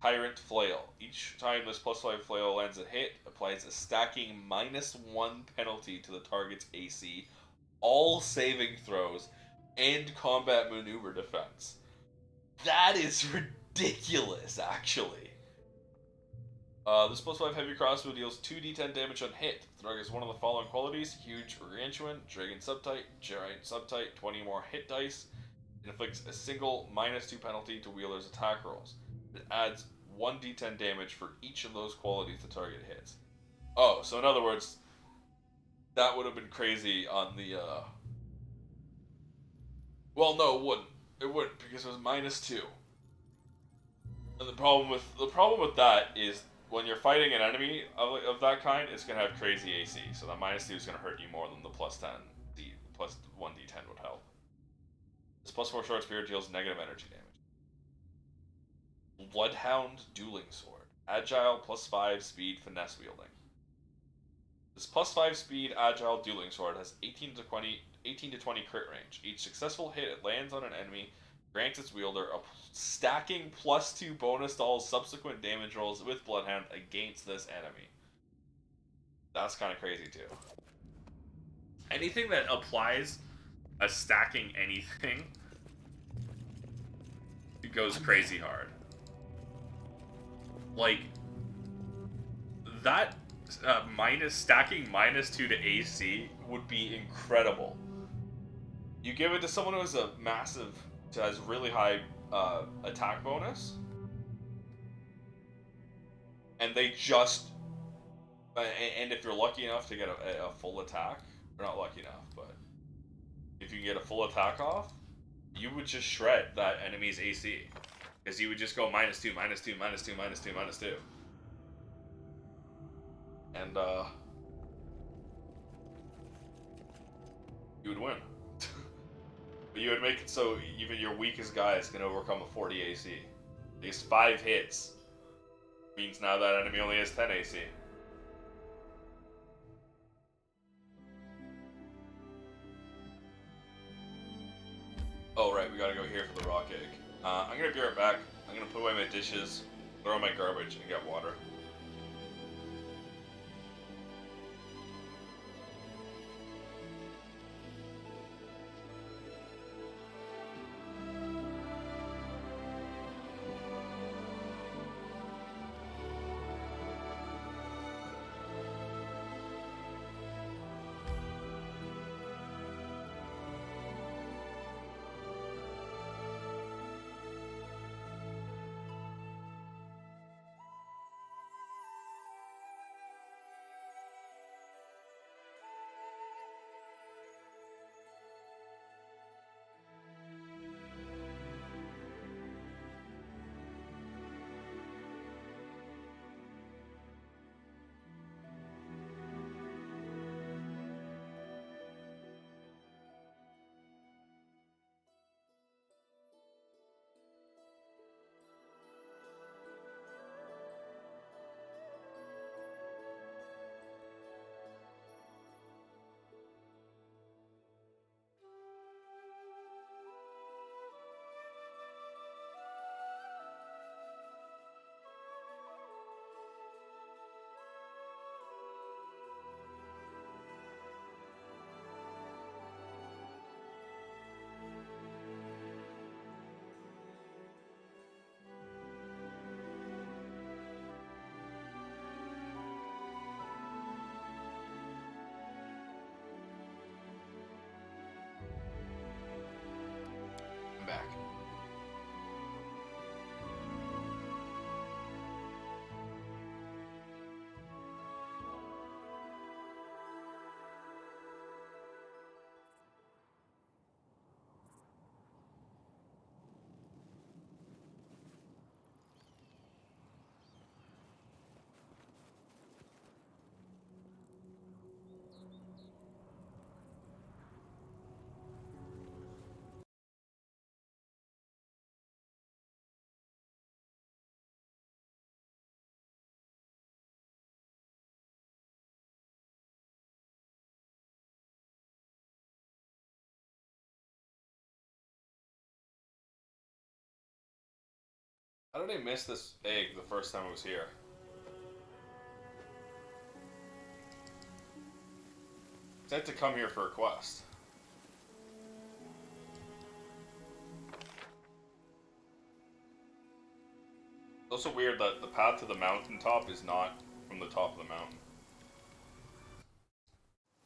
Tyrant Flail. Each time this +5 flail lands a hit, applies a stacking -1 penalty to the target's AC, all saving throws, and combat maneuver defense. That is ridiculous, actually. This +5 heavy crossbow deals 2d10 damage on hit. The target has one of the following qualities: huge gargantuan, dragon subtype, giant subtype, 20 more hit dice. It inflicts a single -2 penalty to wielders' attack rolls. It adds 1d10 damage for each of those qualities the target hits. Oh, so in other words, that would have been crazy on the, Well, no, it wouldn't. It wouldn't, because it was -2. And the problem with that is when you're fighting an enemy of that kind, it's gonna have crazy AC. So that -2 is gonna hurt you more than the +10. The +1d10 would help. This +4 short spear deals negative energy damage. Bloodhound Dueling Sword. Agile +5 speed finesse wielding. This +5 speed agile dueling sword has 18 to 20 crit range. Each successful hit it lands on an enemy grants its wielder a stacking +2 bonus to all subsequent damage rolls with Bloodhound against this enemy. That's kind of crazy too. Anything that applies a stacking anything, it goes crazy hard. Like that stacking -2 to AC would be incredible. You give it to someone who has has really high attack bonus, and they just and if you're lucky enough to get a full attack, you're not lucky enough, but if you get a full attack off, you would just shred that enemy's AC, because you would just go -2, -2, -2, -2, -2, and you would win. But you would make it so even your weakest guys can overcome a 40 AC. These 5 hits means now that enemy only has 10 AC. Oh right, we gotta go here for the rock egg. I'm gonna be right back. I'm gonna put away my dishes, throw in my garbage, and get water. I'm back. How did I miss this egg the first time I was here? I had to come here for a quest. It's also weird that the path to the mountaintop is not from the top of the mountain.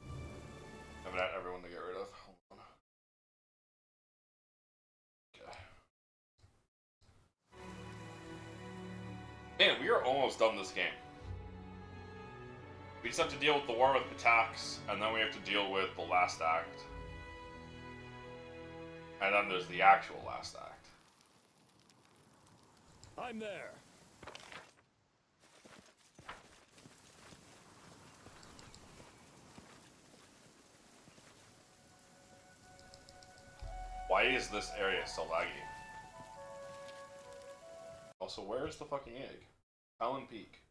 I haven't had everyone to get rid of. Hold on. Okay. Man, we are almost done this game. We just have to deal with the war with Pitax, and then we have to deal with the last act. And then there's the actual last act. I'm there. Why is this area so laggy? Also, where is the fucking egg? Talon Peak.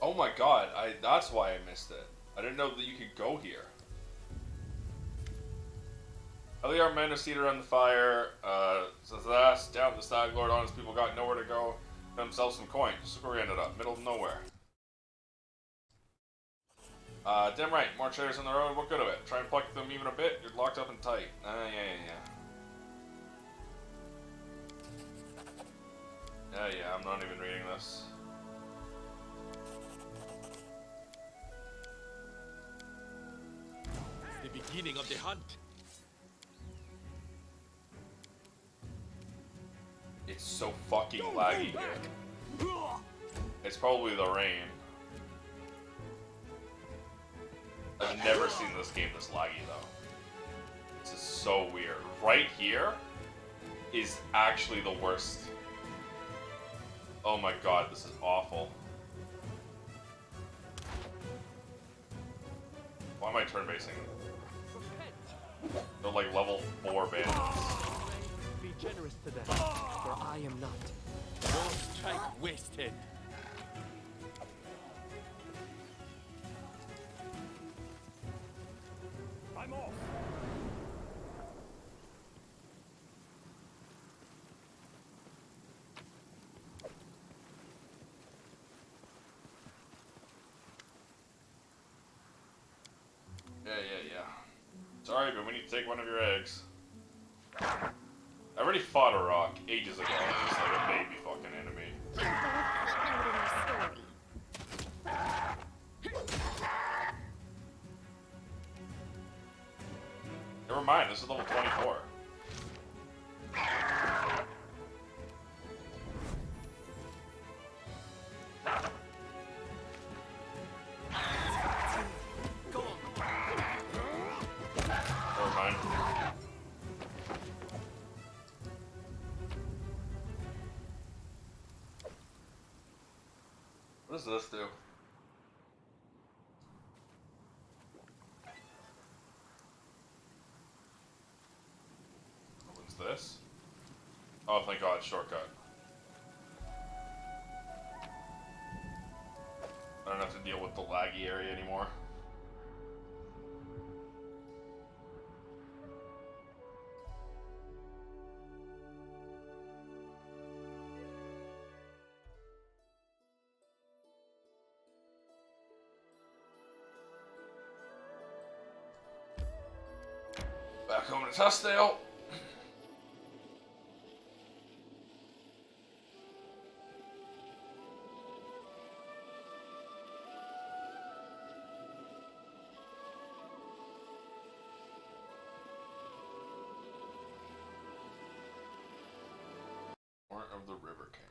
Oh my god, that's why I missed it. I didn't know that you could go here. Other armed men are seated around the fire. Says that down the Stag Lord, honest people got nowhere to go. Themselves some coins. Just where we ended up, middle of nowhere. Damn right. More chairs on the road. What good of it? Try and pluck them even a bit. You're locked up and tight. Yeah. I'm not even reading this. The beginning of the hunt. It's so fucking laggy here. It's probably the rain. I've never seen this game this laggy though. This is so weird. Right here is actually the worst. Oh my god, this is awful. Why am I turn basing? They're like level 4 bandits. Be generous to them, for I am not. No strike wasted. I'm off. Yeah. Sorry, but we need to take one of your eggs. I already fought a rock ages ago. It's like a baby fucking enemy. You've got a footnote in your story. Never mind, this is level 24. Never mind. What does this do? What's this? Oh, thank God, shortcut. I don't have to deal with the laggy area anymore. Back home to Tustdale. Warrant of the River King.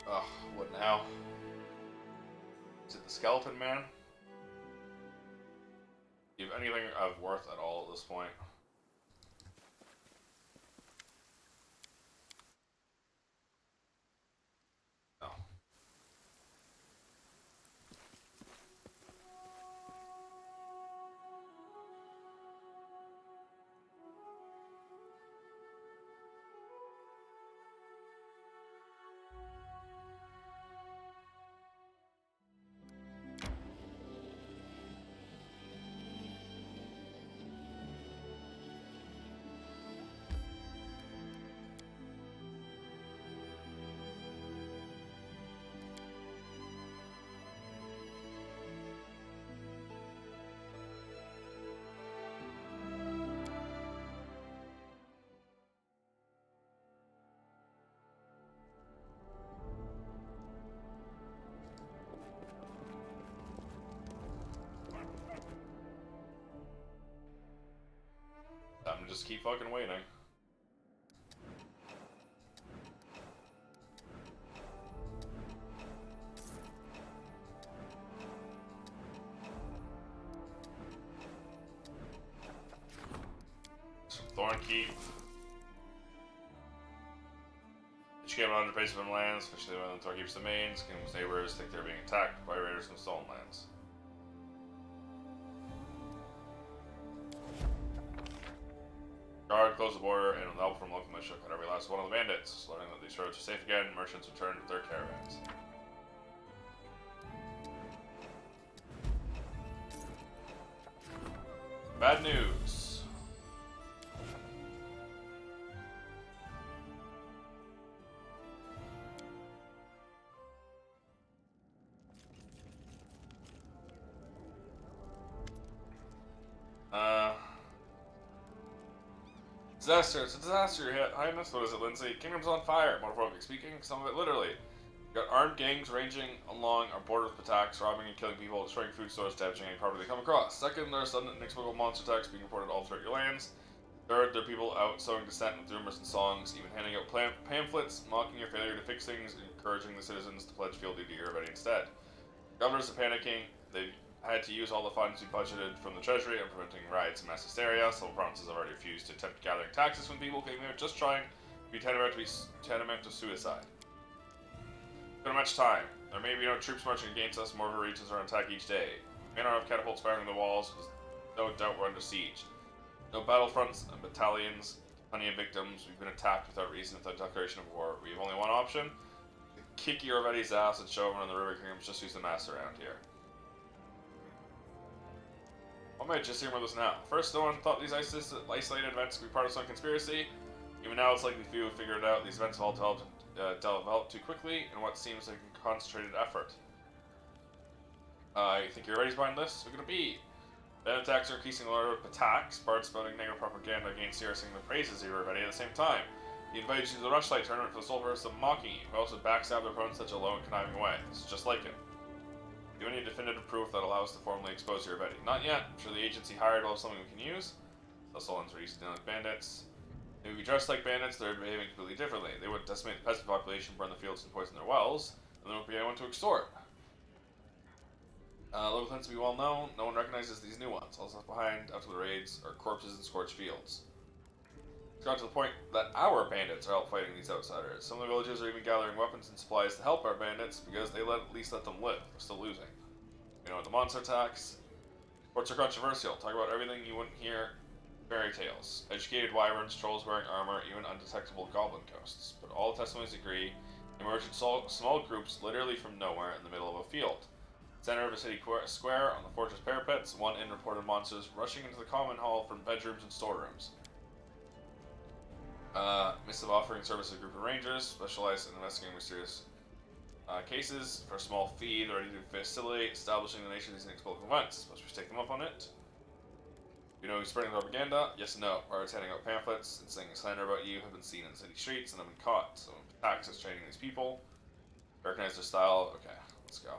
Ugh, what now? Is it the Skeleton Man? Do you have anything of worth at all at this point? No. I'm gonna just keep fucking waiting. Some Thorn Keep. Each game on 100 base of lands, especially when Thor keeps the mains. Kingdom's neighbors think they're being attacked by raiders from stolen lands. Guard, close the border, and with help from local militia, cut every last one of the bandits. Learning that these roads are safe again, merchants return with their caravans. Bad news. Disaster. It's a disaster, Your Highness. What is it, Lindsay? Kingdom's on fire, metaphorically speaking, some of it literally. You got armed gangs ranging along our border with Pitax, robbing and killing people, destroying food stores, damaging any property they come across. Second, there are sudden and inexplicable monster attacks being reported all throughout your lands. Third, there are people out sowing dissent with rumors and songs, even handing out pamphlets, mocking your failure to fix things, and encouraging the citizens to pledge fealty to your ready instead. Governors are panicking. They had to use all the funds we budgeted from the treasury on preventing riots and mass hysteria. Some provinces have already refused to attempt gathering taxes from people, claiming they're just trying to be tantamount to suicide. It's been much time. There may be no troops marching against us. More of our regions are on attack each day. Men are of catapults firing the walls. No doubt we're under siege. No battlefronts and battalions. Plenty of victims. We've been attacked without reason, without declaration of war. We have only one option: to kick Yorvetti's ass and show everyone in the River Kingdoms just who's the master around here. What am I just hearing about this now? First, no one thought these isolated events could be part of some conspiracy. Even now, it's likely few have figured it out. These events have all developed too quickly in what seems like a concentrated effort. You think you're ready behind this? Who's gonna be? Then attacks are increasing the order of Pitax, bards spouting negative propaganda against you, singing the praises of everybody at the same time. He invited you to the Rushlight tournament for the sole purpose of mocking you, who also backstab their opponents in such a low and conniving way. This is just like him. Do any definitive proof that allows us to formally expose your Betty? Not yet. I'm sure the agency hired will have something we can use. The Solons are used to dealing with bandits. They would be dressed like bandits, they're behaving completely differently. They would decimate the peasant population, burn the fields, and poison their wells, and there won't be anyone to extort. Local tends to be well known. No one recognizes these new ones. All left behind after the raids are corpses and scorched fields. It's got to the point that our bandits are out fighting these outsiders. Some of the villages are even gathering weapons and supplies to help our bandits because they at least let them live. They're still losing. You know, the monster attacks. Reports are controversial. Talk about everything you wouldn't hear. Fairy tales. Educated wyverns, trolls wearing armor, even undetectable goblin ghosts. But all testimonies agree. They emerge in small groups literally from nowhere in the middle of a field. Center of a city square on the fortress parapets, one in reported monsters rushing into the common hall from bedrooms and storerooms. Missive offering service to a group of rangers, specialized in investigating mysterious cases for a small fee. They're ready to facilitate establishing the nation of these inexplicable events. Must we take them up on it? You know who's spreading propaganda? Yes and no. Pirates handing out pamphlets and saying slander about you have been seen in city streets and have been caught. So Pitax is training these people. Recognize their style. Okay, let's go.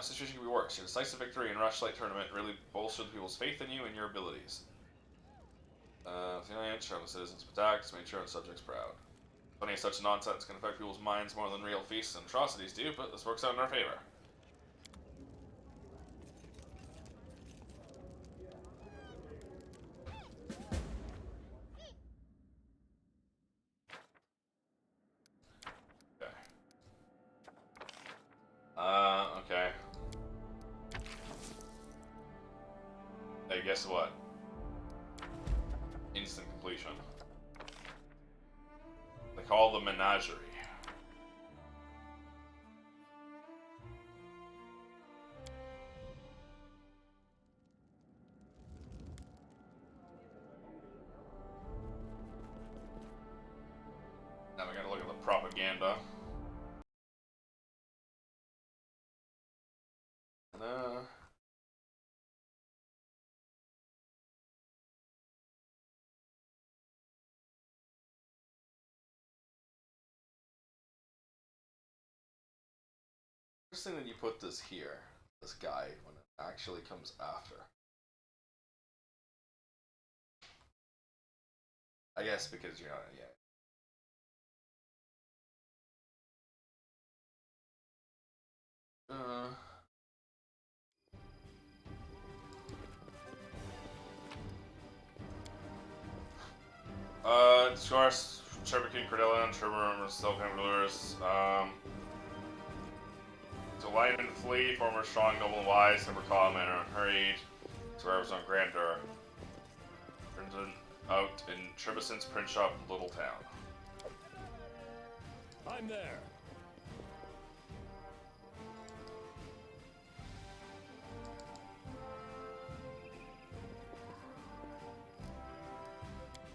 Situation could be worse. Your decisive victory in Rushlight tournament really bolstered people's faith in you and your abilities. Show the citizens of Pitax, made sure and subjects proud. Plenty of such nonsense can affect people's minds more than real feasts and atrocities do, but this works out in our favor. Okay. Hey, guess what? Instant completion. They call the menagerie. Now we gotta look at the propaganda. Interesting that you put this here, this guy, when it actually comes after. I guess because you're not, yeah. Of course, Cherokee, Cordelia, Trevor, Silkan Rulers. To light and flee, former strong, noble, and wise, never calm, manner unhurried. Survivors on grandeur. Printed out in Trebison's print shop, Little Town. I'm there.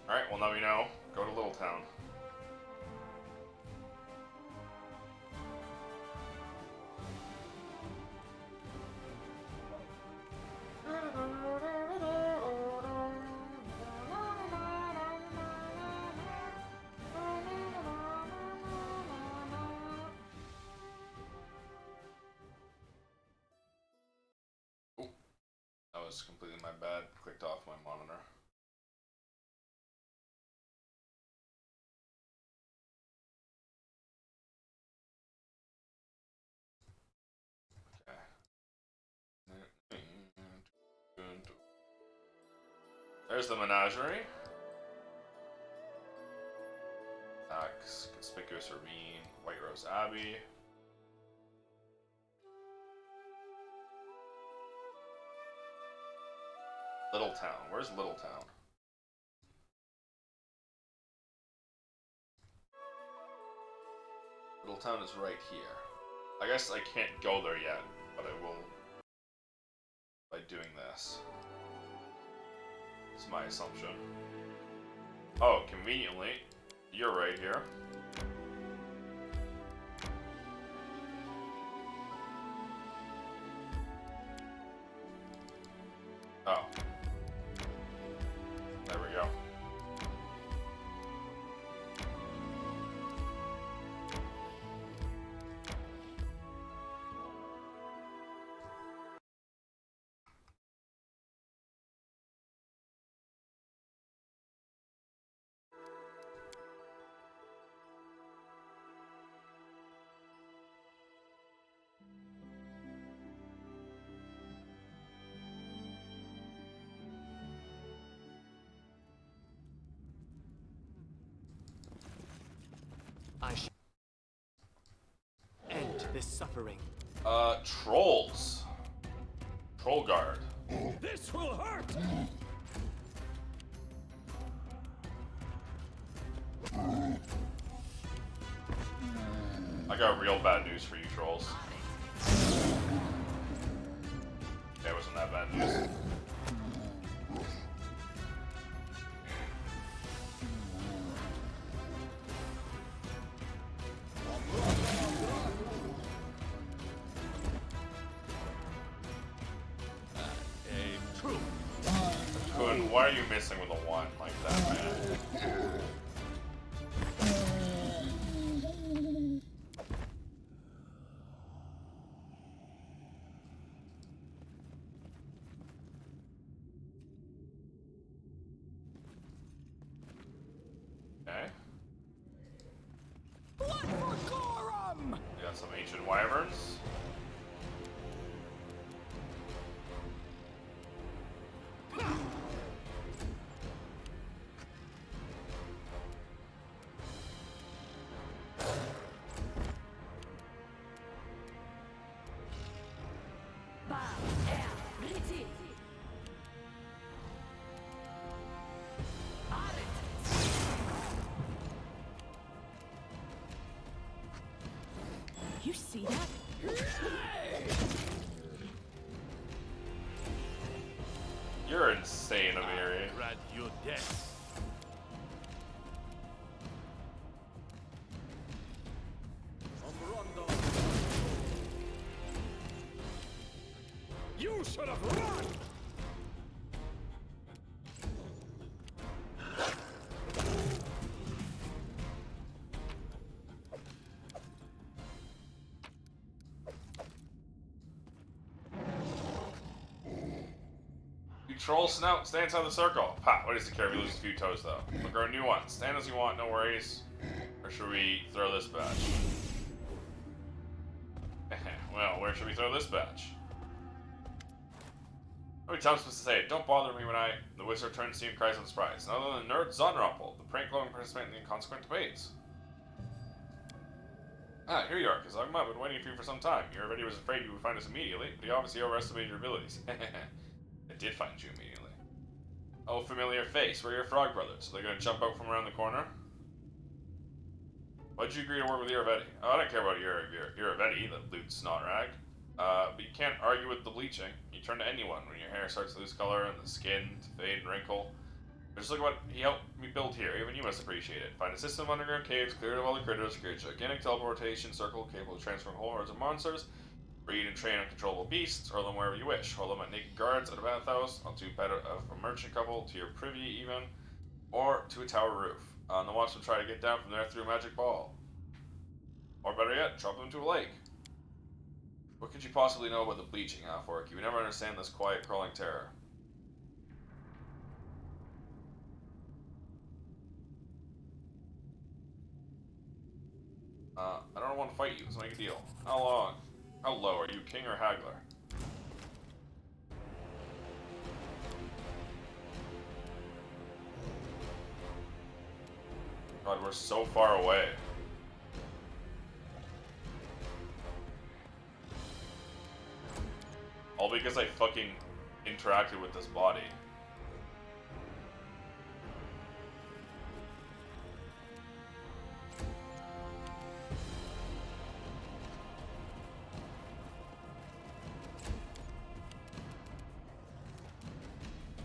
Alright, well now we know. Go to Little Town. Ooh, that was completely my bad. Clicked off my monitor. There's the menagerie. Conspicuous Ravine, White Rose Abbey. Little Town. Where's Little Town? Little Town is right here. I guess I can't go there yet, but I will by doing this. It's my assumption. Oh, conveniently, you're right here. Oh. There we go. I shall end this suffering. Trolls. Troll guard. This will hurt! I got real bad news for you, trolls. That wasn't that bad news. Kun, why are you missing with a 1 like that, man? Okay. Blood for Gorum! We got some ancient wyverns. You see that? You're insane, Amiri. Grant you death. You should have run! You troll snout, stay inside the circle. Ha, what does he care if he loses a few toes though? Look, our new one. Stand as you want, no worries. Or should we throw this batch? Well, where should we throw this batch? How many times am I supposed to say it? Don't bother me when the wizard turns to you and cries in surprise. None other than nerd Zonrumpel, the prank-loving participant in the inconsequent debates. Ah, here you are, Kazagma. I've been waiting for you for some time. Your already was afraid you would find us immediately, but you obviously overestimated your abilities. I did find you immediately. Oh, familiar face. We're your frog brothers. Are they going to jump out from around the corner? Why'd you agree to work with Iravetti? Oh, I don't care about Iravetti, the lewd snot rag. But you can't argue with the bleaching. You turn to anyone when your hair starts to lose color and the skin to fade and wrinkle. But just look at what he helped me build here. Even you must appreciate it. Find a system of underground caves, clear of all the critters, create a gigantic teleportation circle capable of transferring whole herds of monsters, breed and train uncontrollable beasts, or them wherever you wish. Hold them at naked guards at a bathhouse, onto a bed of a merchant couple, to your privy even, or to a tower roof. And the watch will try to get down from there through a magic ball. Or better yet, drop them into a lake. What could you possibly know about the bleaching, Fork? You would never understand this quiet, crawling terror. I don't want to fight you. Let's make a deal. How long? How low? Are you king or haggler? God, we're so far away. All because I fucking interacted with this body.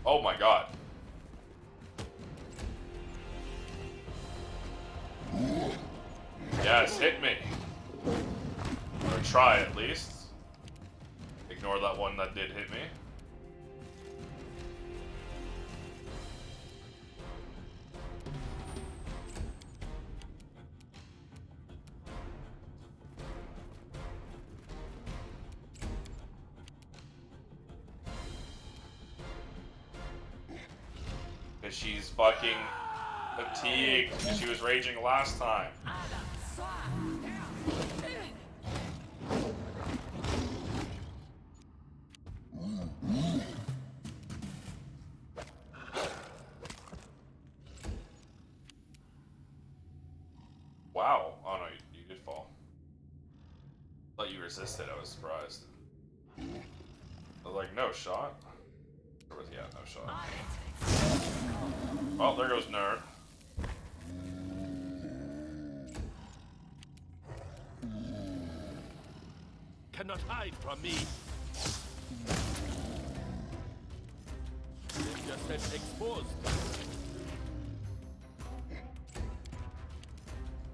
Oh my god. Yes, hit me. Or try at least. Ignore that one that did hit me. Because she's fucking fatigued. She was raging last time. Wow. Oh no, you did fall. I thought you resisted. I was surprised. I was like, no shot. Yeah, no shot. Well, there goes nerd. Cannot hide from me. Let yourself exposed.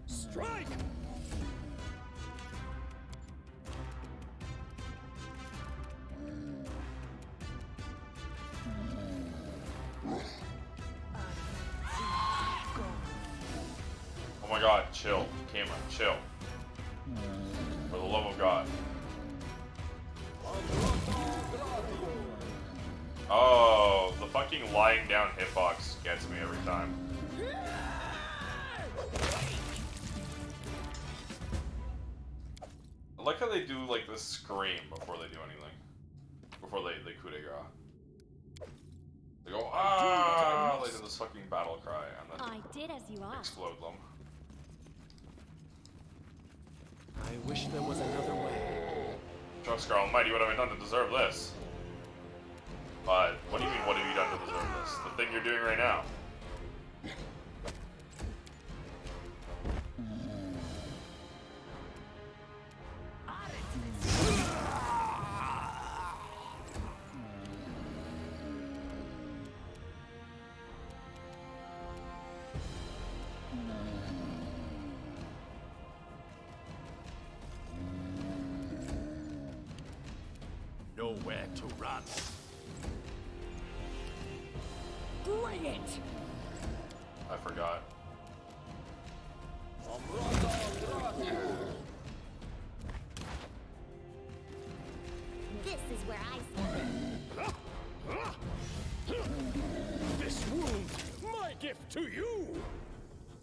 Strike! Oh my god, chill. Camera, chill. For the love of God. Oh, the fucking lying down hitbox gets me every time. I like how they do like this scream before they do anything. Before they coup de grace. They go, ah! They do this fucking battle cry and then I did as you asked. explode them. I wish there was another way. Junkskar Almighty, what have I done to deserve this? What do you mean, what have you done to deserve this? The thing you're doing right now. Nowhere to run. Bring it! I forgot. This is where I stand. This wound, my gift to you!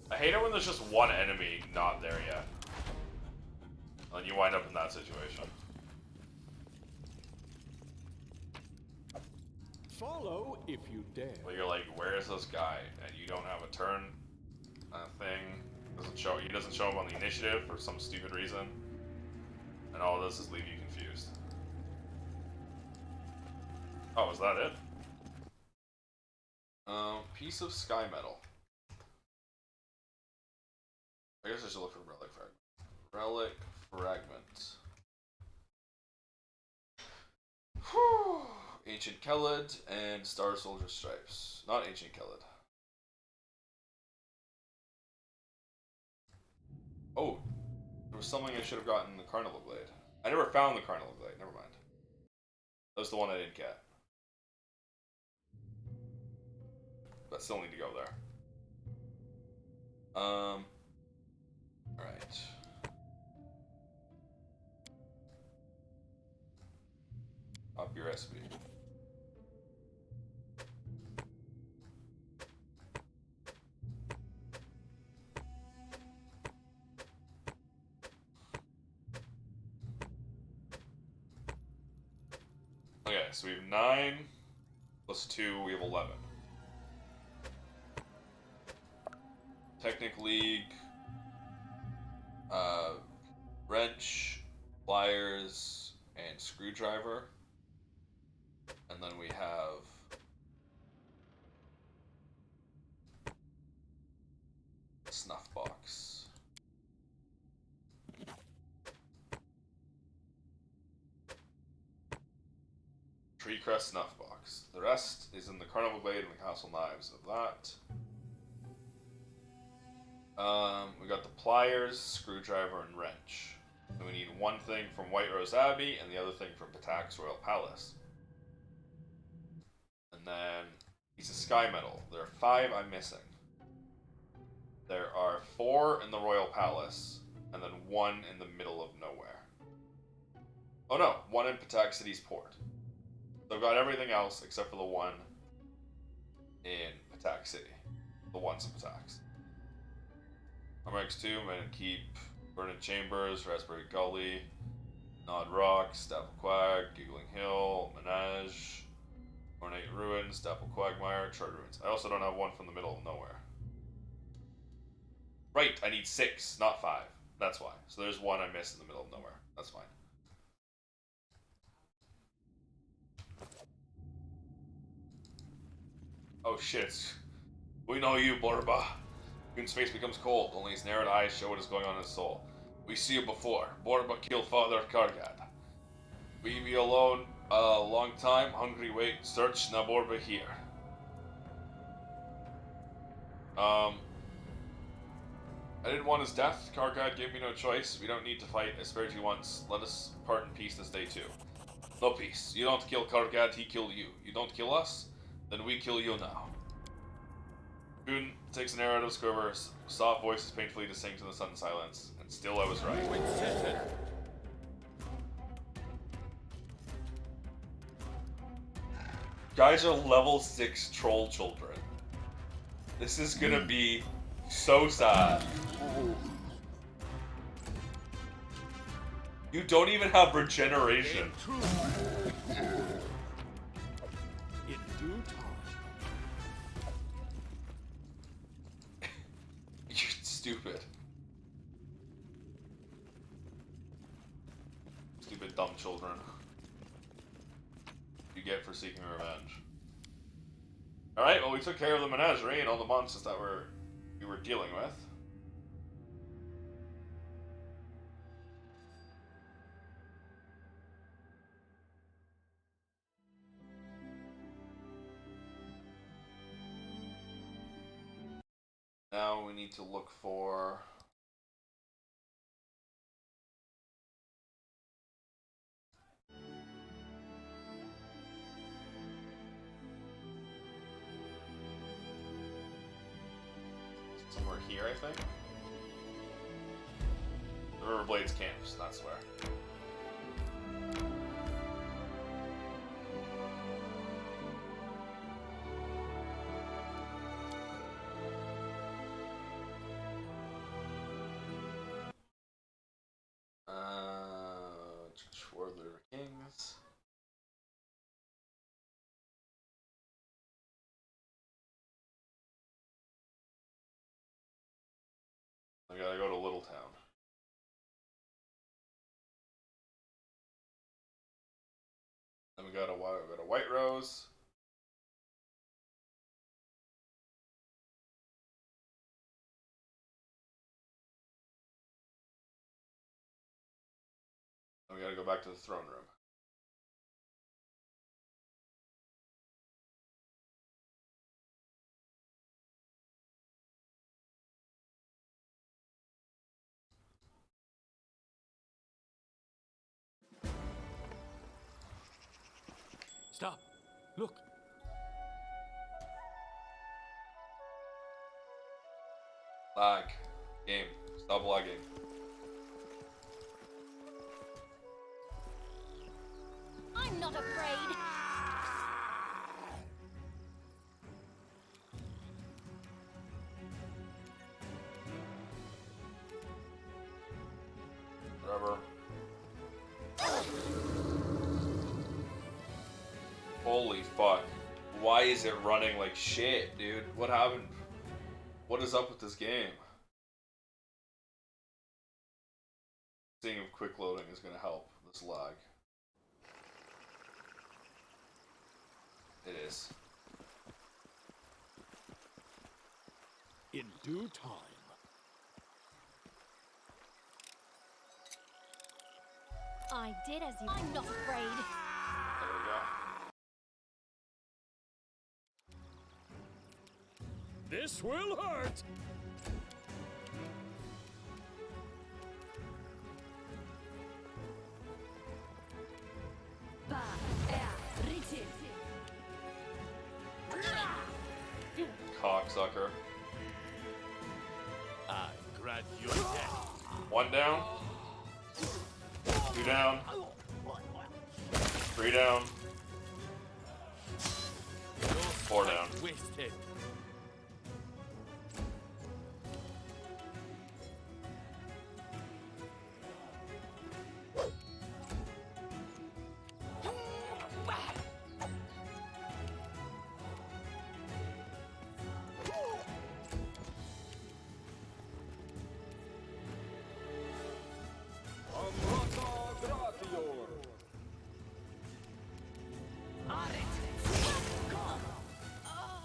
I hate it when there's just one enemy not there yet. And then you wind up in that situation. Follow if you dare. But you're like, where is this guy? And you don't have a turn thing. Doesn't show. He doesn't show up on the initiative for some stupid reason. And all this is leave you confused. Oh, is that it? Piece of sky metal. I guess I should look for relic fragment. Relic fragment. Whew. Ancient Kelid and Star Soldier Stripes. Not Ancient Kelid. Oh, there was something I should have gotten in the Carnival Blade. I never found the Carnival Blade. Never mind. That was the one I didn't get. But still need to go there. Alright. Copy recipe. Okay, so we have 9 plus 2, we have 11. Technic League, wrench, pliers, and screwdriver. And then we have snuff box. Tree crest snuff box. The rest is in the Carnival Blade and the Castle Knives of that. We got the pliers, screwdriver, and wrench. And we need one thing from White Rose Abbey and the other thing from Pitax Royal Palace. And then piece of sky metal. There are 5 I'm missing. There are 4 in the Royal Palace, and then 1 in the middle of nowhere. Oh no, 1 in Pitax City's port. So I've got everything else except for the 1 in Pitax City. The ones in Pitax. Armrex 2, Man Keep, Burning Chambers, Raspberry Gully, Nod Rock, Stapple Quag, Giggling Hill, Menage, Ornate Ruins, Dapple Quagmire, Charred Ruins. I also don't have 1 from the middle of nowhere. Right, I need 6, not 5. That's why. So there's 1 I missed in the middle of nowhere. That's fine. Oh shit. We know you, Borba. Goon's face becomes cold, only his narrowed eyes show what is going on in his soul. We see you before. Borba killed Father Kargad. We be alone a long time, hungry wait, search Naborba here. I didn't want his death. Kargad gave me no choice. We don't need to fight. I spared you once. Let us part in peace this day too. No peace. You don't kill Kargad, he killed you. You don't kill us, then we kill you now. Goon takes an arrow out of his quiver. Soft voices painfully distinct in the sudden silence. And still I was right. Guys are level 6 troll children. This is gonna be so sad. You don't even have regeneration. In due time. You're stupid. Stupid dumb children. You get for seeking revenge. Alright, well we took care of the menagerie and all the monsters that we were dealing with. Now we need to look for somewhere here, I think. The Riverblades camps, that's where. War of the River Kings. We got a white rose. And we gotta go back to the throne room. Stop. Look. Lag. Game. Stop lagging. I'm not afraid. Whatever. Holy fuck. Why is it running like shit, dude? What happened? What is up with this game? Seeing if quick loading is gonna help this lag. It is. In due time. I did as you. I'm not afraid. There we go. This will hurt. Cocksucker. I grant your death. One down. Two down. Three down. Four down. Wasted.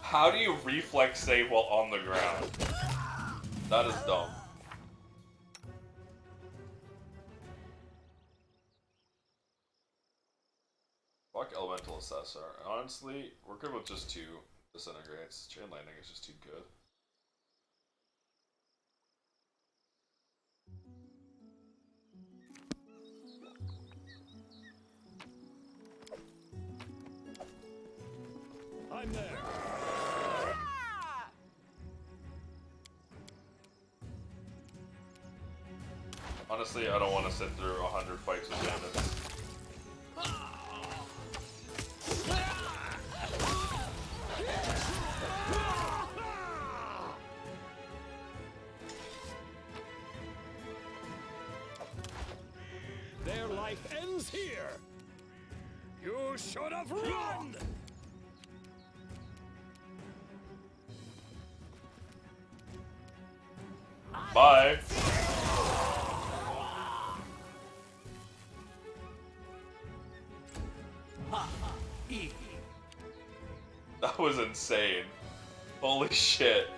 How do you reflex save while on the ground? That is dumb. Fuck Elemental Assessor. Honestly, we're good with just 2 disintegrates. Chain Lightning is just too good. I'm there. Honestly, I don't want to sit through 100 fights with bandits. Their life ends here. You should have run. Bye. That was insane. Holy shit.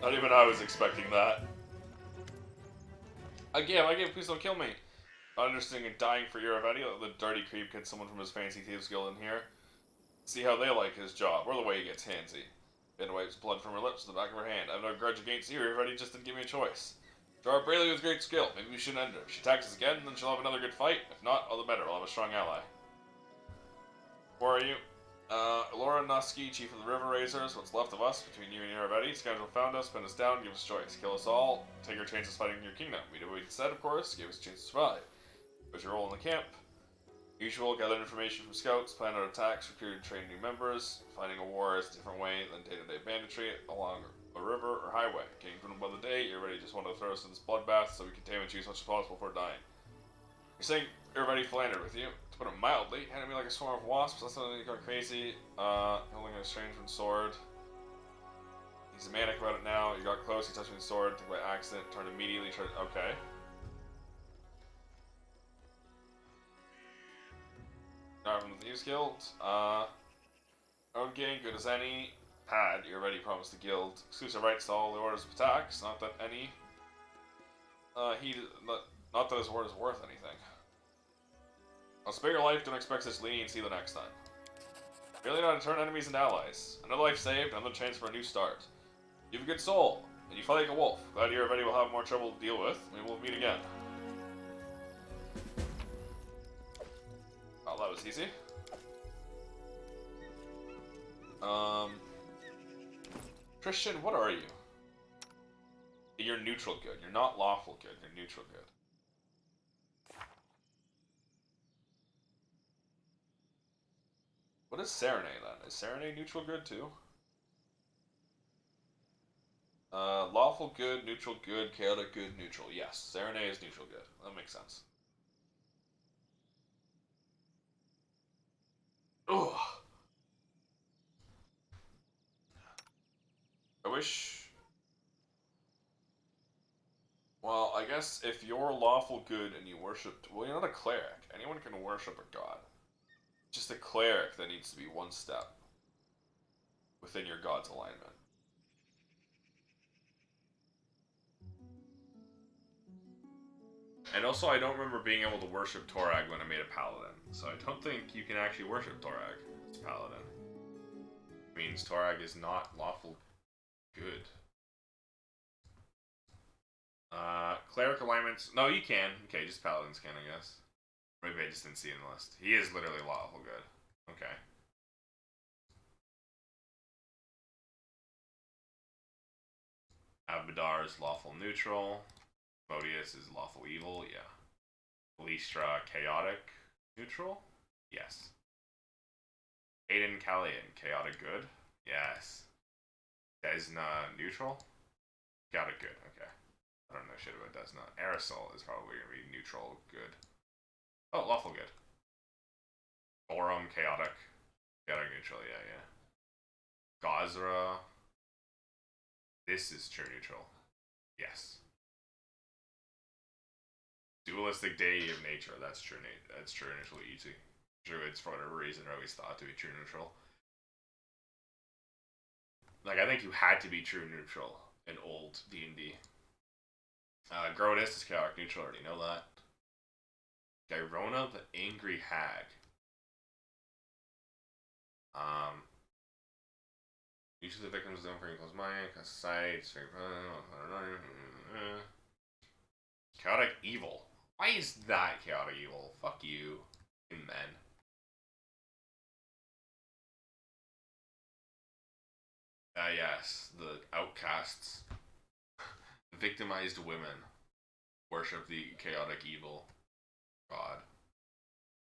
Not even I was expecting that. Again, please don't kill me. Not interested in dying for Iravetti. The dirty creep gets someone from his fancy thieves guild in here. See how they like his job, or the way he gets handsy. Ben wipes blood from her lips to the back of her hand. I have no grudge against you. Iravetti just didn't give me a choice. Draw Brayley with great skill. Maybe we shouldn't end her. If she attacks us again, then she'll have another good fight. If not, all the better. We'll have a strong ally. Who are you? Laura Nusky, Chief of the River Razors. What's left of us between you and Iravetti? Scoundrel found us, pin us down, give us a choice. Kill us all, take our chances fighting in your kingdom. We did what we said, of course, give us a chance to survive. What's your role in the camp? Usual, gather information from scouts, plan out attacks, recruit and train new members. Fighting a war is a different way than day-to-day banditry along a river or highway. Getting put by the day, Iravetti just wanted to throw us in this bloodbath so we can tame and chew as much as possible before dying. You're saying Iravetti philandered with you? To put it mildly, handed me like a swarm of wasps. That's not going crazy. Holding a strangeman's sword. He's manic about it now. You got close. He touched me with the sword. Took by accident. Turned immediately. Okay. News Guild. Own gang, good as any. Pad, you already promised the guild exclusive rights to all the orders of Pitax. Not that any. Not that his word is worth anything. I'll spare your life. Don't expect such leniency the next time. Merely not to turn enemies into allies. Another life saved, another chance for a new start. You have a good soul, and you fight like a wolf. Glad you already will have more trouble to deal with. We will meet again. Oh, that was easy. Christian, what are you? You're neutral good. You're not lawful good. You're neutral good. What is Serenade then? Is Serenade neutral good too? Lawful good, neutral good, chaotic good, neutral. Yes, Serenade is neutral good. That makes sense. Ugh. I wish... Well, I guess if you're lawful good and you worship... Well, you're not a cleric. Anyone can worship a god. Just a cleric that needs to be one step within your god's alignment. And also, I don't remember being able to worship Torag when I made a paladin. So I don't think you can actually worship Torag as a paladin. It means Torag is not lawful good. Cleric alignments. No, you can. Okay, just paladins can, I guess. Maybe I just didn't see it in the list. He is literally lawful good. Okay. Abadar is lawful neutral. Modius is lawful evil, yeah. Lystra, chaotic neutral? Yes. Aiden Callian, chaotic good? Yes. Desna neutral? Chaotic good, okay. I don't know shit about Desna. Aerosol is probably going to be neutral good. Oh, lawful good. Borum, chaotic. Chaotic neutral, yeah. Gazra. This is true neutral. Yes. Dualistic deity of nature. That's true. That's true neutral. Easy. Druids, for whatever reason, are always thought to be true neutral. Like, I think you had to be true neutral in old D&D. Grodis is chaotic neutral. Already know that. Gyrona, the angry hag. Usually the victims don't bring close mind, cause sights, chaotic evil. Why is that chaotic evil? Fuck you, men. Yes, the outcasts, victimized women, worship the chaotic evil god.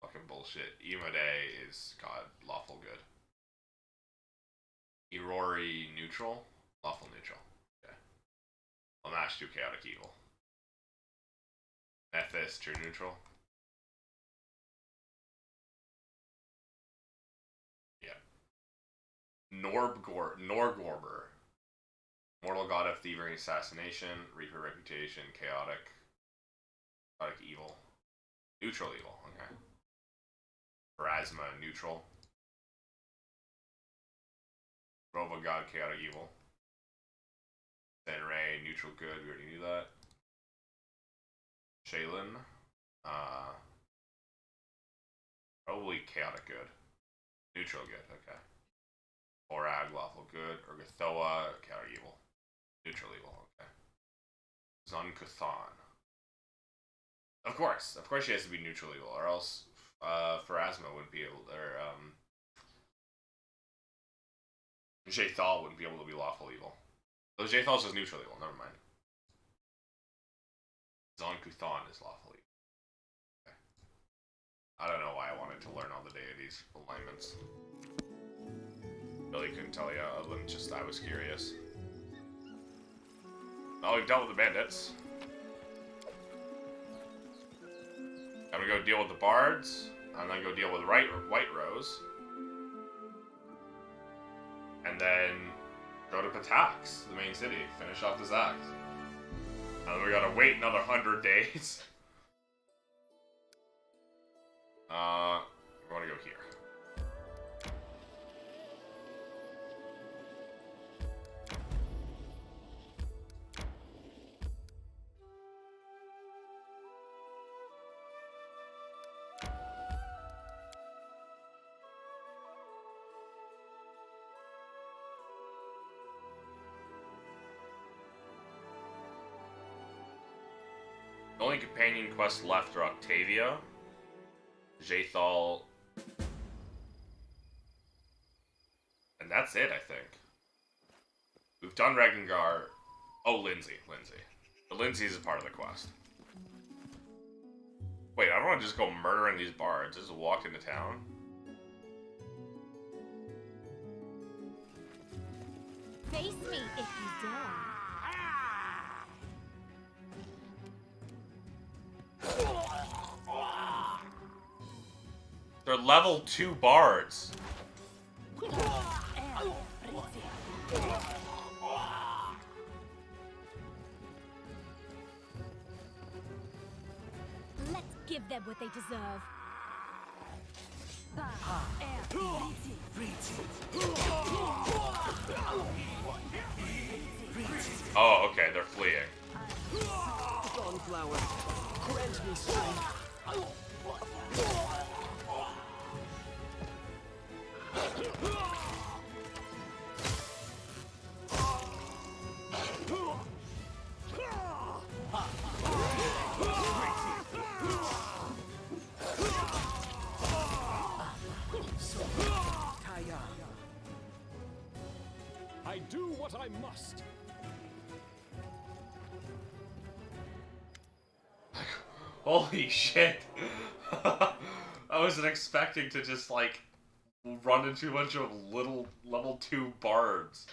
Fucking bullshit. Imade is god, lawful good. Irori neutral, lawful neutral. Okay. Lamash to chaotic evil. Nethys true neutral. Yeah. Norgorber. Mortal god of thievery, assassination, reaper reputation, chaotic evil. Neutral evil, okay. Pharasma neutral. Rova god, chaotic evil. Zenray, neutral good, we already knew that. Shaylin, probably chaotic good. Neutral good, okay. Orag, lawful good. Urgathoa, chaotic evil. Neutral evil, okay. Zon-Kuthan. Of course she has to be neutral evil, or else Pharasma wouldn't be able, or Jaethal wouldn't be able to be lawful evil. So Jaethal says neutral evil, never mind. Zon-Kuthan is lawful evil. Okay. I don't know why I wanted to learn all the deities' alignments. Really couldn't tell you, other than just I was curious. Oh, we've dealt with the bandits. I'm gonna go deal with the bards. I'm gonna go deal with White Rose. And then go to Pitax, the main city. Finish off this act. And then we gotta wait another 100 days. We wanna go here. The only companion quests left are Octavia, Jaethal, and that's it, I think. We've done Regengar. Oh, Lindsay. But Lindsay's is part of the quest. Wait, I don't want to just go murdering these bards. Just walk into town. Face me if you dare. They're level 2 bards. Let's give them what they deserve. Oh, okay, they're fleeing. Dawnflower, grant me strength. I do what I must. Holy shit. I wasn't expecting to just, like, run into a bunch of little level 2 bards.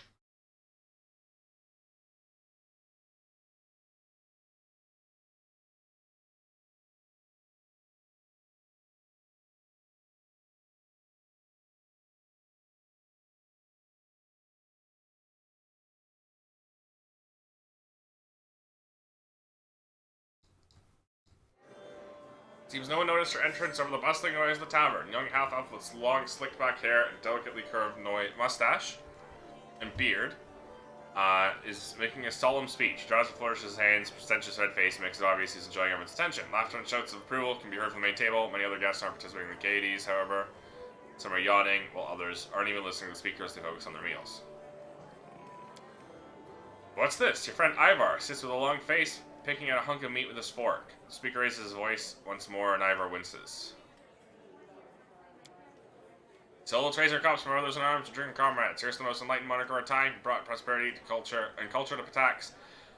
Seems no one noticed her entrance over the bustling noise of the tavern. Young half-elf with long, slicked-back hair and delicately curved mustache and beard is making a solemn speech. He draws and flourishes his hands, pretentious red face makes it obvious he's enjoying everyone's attention. Laughter and shouts of approval can be heard from the main table. Many other guests aren't participating in the gaiety, however. Some are yawning, while others aren't even listening to the speakers. They focus on their meals. What's this? Your friend Ivar sits with a long face, picking at a hunk of meat with his fork. The speaker raises his voice once more, and Ivar winces. Solo trays our cups from others in arms to drink comrades. Here's the most enlightened monarch of our time, who brought prosperity to culture to Pitax.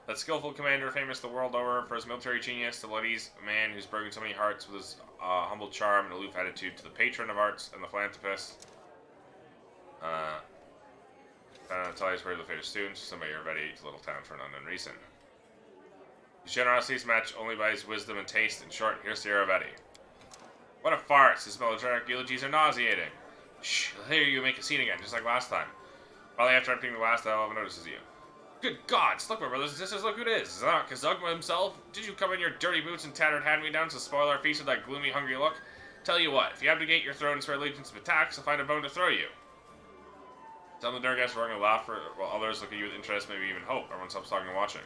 That skillful commander, famous the world over for his military genius, the Luddies, a man who's broken so many hearts with his humble charm and aloof attitude, to the patron of arts and the philanthropist. Tell you where the fate of students. Somebody are ready to little town for an unknown reason. His generosity is matched only by his wisdom and taste. In short, here's Sierra Betty. What a farce! His melodramatic eulogies are nauseating. Shh, I'll hear you make a scene again, just like last time. Probably after emptying the last, Elva notices you. Good gods! Look, my brothers and sisters, look who it is! Is that not Kazugma himself? Did you come in your dirty boots and tattered hand-me-downs to spoil our feast with that gloomy, hungry look? Tell you what, if you abdicate your throne and swear allegiance to Pitax, I'll find a bone to throw you. Some of the Durgas roaring a laugh, while others look at you with interest, maybe even hope. Everyone stops talking and watching.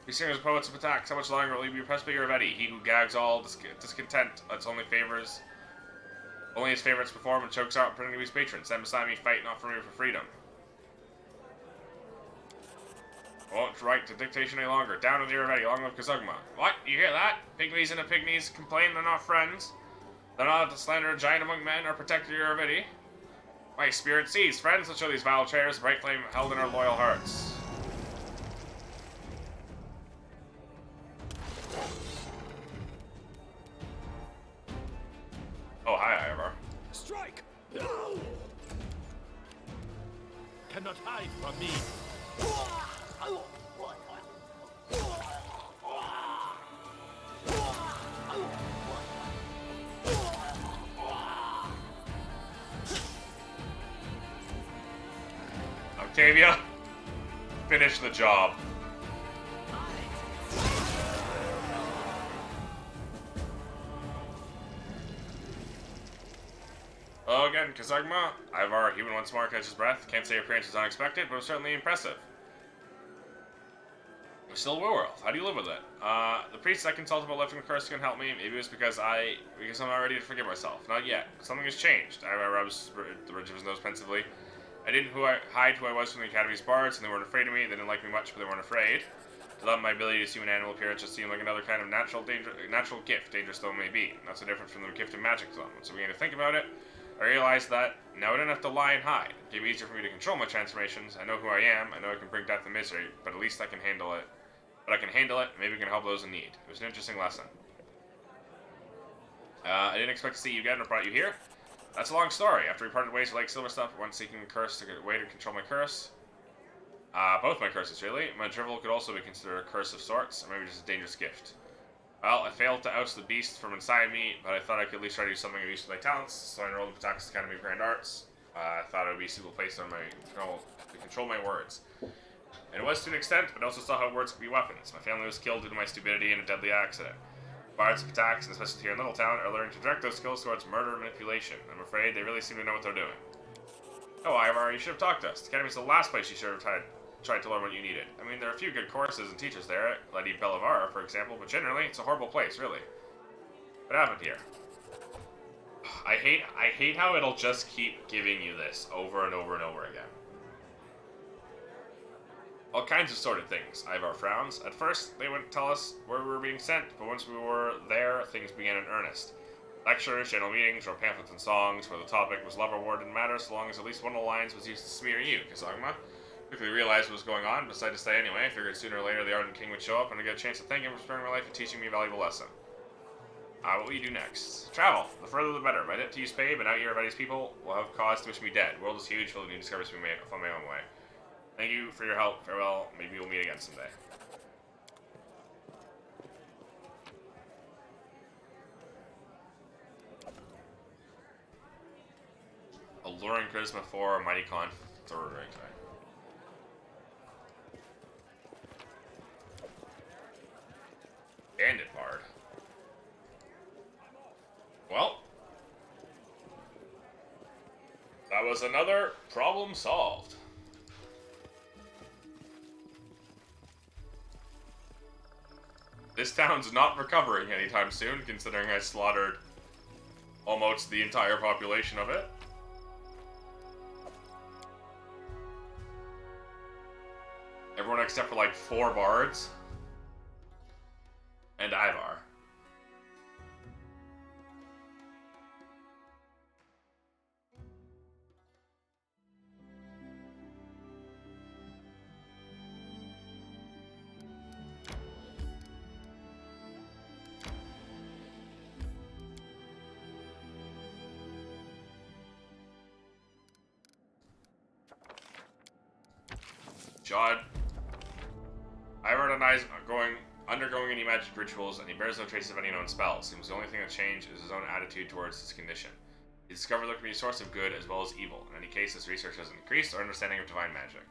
We singers, poets, of Pitax, how much longer will you be oppressed by your Betty? He who gags all discontent, lets only his favorites perform and chokes out pretending to be his patron. Stand beside me, fight not for me, but for freedom. I won't write to dictation any longer. Down with your Betty, along with Kazugma. What? You hear that? Pygmies and pygmies complain they're not friends. They're not to slander a giant among men or protect your Betty. My spirit sees. Friends, let's show these vile chairs the bright flame held in our loyal hearts. Oh, hi, Ivar. Strike! Cannot hide from me. Octavia, finish the job. Oh, again, Kazugma. Ivar, even once more catches breath. Can't say your appearance is unexpected, but it was certainly impressive. Still world. How do you live with it? The priest I consulted about lifting the curse can help me. Maybe it was because I'm not ready to forgive myself. Not yet. Something has changed. I rubs the ridge of his nose pensively. I didn't hide who I was from the Academy's bards, and they weren't afraid of me. They didn't like me much, but they weren't afraid. To them, my ability to assume an animal appearance just seemed like another kind of natural gift, dangerous though it may be. Not so different from the gift of magic to them. Once I began to think about it, I realized that now I didn't have to lie and hide. It became easier for me to control my transformations. I know who I am. I know I can bring death and misery, but at least I can handle it. Maybe I can help those in need. It was an interesting lesson. I didn't expect to see you again or brought you here. That's a long story. After we parted ways with Lake Silverstuff, I went seeking a curse to get a way to control my curse. Both my curses, really. My drivel could also be considered a curse of sorts, or maybe just a dangerous gift. Well, I failed to oust the beast from inside me, but I thought I could at least try to do something of use with my talents, so I enrolled in Pitax Academy of Grand Arts. I thought it would be a suitable place on to control my words. And it was to an extent, but I also saw how words could be weapons. My family was killed due to my stupidity in a deadly accident. Bards of Pitax, and especially here in Littletown, are learning to direct those skills towards murder and manipulation. I'm afraid they really seem to know what they're doing. Oh, Ivar, you should have talked to us. The Academy's the last place you should have tried to learn what you needed. I mean, there are a few good courses and teachers there, Lady Bellavara, for example, but generally, it's a horrible place, really. What happened here? I hate how it'll just keep giving you this over and over and over again. All kinds of sordid things. Ivar frowns. At first, they wouldn't tell us where we were being sent, but once we were there, things began in earnest. Lectures, general meetings, wrote pamphlets and songs, where the topic was love or war didn't matter, so long as at least one of the lines was used to smear you, Kazagma. Quickly realized what was going on, but decided to stay anyway. Figured sooner or later the Ardent King would show up, and I'd get a chance to thank him for sparing my life and teaching me a valuable lesson. What will you do next? Travel. The further the better. My debt to you is paid, but out here, Betty's people will have cause to wish me dead. The world is huge, full of new discoveries to be made on my own way. Thank you for your help. Farewell. Maybe we'll meet again someday. Alluring Charisma 4, Mighty Con 3. Bandit Bard. Well, that was another problem solved. This town's not recovering anytime soon, considering I slaughtered almost the entire population of it. Everyone except for like 4 bards. And Ivar. Jod. Ivar denies undergoing any magic rituals, and he bears no traces of any known spells. Seems the only thing that changed is his own attitude towards his condition. He discovered there can be a source of good as well as evil. In any case, his research has increased our understanding of divine magic.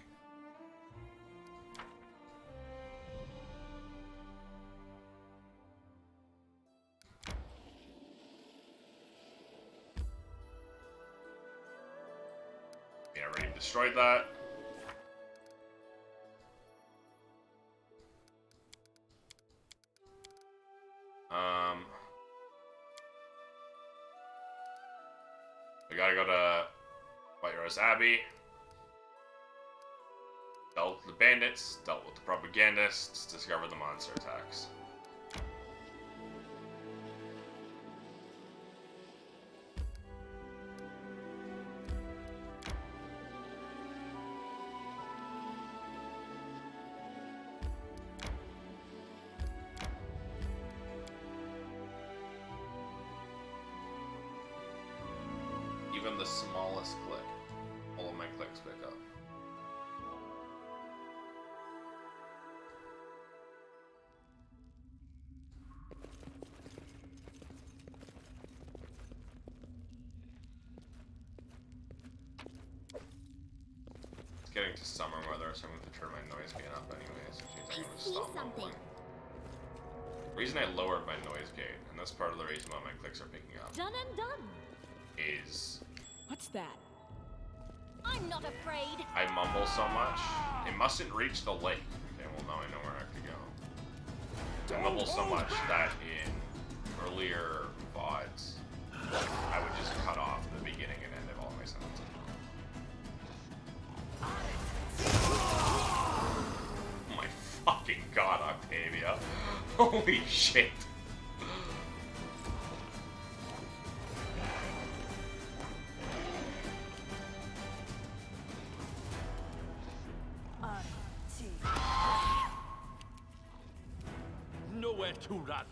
Yeah, already destroyed that. We gotta go to White Rose Abbey. Dealt with the bandits, dealt with the propagandists, discovered the monster attacks. Even the smallest click, all of my clicks pick up. It's getting to summer weather, so I'm going to turn my noise gate up anyways, which means I'm going to stop mumbling. The reason I lowered my noise gate, and that's part of the reason why my clicks are picking up, Done and done. is What's that? I'm not afraid. I mumble so much. It mustn't reach the lake. Okay, well now I know where I have to go. memeable so much that in earlier VODs, I would just cut off the beginning and end of all my sentences. Oh my fucking god, Octavia. Holy shit. Nowhere to run.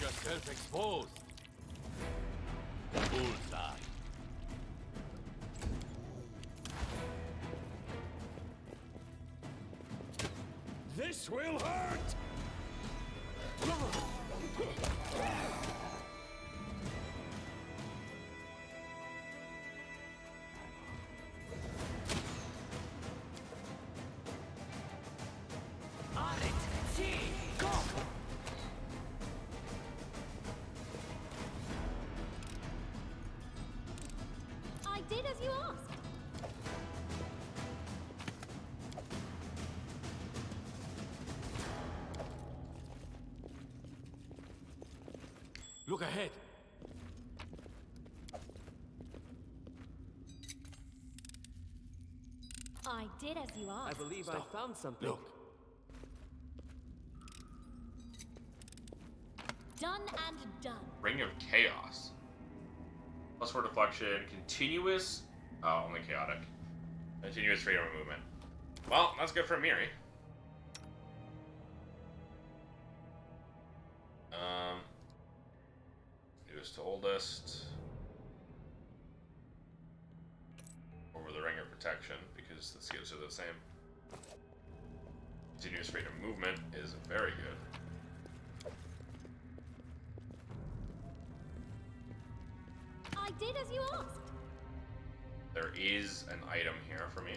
Yourself exposed. Bullseye. This will hurt! I did as you asked. Look ahead. I did as you I asked. believe I found something. Look. Done and done. Ring of Chaos. Plus 4 deflection, continuous, only chaotic. Continuous freedom of movement. Well, that's good for Miri. Newest to oldest. Over the Ring of Protection, because the skills are the same. Continuous freedom of movement is very good. I did as you asked. There is an item here for me.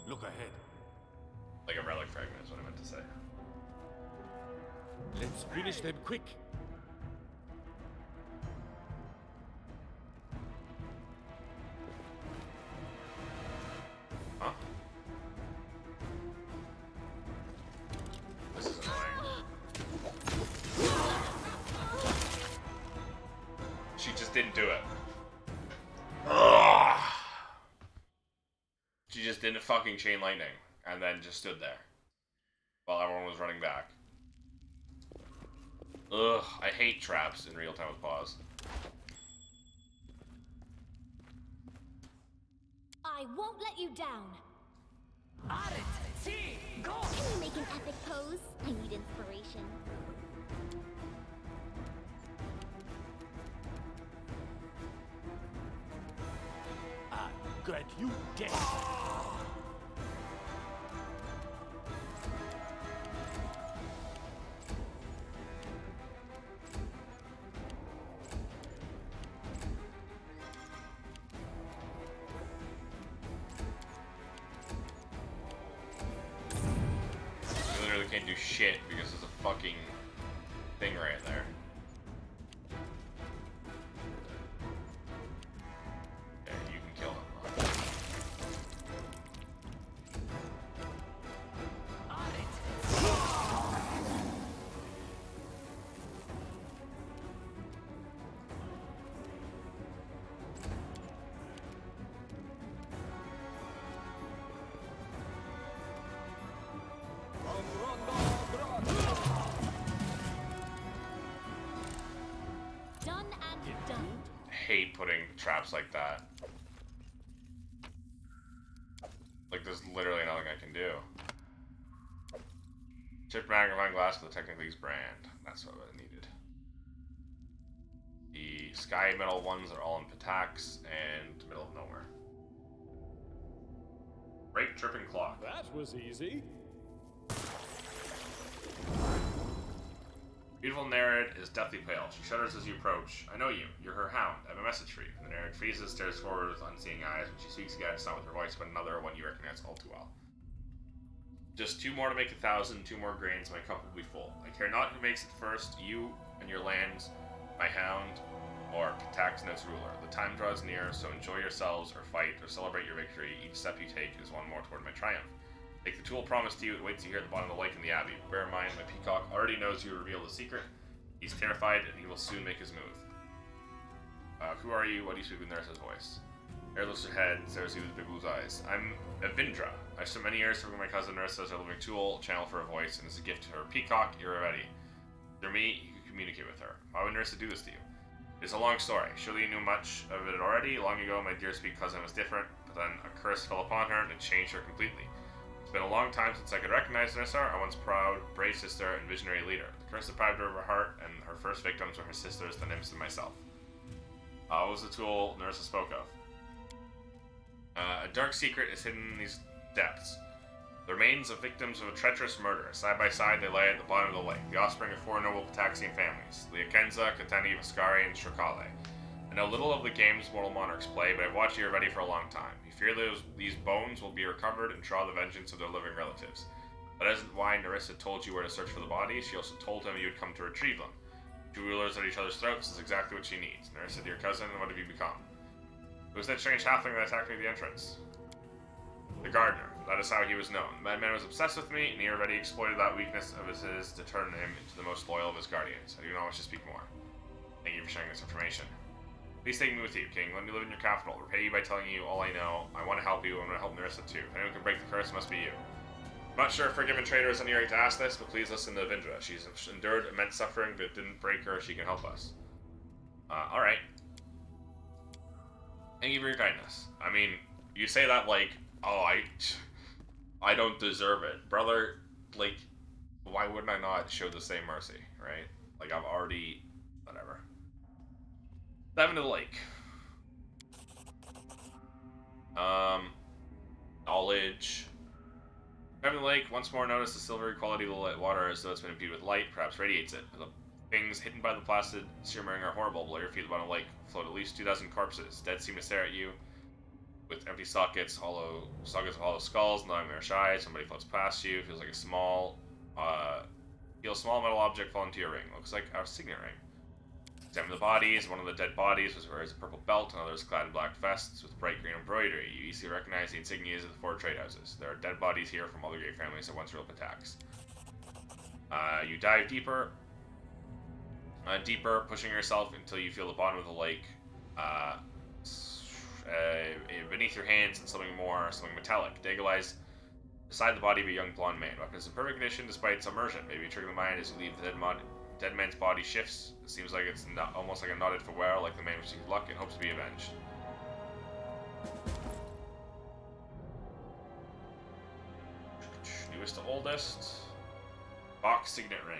Look ahead. Like a relic fragment is what I meant to say. Let's finish them quick. Huh? This is annoying. She just didn't do it. Ugh. She just didn't fucking chain lightning and then just stood there while everyone was running back. Ugh, I hate traps in real time with pause. I won't let you down. Can you make an epic pose? I need inspiration. I grant you death. You literally can't do shit because there's a fucking thing right there. Okay, you can kill him. Done and done. Hate putting traps like that. Like, there's literally nothing I can do. Chip magnifying glass with the Technicleague's brand. That's what I needed. The sky metal ones are all in Pitax and middle of nowhere. Break tripping clock. That was easy. Beautiful Nereid is deathly pale. She shudders as you approach. I know you. You're her hound. I have a message for you. The Nereid freezes, stares forward with unseeing eyes. When she speaks again, it's not with her voice, but another one you recognize all too well. Just 2 more to make 1,000, 2 more grains, my cup will be full. I care not who makes it first, you and your lands, my hound, or Pitax and its ruler. The time draws near, so enjoy yourselves, or fight, or celebrate your victory. Each step you take is one more toward my triumph. Take the tool promised to you and wait to hear at the bottom of the lake in the abbey. Bear in mind, my peacock already knows you revealed the secret. He's terrified and he will soon make his move. Who are you? Why do you speak with Nurse's voice? Air lifts her head and stares at you with big blue eyes. I'm Avindra. I spent many years serving my cousin Nurse as a living tool, channel for a voice, and as a gift to her peacock, Iravetti. Through me, you can communicate with her. Why would Nurse do this to you? It's a long story. Surely you knew much of it already. Long ago, my dear sweet cousin was different, but then a curse fell upon her and it changed her completely. It's been a long time since I could recognize Nurse, our once proud, brave sister and visionary leader. The curse deprived her of her heart, and her first victims were her sisters, the nymphs, and myself. What was the tool Nurse spoke of? A dark secret is hidden in these depths. The remains of victims of a treacherous murder. Side by side, they lay at the bottom of the lake, the offspring of four noble Pitaxian families, Liakenza, Katani, Vascari, and Shirkale. I know little of the games mortal monarchs play, but I've watched you already for a long time. You fear these bones will be recovered and draw the vengeance of their living relatives. That isn't why Nerissa told you where to search for the bodies. She also told him you would come to retrieve them. Two rulers at each other's throats is exactly what she needs. Nerissa, dear cousin, what have you become? It was that strange halfling that attacked me at the entrance. The gardener. That is how he was known. The madman was obsessed with me, and he already exploited that weakness of his to turn him into the most loyal of his guardians. I do not wish to speak more. Thank you for sharing this information. Please take me with you, King. Let me live in your capital. Repay you by telling you all I know. I want to help you. I want to help Nerissa too. If anyone can break the curse, it must be you. I'm not sure if Forgiven Trader has any right to ask this, but please listen to Avindra. She's endured immense suffering, but it didn't break her. She can help us. Alright. Thank you for your kindness. I mean, you say that like, oh, I don't deserve it. Brother, like, why wouldn't I not show the same mercy, right? Like, I've already... whatever. Dive into the lake. Knowledge. Dive into the lake, once more notice the silvery quality of the water as though it's been imbued with light, perhaps radiates it. The things hidden by the placid shimmering are horrible. Below your feet, the bottom of the lake float at least 2,000 corpses. Dead seem to stare at you with empty sockets of hollow skulls, gnawing their eyes. Somebody floats past you. Feels like a small metal object fall into your ring. Looks like our signet ring. Examine the bodies. One of the dead bodies wears a purple belt, another is clad in black vests with bright green embroidery. You easily recognize the insignias of the four trade houses. There are dead bodies here from all the great families that once ruled Pitax. You dive deeper, pushing yourself until you feel the bottom of the lake. Beneath your hands and something metallic. Dagalize beside the body of a young blonde man. Weapon is in perfect condition despite submersion. Maybe you trigger the mind as you leave the dead man's body shifts. It seems like it's almost like a knotted farewell, like the man wishing luck and hopes to be avenged. Newest to oldest. Box signet ring.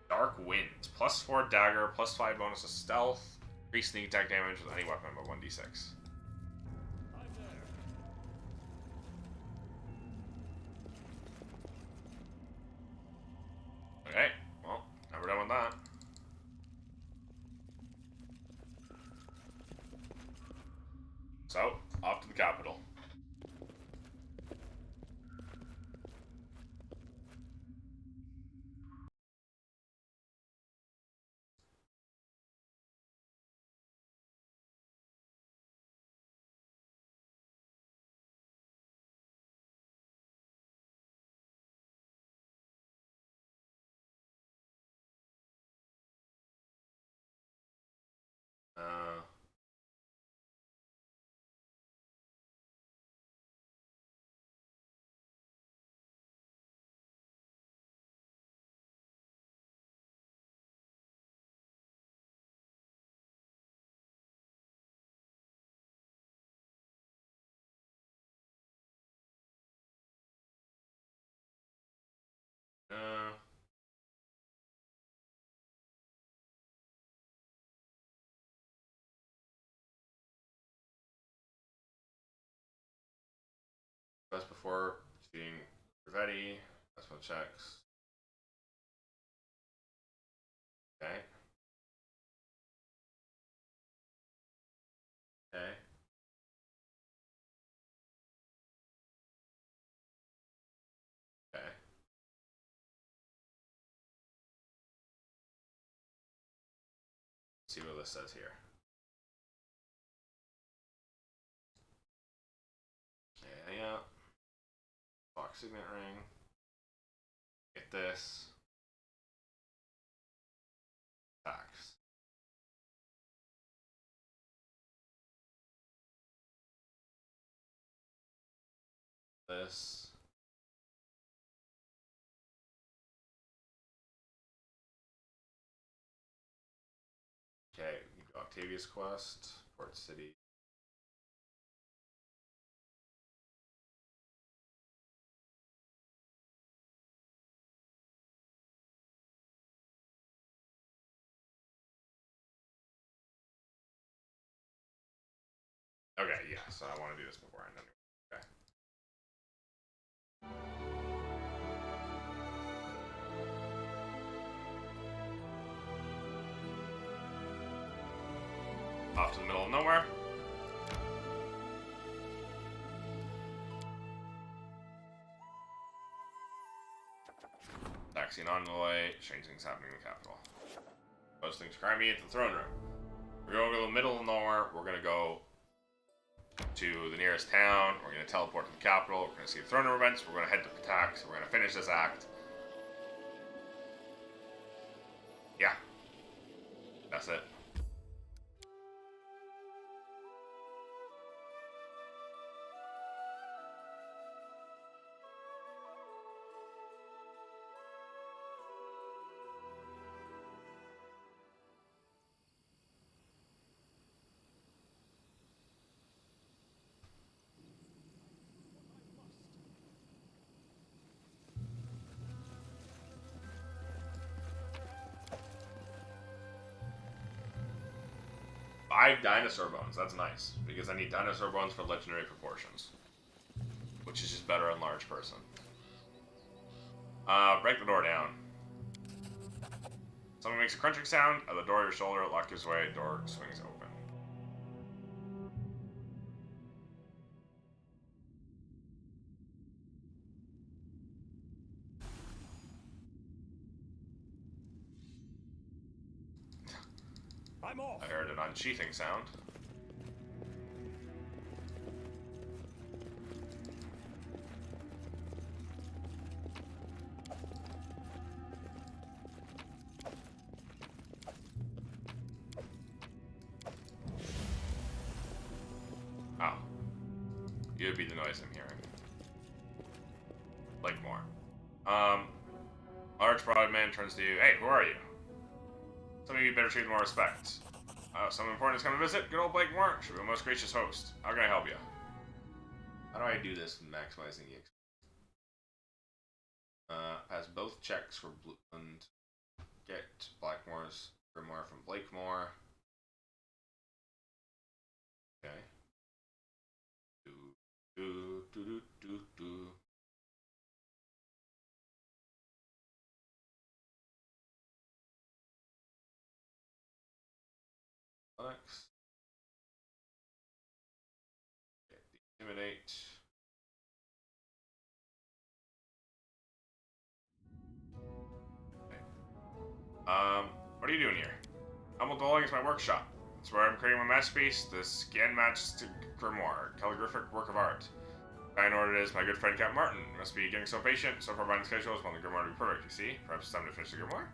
Dark Winds. +4 dagger, +5 bonus to stealth. Increase sneak attack damage with any weapon by 1d6. Okay, well, now we're done with that. So, off to the capital. That's before seeing Rivetti. That's what checks. Okay. Okay. Okay. Let's see what this says here. Unlock signet ring. Get this. Tax. This. Okay, we go Octavius quest, Port City. Okay, yeah, so I want to do this before I end anyway. Okay. Off to the middle of nowhere. Taxiing envoy, strange things happening in the capital. Most things cry me into the throne room. We're going to the middle of nowhere. We're going to go to the nearest town. We're going to teleport to the capital. We're going to see the throne room events. We're going to head to Pitax. We're going to finish this act. Yeah. That's it. Five dinosaur bones. That's nice. Because I need dinosaur bones for legendary proportions. Which is just better on large person. Break the door down. Something makes a crunching sound. At the door of your shoulder, lock gives way. Door swings open. I'm off. I heard an unsheathing sound. Oh. You would be the noise I'm hearing. Like more. Large broad man turns to you. Hey, who are you? Some of you better treat with more respect. Someone important is coming to visit. Good old Blake Moore should be a most gracious host. How can I help you? How do I do this maximizing the pass both checks for Blue and get Blackmore's grimoire from Blakemore. Okay. Do. Alex. Get the Intimidate. What are you doing here? Humble Dwelling is my workshop. It's where I'm creating my masterpiece, the scan-matched grimoire, calligraphic work of art. I know what it is, my good friend Captain Martin. You must be getting so patient, so far behind the schedule is one the grimoire to be perfect, you see? Perhaps it's time to finish the grimoire?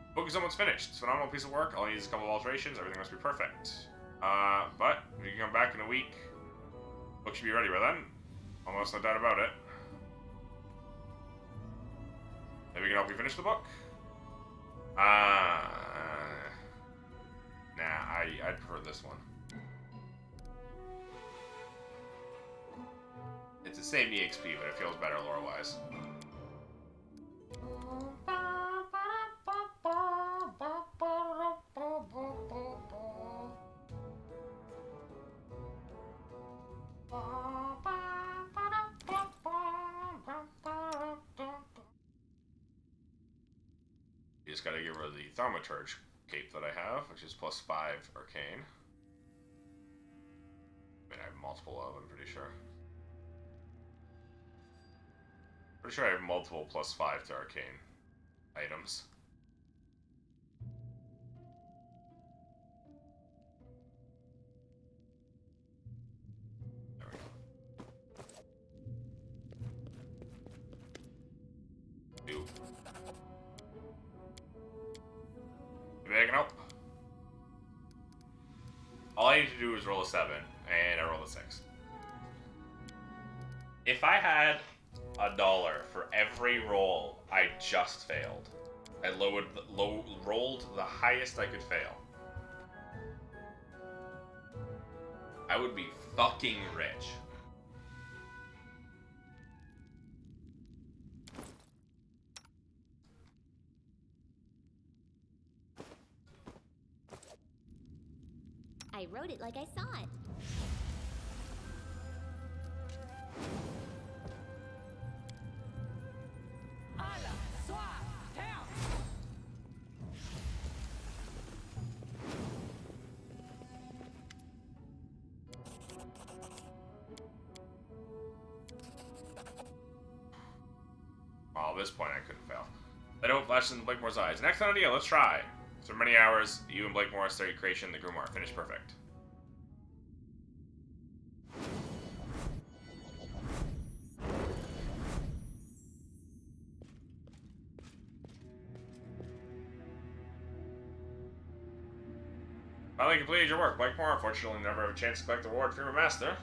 The book is almost finished. It's a phenomenal piece of work. All it needs is a couple of alterations. Everything must be perfect. But if you can come back in a week, the book should be ready by then. Almost no doubt about it. Maybe we can help you finish the book? Nah, I'd prefer this one. It's the same EXP, but it feels better lore-wise. You just gotta get rid of the Thaumaturge cape that I have, which is +5 arcane. I mean, I have multiple of, I'm pretty sure. Pretty sure I have multiple +5 to arcane items. There we go. big? Nope. All I need to do is roll a 7, and I roll a 6. If I had $1 for every roll I just failed, I rolled the highest I could fail, I would be fucking rich. I wrote it like I saw it. Well, at this point I couldn't fail. I don't flash in Blakemore's eyes. An excellent idea, let's try. So many hours, you and Blakemore started creation, the Grimoire. Finished perfect. Finally completed your work, Blakemore. Unfortunately, never have a chance to collect the reward for your master.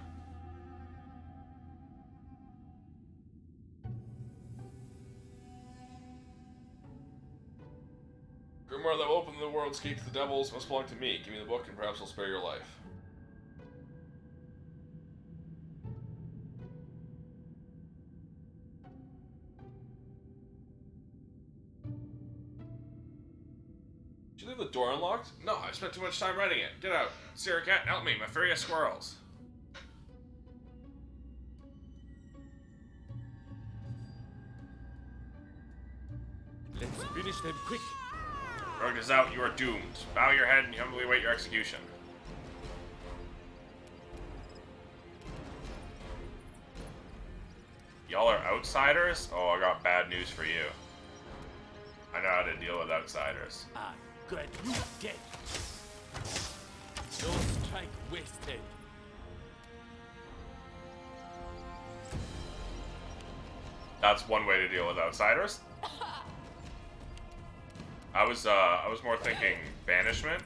Grimoire that will open the world's gate to the devils must belong to me. Give me the book and perhaps I'll spare your life. Did you leave the door unlocked? No, I spent too much time writing it. Get out. Sarah Cat, help me. My furious squirrels. Let's finish them quick. Rogue is out. You are doomed. Bow your head and humbly await your execution. Y'all are outsiders? Oh, I got bad news for you. I know how to deal with outsiders. Ah, good. You dead. No strike wasted. That's one way to deal with outsiders. I was more thinking banishment.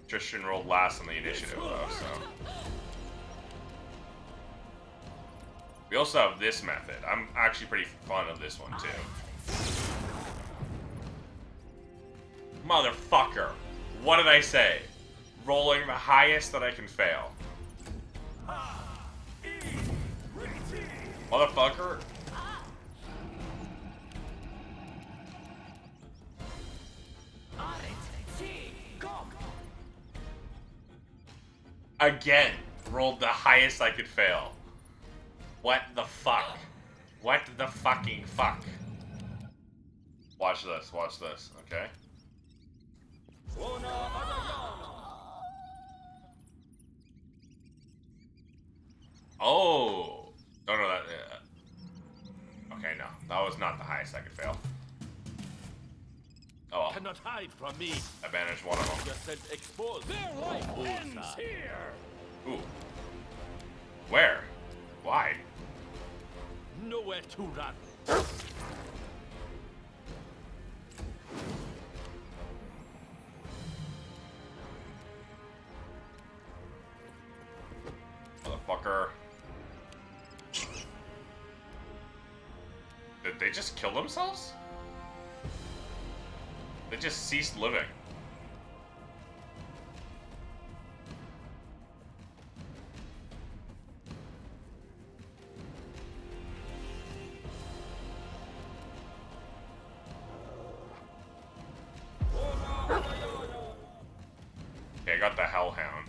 Tristan rolled last on the initiative though, so. We also have this method. I'm actually pretty fond of this one too. Motherfucker. What did I say? Rolling the highest that I can fail. Motherfucker. Again, rolled the highest I could fail. What the fuck? What the fucking fuck? Watch this, okay? Oh! No, that... Okay, no. That was not the highest I could fail. Oh well. Cannot hide from me. I banished one of them. Yourself exposed. Their life ends here. Ooh. Where? Why? Nowhere to run. Motherfucker. Did they just kill themselves? They just ceased living. Okay, I got the Hellhound.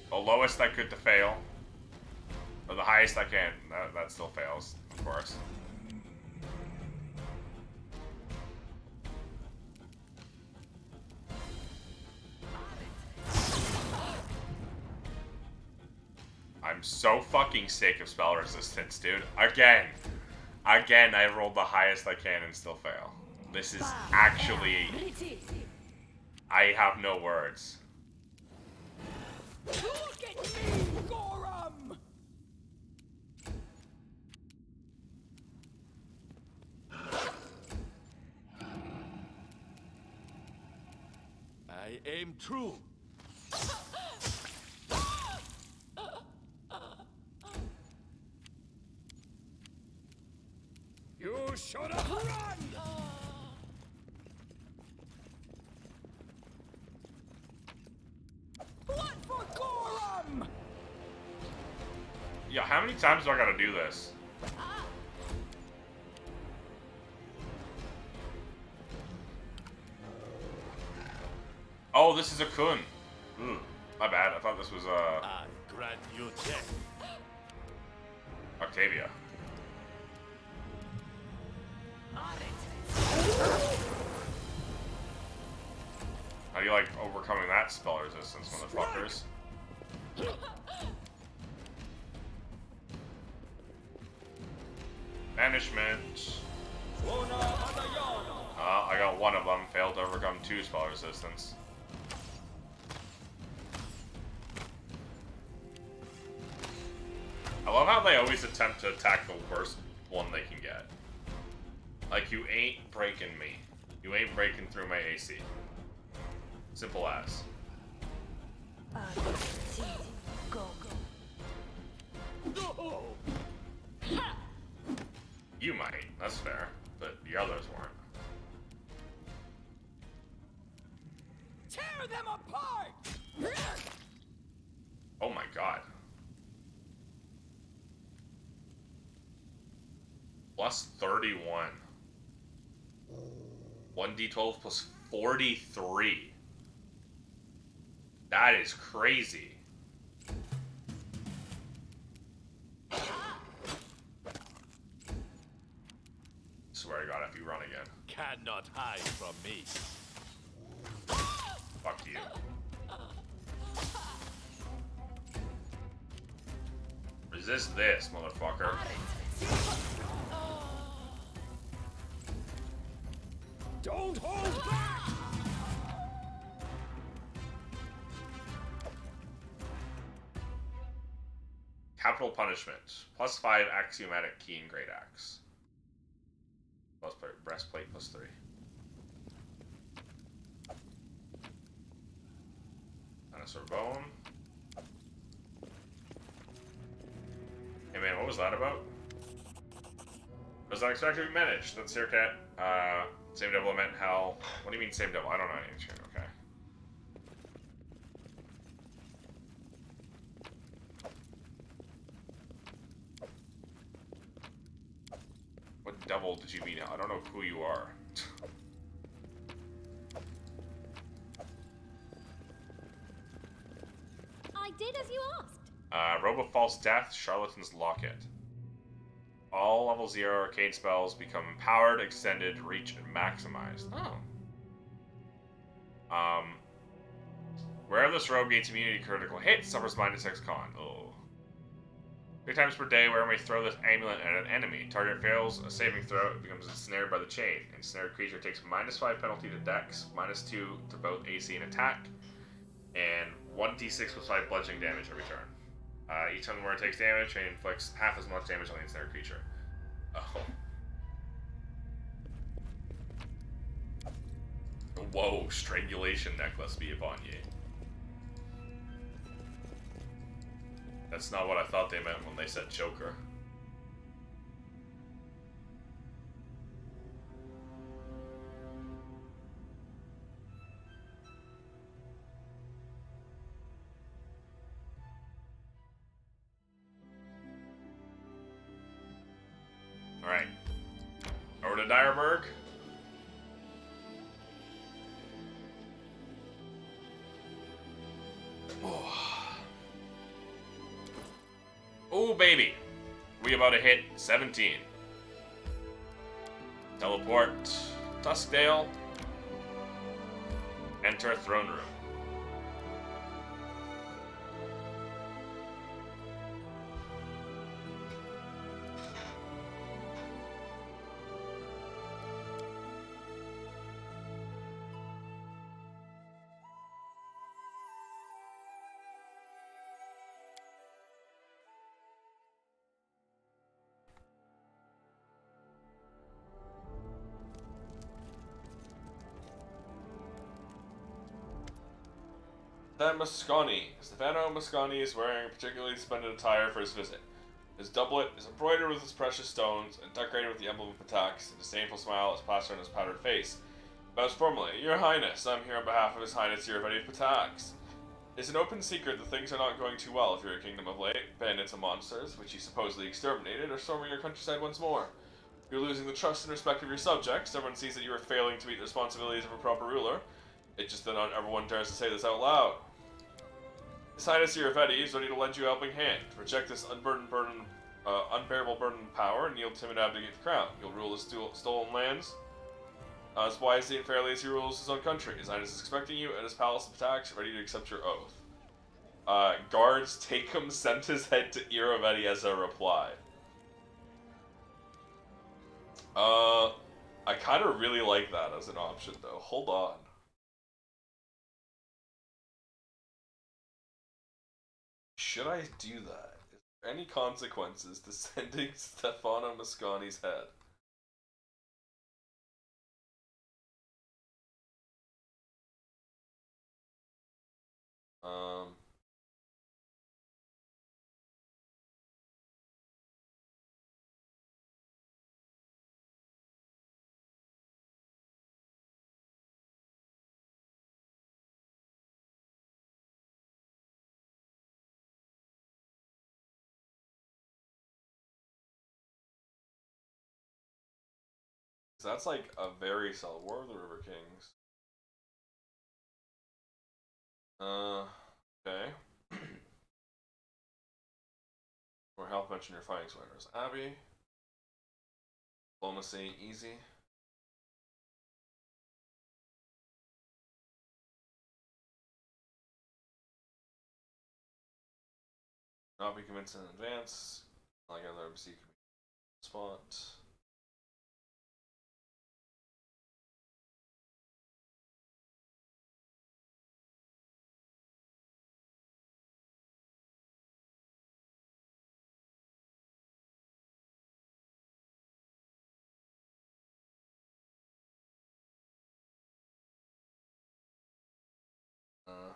The lowest I could to fail. Or the highest I can. That still fails, of course. I'm so fucking sick of spell resistance, dude. Again, I rolled the highest I can and still fail. This is actually... I have no words. Look at me, Gorum! I aim true. You should have run! Blood for Gorham! Yeah, how many times do I gotta do this? Oh, this is a Kun. My bad. I thought this was I grant you death. Octavia. How do you like overcoming that spell resistance, motherfuckers? Banishment. I got one of them. Failed to overcome 2 spell resistance. I love how they always attempt to attack the worst one they can get. Like, you ain't breaking me. You ain't breaking through my AC. Simple as. You might, that's fair, but the others weren't. Tear them apart! Oh my god. Plus 31. 1d12 plus 43. That is crazy. Swear to God, if you run again. Cannot hide from me. Fuck you. Resist this, motherfucker. Don't hold back! Capital punishment. Plus 5 axiomatic key and great axe. Plus breastplate plus 3. Dinosaur bone. Hey man, what was that about? Was unexpected to be managed. That's your cat. Same devil meant hell. What do you mean same devil? I don't know any ancient. Okay. What devil did you mean? I don't know who you are. I did as you asked. Robe of False Death, Charlatan's Locket. All level 0 arcane spells become empowered, extended, reach, and maximized. Oh. Wearer of this robe gains immunity to critical hits, suffers -6 con. Oh. 3 times per day, wearer may throw this amulet at an enemy. Target fails a saving throw, it becomes ensnared by the chain. Ensnared creature takes -5 penalty to Dex, -2 to both AC and attack, and 1d6 plus 5 bludgeoning damage every turn. Each time the wearer takes damage, and inflicts half as much damage on the ensnared creature. Oh. Whoa, strangulation necklace be upon ye. That's not what I thought they meant when they said choker. Alright. Over to Dyerberg. Oh, baby. We about to hit 17. Teleport. Duskdale. Enter throne room. Stefano Mosconi is wearing particularly splendid attire for his visit. His doublet is embroidered with his precious stones and decorated with the emblem of Pitax. A disdainful smile is plastered on his powdered face. Bows formally. Your Highness, I'm here on behalf of His Highness Irvedi of Pitax. It's an open secret that things are not going too well for your kingdom of late. Bandits and monsters, which you supposedly exterminated, are storming your countryside once more. You're losing the trust and respect of your subjects. Everyone sees that you are failing to meet the responsibilities of a proper ruler. It's just that not everyone dares to say this out loud. His Highness Irvedi is ready to lend you a helping hand. Reject this unbearable burden of power and yield to him and abdicate the crown. You'll rule the stolen lands as wisely and fairly as he rules his own country. His Highness is expecting you at his palace of Pitax, ready to accept your oath. Guards take him, sent his head to Irvedi as a reply. I kind of really like that as an option, though. Hold on. Should I do that? Is there any consequences to sending Stefano Mosconi's head? That's like a very solid War of the River Kings. Okay. Or help mention your fighting sweaters. Abby. Diplomacy, easy. Not be convinced in advance. Like other MC spot. Oh.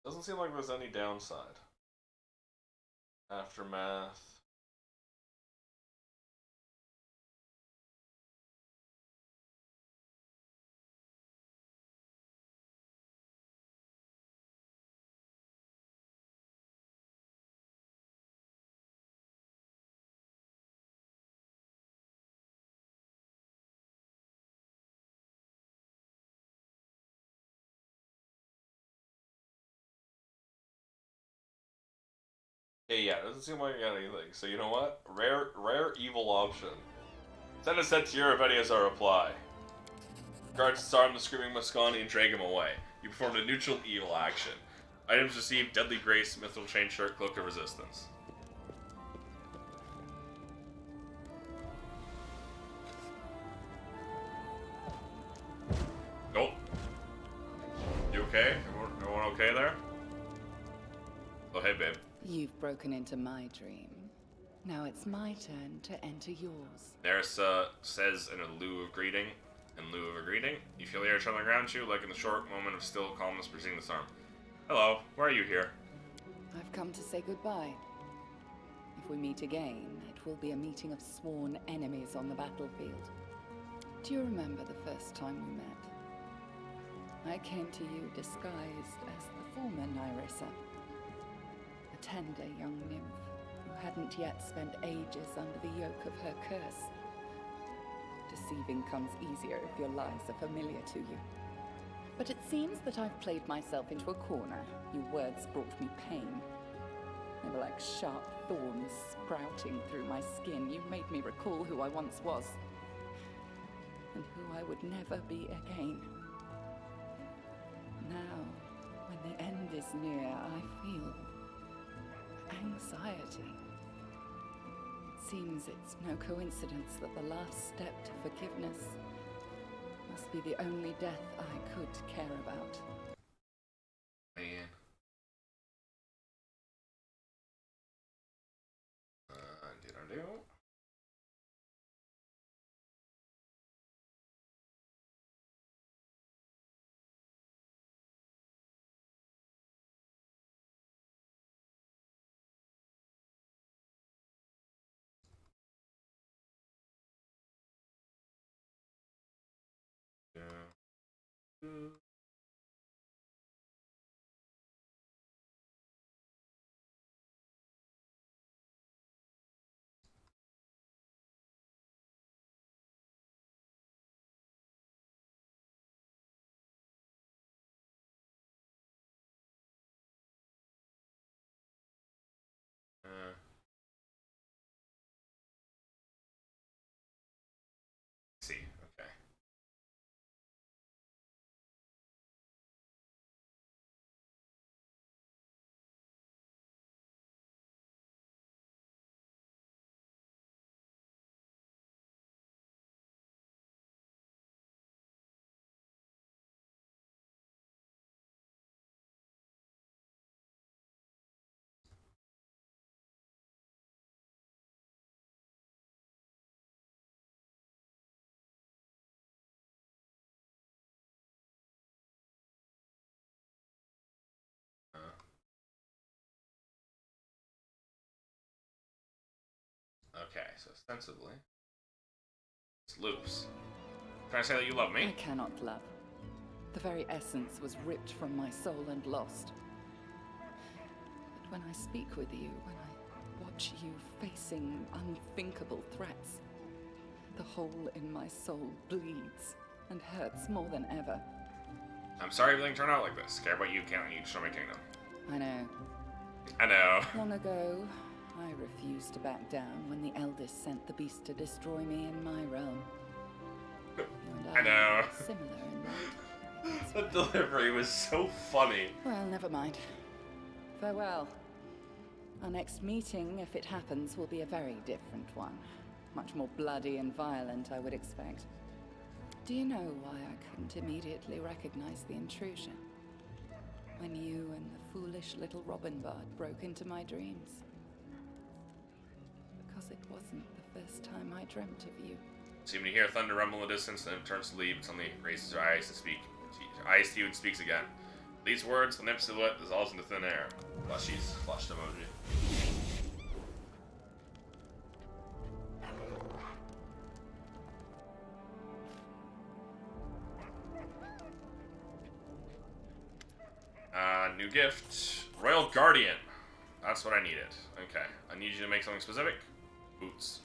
Doesn't seem like there's any downside. Aftermath. Yeah, it doesn't seem like I got anything. So you know what? Rare evil option. Send a set to Irvedi as our reply. Guards disarm the screaming Mosconi and drag him away. You performed a neutral evil action. Items received: Deadly Grace, Mithril Chain Shirt, Cloak of Resistance. Nope. You okay? Everyone okay there? Oh, hey, babe. You've broken into my dream. Now it's my turn to enter yours. Nerissa says in lieu of a greeting, you feel the air trembling around you, like in the short moment of still calmness preceding the storm. Hello, why are you here? I've come to say goodbye. If we meet again, it will be a meeting of sworn enemies on the battlefield. Do you remember the first time we met? I came to you disguised as the former Nerissa. A tender young nymph who hadn't yet spent ages under the yoke of her curse. Deceiving comes easier if your lies are familiar to you. But it seems that I've played myself into a corner. Your words brought me pain. They were like sharp thorns sprouting through my skin. You made me recall who I once was, and who I would never be again. Now, when the end is near, I feel anxiety. It seems it's no coincidence that the last step to forgiveness must be the only death I could care about. Man. Did I do? Yeah. See, okay. Okay, so ostensibly, it's loops. Trying to say that you love me? I cannot love. The very essence was ripped from my soul and lost. But when I speak with you, when I watch you facing unthinkable threats, the hole in my soul bleeds and hurts more than ever. I'm sorry everything turned out like this. Care about you, can't you? Destroy my kingdom. I know. I know. Long ago, I refused to back down when the eldest sent the beast to destroy me in my realm. I know. Similar in that. The delivery was so funny. Well, never mind. Farewell. Our next meeting, if it happens, will be a very different one. Much more bloody and violent, I would expect. Do you know why I couldn't immediately recognize the intrusion? When you and the foolish little Robin Bard broke into my dreams. Because it wasn't the first time I dreamt of you. So when you hear thunder rumble in the distance, and it turns to leave, and suddenly raises her eyes to speak. Eyes to you and speaks again. These words, the nymph silhouette dissolves into thin air. Flushies, flushed emoji. New gift. Royal Guardian. That's what I needed. Okay. I need you to make something specific. Boots.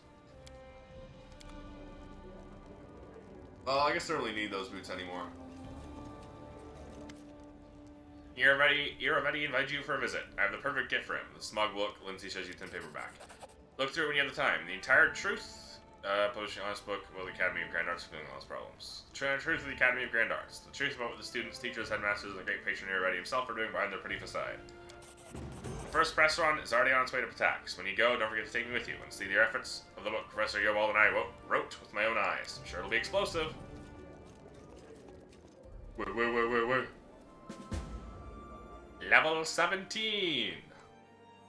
Well, I guess I don't really need those boots anymore. Iravetti invited you for a visit. I have the perfect gift for him. The smug look Lindsay shows you thin paperback. Look through it when you have the time. The entire truth. Publishing honest book about the Academy of Grand Arts for all his problems. The truth of the Academy of Grand Arts. The truth about what the students, teachers, headmasters, and the great patron Iravetti himself are doing behind their pretty facade. The first press run is already on its way to Pitax. When you go, don't forget to take me with you and see the efforts of the book Professor Yobald and I wrote with my own eyes. I'm sure it'll be explosive. Wait. Level 17!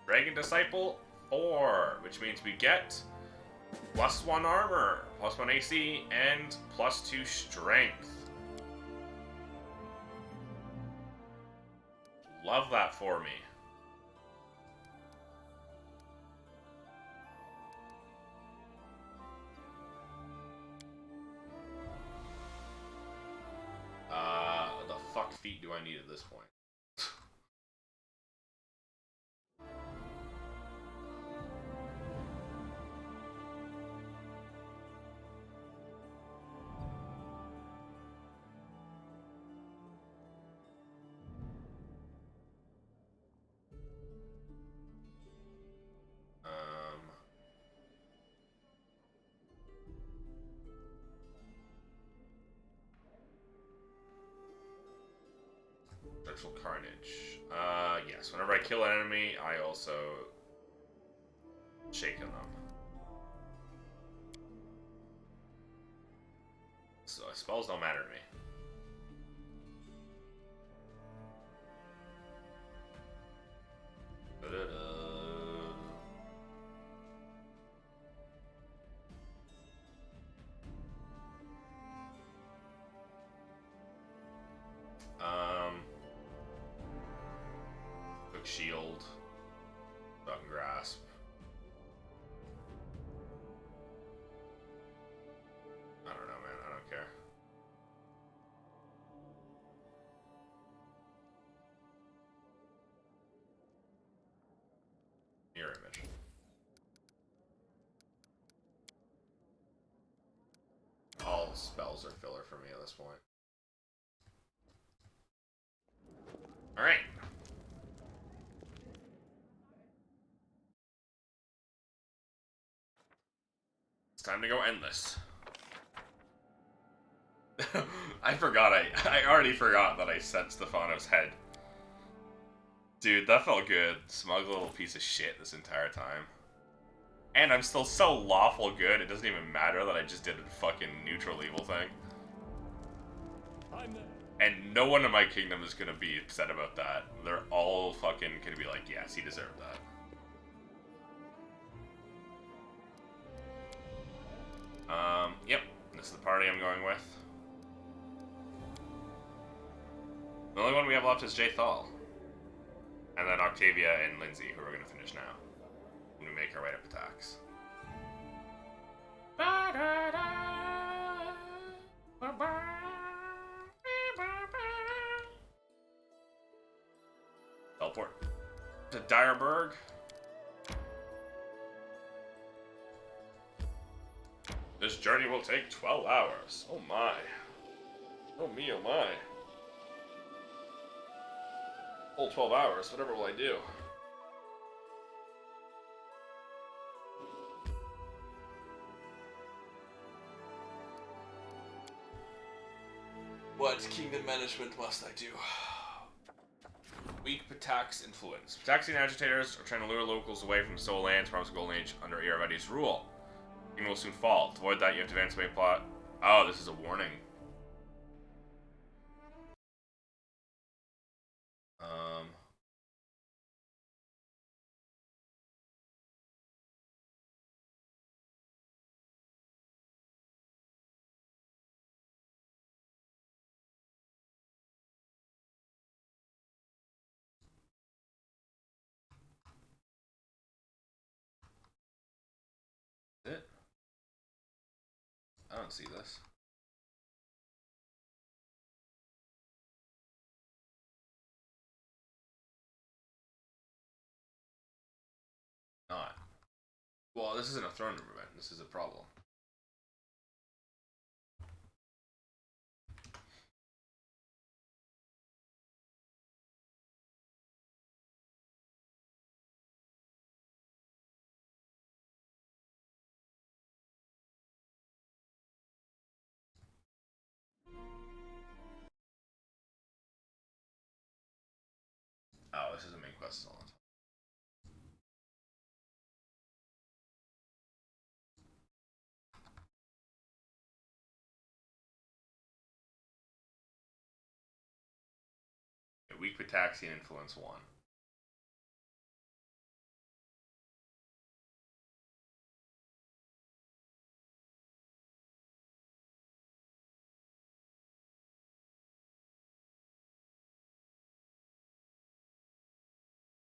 Dragon Disciple 4, which means we get +1 armor, +1 AC, and +2 strength. Love that for me. The fuck feet do I need at this point? Literal carnage. Yes. Whenever I kill an enemy, I also shake on them. So spells don't matter to me. Quick shield. Button grasp. I don't know, man. I don't care. Mirror image. All spells are filler for me at this point. Alright. It's time to go endless. I forgot, I already forgot that I sent Stefano's head. Dude, that felt good. Smug little piece of shit this entire time. And I'm still so lawful good, it doesn't even matter that I just did a fucking neutral evil thing. And no one in my kingdom is gonna be upset about that. They're all fucking gonna be like, yes, he deserved that. Yep. This is the party I'm going with. The only one we have left is Jay Thal. And then Octavia and Lindsay, who we're gonna finish now. When we make our way to Pitax. Teleport to Direburg. This journey will take 12 hours. Oh my. Oh me, oh my. Whole 12 hours, whatever will I do? What kingdom management must I do? Weak Pitax influence. Pitaxian agitators are trying to lure locals away from Soul Lands, promised Golden Age under Iravedi's rule. Kingdom will soon fall. To avoid that, you have to advance the main plot. Oh, this is a warning. It? I don't see this. Not. Well, this isn't a throne room event. This is a problem. Oh, this is a main quest. Hold on. Weak Pitaxian influence 1.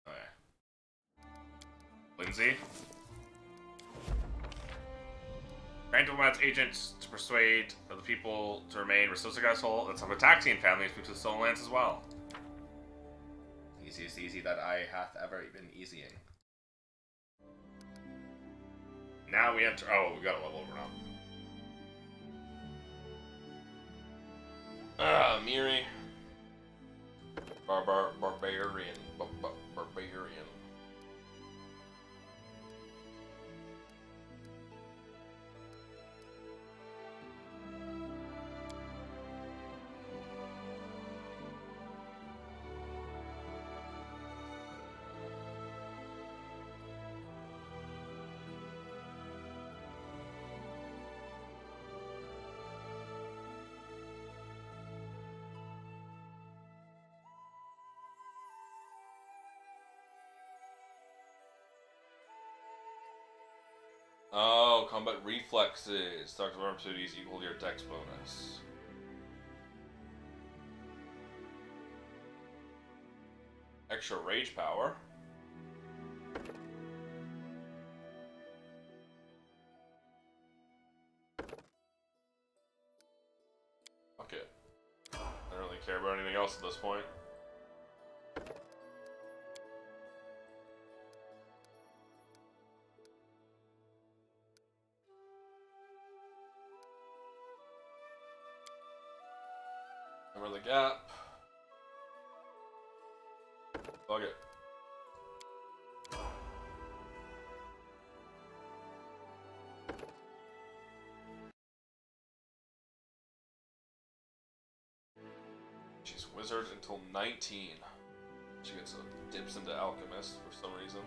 Okay. Lindsay? Grant diplomats agents to persuade the people to remain. Restore the guy's whole. That's a Pitaxian family who speaks to the Stolen Lands as well. Easiest easy that I hath ever been easying. Now we enter. Oh, we got a level over now. Miri. Barbarian. Barbarian. Oh, combat reflexes. Target opportunities equal to your dex bonus. Extra rage power. Fuck it. I don't really care about anything else at this point. Cover the gap. Fuck it. She's wizard until 19. She gets dips into alchemist for some reason.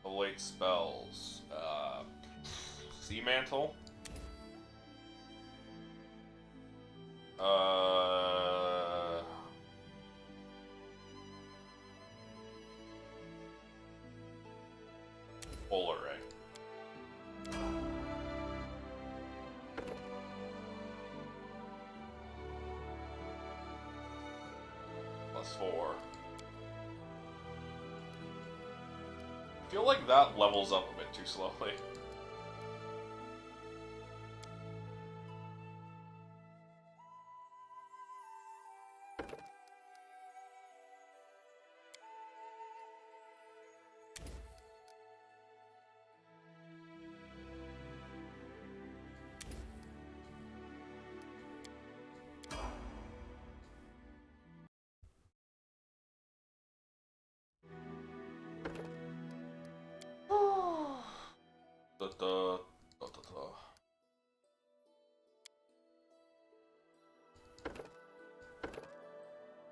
Late spells. Sea Mantle. Polar Ray. +4. I feel like that levels up a bit too slowly.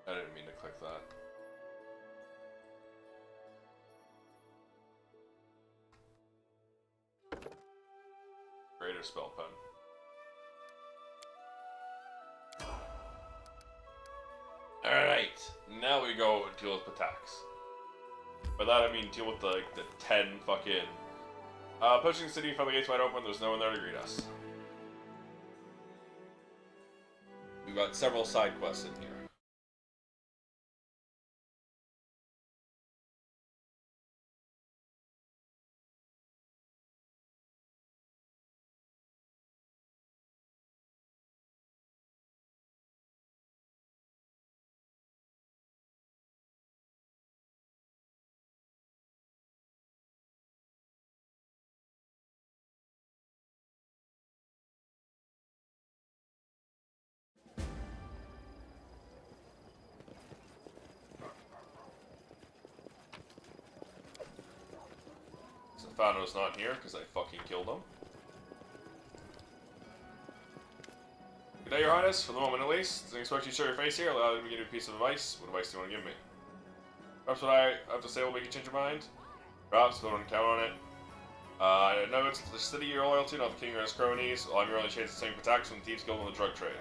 I didn't mean to click that. Greater spell pen. Alright, now we go and deal with Pitax. By that I mean deal with the 10 fucking... Pushing the city, found the gates wide open, there's no one there to greet us. We've got several side quests in here. Stefano's not here because I fucking killed him. Good day, Your Highness. For the moment, at least. Didn't expect you to show your face here. Allow me to give you a piece of advice. What advice do you want to give me? Perhaps what I have to say will make you change your mind. Perhaps, but I wouldn't count on it. I know it's the city you're loyal to, not the king or his cronies. Well, I'm your only chance of saving Pitax from the thieves guild and the drug trade.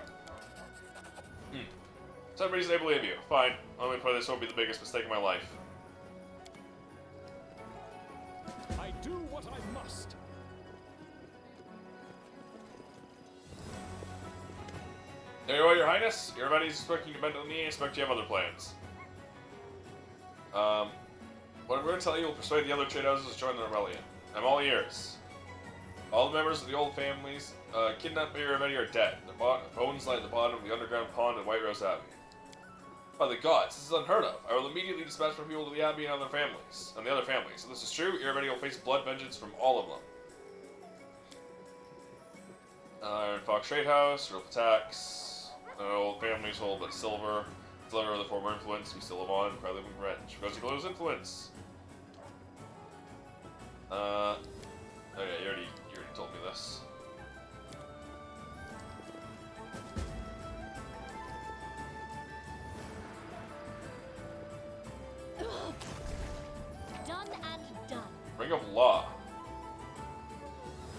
Some reason I believe you. Fine. Let me put this won't be the biggest mistake of my life. I do what I must. There you are, Your Highness. Everybody's expecting to bend on the knee. I expect you have other plans. What I'm going to tell you will persuade the other trade houses to join the rebellion. I'm all ears. All the members of the old families kidnapped by Many are dead. Their bones lie at the bottom of the underground pond at White Rose Abbey. By the gods, this is unheard of. I will immediately dispatch more people to the Abbey and other families. And the other families. If this is true, everybody will face blood vengeance from all of them. Iron Fox Trade House, Real Pitax, old families hold but silver. Sliver of the former influence, we still live on, probably live in revenge. Because you lose influence. Okay, you already told me this. and done. Ring of Law.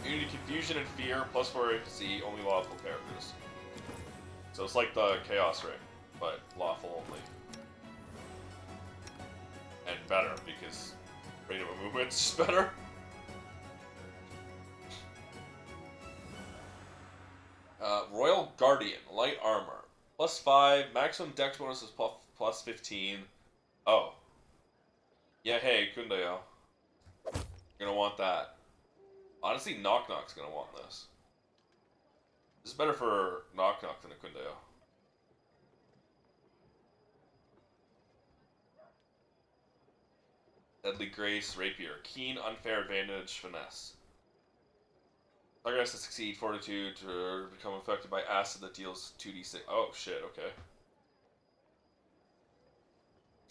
Immunity, confusion, and fear, +4 AC, only lawful characters. So it's like the Chaos Ring, but lawful only. And better, because freedom of movement's better. Royal Guardian, light armor. +5, maximum dex bonus is +15. Oh. Yeah, hey, Kundayo. You're gonna want that. Honestly, Knock Knock's gonna want this. This is better for Knock Knock than a Kundayo. Deadly Grace, Rapier. Keen, unfair advantage, finesse. Target has to succeed Fortitude to become affected by acid that deals 2d6. Oh shit, okay.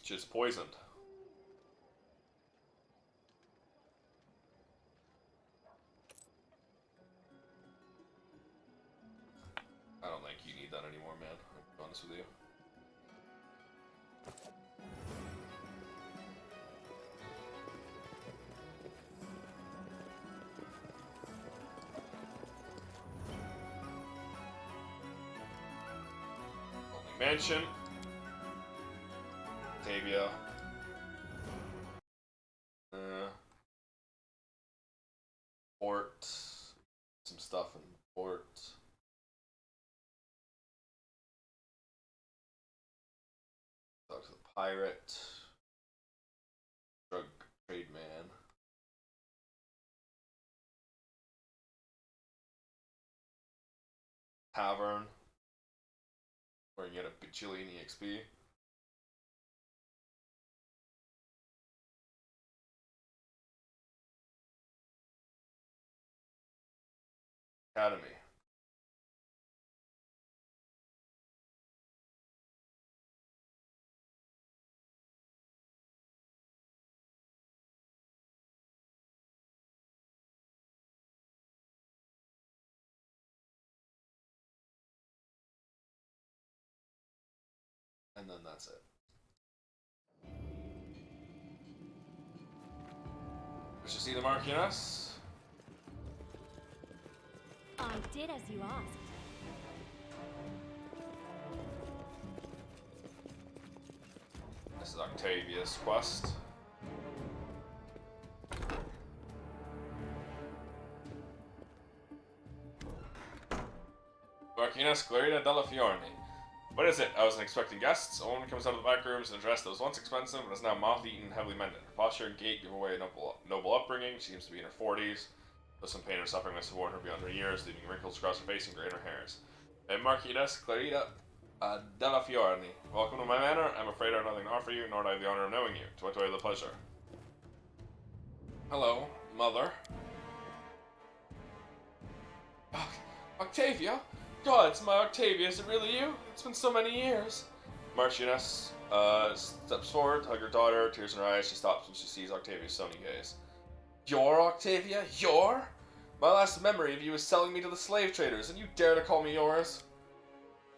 Shit's poisoned. I don't think you need that anymore, man. I'll be honest with you. Mansion, Octavia, Port, some stuff in Port. Talk to the pirate, drug trade man. Tavern, where you get a bajillion EXP. Academy. And then that's it. Wish to see the Marchioness? I did as you asked. This is Octavia's quest. Marchioness Clarita della Fiorni. What is it? I wasn't expecting guests. A woman comes out of the back rooms in a dress that was once expensive but is now moth-eaten and heavily mended. Her posture and gait give away a noble upbringing. She seems to be in her 40s. Though some pain or suffering must have worn her beyond her years, leaving wrinkles across her face and gray in her hairs. I'm Marchioness Clarita della Fiorni. Welcome to my manor. I'm afraid I have nothing to offer you, nor do I have the honor of knowing you. To what do I have the pleasure? Hello, mother. Octavia? God, it's my Octavia. Is it really you? It's been so many years. Marchioness steps forward to hug her daughter, tears in her eyes. She stops when she sees Octavia's stony gaze. Your Octavia? Your? My last memory of you is selling me to the slave traders, and you dare to call me yours?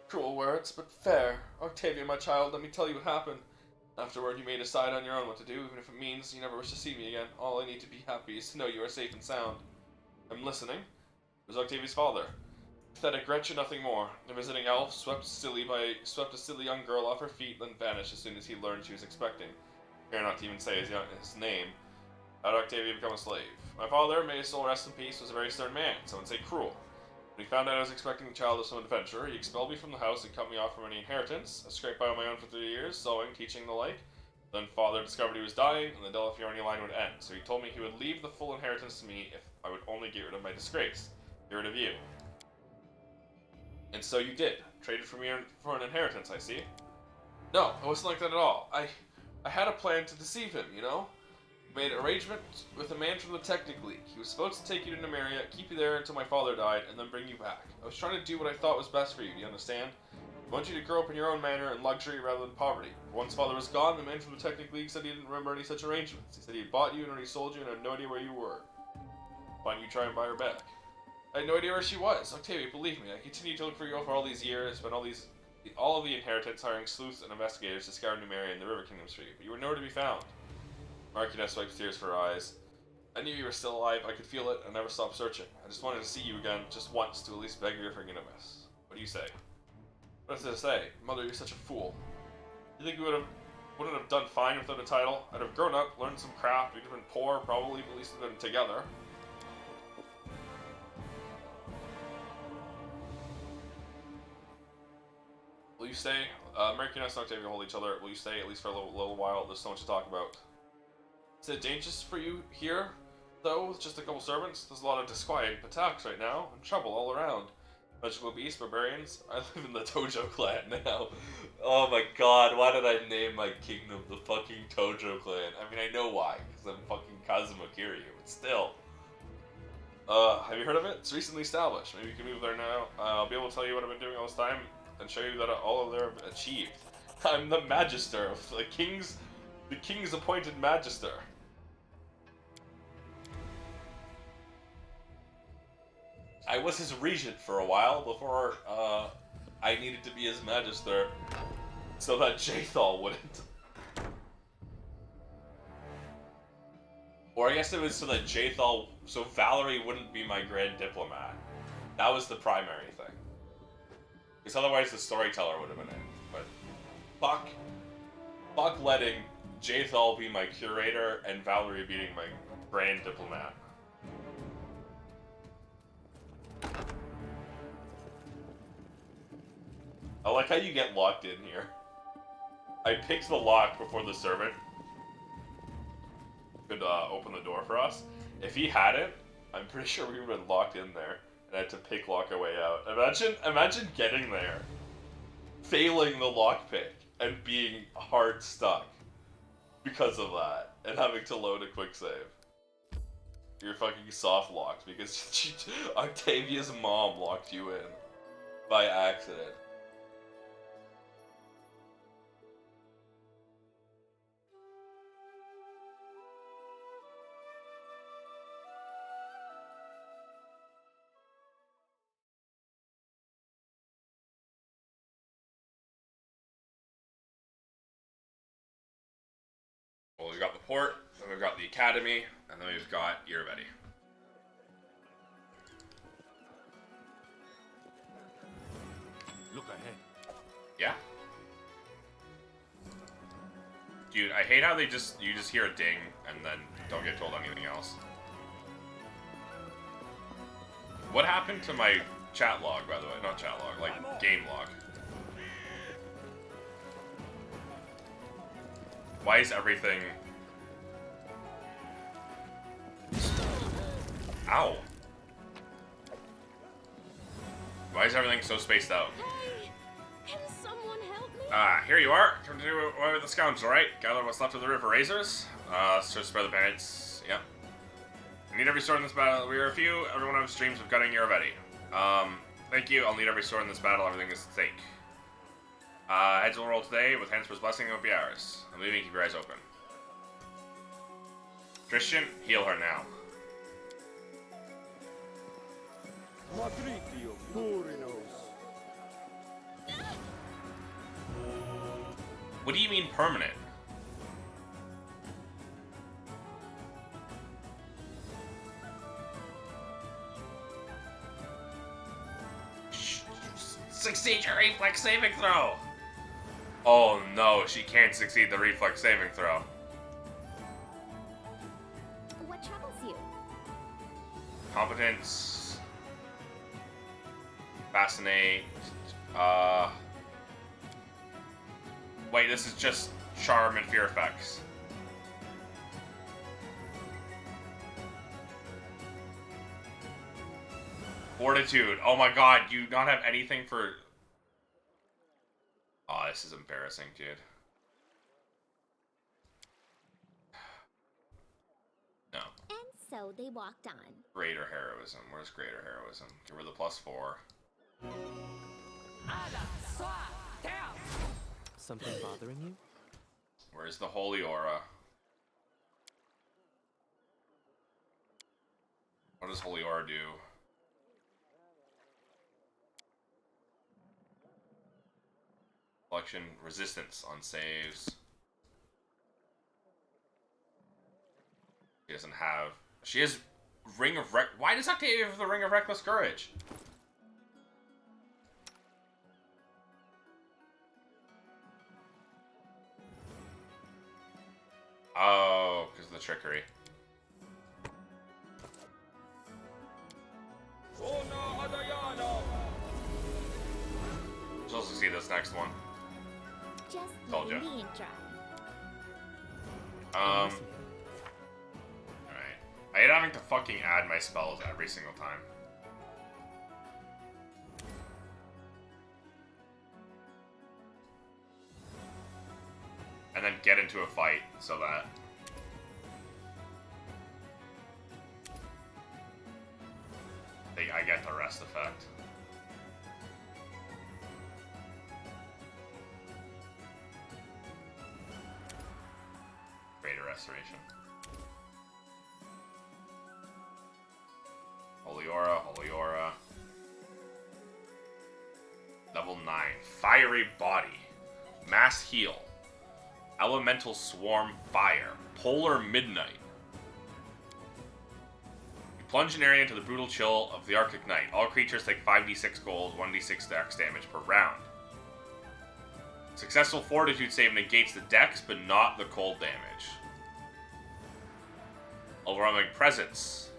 Cruel words, but fair. Octavia, my child, let me tell you what happened. Afterward, you may decide on your own what to do, even if it means you never wish to see me again. All I need to be happy is to know you are safe and sound. I'm listening. It was Octavia's father. Pathetic wretch and nothing more. The visiting elf swept a silly young girl off her feet, then vanished as soon as he learned she was expecting. Care not to even say his name. How did Octavia become a slave? My father, may his soul rest in peace, was a very stern man, some would say cruel. When he found out I was expecting the child of some adventurer, he expelled me from the house and cut me off from any inheritance. I scraped by on my own for 3 years, sewing, teaching, the like. Then father discovered he was dying, and the Della Fiorni line would end, so he told me he would leave the full inheritance to me if I would only get rid of my disgrace. Get rid of you. And so you did. Traded for me for an inheritance, I see. No, it wasn't like that at all. I had a plan to deceive him, you know? Made an arrangement with a man from the Technic League. He was supposed to take you to Numeria, keep you there until my father died, and then bring you back. I was trying to do what I thought was best for you, do you understand? I want you to grow up in your own manner in luxury rather than poverty. Once father was gone, the man from the Technic League said he didn't remember any such arrangements. He said he had bought you and already sold you and had no idea where you were. Why don't you try and buy her back? I had no idea where she was. Octavia, believe me, I continued to look for you for all these years, spent all of the inheritance hiring sleuths and investigators to scour Numeria and the River Kingdoms for you, but you were nowhere to be found. Marquiness wipes tears for her eyes. I knew you were still alive. I could feel it. I never stopped searching. I just wanted to see you again, just once, to at least beg your forgiveness. What do you say? What is there to say? Mother, you're such a fool. You think we wouldn't have done fine without a title? I'd have grown up, learned some craft, we'd have been poor, probably, but at least we'd have been together. Will you stay? Mercury and Octavia hold each other. Will you stay at least for a little while? There's so much to talk about. Is it dangerous for you here, though, with just a couple servants? There's a lot of disquiet in Pitax right now, and trouble all around. Magical beasts, barbarians. I live in the Tojo clan now. Oh my god, why did I name my kingdom the fucking Tojo clan? I mean, I know why, because I'm fucking Kazuma Kiryu, but still. Have you heard of it? It's recently established. Maybe you can move there now. I'll be able to tell you what I've been doing all this time, and show you that all of them have achieved. I'm the Magister of the King's appointed Magister. I was his regent for a while before I needed to be his Magister so that Jathal wouldn't. Or I guess it was so that so Valerie wouldn't be my Grand Diplomat. That was the primary thing. Because otherwise the Storyteller would have been in. But fuck letting Jathal be my Curator and Valerie being my Grand Diplomat. I like how you get locked in here. I picked the lock before the servant could open the door for us. If he hadn't, I'm pretty sure we would have been locked in there and had to pick lock our way out. Imagine getting there, failing the lockpick, and being hard stuck because of that, and having to load a quick save. You're fucking soft locked because Octavia's mom locked you in by accident. Well, we've got the port, then we've got the academy, and then we've got Irvedi. Look ahead. Yeah. Dude, I hate how you just hear a ding and then don't get told anything else. What happened to my chat log, by the way? Not chat log, like game log. Why is everything... Ow. Why is everything so spaced out? Hey, can someone help me? Here you are. Come to do away with the scoundrels, alright? Gather what's left of the river razors. Let's just spare the bandits. Yep. I need every sword in this battle. We are a few. Everyone has dreams of gutting Irvedi. Thank you. I'll need every sword in this battle. Everything is at stake. Heads will roll today. With Hensper's blessing, it will be ours. I'm leaving. Keep your eyes open. Christian, heal her now. What do you mean permanent? Succeed your reflex saving throw! Oh no, she can't succeed the reflex saving throw. What troubles you? Competence. Fascinate. Wait, this is just charm and fear effects. Fortitude. Oh my god, you not have anything for... Oh, this is embarrassing, dude. No. And so they walked on. Greater heroism. Where's greater heroism? Give her the +4. Something bothering you? Where's the holy aura? What does holy aura do? Collection resistance on saves. She doesn't have... She has Ring of Why does Octavia have the Ring of Reckless Courage? Oh, because of the trickery. We'll also see this next one. Just Told ya. letting the ink dry. Alright. I hate having to fucking add my spells every single time. And then get into a fight so that... I get the rest effect. Greater Restoration. Holy Aura, Holy Aura. Level 9. Fiery Body. Mass Heal. Elemental Swarm Fire. Polar Midnight. You plunge an area into the brutal chill of the Arctic night. All creatures take 5d6 gold, 1d6 dex damage per round. Successful Fortitude save negates the dex, but not the cold damage. Overwhelming Presence.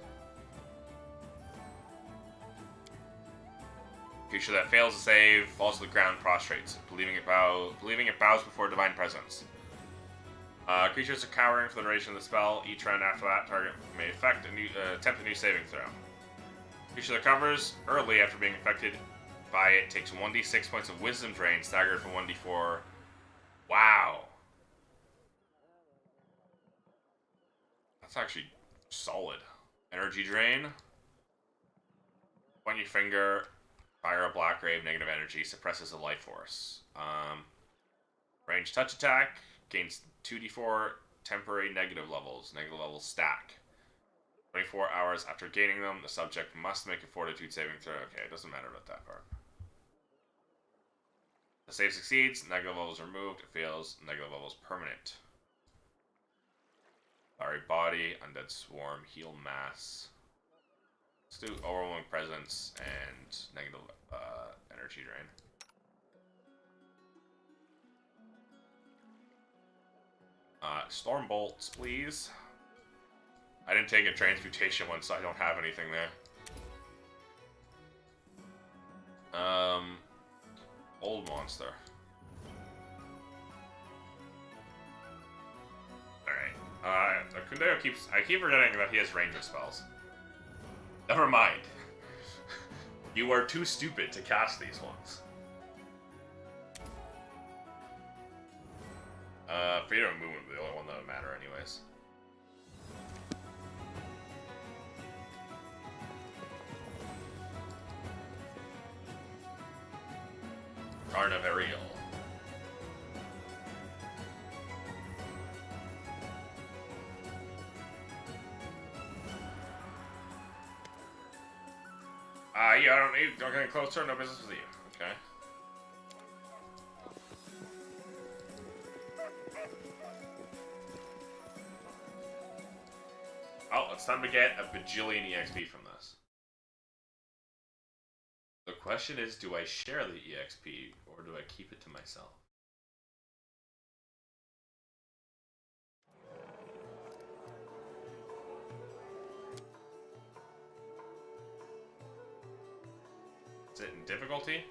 Creature that fails to save falls to the ground, prostrates, believing it bows before Divine Presence. Creatures are cowering for the duration of the spell. Each round after that, target may attempt a new saving throw. Creature that covers early after being affected by it takes 1d6 points of Wisdom drain, staggered for 1d4. Wow. That's actually solid. Energy drain. Point your finger. Fire a Black Grave, negative energy, suppresses a life force. Range touch attack, gains 2d4 temporary negative levels stack. 24 hours after gaining them, the subject must make a Fortitude saving throw. Okay, it doesn't matter about that part. The save succeeds, negative levels removed, it fails, negative levels permanent. Fiery Body, Undead Swarm, Heal Mass. Let's do Overwhelming Presence and negative energy drain. Storm Bolts, please. I didn't take a Transmutation one, so I don't have anything there. Old Monster. Alright. Kundeo I keep forgetting that he has ranger spells. Never mind. You are too stupid to cast these ones. Freedom of movement would be the only one that would matter anyways. Carnivarial. Yeah, don't get closer, no business with you. Okay. Oh, it's time to get a bajillion EXP from this. The question is, do I share the EXP, or do I keep it to myself? Is it in difficulty?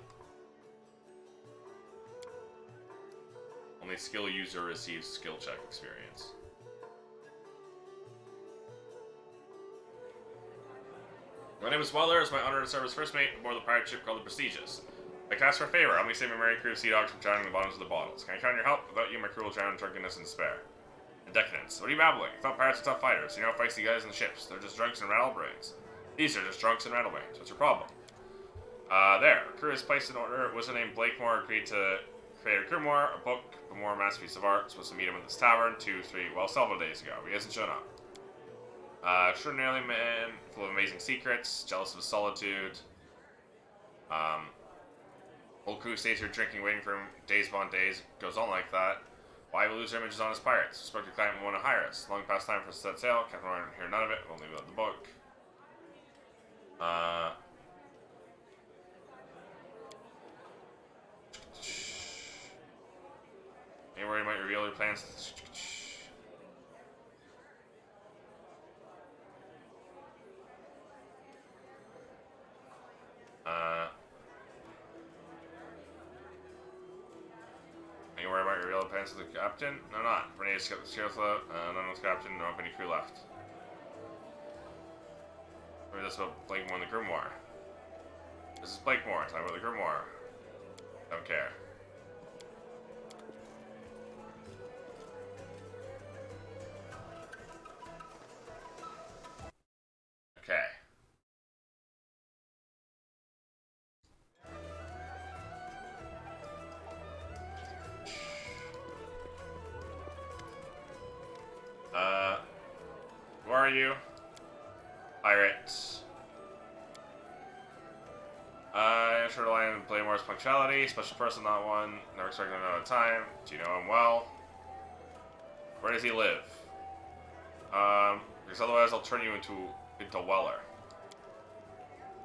Only skill user receives skill check experience. My name is Weller. It's my honor to serve as first mate aboard the pirate ship called the Prestigious. I cast for a favor. Help me save my merry crew of sea dogs from drowning in the bottoms of the bottles. Can I count on your help? Without you, my crew will drown in drunkenness and despair. And decadence. What are you babbling? I thought pirates were tough fighters. You know how feisty guys in the ships. They're just drunks and rattlebrains. These are just drunks and rattlebrains. What's your problem? There. Crew is placed in order. Wizard named Blakemore agreed to create a Crewmore, a book, a more masterpiece of art. Supposed to meet him at this tavern 2, 3, well, several days ago, but he hasn't shown up. Extraordinarily man, full of amazing secrets, jealous of his solitude. Whole crew stays here drinking, waiting for him, days upon days, goes on like that. Why we lose our images on as pirates? Suspect your client will want to hire us. Long past time for us to set sail. Captain Warren hear none of it. We'll leave it in the book. Anywhere you might reveal your plans. Anywhere I might reveal the plans of the captain? No, not. Renee is the sail float. None of the captain. No any crew left. Maybe that's about Blakemore and the Grimoire. This is Blakemore. Talking about the Grimoire. Don't care. Okay. Who are you? Pirates. Sure to line and play more punctuality. Special person, not one. Never expecting him out of time. Do you know him well? Where does he live? Because otherwise I'll turn you into Weller.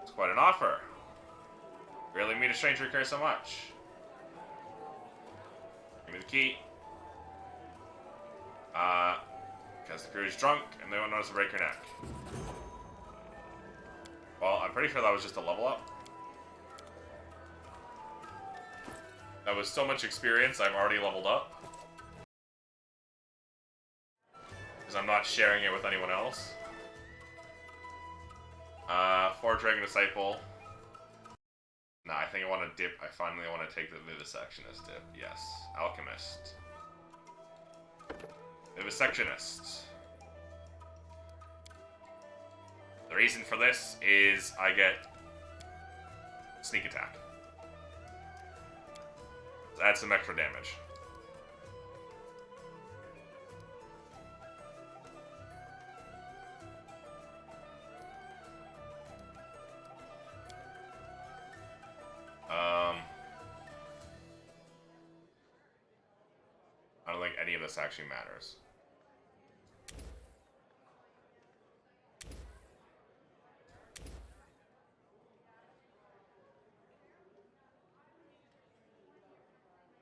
It's quite an offer. Rarely meet a stranger who cares so much. Give me the key. Because the crew is drunk and they won't notice to break your neck. Well, I'm pretty sure that was just a level up. That was so much experience, I've already leveled up. Because I'm not sharing it with anyone else. For Dragon Disciple. Nah, I think I want to dip. I finally want to take the Vivisectionist dip. Yes. Alchemist. Vivisectionist. The reason for this is I get sneak attack. So add some extra damage. I don't think any of this actually matters.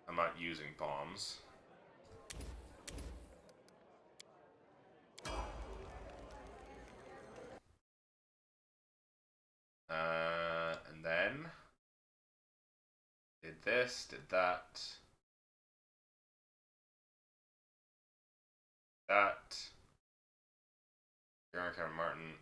I'm not using bombs. And then did this, did that. That. Kevin Martin.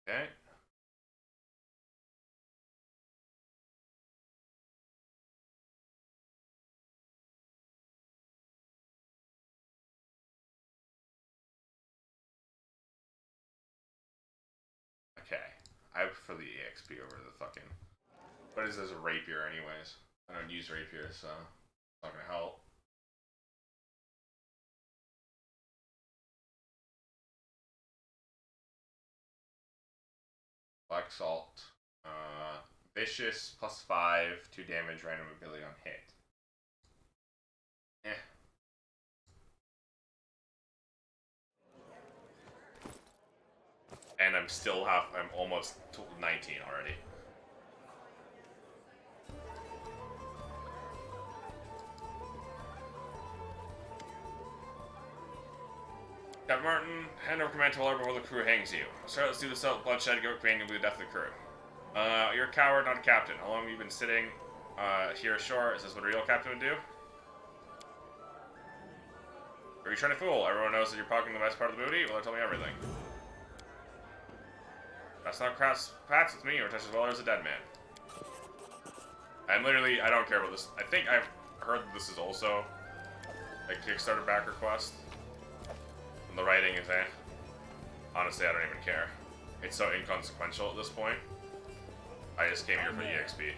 Okay. Okay. I prefer the EXP over the fucking... What is this, a rapier anyways? I don't use rapier, so it's not gonna help. Black Salt. Vicious, +5, 2 damage, random ability on hit. Eh. And I'm almost 19 already. Captain Martin, hand over command to Waller before the crew hangs you. Sir, let's do this out. Bloodshed, go command, you'll be the death of the crew. You're a coward, not a captain. How long have you been sitting here ashore? Is this what a real captain would do? Are you trying to fool? Everyone knows that you're pocketing the best part of the booty? Well, tell me everything. That's not cross paths with me or touches Waller as a dead man. I'm literally, I don't care about this. I think I've heard that this is also a Kickstarter backer quest. And the writing is honestly, I don't even care. It's so inconsequential at this point. I just came here for the XP.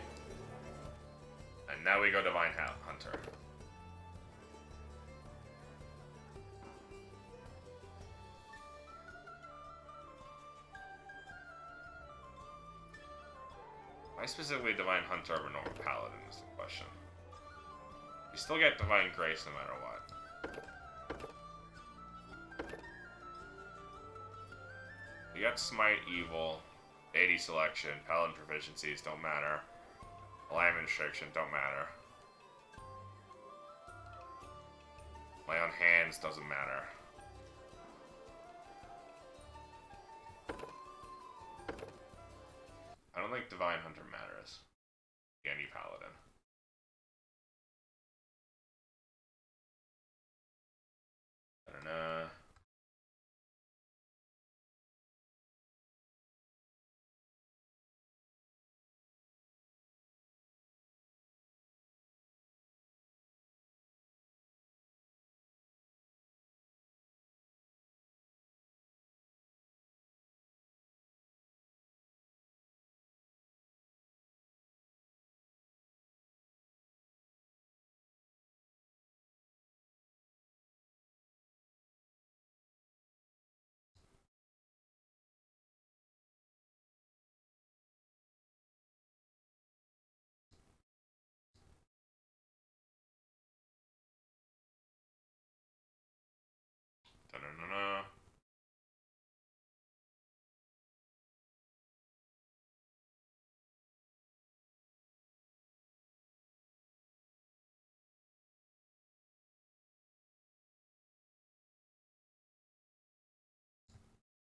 And now we go Divine Hunter. Why specifically Divine Hunter over normal Paladin is the question. You still get Divine Grace no matter what. You got Smite Evil, 80 Selection, Paladin Proficiencies don't matter. Alignment Restriction don't matter. Lay on Hands doesn't matter. I don't think Divine Hunter matters. Any Paladin. I don't know. Da-da-da-da.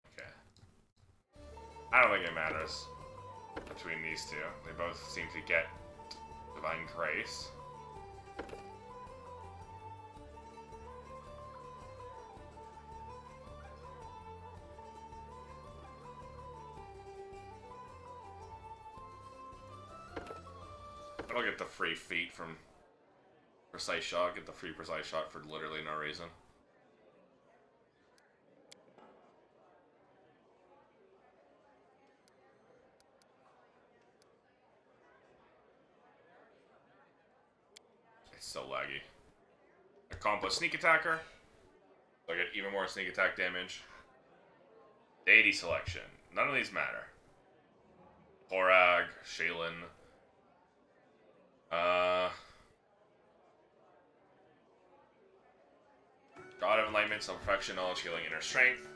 Okay. I don't think it matters between these two. They both seem to get Divine Grace. I don't get the free feat from Precise Shot. Get the free Precise Shot for literally no reason. It's so laggy. Accomplice Sneak Attacker. So I get even more sneak attack damage. Deity Selection. None of these matter. Torag, Shaylin. God of Enlightenment, Self-Perfection, Knowledge, Healing, Inner Strength.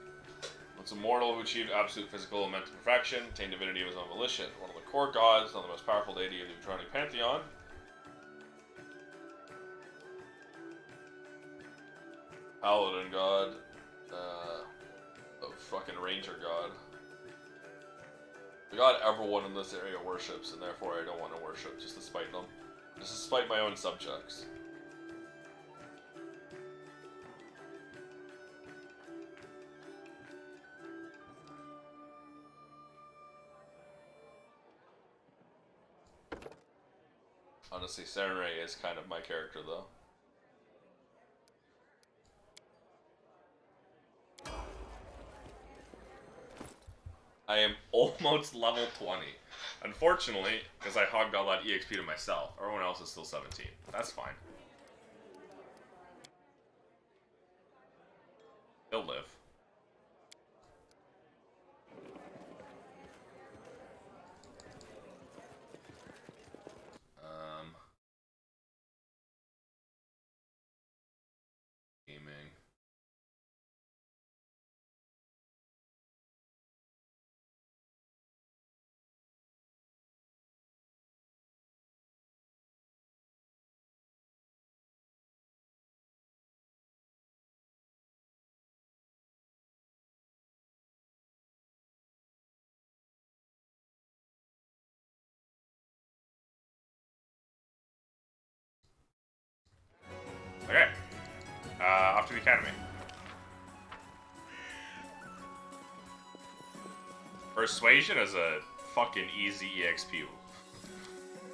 Once immortal, who achieved absolute physical and mental perfection, attained divinity of his own volition. One of the core gods, one of the most powerful deity of the Neutronic Pantheon. Paladin god. A fucking Ranger god. The god everyone in this area worships, and therefore I don't want to worship, just to spite them. Just to spite my own subjects. Honestly, Serenray is kind of my character, though. I am almost level 20. Unfortunately, because I hogged all that EXP to myself. Everyone else is still 17. That's fine. He'll live. Gaming. Okay. Off to the academy. Persuasion is a fucking easy EXP.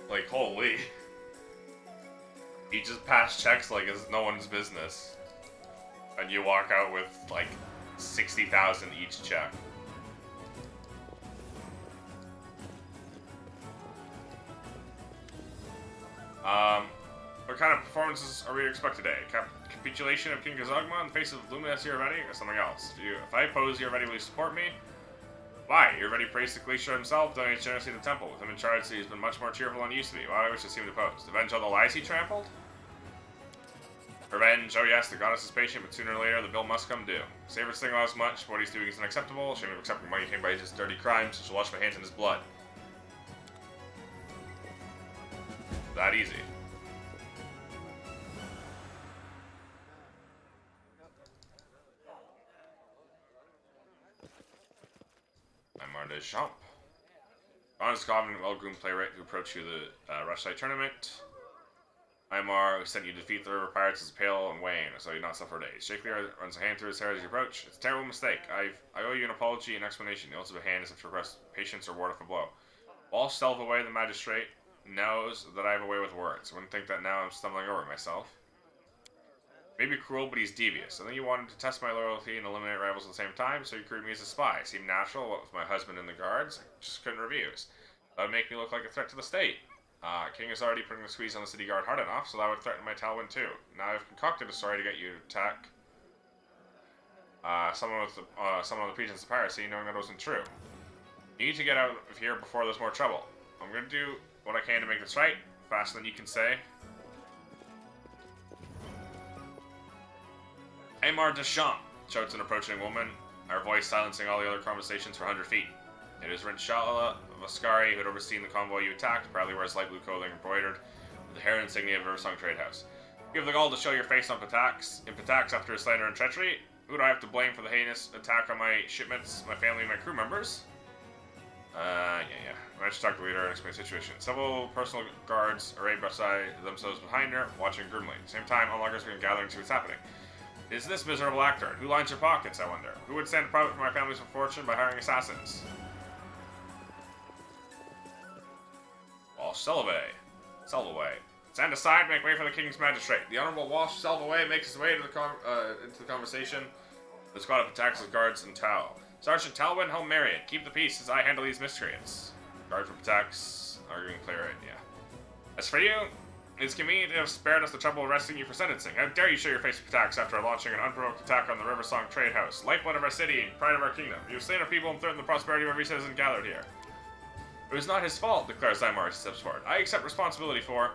Like, holy. He just passed checks like it's no one's business. And you walk out with, like, 60,000 each check. What kind of performances are we to expect today? Capitulation of King Kazagma in the face of Luminous Iravetti, or something else? If I oppose Iravetti, will you support me? Why? Iravetti praised the Glacier himself, donates generously to the temple. With him in charge, he's been much more cheerful than he used to be. Why do I wish to see him deposed? Avenge all the lies he trampled? Revenge, oh yes, the goddess is patient, but sooner or later the bill must come due. Savor Sting as much, what he's doing is unacceptable. Shame of accepting money came by his dirty crimes, I shall wash my hands in his blood. That easy. I'm Arde Champ. Honest, confident, well-groomed playwright who approached you the Rushlight tournament. Imar, who sent you to defeat the river pirates, is pale and wan, so you not suffer days. Shakily runs a hand through his hair as you approach. It's a terrible mistake. I owe you an apology and explanation. The also a hand as if to request patience or ward off a blow. Walsh Selvaway, the magistrate, knows that I have a way with words. I wouldn't think that now I'm stumbling over myself. Maybe cruel, but he's devious. I think you wanted to test my loyalty and eliminate rivals at the same time, so you recruited me as a spy. Seemed natural, what with my husband in the guards. I just couldn't refuse. That would make me look like a threat to the state. King is already putting the squeeze on the city guard hard enough, so that would threaten my Talwyn too. Now I've concocted a story to get you to attack someone on the pretense of piracy, knowing that it wasn't true. You need to get out of here before there's more trouble. I'm going to do what I can to make this right, faster than you can say. Amar Deschamps, shouts an approaching woman, our voice silencing all the other conversations for 100 feet. It is Rinshala Vascari, who had overseen the convoy you attacked, proudly wears light blue clothing embroidered with the hair insignia of Riversong Trade House. You have the gall to show your face on Pitax. In Pitax, after his slander and treachery, who do I have to blame for the heinous attack on my shipments, my family, and my crew members? Yeah. I managed to talk to the leader and explain the situation. Several personal guards arrayed beside themselves behind her, watching grimly. At the same time, onlookers began gathering to see what's happening. Is this miserable actor? Who lines your pockets, I wonder? Who would stand to profit from my family's fortune by hiring assassins? Walsh Selvaway. Stand aside, make way for the King's Magistrate. The Honorable Walsh Selvaway makes his way to into the conversation. The squad of Pitax's guards and Tau. Sergeant Talwyn, help Marion. Keep the peace as I handle these miscreants. Guard for Pitax, arguing playwright, yeah. As for you, it's convenient to have spared us the trouble of arresting you for sentencing. How dare you show your face to Pitax after launching an unprovoked attack on the Riversong Trade House, lifeblood of our city, pride of our kingdom. You have slain our people and threatened the prosperity of every citizen gathered here. It was not his fault, declares Zymar as he steps forward. I accept responsibility for...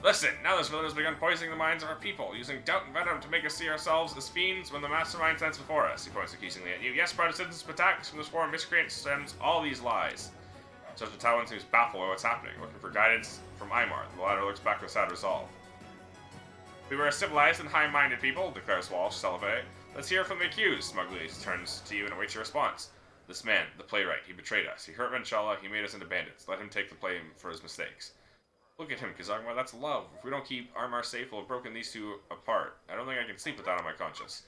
Listen, now this villain has begun poisoning the minds of our people, using doubt and venom to make us see ourselves as fiends when the mastermind stands before us. He points accusingly at you. Yes, proud citizens of Pitax, from this foreign miscreant stems all these lies. Sergeant Talwyn seems baffled by what's happening, looking for guidance from Imar. The latter looks back with sad resolve. We were a civilized and high-minded people, declares Walsh Selvaway. Let's hear from the accused. Smugly he turns to you and awaits your response. This man, the playwright, he betrayed us. He hurt Rinshala, he made us into bandits. Let him take the blame for his mistakes. Look at him, Kazagma, that's love. If we don't keep Armar safe, we'll have broken these two apart. I don't think I can sleep with that on my conscience.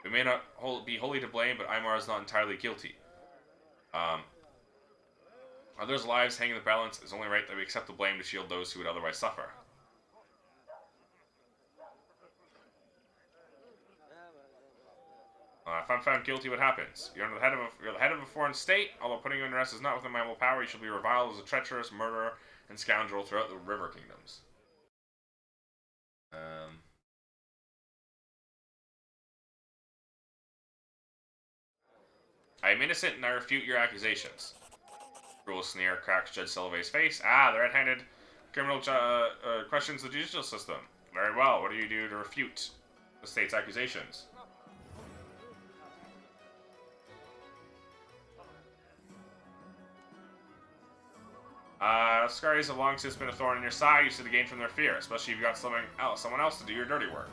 We may not be wholly to blame, but Imar is not entirely guilty. Others' lives hang in the balance. It's only right that we accept the blame to shield those who would otherwise suffer. If I'm found guilty, what happens? You're the head of a foreign state. Although putting you in arrest is not within my will power, you shall be reviled as a treacherous murderer and scoundrel throughout the river kingdoms. I am innocent and I refute your accusations. Cruel sneer cracks Judge Selvaway's face. The red-handed criminal questions the judicial system. Very well, what do you do to refute the state's accusations? Scaries have long since been a thorn in your side. You should have gained from their fear, especially if you've got someone else to do your dirty work.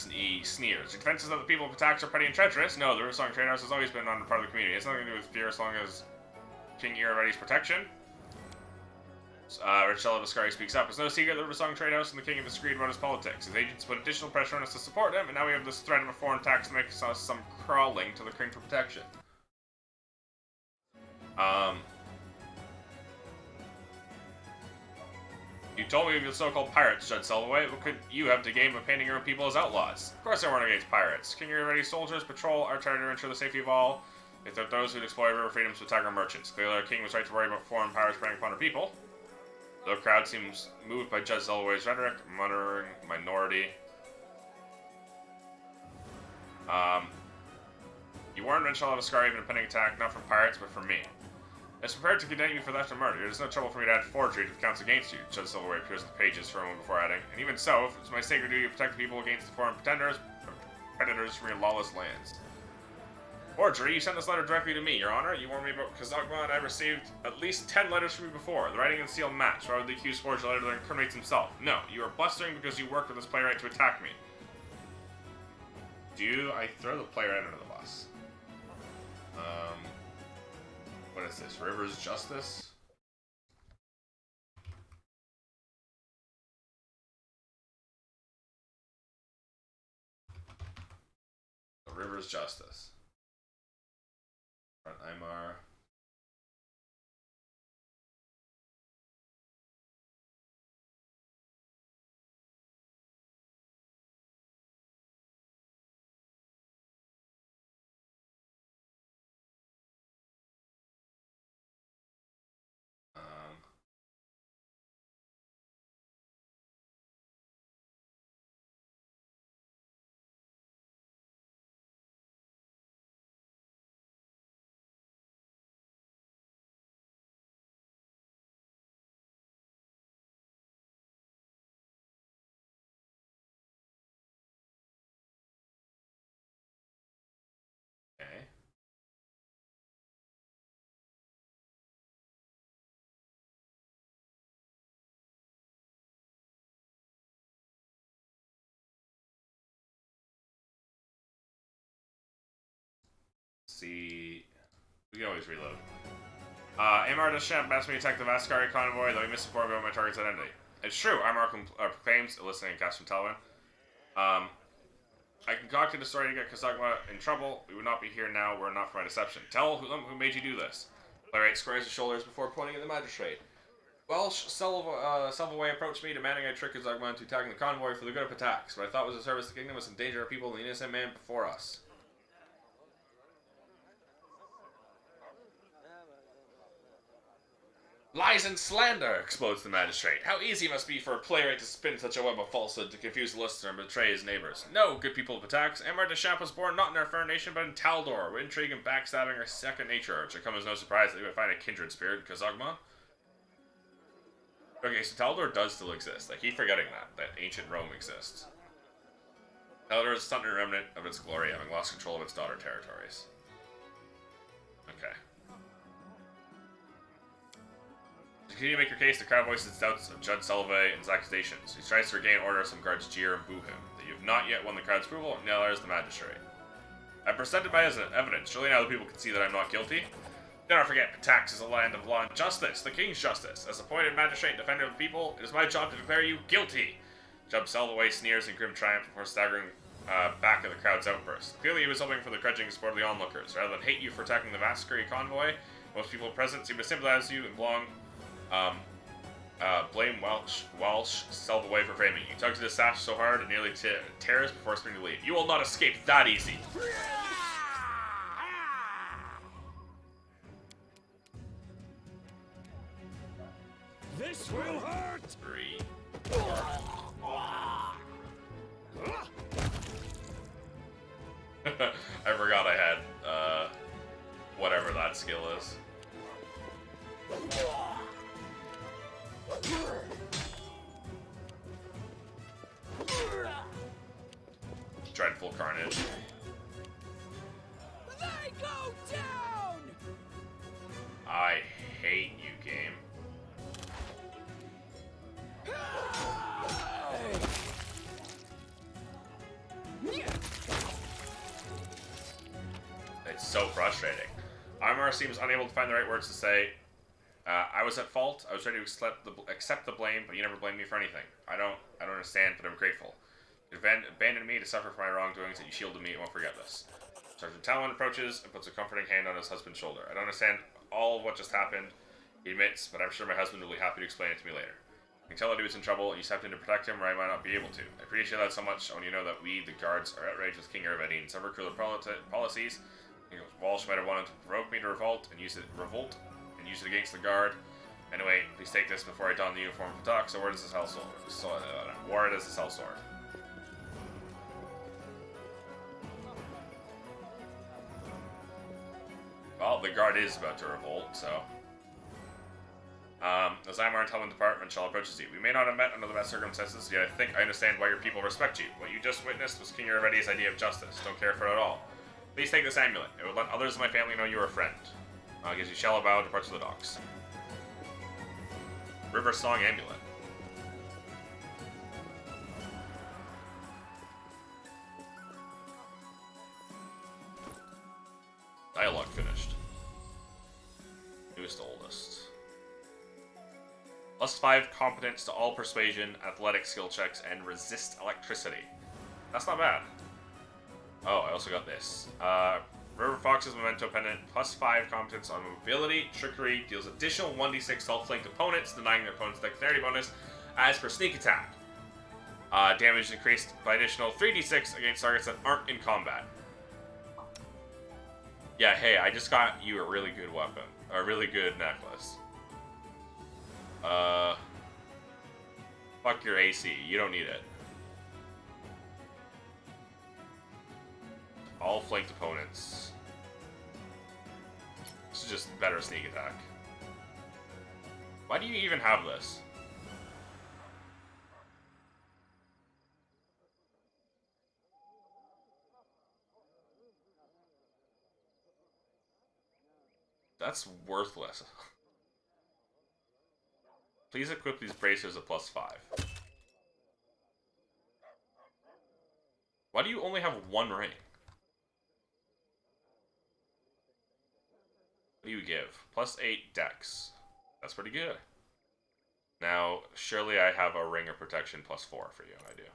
He sneers. The defenses of the people of Pitax are petty and treacherous. No, the Riversong Trade House has always been under part of the community. It has nothing to do with fear as long as King Iravetti's protection. Rinshala Vascari speaks up. It's no secret the Riversong Trade House and the King have disagreed about his politics. His agents put additional pressure on us to support him, and now we have this threat of a foreign tax to make us some crawling to the King for protection. You told me of the so-called pirates, Judge Selvaway. What could you have to gain by painting your own people as outlaws? Of course I weren't against pirates. King Iravetti's soldiers patrol our territory to ensure the safety of all. If there are those who exploit river freedoms to attack our merchants. Clearly, our king was right to worry about foreign powers preying upon our people. The crowd seems moved by Judge Zelway's rhetoric, muttering minority. You warned Renshaw of a scar even a pending attack, not from pirates, but from me. It's prepared to condemn you for theft and murder. There's no trouble for me to add forgery to the counts against you. Judge Zelway appears in the pages for a moment before adding. And even so, it's my sacred duty to protect the people against the foreign predators from your lawless lands. Forgery, you sent this letter directly to me, Your Honor. You warned me about Kazagma, and I received at least 10 letters from you before. The writing and seal match. Why would the accused forge a letter that incriminates himself? No, you are blustering because you worked with this playwright to attack me. Do I throw the playwright under the bus? What is this? River's Justice? River's Justice. Imar. Okay. See, we can always reload. Amar Deschamps asked me to attack the Vascari convoy, though he misinformed me about my target's identity. It's true, Amar proclaims, eliciting a cast from Talwyn. I concocted a story to get Kazagma in trouble. We would not be here now were it not for my deception. Tell who made you do this. Playwright squares his shoulders before pointing at the magistrate. Welsh Selvaway approached me, demanding I trick Kazagma into attacking the convoy for the good of Pitax. What I thought was a service to the kingdom was endanger our people and the innocent man before us. Lies and slander! Explodes the magistrate. How easy it must be for a playwright to spin such a web of falsehood to confuse the listener and betray his neighbors. No, good people of Pitax, Amar Deschamps was born not in our fair nation, but in Taldor, where intrigue and backstabbing are second nature. It should come as no surprise that we would find a kindred spirit in Kazagma. Okay, so Taldor does still exist. I keep forgetting that ancient Rome exists. Taldor is a stunted remnant of its glory, having lost control of its daughter territories. Okay. To continue to make your case, the crowd voices doubts of Judge Selvaway and his accusations. He tries to regain order, some guards jeer and boo him. That you have not yet won the crowd's approval, and now there's the magistrate. I presented my evidence. Surely now the people can see that I'm not guilty. Do not forget, Pitax is a land of law and justice, the king's justice. As appointed magistrate and defender of the people, it is my job to declare you guilty. Judge Selvaway sneers in grim triumph before staggering back at the crowd's outburst. Clearly he was hoping for the grudging support of the onlookers. Rather than hate you for attacking the Vascari convoy, most people present seem to sympathize with you and belong blame Welsh Selvaway for framing you. He tugs at his sash so hard it nearly tears before spinning to leave. You will not escape that easy. This will hurt! 3. I forgot I had, whatever that skill is. Dreadful carnage. They go down! I hate you, game. It's so frustrating. Armor seems unable to find the right words to say. I was at fault. I was ready to accept the blame, but you never blamed me for anything. I don't understand, but I'm grateful. You abandoned me to suffer for my wrongdoings, and you shielded me and won't forget this. Sergeant Talon approaches and puts a comforting hand on his husband's shoulder. I don't understand all of what just happened, he admits, but I'm sure my husband will be happy to explain it to me later. You can tell that he was in trouble, and you stepped in to protect him where I might not be able to. I appreciate that so much when you know that we, the guards, are outraged with King Ervedine, several cruel policies, Walsh might have wanted to provoke me to revolt and use it against the guard. Anyway, please take this before I don the uniform of Pitax. So where does this hell sword? Where does this hell sword? Well, the guard is about to revolt, so. As I am our intelligence department shall approach you. We may not have met under the best circumstances, yet I think I understand why your people respect you. What you just witnessed was King Irevedi's idea of justice. Don't care for it at all. Please take this amulet. It will let others of my family know you are a friend. Gives you shallow bow, departs to the docks. River Song Amulet. Dialogue finished. Newest to oldest. +5 competence to all persuasion, athletic skill checks, and resist electricity. That's not bad. Oh, I also got this. River Fox's Memento Pendant, +5 competence on mobility, trickery, deals additional 1d6 self-flanked opponents, denying their opponent's dexterity bonus, as per sneak attack. Damage increased by additional 3d6 against targets that aren't in combat. Yeah, hey, I just got you a really good weapon. A really good necklace. Fuck your AC. You don't need it. All flanked opponents. This is just better sneak attack. Why do you even have this? That's worthless. Please equip these bracers at +5. Why do you only have one ring? What do you give? +8 dex. That's pretty good. Now, surely I have a ring of protection +4 for you. I do.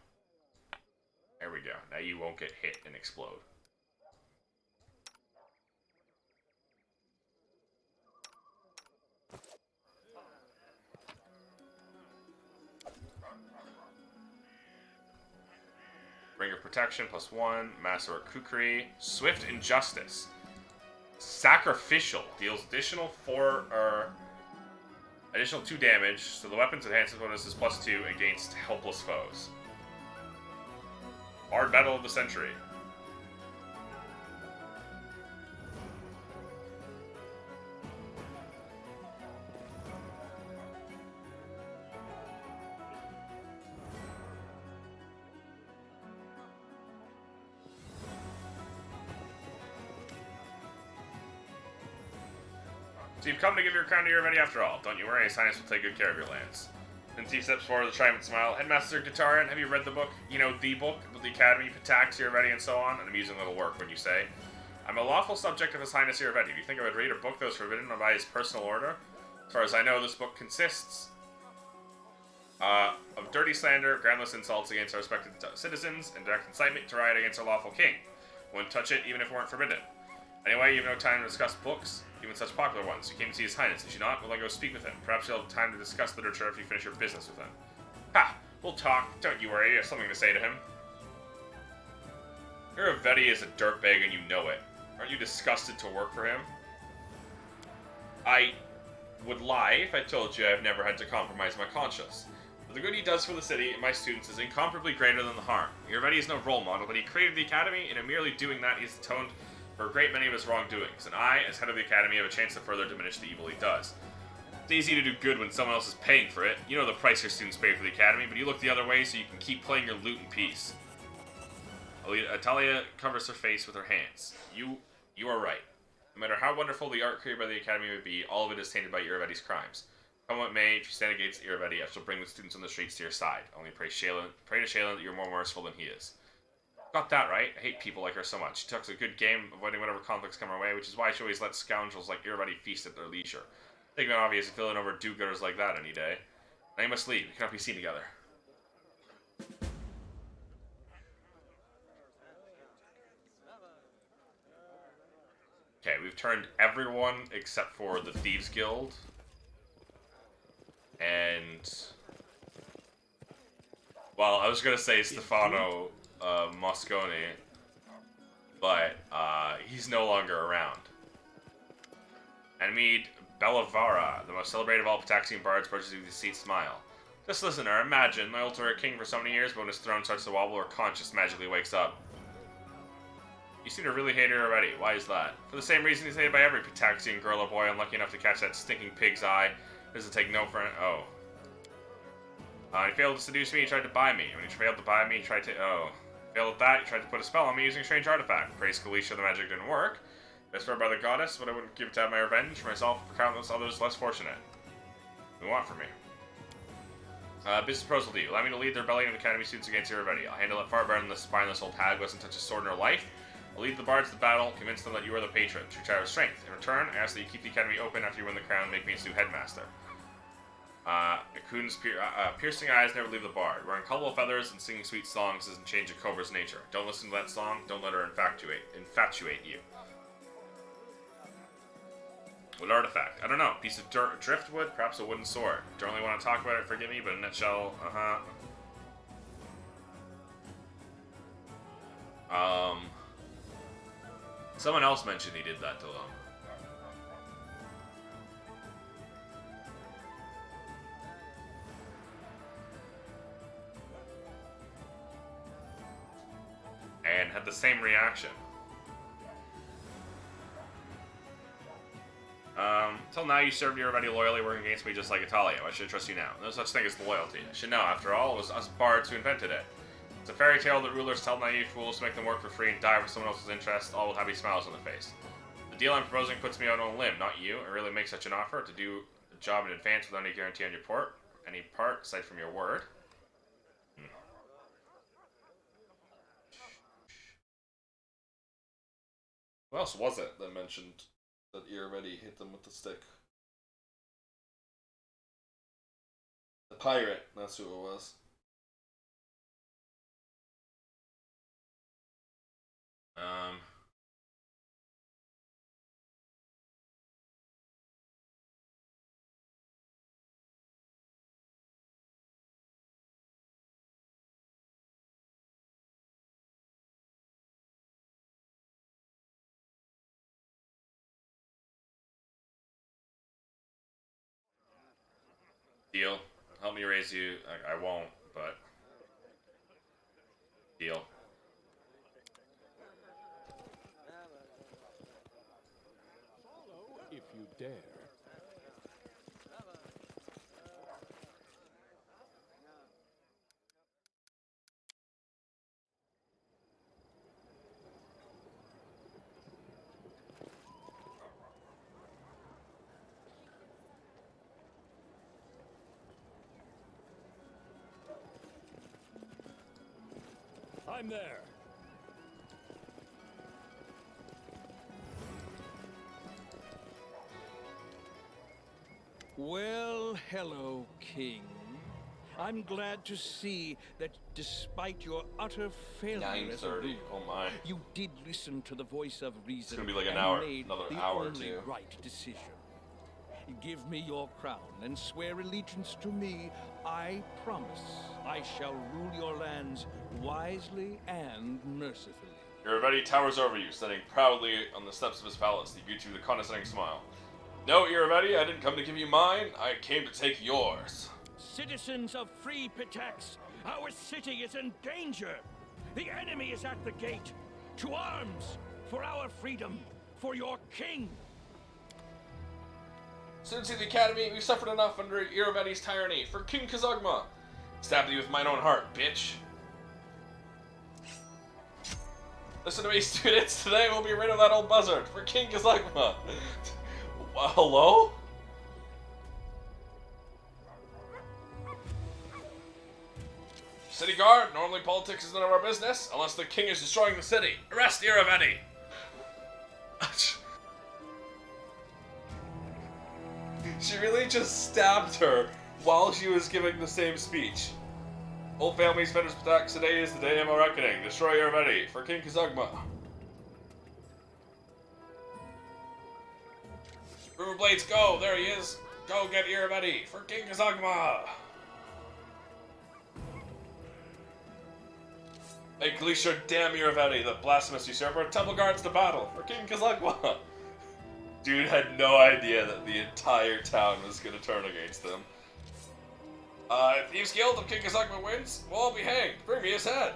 There we go. Now you won't get hit and explode. Ring of Protection +1, Master of Kukri, Swift Injustice. Sacrificial deals additional 2 damage, so the weapon's enhancement bonus is +2 against helpless foes. Hard Battle of the Century. So you've come to give your crown to Irevedi after all. Don't you worry, His Highness will take good care of your lands. Since he steps forward with a triumphant smile, Headmaster Guitarian, have you read the book? You know, the book, with the Academy, Pitax, Irevedi, and so on? An amusing little work when you say. I'm a lawful subject of His Highness Irevedi. Do you think I would read a book that was forbidden by his personal order? As far as I know, this book consists of dirty slander, groundless insults against our respected citizens, and direct incitement to riot against our lawful king. Wouldn't touch it even if it weren't forbidden. Anyway, you have no time to discuss books, even such popular ones. You came to see His Highness, did you not? Well, then go speak with him. Perhaps you'll have time to discuss literature if you finish your business with him. Ha! We'll talk. Don't you worry, you have something to say to him. Irevedi is a dirtbag and you know it. Aren't you disgusted to work for him? I would lie if I told you I've never had to compromise my conscience. But the good he does for the city and my students is incomparably greater than the harm. Irevedi is no role model, but he created the Academy, and in merely doing that, he's atoned for a great many of his wrongdoings, and I, as head of the Academy, have a chance to further diminish the evil he does. It's easy to do good when someone else is paying for it. You know the price your students pay for the Academy, but you look the other way so you can keep playing your lute in peace. Atalia covers her face with her hands. You are right. No matter how wonderful the art created by the Academy may be, all of it is tainted by Irevedi's crimes. Come what may, if you stand against Irevedi, I shall bring the students on the streets to your side. Only pray to Shaylin that you're more merciful than he is. Got that right. I hate people like her so much. She talks a good game, avoiding whatever conflicts come our way, which is why she always lets scoundrels like Irevedi feast at their leisure. Taking it obvious and filling over do-gooders like that any day. Now you must leave. We cannot be seen together. Okay, we've turned everyone except for the Thieves Guild. And... well, I was gonna say Stefano Moscone. but he's no longer around. And meet Bellavara, the most celebrated of all Pitaxian bards, purchased with a sweet smile. Just listen, or imagine, my ultimate king for so many years, but when his throne starts to wobble, her conscience magically wakes up. You seem to really hate her already. Why is that? For the same reason he's hated by every Pitaxian girl or boy unlucky enough to catch that stinking pig's eye. Doesn't take no for an... Oh. He failed to seduce me, he tried to buy me. When he failed to buy me, he tried to... Oh. Failed at that, he tried to put a spell on me using a strange artifact. Praise Kalisha, the magic didn't work. I swear by the goddess, but I wouldn't give it to have my revenge for myself or for countless others less fortunate. What do you want from me? Business proposal to you. Allow me to lead the rebellion of Academy students against Irrevedi. I'll handle it far better than the spineless old hag wasn't touch a sword in her life. I'll lead the bards to battle, convince them that you are the patron, true child of strength. In return, I ask that you keep the Academy open after you win the crown and make me its new headmaster. Akun's piercing eyes never leave the bard. Wearing colorful feathers and singing sweet songs doesn't change a cobra's nature. Don't listen to that song, don't let her infatuate you. What artifact? I don't know. Piece of driftwood? Perhaps a wooden sword. Don't really want to talk about it, forgive me, but in a nutshell, someone else mentioned he did that to them. And had the same reaction. Till now you served Irrevedi loyally, working against me just like Italia. Why should I trust you now? No such thing as loyalty. I should know, after all, it was us bards who invented it. It's a fairy tale that rulers tell naive fools to make them work for free and die for someone else's interest, all with happy smiles on their face. The deal I'm proposing puts me out on a limb, not you. I really make such an offer to do the job in advance without any guarantee on your any part, aside from your word. Who else was it that mentioned that Irrevedi hit them with the stick? The pirate, that's who it was. Deal. Help me raise you. I won't, but... Deal. If you dare. I'm there. Well, hello, King. I'm glad to see that despite your utter failure as a 9:30. ruler, Oh my. you did listen to the voice of reason. It's gonna be like an and hour, made another the hour or only two. right decision. Give me your crown and swear allegiance to me. I promise I shall rule your lands wisely and mercifully. Irrevedi towers over you, standing proudly on the steps of his palace. He greets you with a condescending smile. No, Irrevedi, I didn't come to give you mine. I came to take yours. Citizens of free Pitax, our city is in danger. The enemy is at the gate. To arms! For our freedom! For your king! Students of the Academy, we've suffered enough under Irrevedi's tyranny. For King Kazagma! Stabbed you with mine own heart, bitch. Listen to me, students. Today we'll be rid of that old buzzard. For King Kazagma. Hello? City guard, normally politics is none of our business, unless the king is destroying the city. Arrest Irrevedi! She really just stabbed her while she was giving the same speech. Old families, Fender's Pitax, today is the day of our reckoning. Destroy Irrevedi for King Kazagma. Riverblades, go! There he is! Go get Irrevedi for King Kazagma! Hey, Gleesher Damir Vedi, the blasphemous usurper, temple guards to battle for King Kazakwa. Dude had no idea that the entire town was gonna turn against them. If Thieves Guild of King Kazakwa wins, we'll all be hanged. Bring me his head.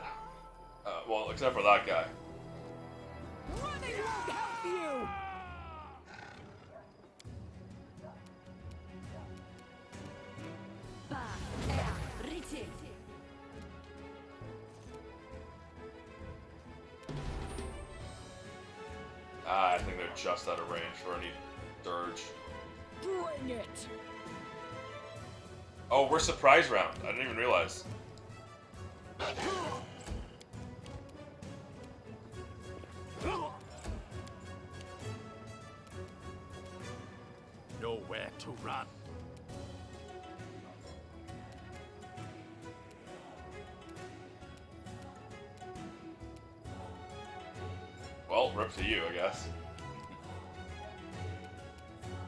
Well, except for that guy. Running won't help you! I think they're just out of range for any dirge. Bring it! Oh, we're surprise round. I didn't even realize. Nowhere to run. Well, rip to you, I guess.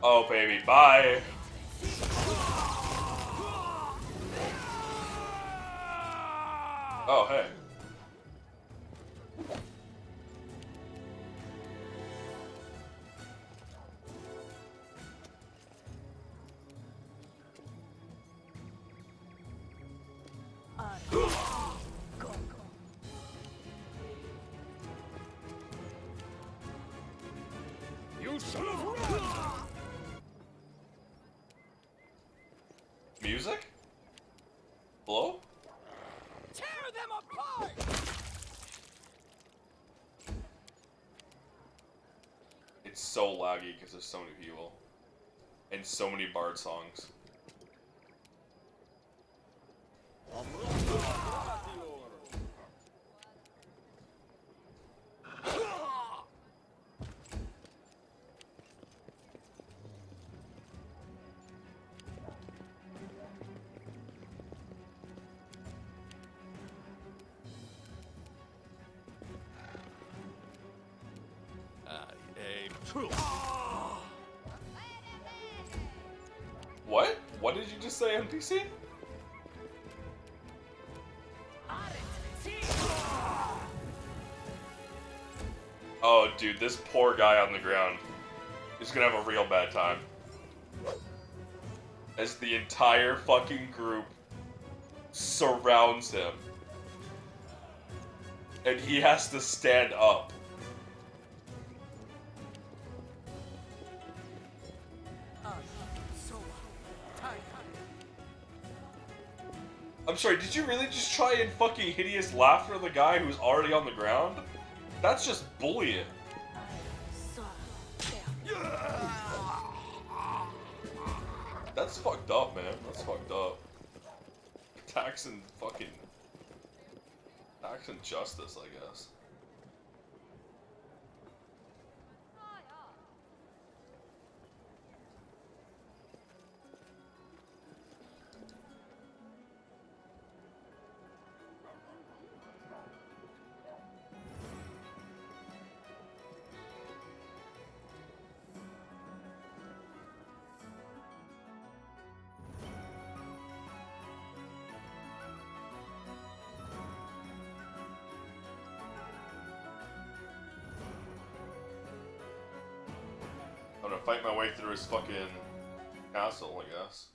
Oh, baby, bye. Oh, hey. You son of a... Music? Hello? Tear them apart! It's so laggy because there's so many people. And so many bard songs. I aim true. What? What did you just say, NPC? Oh, dude, this poor guy on the ground is gonna have a real bad time. As the entire fucking group surrounds him. And he has to stand up. I'm sorry, did you really just try and fucking hideous laughter at the guy who's already on the ground? That's just bullying. That's fucked up, man. That's fucked up. Tax and fucking... Tax and justice, I guess. I'm gonna fight my way through his fucking castle, I guess.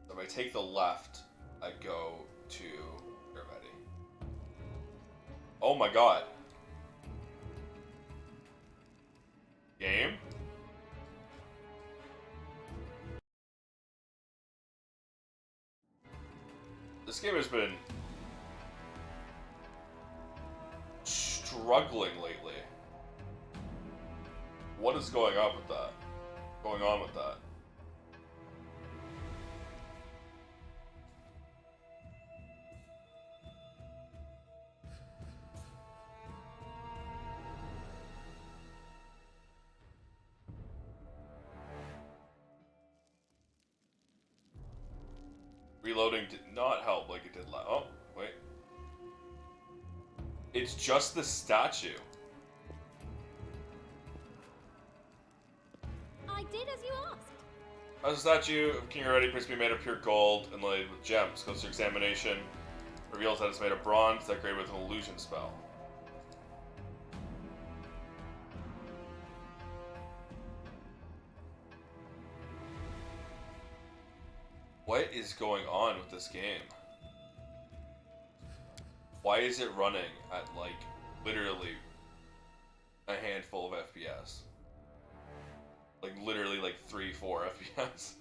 So if I take the left, I go to Gervedi. Oh my god. Game? This game has been struggling lately. What is going on with that? Going on with that? Reloading did not help like it did last. Oh, wait. It's just the statue. I did as you asked. As a statue of King already appears to be made of pure gold inlaid with gems. Closer examination reveals that it's made of bronze decorated with an illusion spell. What is going on with this game? Why is it running at like literally a handful of FPS? Like literally like 3-4 FPS.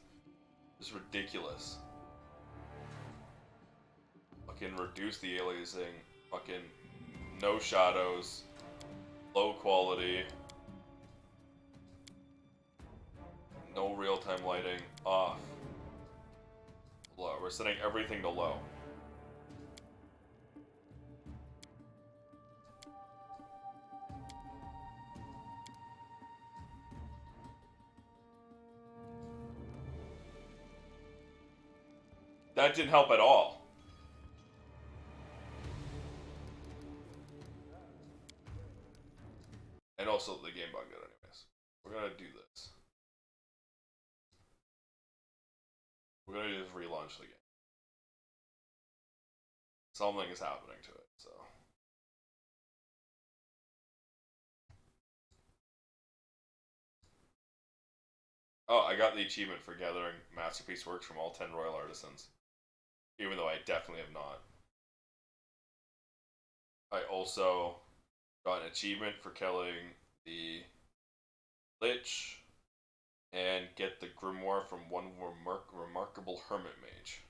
It's ridiculous. Fucking reduce the aliasing. Fucking no shadows. Low quality. No real-time lighting. Off. Low. We're setting everything to low. That didn't help at all. And also the game bugged it anyways. We're gonna do this. We're gonna just relaunch the game. Something is happening to it, so. Oh, I got the achievement for gathering masterpiece works from all 10 royal artisans. Even though I definitely have not. I also got an achievement for killing the Lich and get the grimoire from one remarkable hermit mage.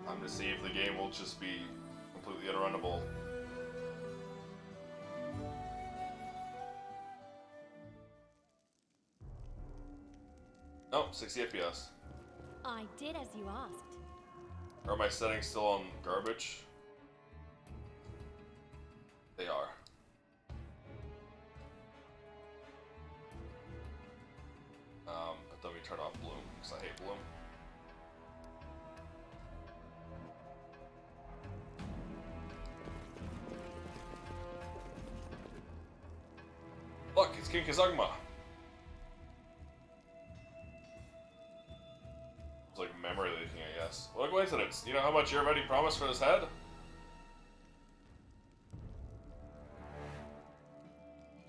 Time to see if the game will just be completely unrunnable. Oh, 60 FPS. I did as you asked. Are my settings still on garbage? They are. But then we turn off Bloom, because I hate Bloom. Look, it's King Kazugma. It's like memory leaking, I guess. What a coincidence. You know how much you already promised for this head?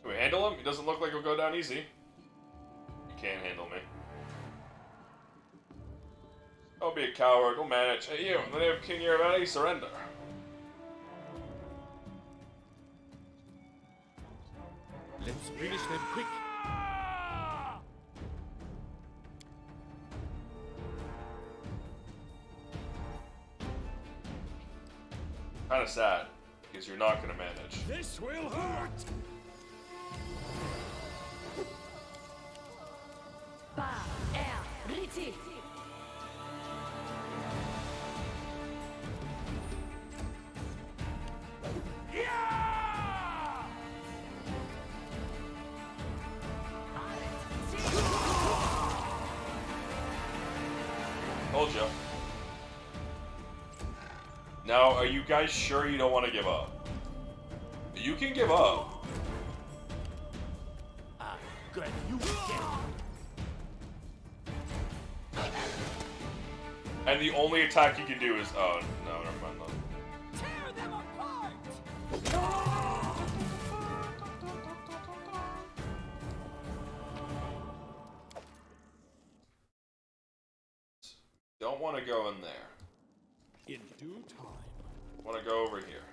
Can we handle him? He doesn't look like he'll go down easy. You can't handle me. Don't be a coward. We'll manage. Hey, you. In the name of King Yeravani, surrender. Let's finish them quick. Kind of sad, because you're not going to manage. This will hurt! Told you. Now, are you guys sure you don't want to give up? You can give up. Good, you get it. And the only attack you can do is... Oh, no, never mind. No. Tear them apart! Don't want to go in there. In due time. Want to go over here.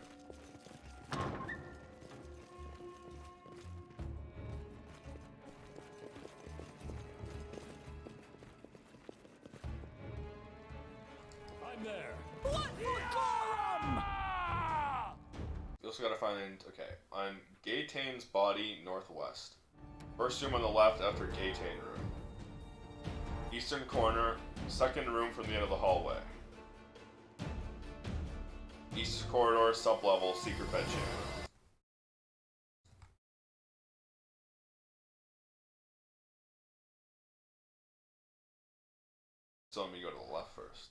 I'm there. What for Gorum? You also gotta find... Okay, on Gaetane's body northwest. First room on the left after Gaetane room. Eastern corner, second room from the end of the hallway. East corridor, sub-level, secret bed chamber. So let me go to the left first.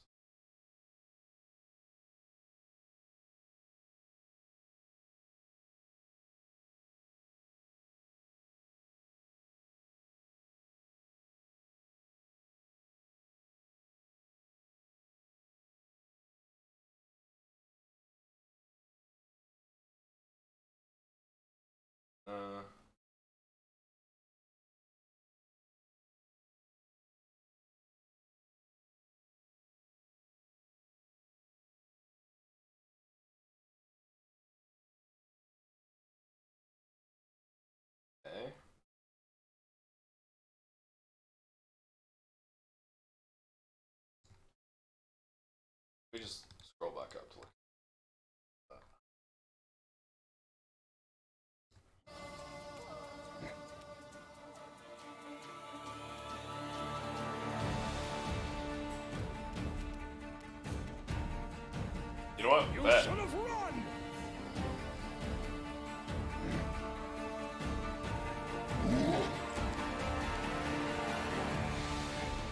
Okay. We just scroll back up to look. You know what? You Bet. son of run!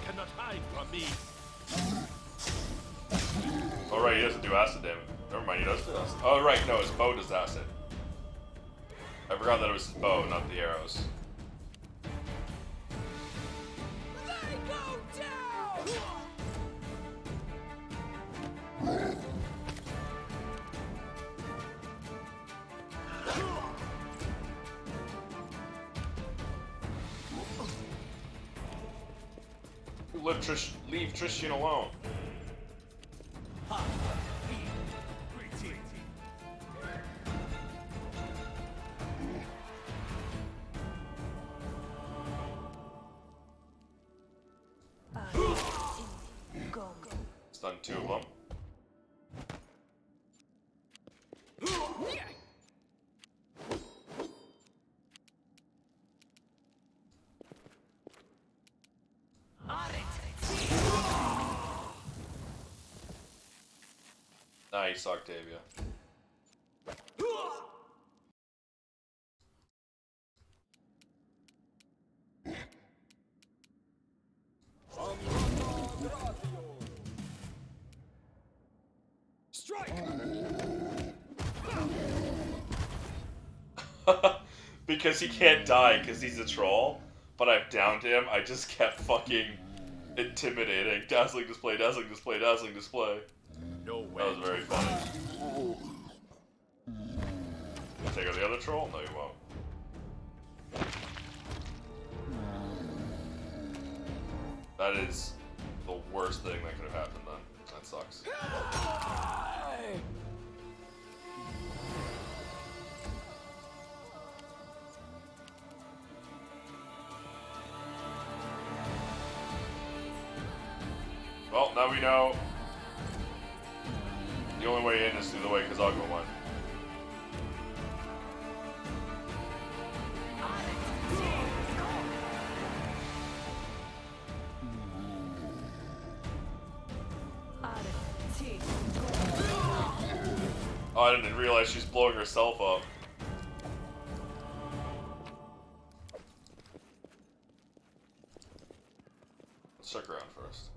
Cannot hide from me. Oh right, he doesn't do acid damage. Never mind, he does do acid. Oh right, no, his bow does acid. I forgot that it was his bow, not the arrows. They go down! Leave Tristan alone. Stun 2 of them. Nice, Octavia. Strike! Because he can't die because he's a troll, but I've downed him, I just kept fucking intimidating. Dazzling display, dazzling display, dazzling display. No way. That was very funny. Take out the other troll? No, you won't. That is the worst thing that could have happened then. That sucks. Well, now we know the only way in is through the way Kazagwa went. Oh, I didn't realize she's blowing herself up. Let's check around first.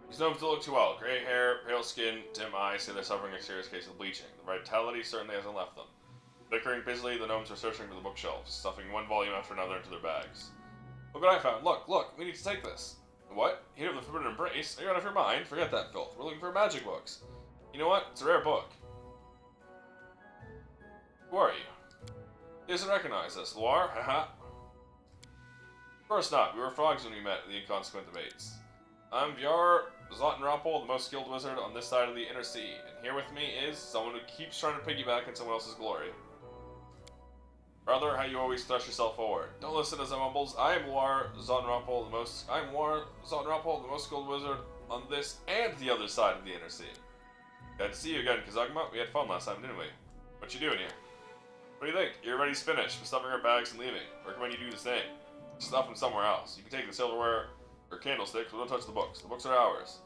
These gnomes don't look too well. Gray hair, pale skin, dim eyes, say they're suffering a serious case of bleaching. The vitality certainly hasn't left them. Bickering busily, the gnomes are searching for the bookshelves, stuffing one volume after another into their bags. Look what I found. Look, look, we need to take this. What? Heat of the Forbidden Embrace? Are you out of your mind? Forget that filth. We're looking for magic books. You know what? It's a rare book. Who are you? He doesn't recognize us. Loire? Haha. Of course not. We were frogs when we met in the inconsequent debates. I'm Vyar Zottenrappel, the most skilled wizard on this side of the inner sea, and here with me is someone who keeps trying to piggyback on someone else's glory. Brother, how you always thrust yourself forward. Don't listen to some mumbles. I am War Zonrappel, the most skilled wizard on this and the other side of the inner sea. Glad to see you again, Kazagma. We had fun last time, didn't we? What you doing here? What do you think? Everybody's finished with stuffing our bags and leaving. I recommend you do the same. Stuff them somewhere else. You can take the silverware or candlesticks, but don't touch the books. The books are ours.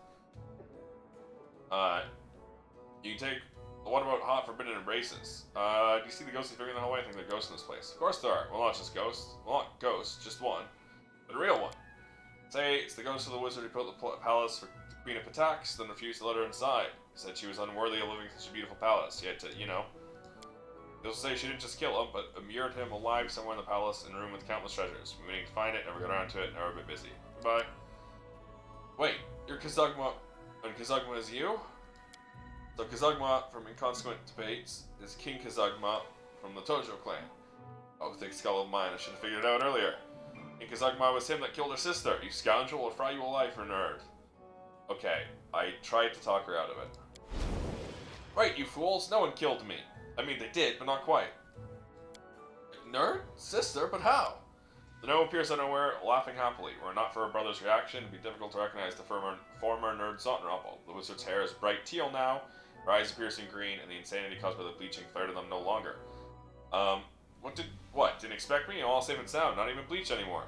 You can take the one about hot forbidden embraces. Do you see the ghostly figure in the hallway? I think there are ghosts in this place. Of course there are. Well, not just ghosts. Well, not ghosts, just one. But a real one. Say it's the ghost of the wizard who built the palace for the Queen of Pitax, then refused to let her inside. Said she was unworthy of living in such a beautiful palace, yet, you know. They'll say she didn't just kill him, but immured him alive somewhere in the palace in a room with countless treasures. We waiting to find it, never got around to it, now we're a bit busy. Goodbye. Wait, you're Kazagma, and Kazagma is you? So Kazagma from Inconsequent Debates is King Kazagma from the Tojo clan. Oh, thick skull of mine, I should have figured it out earlier. King Kazagma was him that killed her sister. You scoundrel, will fry you alive for nerd. Okay, I tried to talk her out of it. Right, you fools, no one killed me. I mean, they did, but not quite. Nerd? Sister? But how? The gnome appears unaware, laughing happily. Were it not for her brother's reaction, it would be difficult to recognize the former nerd Zottenruppel. The wizard's hair is bright teal now, her eyes are piercing green, and the insanity caused by the bleaching flared to them no longer. What? Didn't expect me? I'm all safe and sound, not even bleach anymore.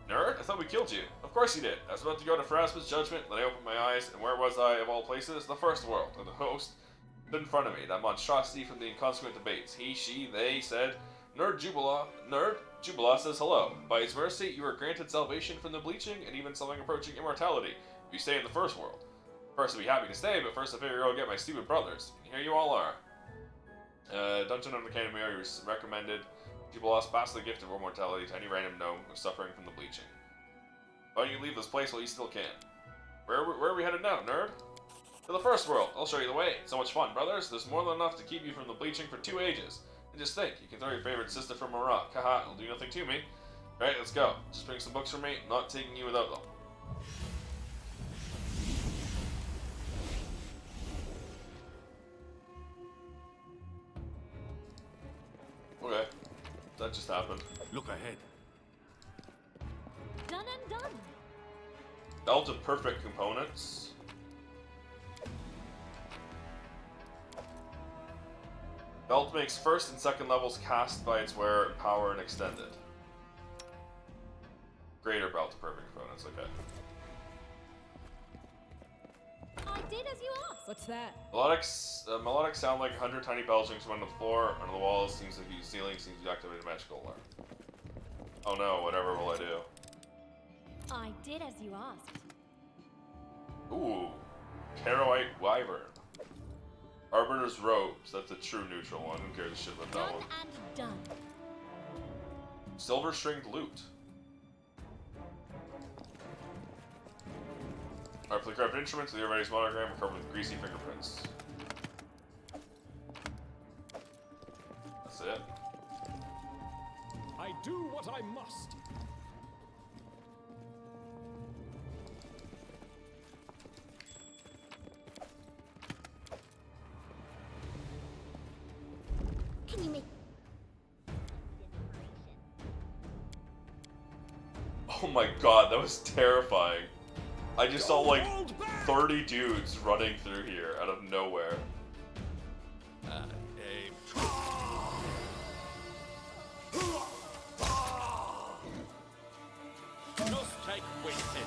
Nerd? I thought we killed you. Of course you did. I was about to go to Pharasma's judgment, then I opened my eyes, and where was I, of all places? The first world, and the host stood in front of me, that monstrosity from the Inconsequent Debates. He, she, they said, Nerd Jubala says hello. By his mercy, you are granted salvation from the bleaching, and even something approaching immortality, if you stay in the first world. First, I'd be happy to stay, but first I figure I'll get my stupid brothers. And here you all are. Dungeon of the Canyon Mayor recommended Jubala pass the gift of immortality to any random gnome who's suffering from the bleaching. Why don't you leave this place while you still can? Where are we headed now, nerd? To the first world. I'll show you the way. So much fun, brothers. There's more than enough to keep you from the bleaching for 2 ages. And just think, you can throw your favorite sister from a rock. Haha, it'll do nothing to me. Alright, let's go. Just bring some books for me. I'm not taking you without them. Okay. That just happened. Look ahead. Done and done. Belt of perfect components. Belt makes first and second levels cast by its wearer power and extended. Greater belt of perfect components, okay. I did as you asked. What's that? Melodic sound like 100 tiny belchings from the floor, under the walls, seems to be ceiling, seems to activate a magical alarm. Oh no, whatever will I do? I did as you asked. Ooh. Caroite Wyvern. Arbiter's Robes, that's a true neutral one. Who cares shit about that Done one? and done. Silver Stringed Lute. Artfully crafted instruments with everybody's monogram are covered with greasy fingerprints. That's it. I do what I must. Can you make Oh my god, that was terrifying. I just saw like 30 dudes running through here out of nowhere. No strike wasted.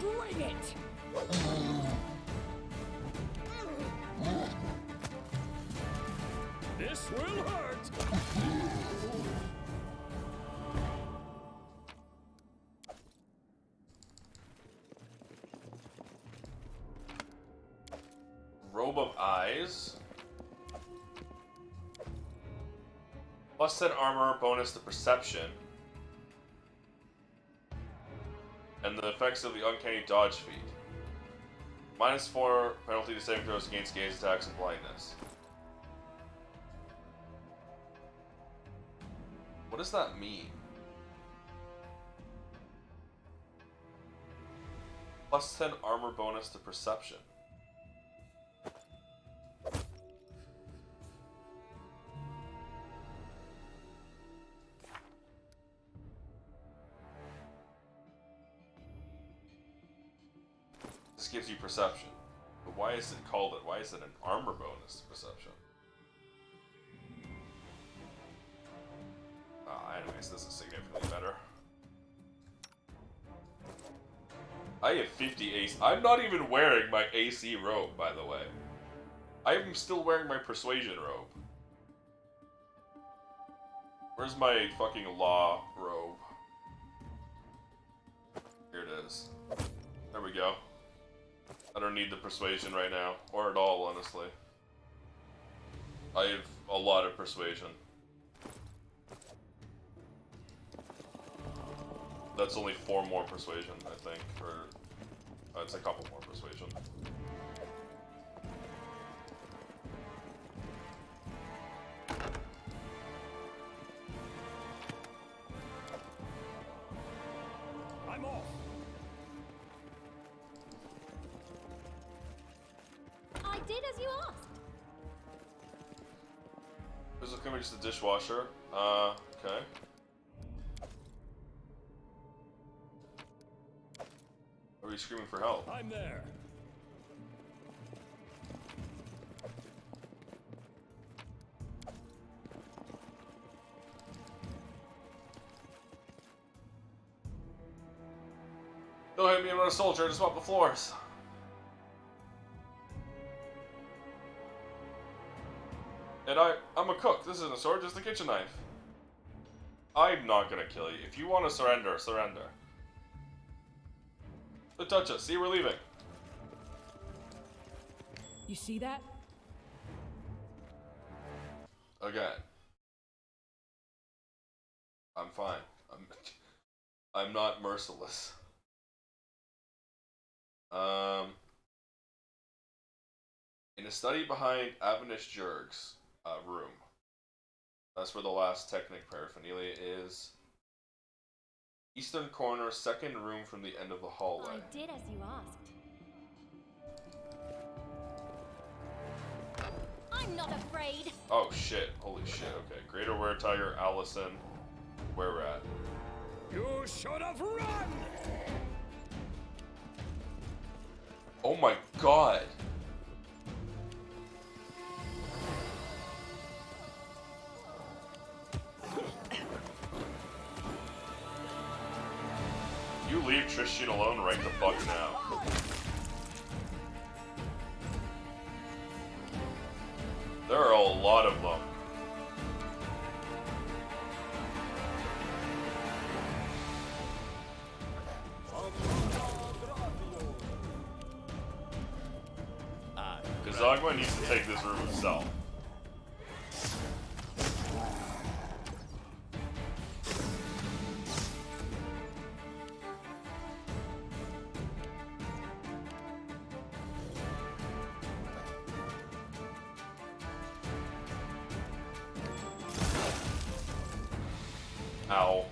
Bring it! This will hurt. Robe of Eyes. Plus 10 armor, bonus to perception. And the effects of the uncanny dodge feat. Minus 4 penalty to saving throws against gaze attacks and blindness. What does that mean? Plus 10 armor bonus to perception. This gives you perception. But why is it called it? Why is it an armor bonus to perception? Anyways, this is significantly better. I have 50 AC. I'm not even wearing my AC robe, by the way. I'm still wearing my persuasion robe. Where's my fucking law robe? Here it is. There we go. I don't need the persuasion right now, or at all, honestly. I have a lot of persuasion. That's only 4 more persuasion, I think, or it's a couple more persuasion. I'm off. I did as you asked. This is gonna be just a dishwasher. Okay. Are we screaming for help? I'm there. Don't hit me, I'm not a soldier, just swap the floors. And I'm a cook. This isn't a sword, just a kitchen knife. I'm not gonna kill you. If you want to surrender, surrender. Don't touch us. See, we're leaving. You see that? Again. I'm fine. I'm not merciless. In a study behind Avanish Jurg's room. That's where the last Technic paraphernalia is. Eastern corner, second room from the end of the hallway. I did as you asked. I'm not afraid. Oh shit, holy shit, okay. Greater Weretiger, Allison, where we're at. You should have run! Oh my god! You leave Tristan alone right the fuck now. There are a lot of them. Kazagwa needs to take this room himself. Ow.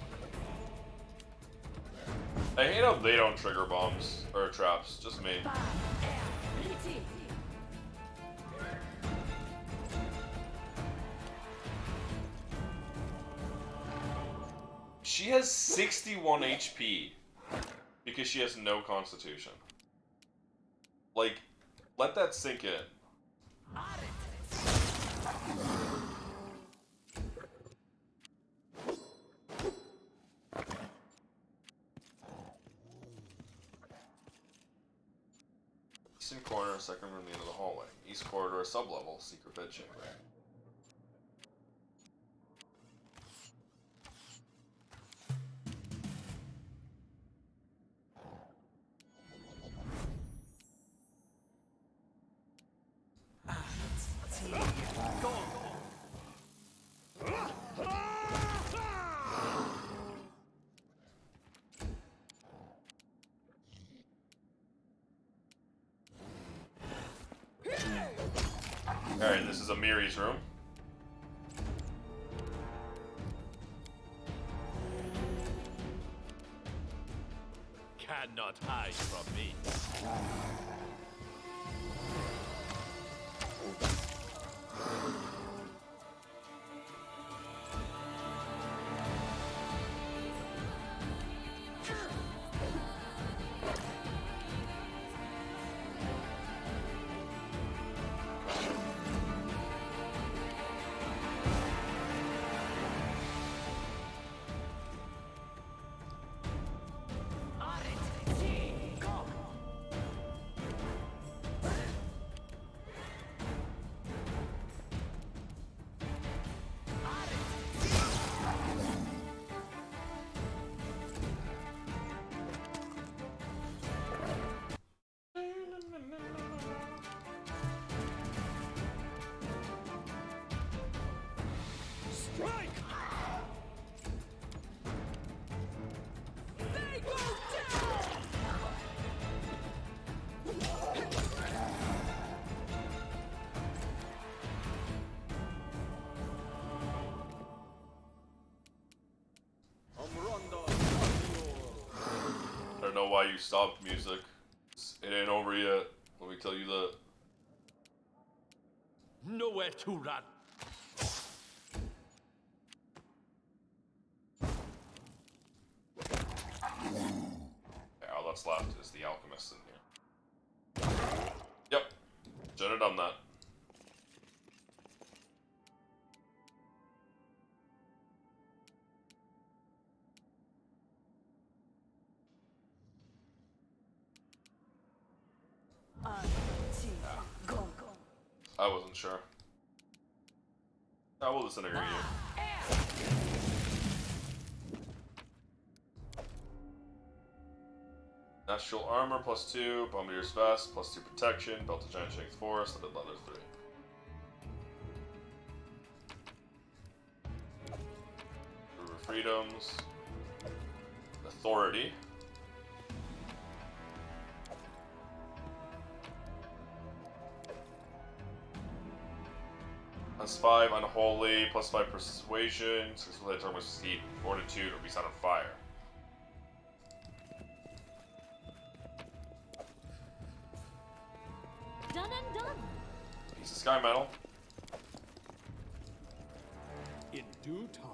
I hate how they don't trigger bombs or traps, just me. She has 61 HP because she has no constitution. Like, let that sink in. Eastern corner, second room, the end of the hallway. East corridor, sublevel, secret bed chamber. Zamiri's room. Cannot hide from me. Strike! They go down! I don't know why you stopped music. It ain't over yet. Let me tell you that. Nowhere to run. Okay, all that's left is the alchemist in here. Yep. Should have done that. I wasn't sure. I will disintegrate you. Natural armor +2, Bombardier's vest +2 protection, belt of giant strength 4, studded leather 3. River freedoms. Authority. +5 unholy, +5 persuasion, 6 will hit target with speed, fortitude, or be set on fire. Done and done. Piece of sky metal. In due time.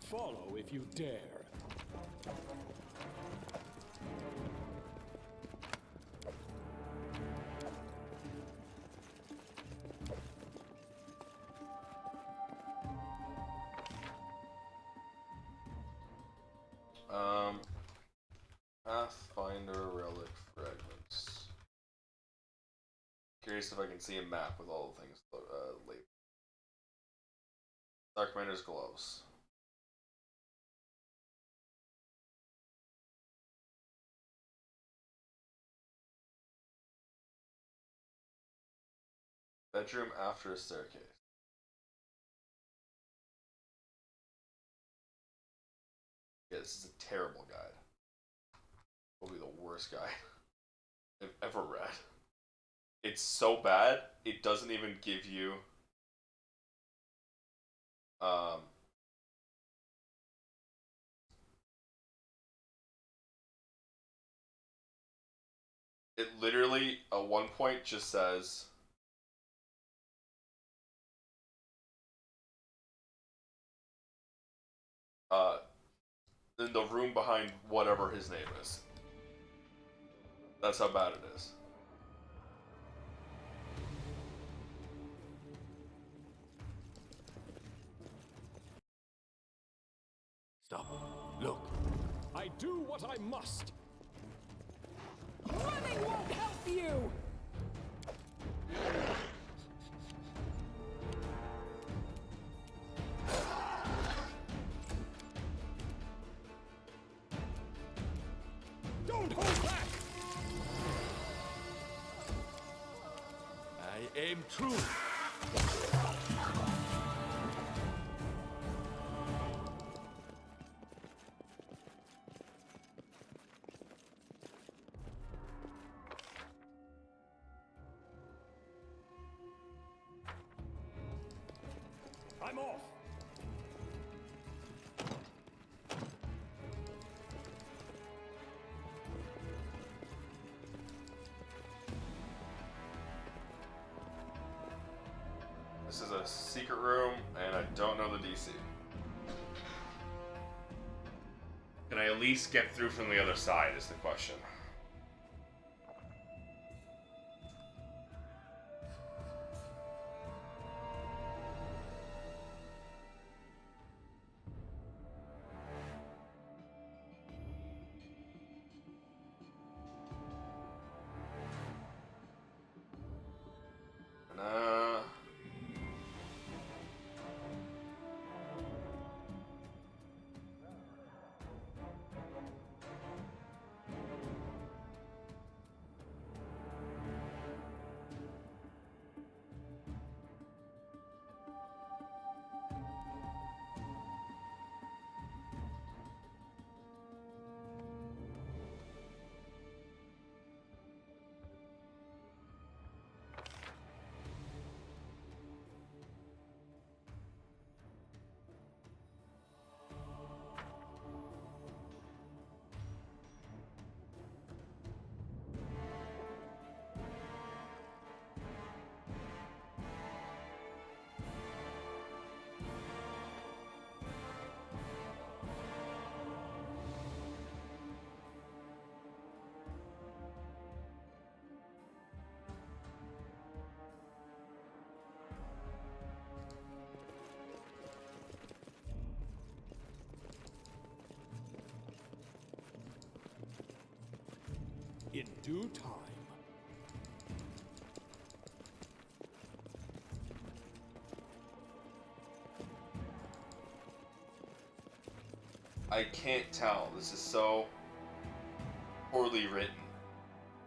Follow if you dare. Pathfinder relic fragments. Curious if I can see a map with all the things labeled. Dark Commander's gloves. Bedroom after a staircase. Yeah, this is a terrible guide. Probably the worst guide I've ever read. It's so bad, it doesn't even give you it literally at one point just says in the room behind whatever his name is. That's how bad it is. Stop. Look. I do what I must. Running won't help you! Don't hold back! I aim true. I'm off. This is a secret room, and I don't know the DC. Can I at least get through from the other side is the question. In due time. I can't tell. This is so poorly written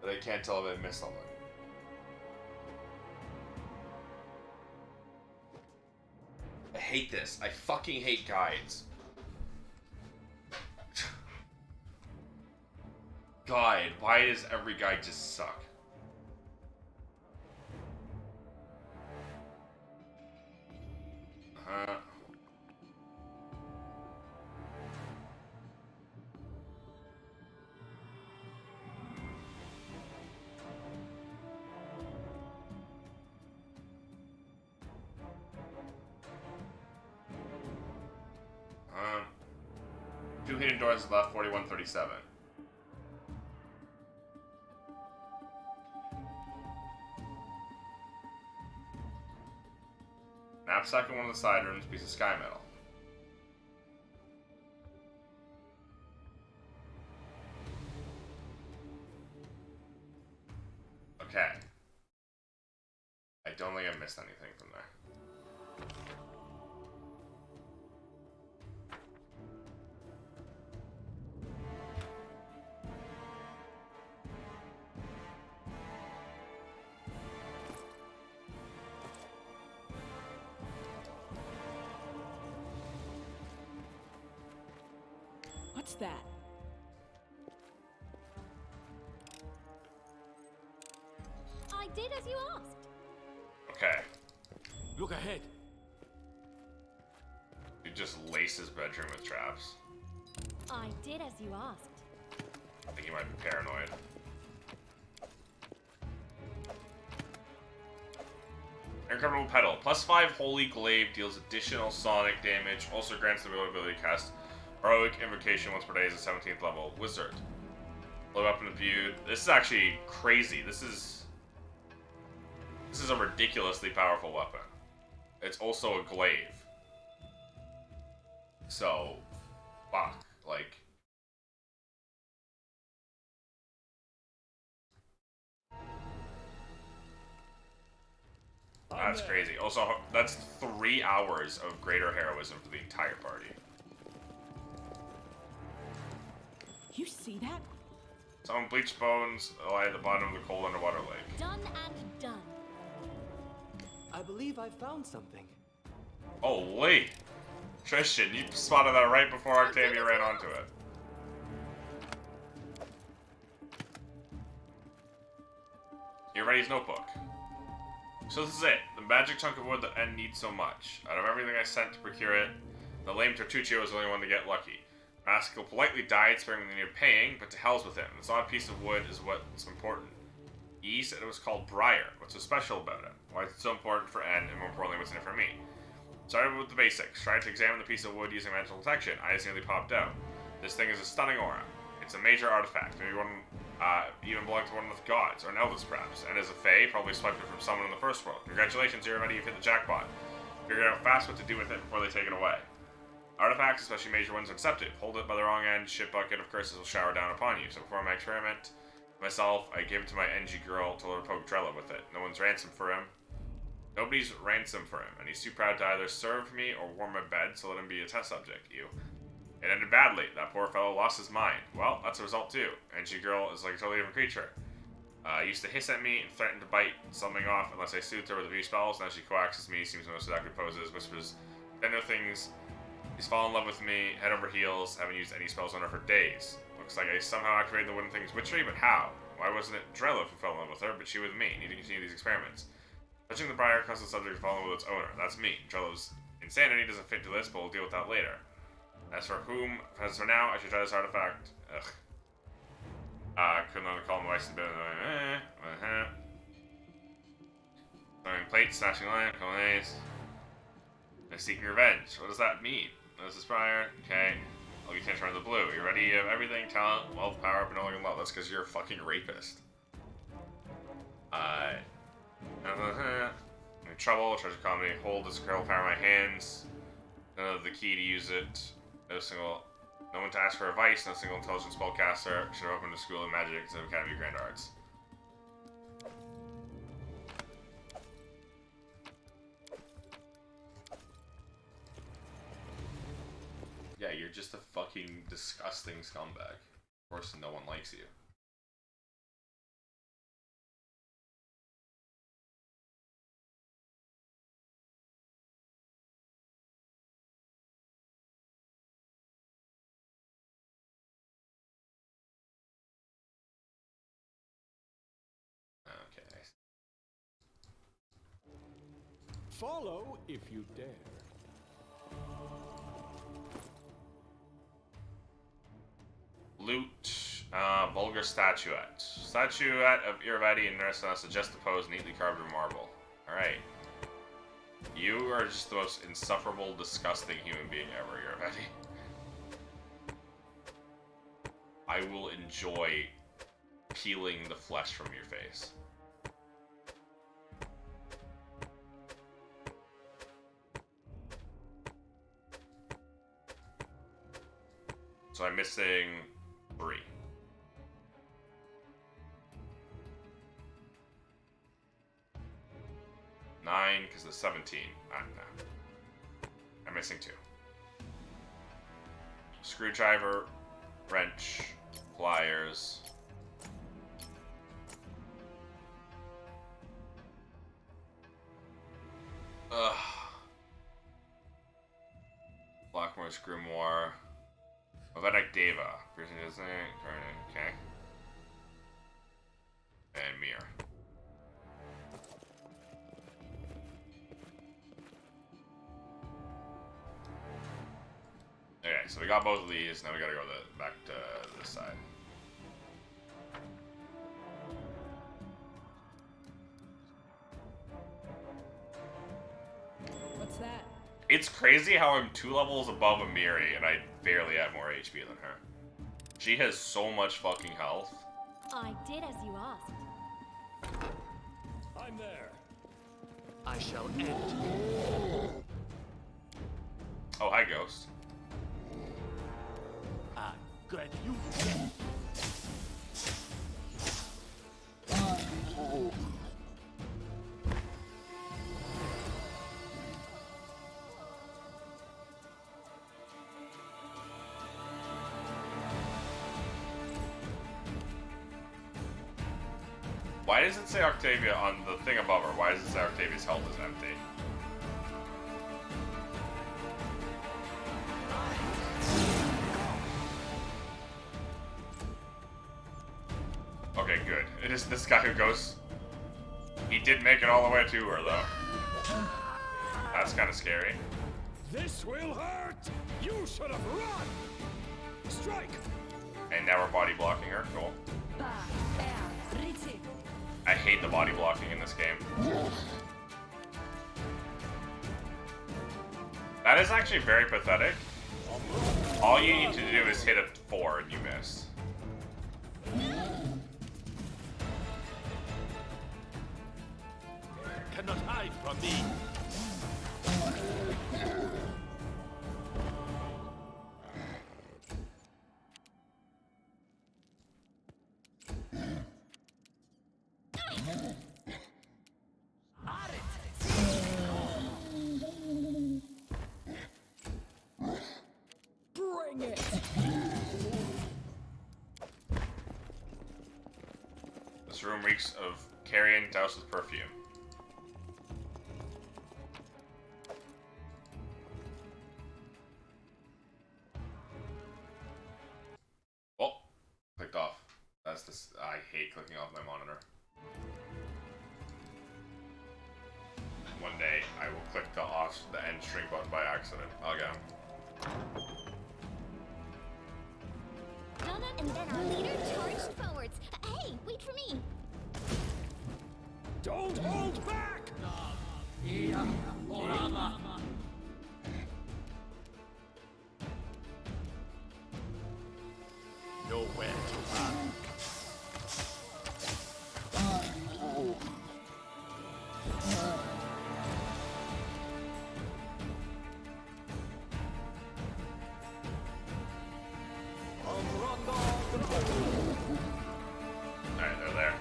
that I can't tell if I missed something. I hate this. I fucking hate guides. God, why does every guide just suck? Two hidden doors left, 4137. Knapsack in one of the side rooms, piece of sky metal. Okay. I don't think I missed anything from there. What's that? I did as you asked. Okay. Look ahead. You just lace his bedroom with traps. I did as you asked. I think he might be paranoid. Incredible Petal. +5 Holy Glaive deals additional sonic damage. Also grants the ability to cast Heroic Invocation once per day as a 17th level wizard. Low weapon of view. This is actually crazy. This is a ridiculously powerful weapon. It's also a glaive. So, fuck. Like, that's crazy. Also, that's 3 hours of greater heroism for the entire party. You see that? Some bleached bones lie at the bottom of the cold underwater lake. Done and done. I believe I found something. Holy! Tristan, you spotted that right before Octavia ran onto it. You ready his notebook? So this is it. The magic chunk of wood that N needs so much. Out of everything I sent to procure it, the lame Tortuccio was the only one to get lucky. Rascal politely died, sparing me the need of paying, but to hell's with him. This odd piece of wood is what's important. E said it was called Briar. What's so special about it? Why is it so important for N, and more importantly, what's in it for me? Started with the basics. Tried to examine the piece of wood using mental detection. Eyes nearly popped out. This thing is a stunning aura. It's a major artifact, maybe one even belonging to one of the gods, or an Elvis perhaps. And as a Fae, probably swiped it from someone in the first world. Congratulations, you've hit the jackpot. Figured out fast what to do with it before they take it away. Artifacts, especially major ones, are deceptive. Hold it by the wrong end, shit bucket of curses will shower down upon you. So before my experiment, myself, I gave it to my NG girl, told her to poke Drella with it. No one's ransom for him. Nobody's ransom for him, and he's too proud to either serve me or warm my bed, so let him be a test subject, you. It ended badly. That poor fellow lost his mind. Well, that's a result too. NG girl is like a totally different creature. Used to hiss at me and threatened to bite something off unless I soothed her with a few spells. Now she coaxes me, seems most seductive poses, whispers tender things. He's fallen in love with me, head over heels, haven't used any spells on her for days. Looks like I somehow activated the wooden thing's witchery, but how? Why wasn't it Drella who fell in love with her, but she with me? Need to continue these experiments. Touching the briar causes the subject to fall in love with its owner. That's me. Drella's insanity doesn't fit to this, but we'll deal with that later. As for now, I should try this artifact. Ugh. Couldn't call my wife and throwing plates, snatching line, calling A's. I'm seeking revenge. What does that mean? This is Briar. Okay. I'll get transferred to the blue. You ready? You have everything, talent, wealth, power, but no longer love. That's because you're a fucking rapist. I'm in trouble, treasure comedy, hold this incredible power in my hands. None of the key to use it. No one to ask for advice, no single intelligent spellcaster. Should have opened a school of magic instead of Academy of Grand Arts. Yeah, you're just a fucking disgusting scumbag. Of course, no one likes you. Okay. Follow if you dare. Loot, vulgar statuette. Statuette of Irvadi and Nerissa suggests the pose neatly carved in marble. Alright. You are just the most insufferable, disgusting human being ever, Irvadi. I will enjoy peeling the flesh from your face. So I'm missing 3. Nine, because there's 17. No. I'm missing 2. Screwdriver, wrench, pliers. Ugh. Blackmore's Grimoire. Ovedek Deva. Okay. And Mir. Okay, so we got both of these. Now we gotta go back to this side. What's that? It's crazy how I'm 2 levels above Amiri and I barely have more HP than her. She has so much fucking health. I did as you asked. I'm there. I shall end. Oh, hi, Ghost. I'm glad you. Why does it say Octavia on the thing above her? Why does it say Octavia's health is empty? Okay, good. It is this guy who goes... He did make it all the way to her, though. That's kind of scary. This will hurt! You should have run! Strike! And now we're body blocking her. Cool. I hate the body blocking in this game. That is actually very pathetic. All you need to do is hit a 4 and you miss. Cannot hide from me. Bring it! This room reeks of carrion doused with perfume. Oh, clicked off. That's this. I hate clicking off my monitor. One day I will click the end string button by accident. Again. And then our leader charged forwards. Hey, wait for me! Don't hold back! Nowhere to run. Alright, they're there.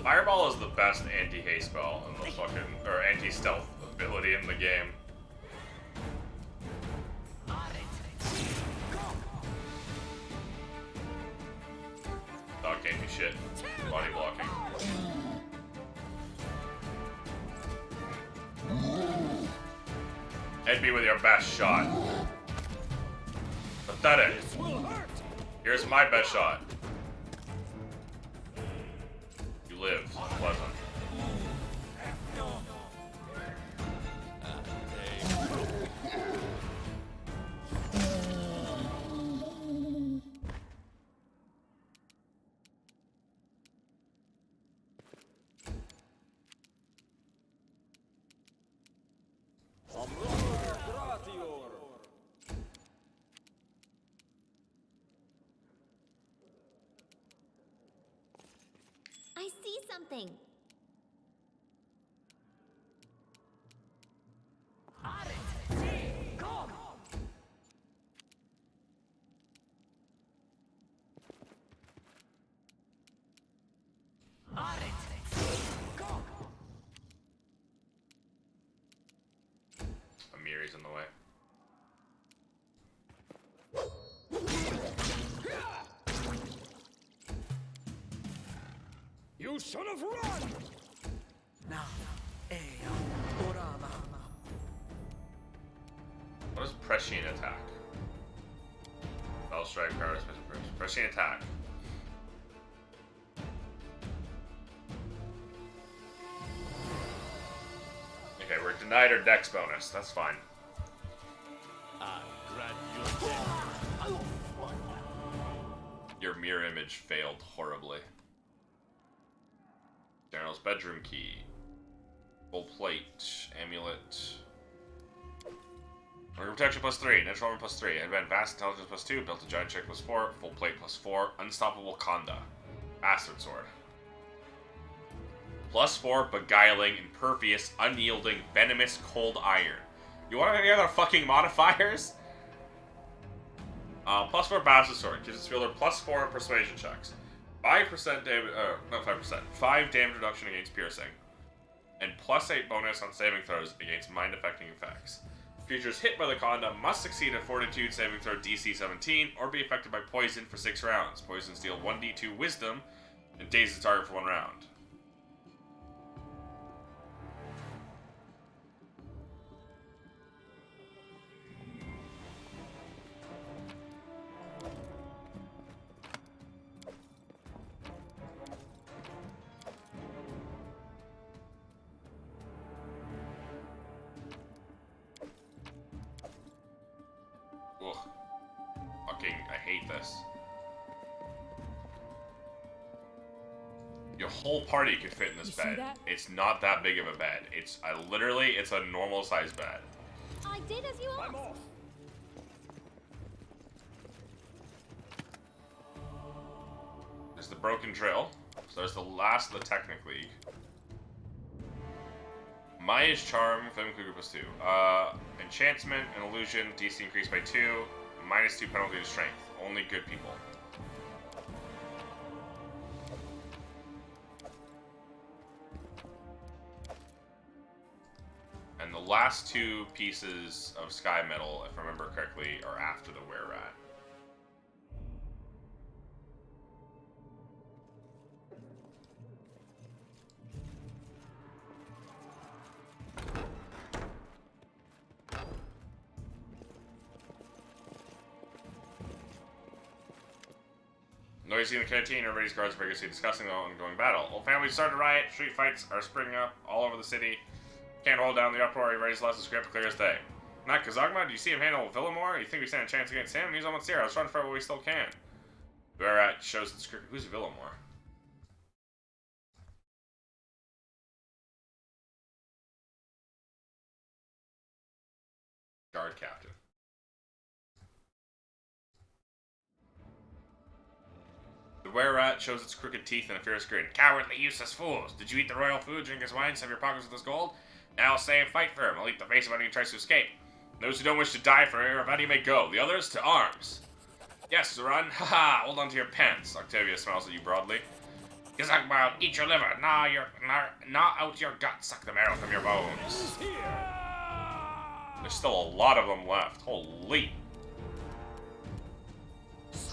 Fireball is the best anti-haste spell in the fucking, or anti-stealth ability in the game. Dog can't do shit. Body blocking. Hit me with your best shot. Pathetic. Here's my best shot. You live. Pleasant. I see something. Amiri's in the way. You should have run! What is prescient attack? Spell strike, power, special purpose. Prescient attack. Okay, we're denied our dex bonus. That's fine. I grant you death. Your mirror image failed horribly. General's bedroom key. Full plate. Amulet. Order protection +3. Natural armor +3. Advanced vast intelligence +2. Built a giant check +4. Full plate +4. Unstoppable Conda. Bastard sword. +4. Beguiling. Impervious. Unyielding. Venomous. Cold iron. You want any other fucking modifiers? +4 bastard sword. Gives its wielder +4 in persuasion checks. 5% damage, not 5%, 5 damage reduction against piercing. And +8 bonus on saving throws against mind-affecting effects. Creatures hit by the Conda must succeed a Fortitude saving throw DC 17 or be affected by poison for 6 rounds. Poison deal 1d2 wisdom and daze the target for 1 round. this. Your whole party could fit in this bed. It's not that big of a bed. It's literally, it's a normal size bed. I did as you asked. I'm off. There's the broken drill. So there's the last of the Technic League. Maya's Charm, Flammable plus 2. Enchantment and Illusion, DC increased by 2. -2 penalty to Strength. Only good people. And the last 2 pieces of Sky Metal, if I remember correctly, are after the Were-Rat. Noisy in the canteen, everybody's guards are vigorously discussing the ongoing battle. Old families start to riot, street fights are springing up all over the city. Can't hold down the uproar, everybody's lost his grip, clear as day. Not Kazagma, do you see him handle Villamore? You think we stand a chance against him? He's almost here, let's run for what we still can. Where shows the script. Who's Villamore? Guard captain. The Were-Rat shows its crooked teeth and a fierce grin. Cowardly, useless fools! Did you eat the royal food, drink his wine, stuff your pockets with his gold? Now I'll stay and fight for him. I'll eat the face of anyone who tries to escape. Those who don't wish to die for Iravati may go. The others, to arms. Yes, Zoran. Haha, hold on to your pants. Octavia smiles at you broadly. Gazagma, eat your liver. Gnaw out your guts. Suck the marrow from your bones. There's still a lot of them left. Holy.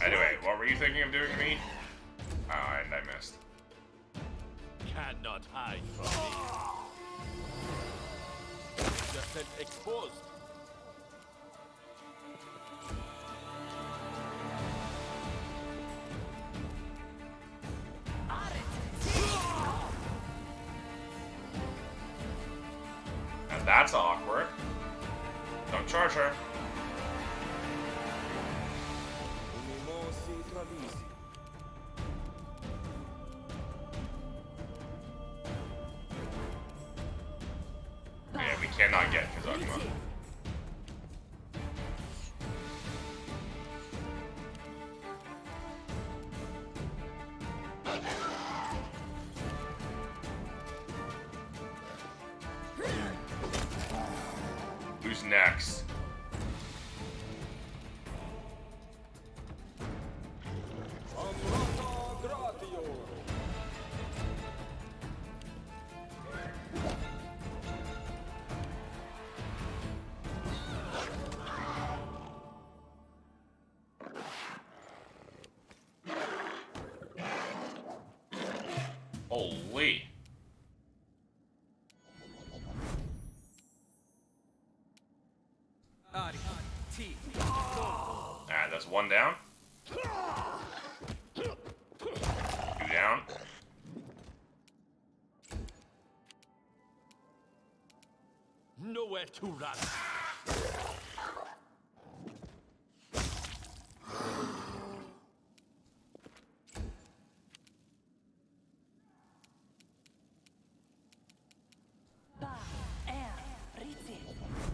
Anyway, what were you thinking of doing to me? Oh, and I missed. Cannot hide from me. Just said exposed. And that's awkward. Don't charge her. Yeah, we cannot get Kazakma. Who's next? Holy. Alright, that's one down. Two down. Nowhere to run.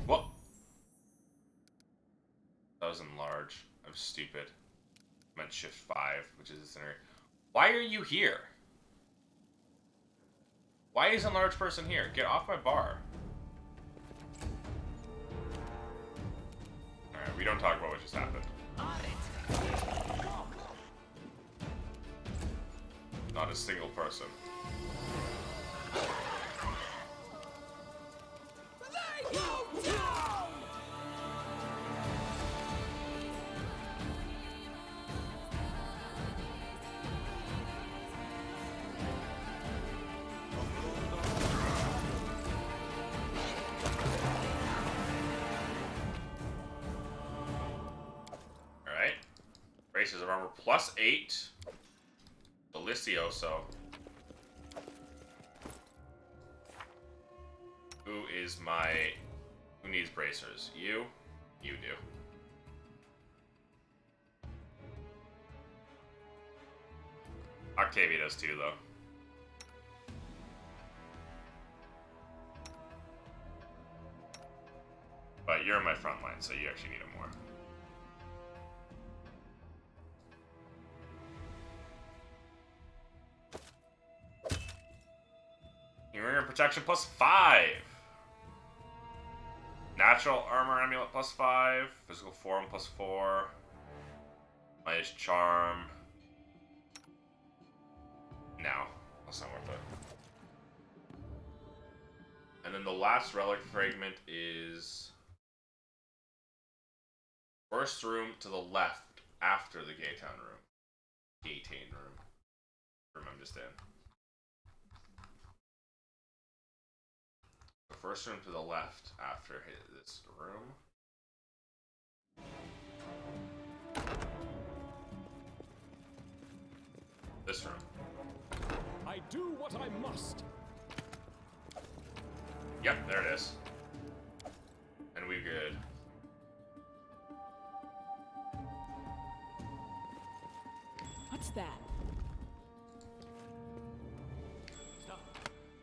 What? That was enlarge. I'm stupid. I meant shift 5, which is the center. Why are you here? Why is enlarge person here? Get off my bar. Alright, we don't talk about what just happened. Not a single person. Alright. Braces of armor plus 8. Delicioso. Who needs bracers? You? You do. Octavia does too, though. But you're in my front line, so you actually need it more. You're in protection +5. Natural armor amulet +5. Physical form +4. Minus charm. No, that's not worth it. And then the last relic fragment is first room to the left after the Gaytown room. Gaytane room. Room I'm just in. The first room to the left after this room. This room. I do what I must. Yep, there it is. And we good. What's that? Stop.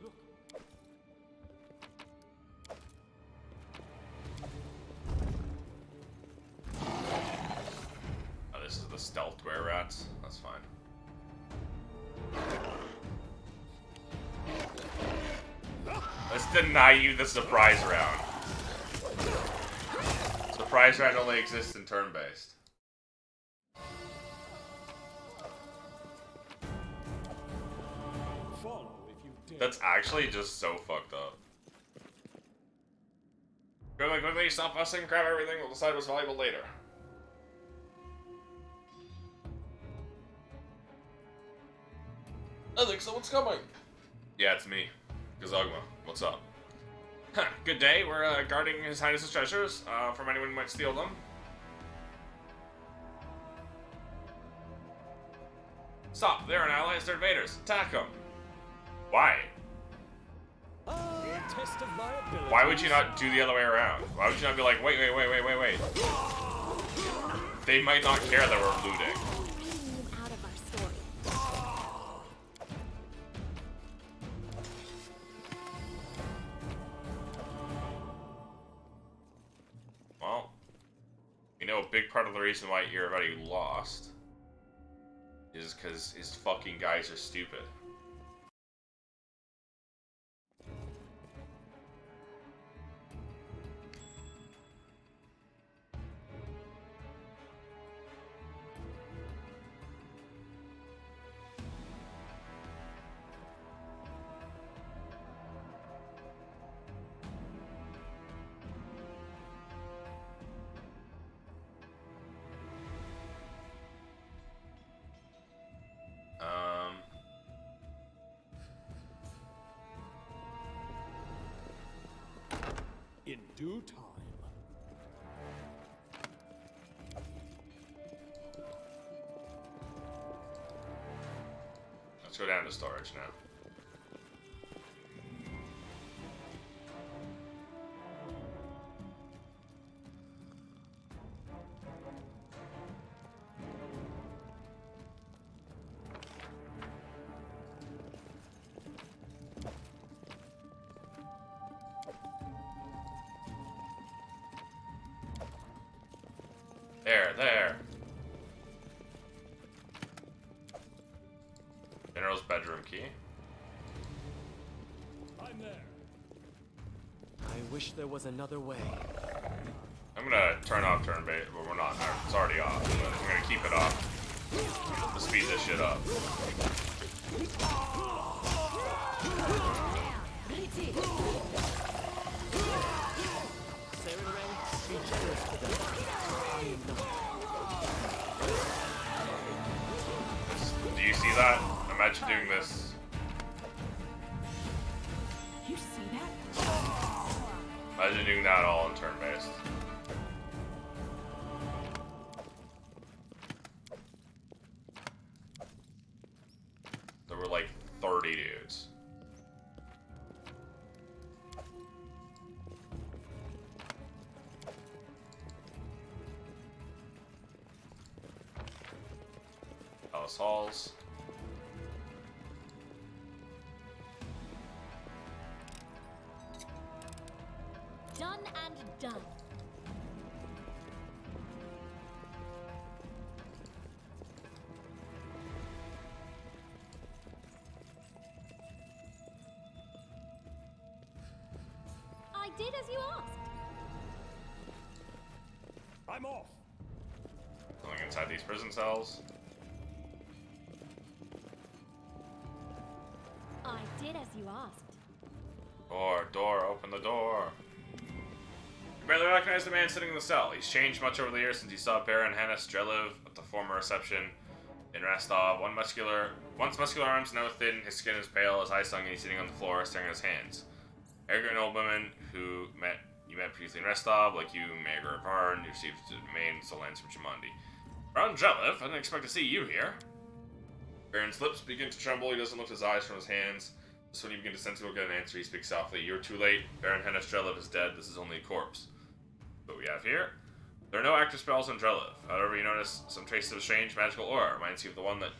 Look. Oh, this is the stealth were rats. That's fine. Let's deny you the surprise round. Surprise round only exists in turn-based. Follow if you dare. That's actually just so fucked up. Quickly, stop fussing, grab everything, we'll decide what's valuable later. I think someone's coming. Yeah, it's me. Gazogma. What's up? Huh, good day. We're guarding His Highness's treasures from anyone who might steal them. Stop. They're an allies. They're invaders. Attack them. Why? Test of my ability. Why would you not do the other way around? Why would you not be like, wait. They might not care that we're looting. Out of our story. Well, you know, a big part of the reason why you're already lost is because his fucking guys are stupid. In due time. Let's go down to storage now. There. General's bedroom key. I'm there. I wish there was another way. I'm gonna turn off turn bait, but we're not. It's already off, but I'm gonna keep it off to speed this shit up. Be generous to them. I am not. Do you see that? Imagine doing this. You see that? Imagine doing that all in turn-based. There were like 30 dudes. Palace halls. Done and done. I did as you asked. I'm off. Something inside these prison cells. I did as you asked. Door, open the door. You barely recognize the man sitting in the cell. He's changed much over the years since he saw Baron Hannes Drelev at the former reception in Rostov. Once muscular arms, now thin, his skin is pale, his eyes sunken, he's sitting on the floor, staring at his hands. Arrogant old woman who you met previously in Rostov, like you, Mayor Barn, you received the domains, the lands from Chimandi. Baron Drelev, I didn't expect to see you here. Baron's lips begin to tremble, he doesn't lift his eyes from his hands. Just when you begin to sense he will get an answer, he speaks softly. You're too late. Baron Hannes Drelev is dead. This is only a corpse. What we have here? There are no active spells on Drelev. However, you notice some traces of strange magical aura. Reminds you of the one that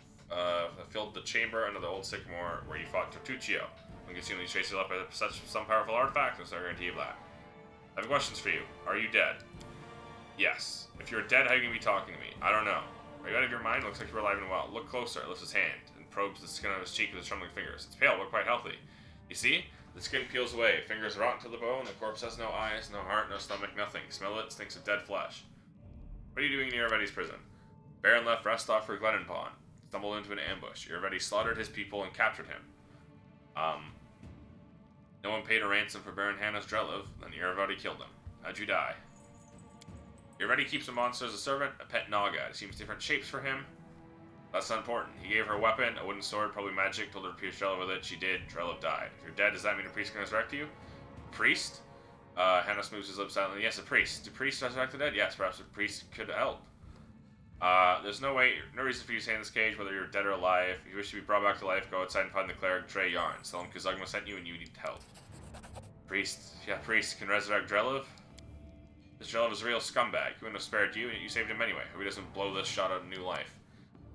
filled the chamber under the old sycamore where you fought Tortuccio. When consume these traces up by some powerful artifact, there's no guarantee of that. I have questions for you. Are you dead? Yes. If you're dead, how are you going to be talking to me? I don't know. Are you out of your mind? Looks like you're alive and well. Look closer. Lifts his hand and probes the skin on his cheek with his trembling fingers. It's pale, but quite healthy. You see? The skin peels away. Fingers rot into the bone. The corpse has no eyes, no heart, no stomach, nothing. Smell it. Stinks of dead flesh. What are you doing in Iravetti's prison? Baron left Rostov for Glenenpawn. Stumbled into an ambush. Iravetti slaughtered his people and captured him. No one paid a ransom for Baron Hannes Drelev, then Iravetti killed him. How'd you die? Iravetti keeps a monster as a servant, a pet Naga. It seems different shapes for him. That's not important. He gave her a weapon, a wooden sword, probably magic, told her to pierce Drelev with it. She did. Drelev died. If you're dead, does that mean a priest can resurrect you? A priest? Hannes moves his lips silently. Yes, a priest. Do priests resurrect the dead? Yes, perhaps a priest could help. There's no reason for you to stay in this cage, whether you're dead or alive. If you wish to be brought back to life, go outside and find the cleric Trey Yarn. Tell him Kazugma sent you and you need help. Priest. Yeah, priest can resurrect Drelev. This Drelev is a real scumbag. He wouldn't have spared you, and you saved him anyway. Hope he doesn't blow this shot at a new life.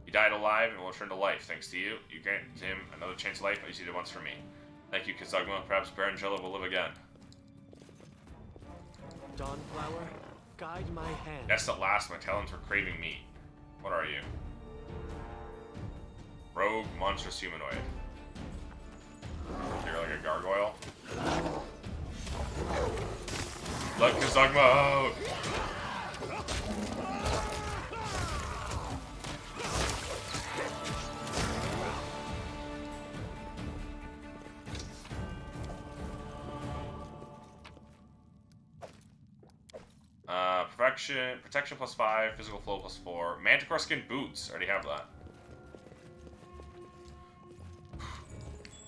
He died alive and will return to life, thanks to you. You granted him another chance at life, as you did once for me. Thank you, Kazugma. Perhaps Baron Drelev will live again. Dawnflower, guide my hand. Yes, at last, my talons were craving meat. What are you? Rogue, monstrous humanoid. You're like a gargoyle. Let Kazugma out! Protection plus 5, physical flow plus 4. Manticore skin boots. Already have that.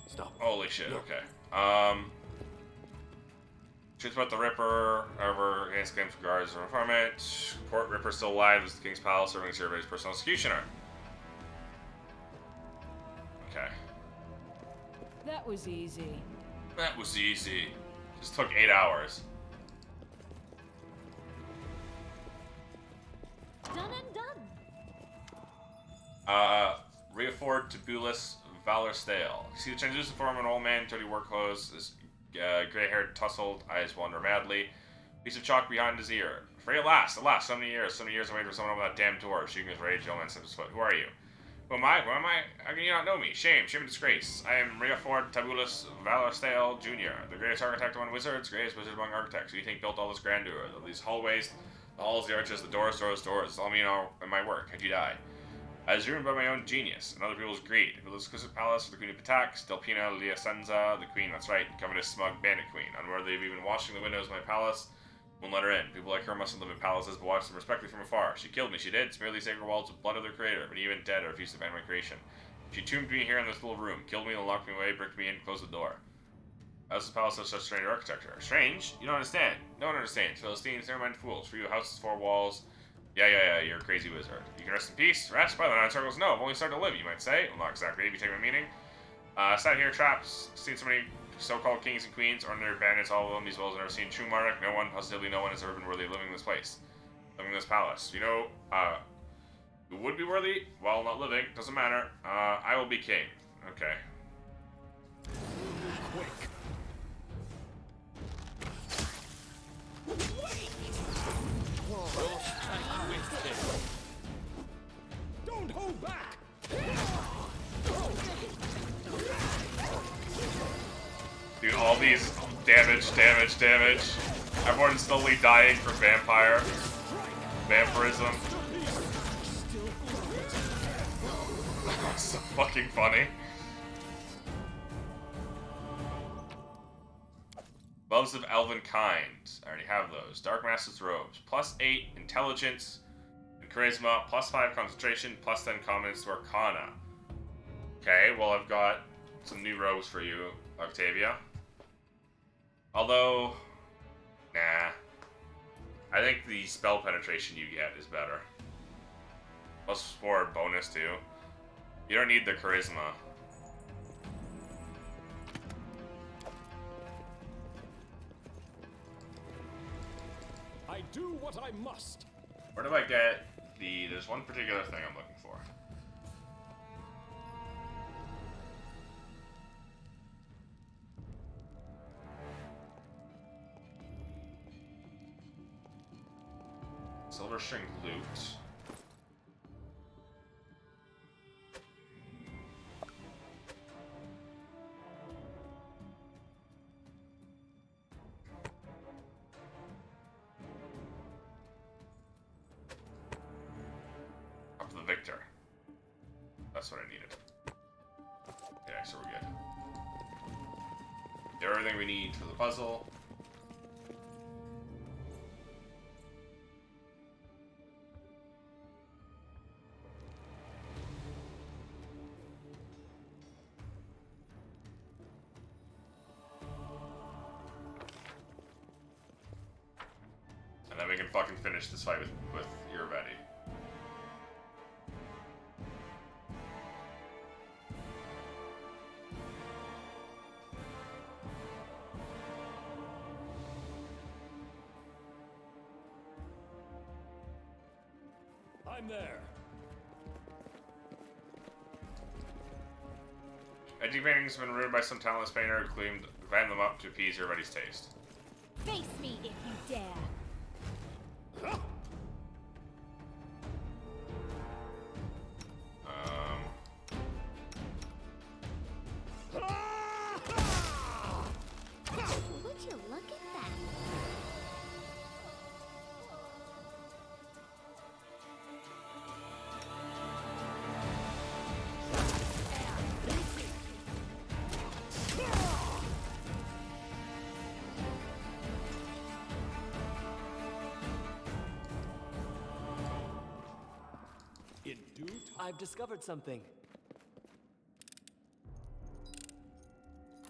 Stop. Holy shit, okay. Truth about the Ripper, however, against claims for guards or informant. Report Ripper still alive is the King's Palace, serving as Iravetti's personal executioner. Okay. That was easy. That was easy. Just took 8 hours. Done and done. Reafford Tabulus Valor Stale. You see the translucent form of an old man, dirty work clothes, his gray-haired, tousled, eyes wander madly. Piece of chalk behind his ear. Free at last, so many years I waited for someone over that damn door. Shaking his rage, the old man steps his foot. Who are you? Who am I? How can you not know me? Shame and disgrace. I am Reafford Tabulus Valor Stale Jr., the greatest architect among wizards, greatest wizard among architects. Who do you think built all this grandeur? These hallways, the halls, the arches, the doors. It's all me and my work. How'd you die? I was ruined by my own genius and other people's greed. I built this exquisite palace for the Queen of Pitax, Delpina Liacenza, the Queen, that's right, covetous, smug bandit queen. Unworthy of even washing the windows of my palace, won't let her in. People like her mustn't live in palaces, but watch them respectfully from afar. She killed me, she did, smeared these sacred walls with blood of their creator, but even dead, I refused to abandon my creation. She tombed me here in this little room, killed me and locked me away, bricked me in, closed the door. How does this palace have such strange architecture? Strange? You don't understand. No one understands. Philistines, never-mind fools. For you, houses, 4 walls. Yeah, you're a crazy wizard. You can rest in peace? Rest? By the 9 circles? No, I've only started to live, you might say. Well, not exactly, if you take my meaning. Sat here, traps, seen so many so-called kings and queens, ordinary bandits, all of them. These wells I've never seen true monarch. No one, positively no one, has ever been worthy of living in this place. Living in this palace. You know, who would be worthy? Well, not living. Doesn't matter. I will be king. Okay. Quick. damage, damage, damage. Everyone's slowly dying from vampirism. That's so fucking funny. Loves of Elven Kind. I already have those. Dark Master's Robes. +8 Intelligence and Charisma. +5 Concentration. +10 Commons to Arcana. Okay, well I've got some new robes for you, Octavia. Although, nah. I think the spell penetration you get is better. +4 bonus too. You don't need the Charisma. I do what I must. Where do I get the... There's one particular thing I'm looking for. Silver string loot. Up to the victor. That's what I needed. Okay, so we're good. Get everything we need for the puzzle. And then we can fucking finish this fight with your ready. I'm there. Edgy paintings have been ruined by some talentless painter who clammed them up to appease your ready's taste. Face me if you dare. Would you look at that? In due time. I've discovered something.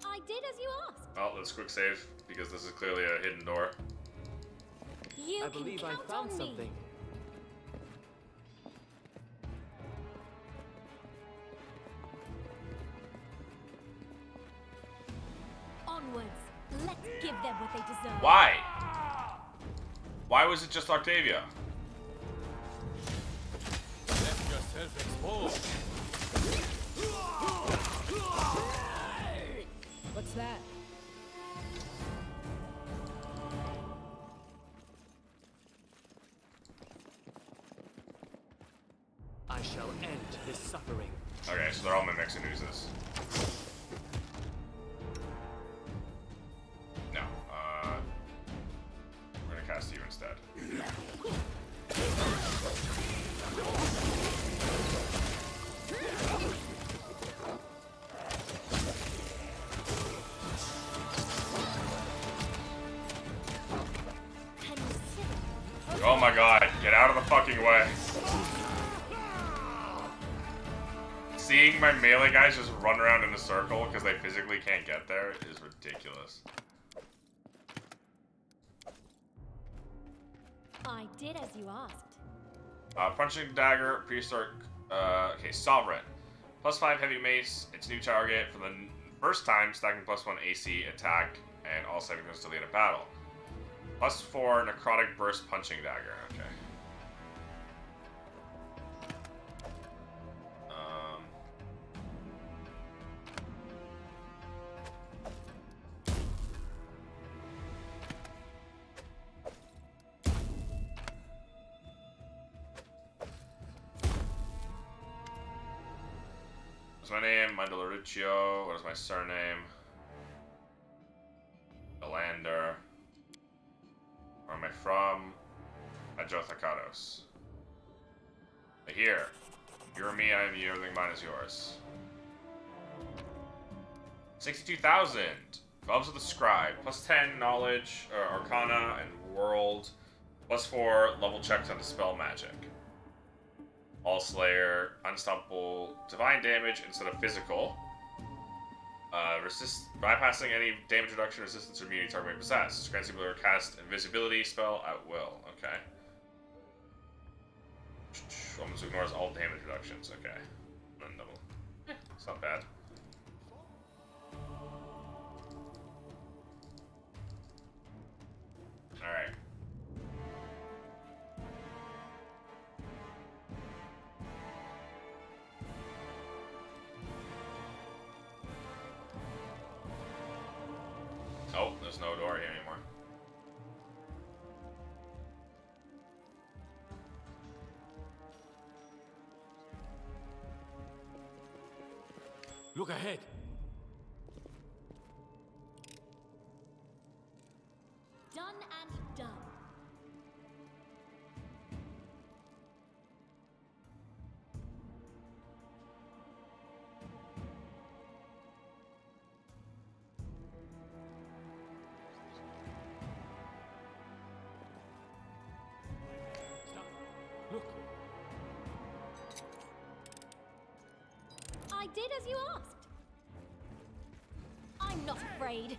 I did as you asked. Oh, let's quick save, because this is clearly a hidden door. You I believe can I count found on me. something. Onwards. Let's give them what they deserve. Why? Why was it just Octavia? Let yourself exposed. What's that? I shall end his suffering. Okay, so they're all mimics and oozes. No, we're gonna cast you instead. Oh my god, get out of the fucking way. Seeing my melee guys just run around in a circle because they physically can't get there is ridiculous. I did as you asked. Punching dagger, prehistoric, okay, sovereign. +5 heavy mace, its new target for the first time, stacking +1 AC attack, and all saving throws till the end of battle. +4 necrotic burst punching dagger, okay. What's my name? Mandalaruccio. What is my surname? Delander. Jothakados. Here. You are me, I am you, everything mine is yours. 62,000! Gloves of the Scribe. Plus 10 knowledge, arcana, and world. Plus 4 level checks on dispel magic. All Slayer, unstoppable divine damage instead of physical. Bypassing any damage reduction, resistance, or immunity target may possess. Grants the ability to cast invisibility spell at will. Okay. Almost ignores all damage reductions. Okay. It's not bad. Alright. Oh, there's no door here anymore. Look ahead. Done and done. Stop. Look. I did as you asked. I'm not afraid.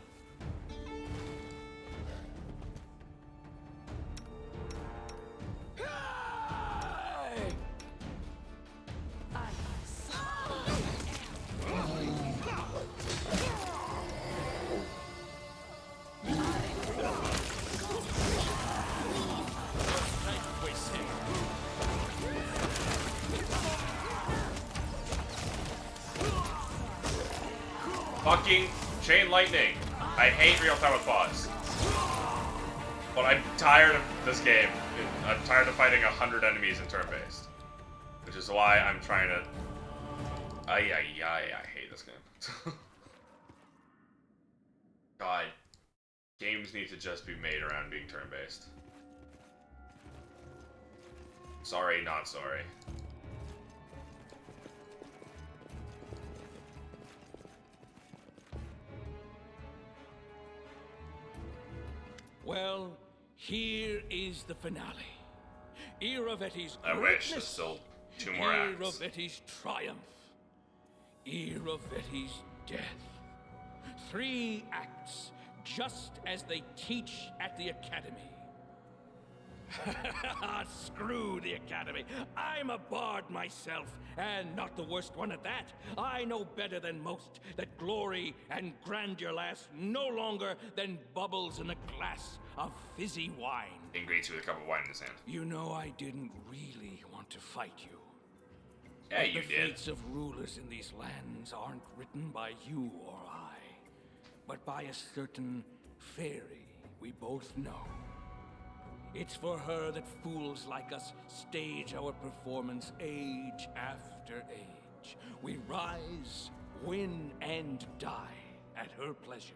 Fucking chain lightning. I hate real time with boss. But I'm tired of this game. I'm tired of fighting 100 enemies in turn-based. Which is why I'm trying to... I hate this game. God. Games need to just be made around being turn-based. Sorry, not sorry. Well, here is the finale. Iravetti's I wish there's still 2 more acts. Iravetti's triumph. Iravetti's death. 3 acts, just as they teach at the Academy. Screw the Academy. I'm a bard myself, and not the worst one at that. I know better than most that glory and grandeur last no longer than bubbles in a glass of fizzy wine. He greets you with a cup of wine in his hand. You know I didn't really want to fight you. Yeah, you did. The fates of rulers in these lands aren't written by you or I, but by a certain fairy we both know. It's for her that fools like us stage our performance age after age. We rise, win, and die at her pleasure.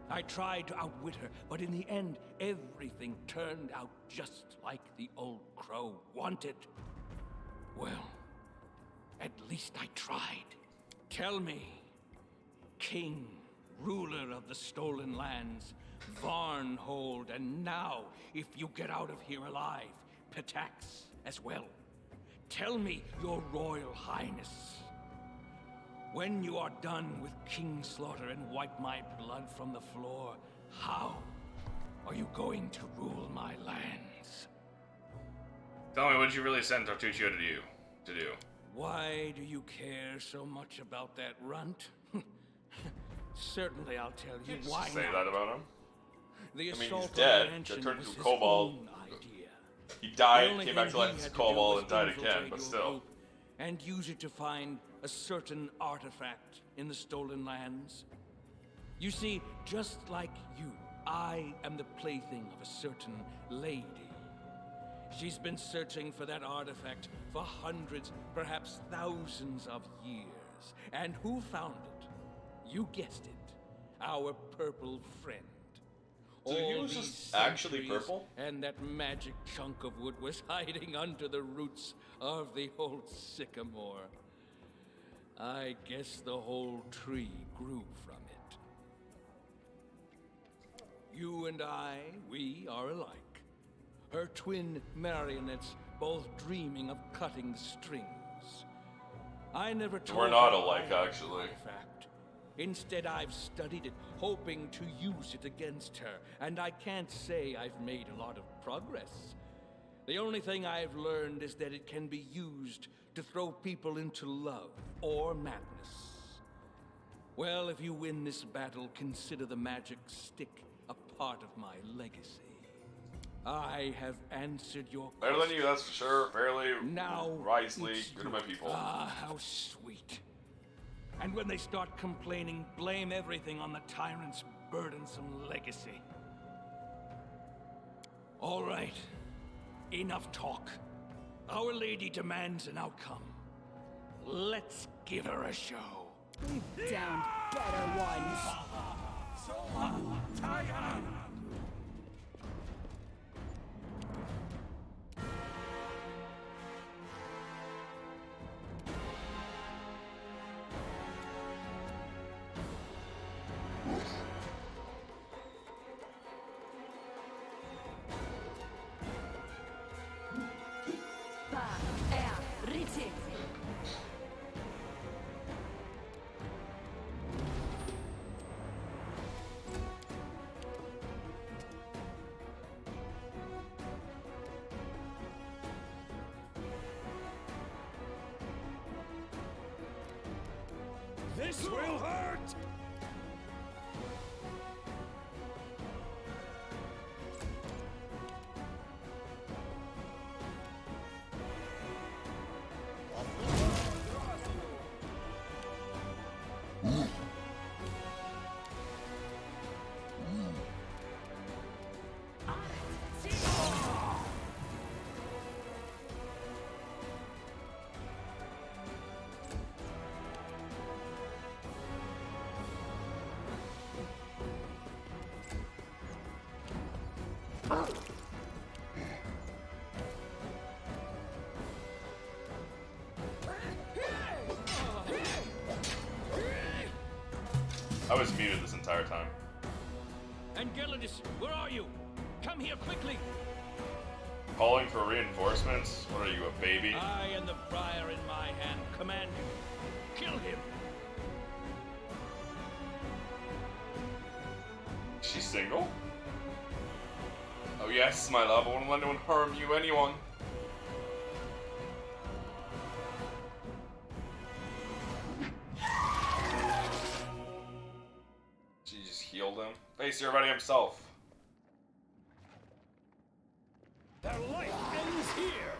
I tried to outwit her, but in the end, everything turned out just like the old crow wanted. Well, at least I tried. Tell me, king, ruler of the stolen lands, Varnhold, and now, if you get out of here alive, Pitax as well. Tell me, your royal highness, when you are done with Kingslaughter and wipe my blood from the floor, how are you going to rule my lands? Tell me, what did you really send Tartuccio to do? Why do you care so much about that runt? Certainly I'll tell you why Say not. that about him? The I mean, assault he's dead. on the Got mansion turned was into a his kobold. own idea. He The died, only came thing back to he life as had a to do kobold was and died infiltrate again, but your still. group and use it to find a certain artifact in the stolen lands. You see, just like you, I am the plaything of a certain lady. She's been searching for that artifact for hundreds, perhaps thousands of years. And who found it? You guessed it. Our purple friend. So he All was these just actually centuries, purple? And that magic chunk of wood was hiding under the roots of the old sycamore. I guess the whole tree grew from it. You and I, we are alike. Her twin marionettes, both dreaming of cutting strings. I never told We're not her alike, I had actually. an artifact. Instead, I've studied it, hoping to use it against her, and I can't say I've made a lot of progress. The only thing I've learned is that it can be used to throw people into love or madness. Well, if you win this battle, consider the magic stick a part of my legacy. I have answered your Better question. than you, that's for sure. Fairly, Now wisely, it's good to my people. Ah, how sweet. And when they start complaining, blame everything on the tyrant's burdensome legacy. All right. Enough talk. Our lady demands an outcome. Let's give her a show. We've downed better ones. This will hurt! I was muted this entire time. Enceladus, where are you? Come here quickly! Calling for reinforcements? What are you, a baby? I and the briar in my hand command you. Kill him! She's single? Oh yes, my love, I won't let anyone harm you, anyone. She just healed him. Face your buddy himself. Their life ends here!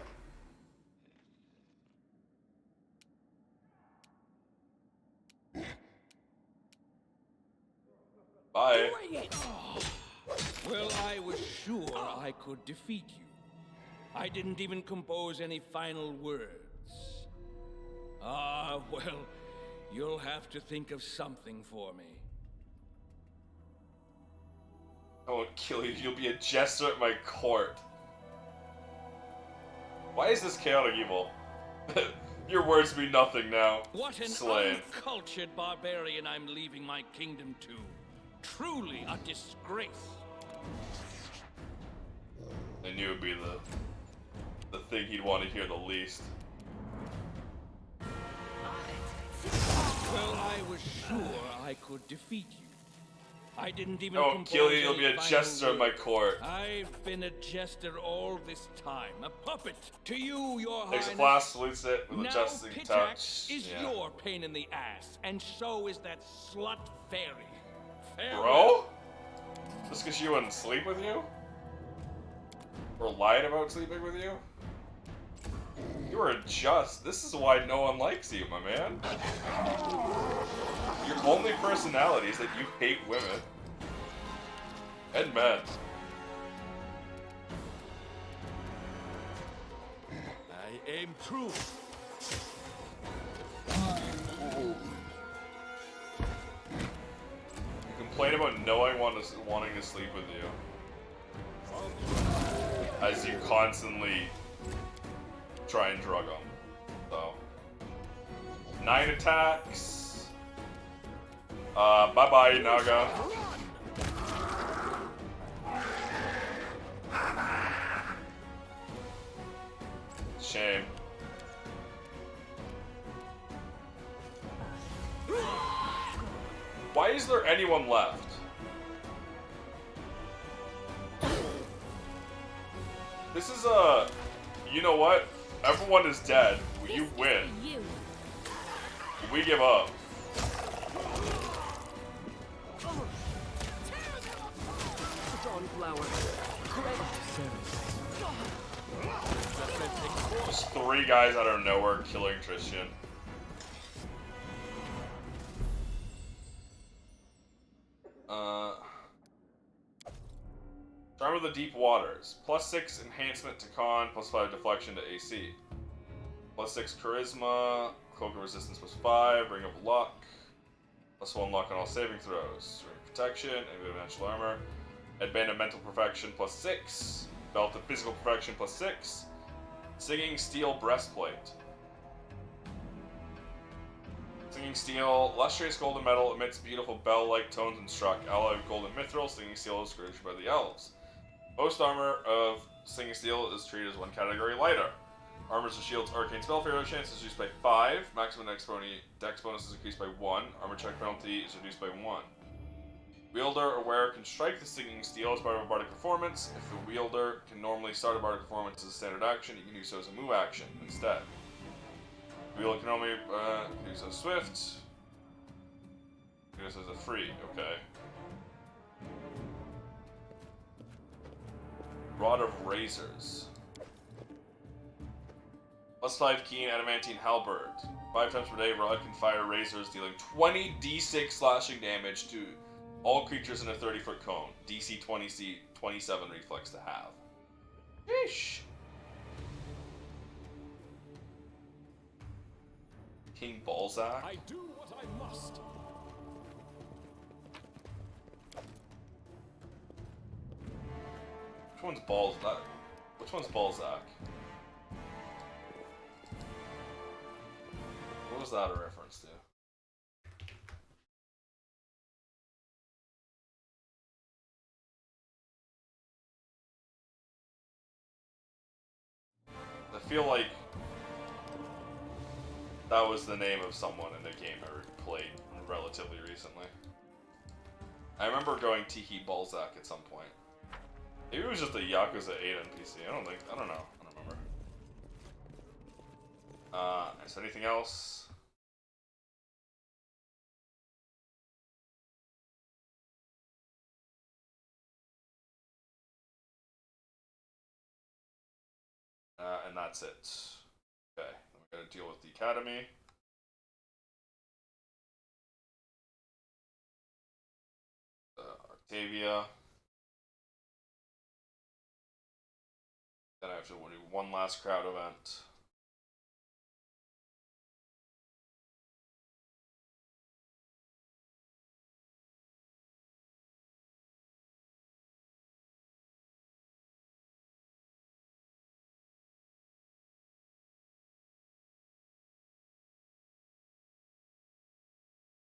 Bye. Well, I was sure I could defeat you. I didn't even compose any final words. Ah, well, you'll have to think of something for me. I won't kill you, you'll be a jester at my court. Why is this chaotic evil? Your words mean nothing now. What an Slain. uncultured barbarian I'm leaving my kingdom to. Truly a disgrace. I knew it would be the thing he'd want to hear the least. Well, I was sure I could defeat you. I didn't even I won't kill you, you'll be a jester at my court. I've been a jester all this time, a puppet to you, your Takes a highness. flask, salutes it with a Now jesting Pitax touch. is Yeah. your pain in the ass, and so is that slut fairy. Farewell. Bro? Just because she wouldn't sleep with you? Or lied about sleeping with you? You are just. This is why no one likes you, my man. Your only personality is that you hate women. And men. I aim true. You complain about wanting to sleep with you. As you constantly try and drug him. So 9 attacks. Bye-bye, Naga. Shame. Why is there anyone left? This is a... You know what? Everyone is dead. You win. We give up. Just 3 guys out of nowhere killing Tristan. Charm of the Deep Waters. +6 enhancement to con, +5 deflection to AC. +6 charisma, cloak of resistance +5, ring of luck, +1 luck on all saving throws. Ring of protection, and natural armor. Headband of mental perfection +6. Belt of physical perfection +6. Singing steel breastplate. Singing steel, lustrous golden metal, emits beautiful bell-like tones and struck. Alloy of golden mithril, singing steel is created by the elves. Most armor of singing steel is treated as 1 category lighter. Armors and shields, arcane spell failure chance is reduced by 5. Maximum dex bonus is increased by 1. Armor check penalty is reduced by 1. Wielder or wearer can strike the singing steel as part of a bardic performance. If the wielder can normally start a bardic performance as a standard action, you can do so as a move action instead. Wielder can only do so swift. Do this as a free, okay. Rod of Razors. +5 keen adamantine halberd. 5 times per day, Rod can fire razors, dealing 20 d6 slashing damage to all creatures in a 30-foot cone. DC 27 reflex to have. Yeesh. King Balzac. I do what I must. Which one's Balzac? Which one's Balzac? What was that a reference to? I feel like that was the name of someone in the game I played relatively recently. I remember going Tiki Balzac at some point. Maybe it was just a Yakuza 8 NPC. I don't know. I don't remember. Is there anything else? And that's it. Okay, then we gotta deal with the Academy. Octavia. Then I have to do one last crowd event.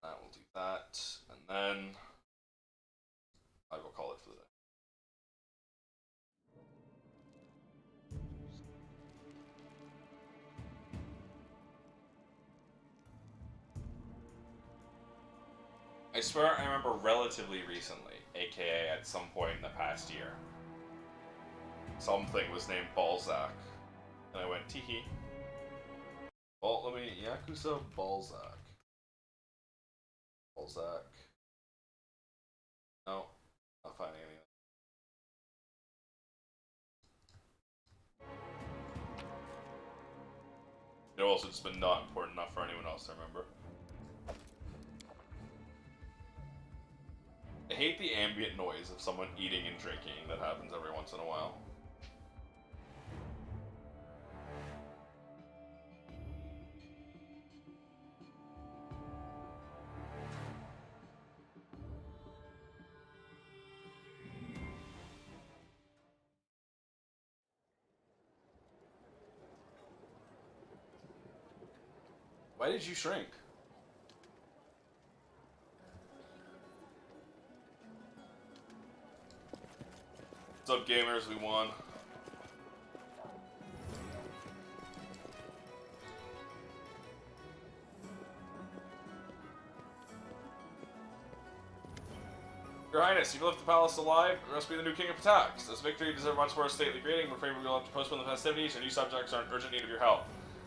I will do that, and then I will call it for the day. I swear I remember relatively recently, aka at some point in the past year, something was named Balzac. And I went, teehee. Well, let me, Yakuza Balzac. Balzac. No, not finding anything. It also just been not important enough for anyone else to remember. I hate the ambient noise of someone eating and drinking that happens every once in a while. Why did you shrink? What's up, gamers? We won. Your Highness, you left the palace alive. You must be the new king of Pitax. This victory deserves much more stately greeting. We're afraid we'll have to postpone the festivities. Your new subjects are in urgent need of your help.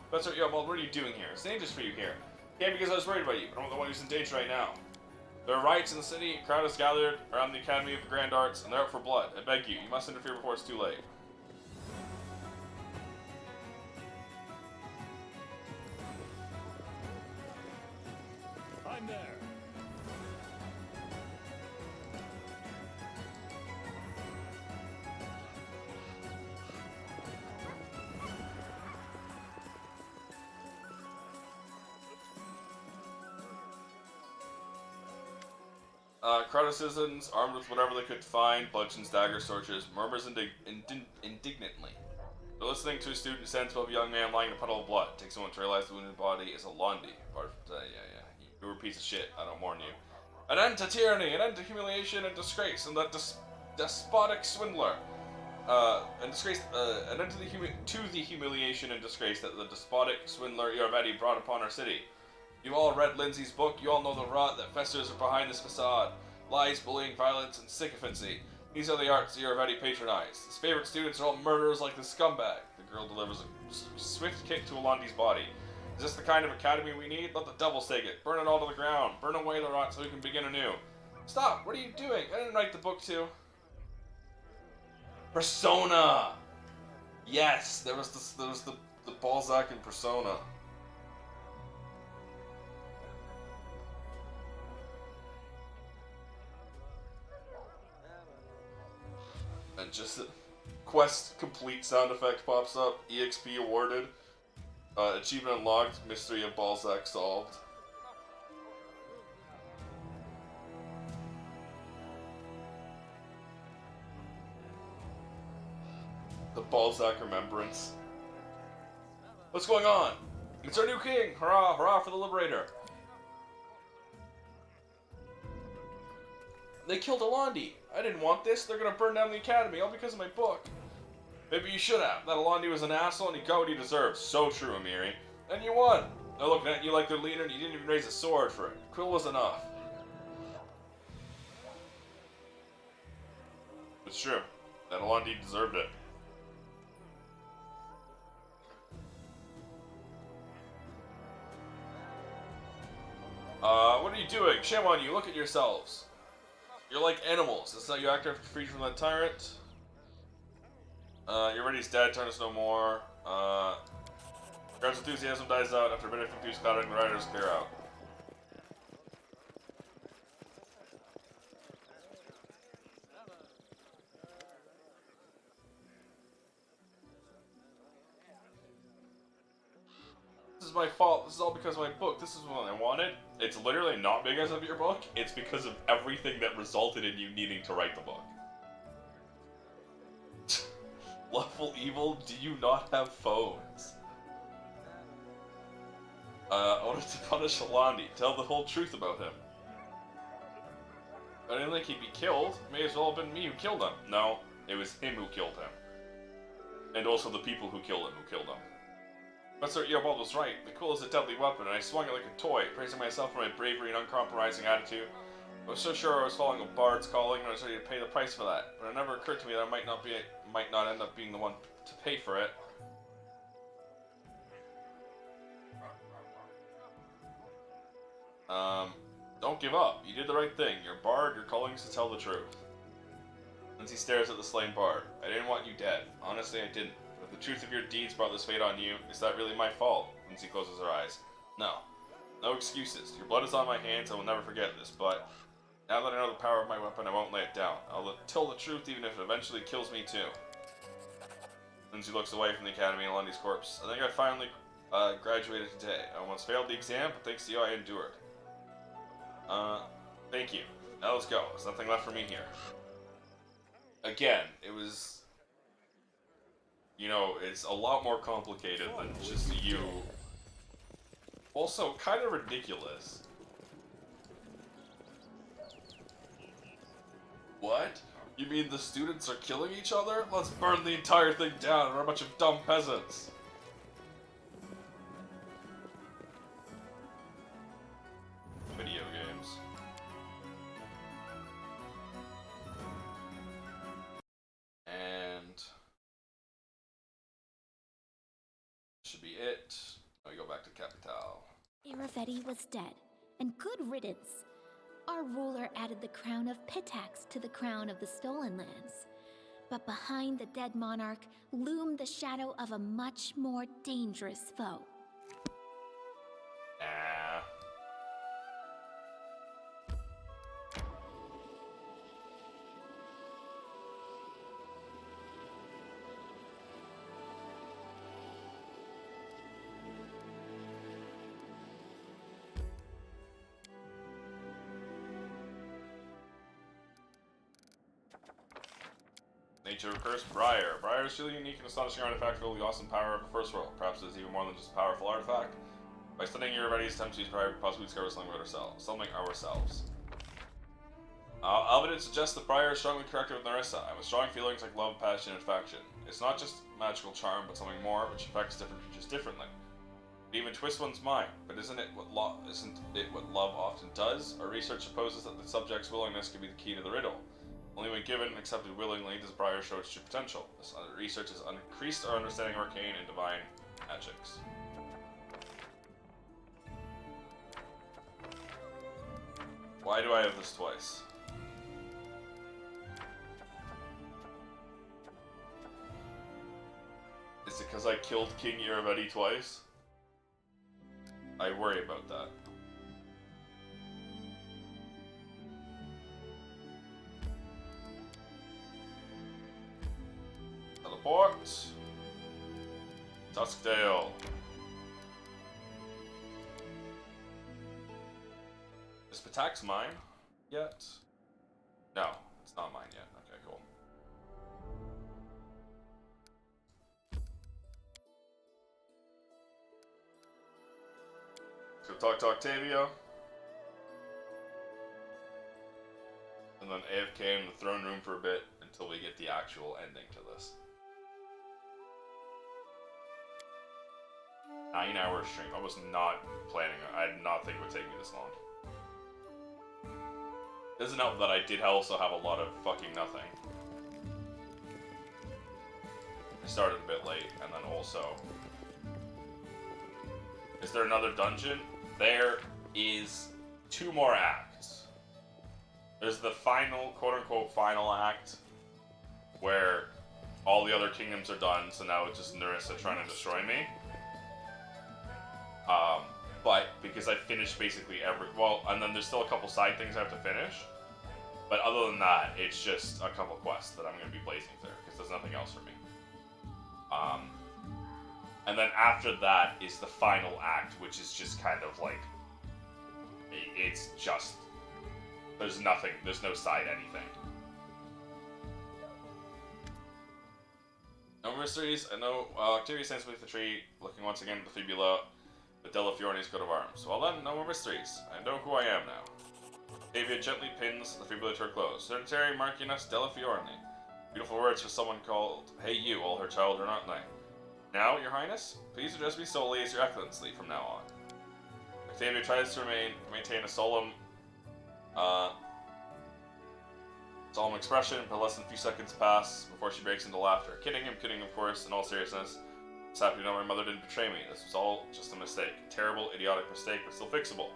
Professor Yobald, what are you doing here? It's dangerous for you here. Yeah, because I was worried about you, but I'm the one who's in danger right now. There are riots in the city. A crowd has gathered around the Academy of the Grand Arts, and they're out for blood. I beg you, you must interfere before it's too late. I'm there. Crowd of citizens, armed with whatever they could find, bludgeons, daggers, torches, murmurs indignantly. They're listening to a student sense of a young man lying in a puddle of blood. Takes a moment to realize the wounded body is a Londi. You were a piece of shit, I don't warn you. An end to tyranny, an end to humiliation and disgrace, and that despotic swindler. An end to the humiliation and disgrace that the despotic swindler Yorvetti brought upon our city. You all read Lindsay's book, you all know the rot that festers behind this facade. Lies, bullying, violence, and sycophancy. These are the arts Yorvetti patronized. His favorite students are all murderers like the scumbag. The girl delivers a swift kick to Alondi's body. Is this the kind of academy we need? Let the devils take it. Burn it all to the ground. Burn away the rot so we can begin anew. Stop! What are you doing? I didn't write the book to... Persona! Yes! There was the Balzac in Persona. And just a quest complete sound effect pops up. EXP awarded. Achievement unlocked. Mystery of Balzac solved. The Balzac remembrance. What's going on? It's our new king! Hurrah! Hurrah for the Liberator! They killed Alandi. I didn't want this. They're gonna burn down the academy, all because of my book. Maybe you should have. That Alandi was an asshole and he got what he deserved. So true, Amiri. And you won. They're looking at you like their leader and you didn't even raise a sword for it. Quill was enough. It's true. That Alandi deserved it. What are you doing? Shame on you. Look at yourselves. You're like animals. That's how you act after freed from that tyrant. Yorvetti's dead. Turn us no more. Crowd's enthusiasm dies out after a bit of confused clouding. The riders clear out. This is my fault. This is all because of my book. This is what I wanted. It's literally not because of your book. It's because of everything that resulted in you needing to write the book. Level evil, do you not have phones? I wanted to punish Alandi. Tell the whole truth about him. I didn't think he'd be killed. May as well have been me who killed him. No, it was him who killed him. And also the people who killed him who killed him. Professor Eobald was right. The quill is a deadly weapon, and I swung it like a toy, praising myself for my bravery and uncompromising attitude. I was so sure I was following a bard's calling, and I was ready to pay the price for that. But it never occurred to me that I might not end up being the one to pay for it. Don't give up. You did the right thing. You're a bard. Your calling is to tell the truth. Lindsay stares at the slain bard. I didn't want you dead. Honestly, I didn't. But if the truth of your deeds brought this fate on you, is that really my fault? Lindsay closes her eyes. No. No excuses. Your blood is on my hands. I will never forget this, but now that I know the power of my weapon, I won't lay it down. I'll tell the truth even if it eventually kills me too. Lindsay looks away from the academy and Lundy's corpse. I think I finally graduated today. I almost failed the exam, but thanks to you, I endured. Thank you. Now let's go. There's nothing left for me here. Again, it was... You know, it's a lot more complicated than just you Also, kind of ridiculous. What? You mean the students are killing each other? Let's burn the entire thing down. We're a bunch of dumb peasants. Video games. And should be it. Now we go back to Capital. Iravetti was dead, and good riddance. Our ruler added the crown of Pitax to the crown of the Stolen Lands. But behind the dead monarch loomed the shadow of a much more dangerous foe. Nature of Cursed Briar. Briar is truly unique and astonishing artifact filled with the awesome power of the First World. Perhaps it is even more than just a powerful artifact. By studying your ready attempt to use Briar, we possibly discover something about ourselves. Evidence suggests that Briar is strongly connected with Narissa. I have strong feelings like love, passion, and affection. It's not just magical charm, but something more, which affects different creatures differently. It even twists one's mind, but isn't it what love often does? Our research supposes that the subject's willingness can be the key to the riddle. Only when given and accepted willingly does Briar show its true potential. This research has increased our understanding of arcane and divine magics. Why do I have this twice? Is it because I killed King Iravetti twice? I worry about that. Teleport. Duskdale. Is Pitax mine yet? No, it's not mine yet. Okay, cool. Let's go talk to Octavia. And then AFK in the throne room for a bit until we get the actual ending to this. 9-hour stream. I was not planning on. I did not think it would take me this long. Doesn't help that I did also have a lot of fucking nothing. I started a bit late, and then also... Is there another dungeon? There is 2 more acts. There's the final, quote-unquote, final act, where all the other kingdoms are done, so now it's just Narissa trying to destroy me. But because I finished basically and then there's still a couple side things I have to finish. But other than that, it's just a couple quests that I'm going to be blazing through, because there's nothing else for me. And then after that is the final act, which is just kind of like, it's just, there's nothing, there's no side anything. No mysteries. I know Octavia stands beneath the tree, looking once again at the fibula with Della Fiorni's coat of arms. Well then, no more mysteries. I know who I am now. Octavia gently pins the fibula to her clothes. Sedentary Marchioness Della Fiorni. Beautiful words for someone called Hey You, all her childhood, aren't they? Now, Your Highness, please address me solely as Your Excellency from now on. Octavia tries to maintain a solemn expression, but less than a few seconds pass before she breaks into laughter. Kidding, of course, in all seriousness. It's happy to know my mother didn't betray me. This was all just a mistake. A terrible, idiotic mistake, but still fixable.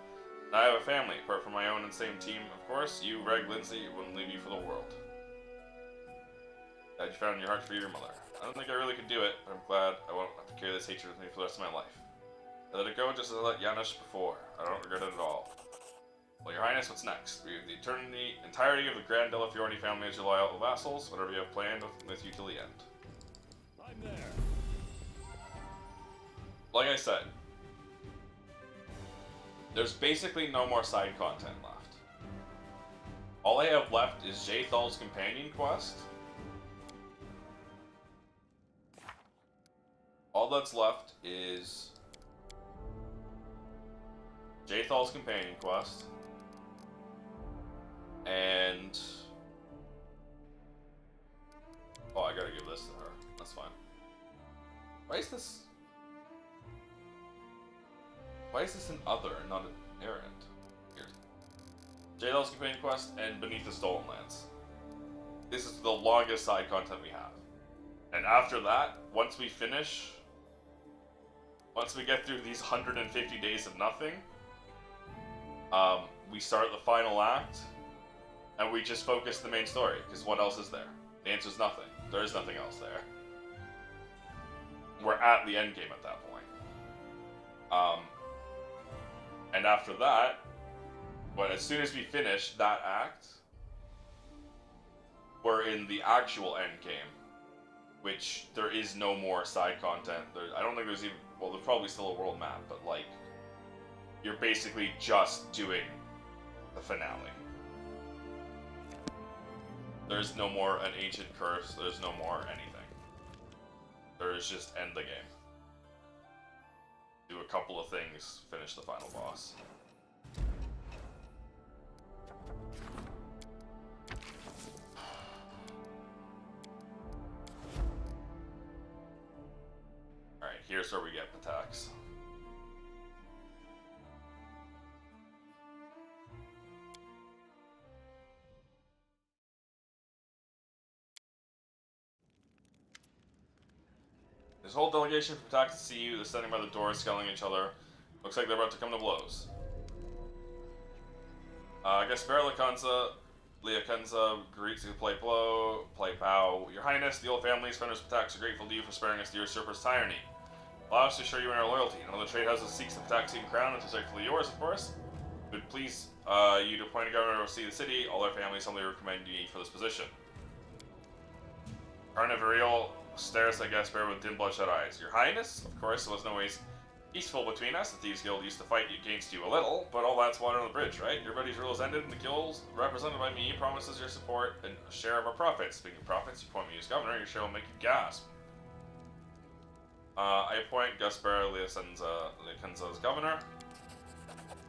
Now I have a family, apart from my own insane team, of course. You, Reg, Lindsay, wouldn't leave you for the world. Glad you found in your heart for your mother. I don't think I really could do it, but I'm glad I won't have to carry this hatred with me for the rest of my life. I let it go just as I let Janusz before. I don't regret it at all. Well, Your Highness, what's next? We have the entirety of the Grand Della Fiorni family as your loyal vassals, whatever you have planned with you till the end. I'm there. Like I said, there's basically no more side content left. All I have left is Jathal's companion quest. All that's left is Jathal's companion quest. And... Oh, I gotta give this to her. That's fine. Why is this... Why is this an other and not an errand? Weird. Jathal's companion quest and Beneath the Stolen Lands. This is the longest side content we have. And after that, once we finish... Once we get through these 150 days of nothing, we start the final act, and we just focus the main story, because what else is there? The answer is nothing. There is nothing else there. We're at the end game at that point. And after that, as soon as we finish that act, we're in the actual end game, which there is no more side content. I don't think there's even, well, there's probably still a world map, but like, you're basically just doing the finale. There's no more an ancient curse, there's no more anything. There's just end the game. Do a couple of things, finish the final boss. Alright, here's where we get Pitax. This whole delegation from Pitax to see you, they're standing by the door, scowling at each other. Looks like they're about to come to blows. Gaspar Liakenza greets you, play bow. Your Highness, the old families, friends of Pitax are grateful to you for sparing us the usurper's tyranny. Allow us to show you in our loyalty. None of the trade houses seeks the Pitaxian crown, which is rightfully yours, of course. It would please you to appoint a governor to oversee the city. All our families humbly recommend you for this position. Carnivarial stares at Gaspar with dim bloodshot eyes. Your Highness, of course, it was no ways peaceful between us. The Thieves Guild used to fight against you a little, but all that's water on the bridge, right? Your buddy's rule has ended, and the guild, represented by me, promises your support and a share of our profits. Speaking of profits, you appoint me as governor, your share will make you gasp. I appoint Gaspar Liakenza as governor.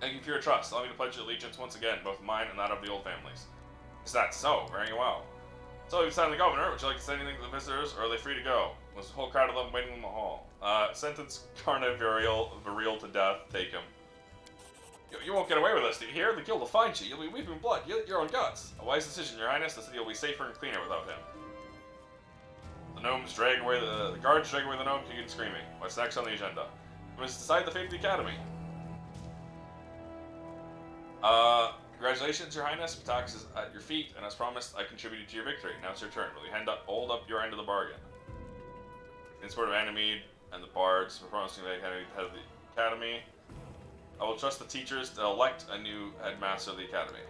Thank you for your trust. Allow me to pledge your allegiance once again, both mine and that of the old families. Is that so? Very well. So we've signed the governor. Would you like to say anything to the visitors, or are they free to go? There's a whole crowd of them waiting in the hall. Sentence Carnivarial to death. Take him. You won't get away with this, do you hear? The guild will find you. You'll be weeping blood. Your own guts. A wise decision, Your Highness. The city will be safer and cleaner without him. The gnomes drag away the guards drag away the gnome, kicking and screaming. What's next on the agenda? We must decide the fate of the academy. Congratulations, Your Highness. Pitax is at your feet, and as promised, I contributed to your victory. Now it's your turn. Will you hold up your end of the bargain? In support of Ganymede and the bards, we're promising to make Ganymede head of the academy. I will trust the teachers to elect a new headmaster of the academy.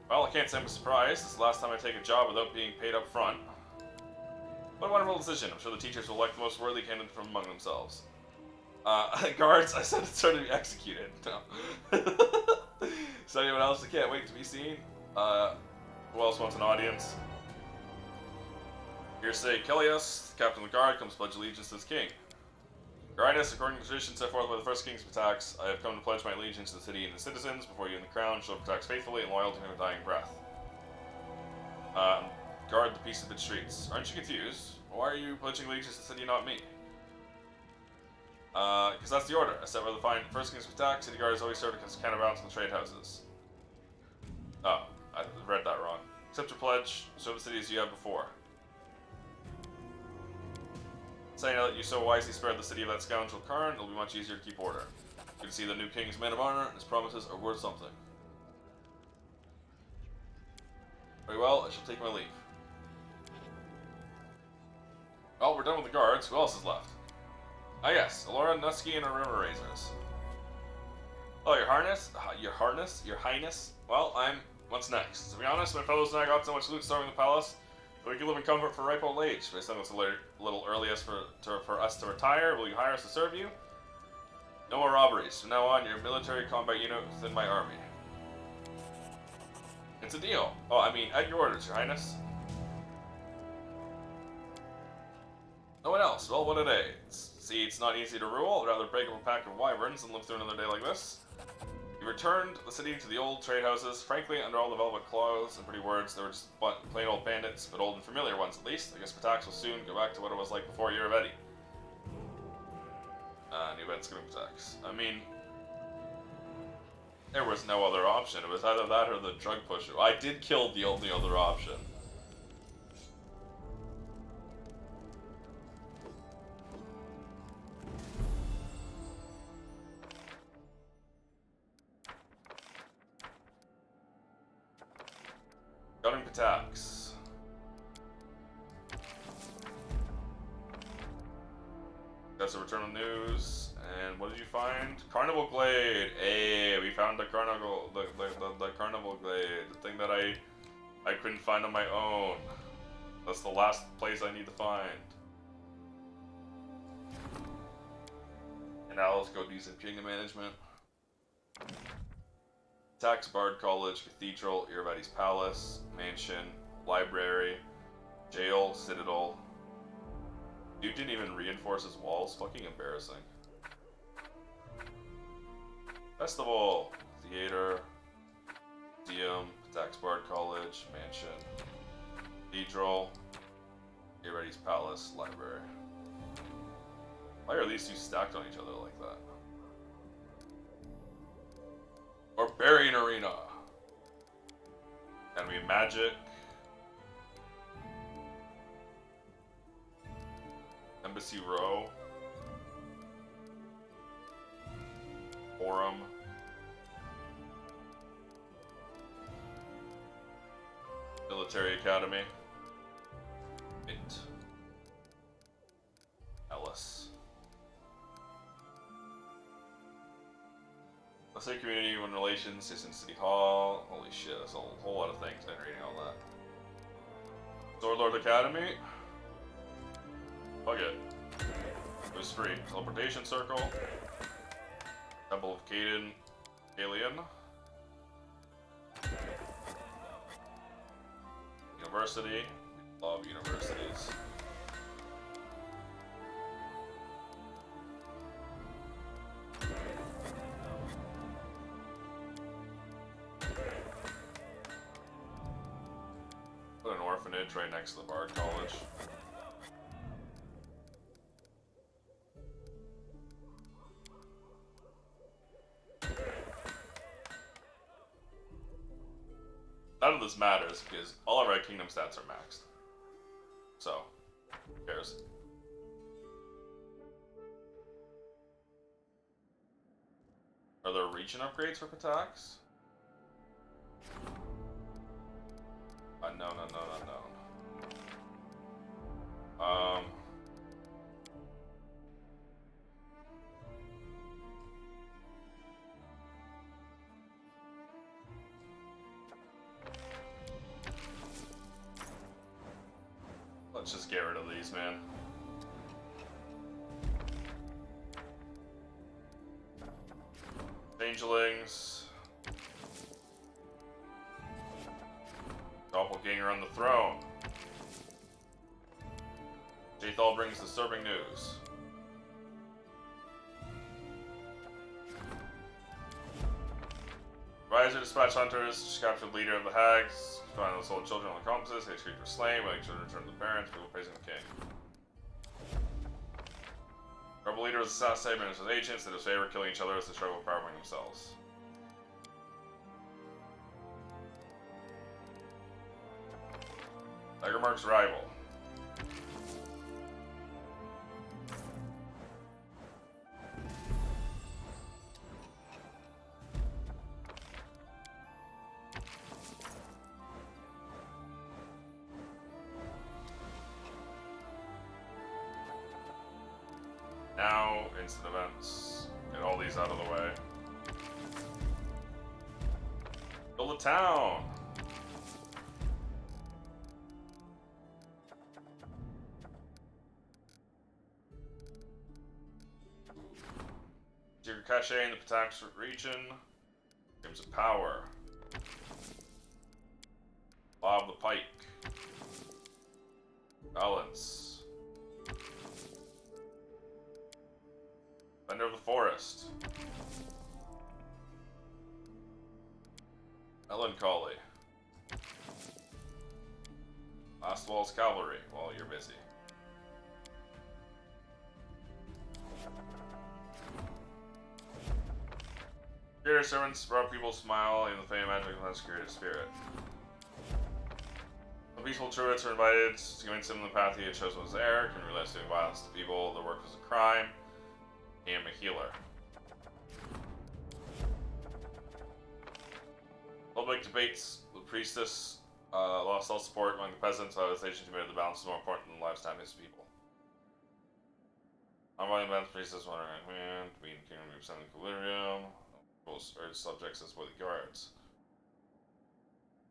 Well, I can't say I'm surprised. This is the last time I take a job without being paid up front. What a wonderful decision. I'm sure the teachers will elect the most worthy candidate from among themselves. Guards, I said it's ready to be executed. No. Is there anyone else that can't wait to be seen? Who else wants an audience? Here say Kelios, captain of the guard, comes to pledge allegiance to his king. Your Highness, according to the tradition set forth by the first kings of Pitax, I have come to pledge my allegiance to the city and the citizens. Before you and the crown, show Pitax faithfully and loyal to him with dying breath. Guard the peace of the streets. Aren't you confused? Why are you pledging allegiance to the city, not me? Because that's the order. I set by the first kings of Pitax, city guards always serve as counterbalance to the trade houses. Oh, I read that wrong. Accept your pledge, serve the city as you have before. Saying that you so wisely spared the city of that scoundrel Karn, it'll be much easier to keep order. You can see the new king's man of honor, and his promises are worth something. Very well, I shall take my leave. Well, we're done with the guards. Who else is left? Ah yes, Alora, Nusky, and our river razors. Oh, your highness? Well, what's next? To be honest, my fellows and I got so much loot storming the palace that we can live in comfort for ripe old age. Based on it's a little earliest for us to retire, will you hire us to serve you? No more robberies. From now on, you're a military combat unit within my army. It's a deal. Oh, I mean, at your orders, your highness. No one else. Well, what a day. See, it's not easy to rule. I'd rather break up a pack of wyverns than live through another day like this. returned the city to the old trade houses. Frankly, under all the velvet clothes and pretty words, they were just plain old bandits, but old and familiar ones at least. I guess Pitax will soon go back to what it was like before Iravetti. New events coming Pitax. I mean, there was no other option. It was either that or the drug pusher. I did kill the only other option. Gunning Pitax. That's a return of news. And what did you find? Carnival Glade. Hey, we found the carnival, the Carnival Glade, the thing that I couldn't find on my own. That's the last place I need to find. And now let's go do some kingdom management. Tax Bard College, Cathedral, Iravetti's Palace, Mansion, Library, Jail, Citadel. Dude didn't even reinforce his walls. Fucking embarrassing. Festival, Theater, Museum, Pitax Bard College, Mansion, Cathedral, Iravetti's Palace, Library. Why are these two stacked on each other like that? Barbarian Arena. Enemy Magic. Embassy Row. Forum. Military Academy. Mint. Ellis. Let's say community and relations, Citizen City Hall. Holy shit, that's a whole lot of things. Been reading all that. Sword Lord Academy. Fuck it. It was free. Teleportation Circle. Temple of Caden. Alien. University. Love universities. Put an orphanage right next to the Bard College. None of this matters because all of our kingdom stats are maxed. So, who cares? Are there region upgrades for Pitax? No. Let's just get rid of these, man. Changelings. Doppelganger on the throne. Jathal brings disturbing news. Riser dispatch hunters, captured leader of the hags, find the sold children on the compasses, his creatures slain, waiting children return to the parents, people praising the king. Rebel leader is assassinated by his agents that disfavor killing each other as they struggle with power among themselves. Tigermark's rival. Now, instant events. Get all these out of the way. Build a town! Secret cache in the Pitax region. Games of power. Bob the Pike. Balance. Defender of the Forest. Melancholy. Last Wall's Cavalry while you're busy. Creator servants brought people smile in the fame magic and less creative spirit. The peaceful druids were invited to convince him the path he had chosen was there, can realize doing violence to people, the work was a crime. I am a healer. Public debates, the priestess lost all support among the peasants, while the nation committed the balance is more important than the lives of his people. Ongoing events, priestess wandering on command, being kingdom of sending equilibrium, urge subjects as worthy guards.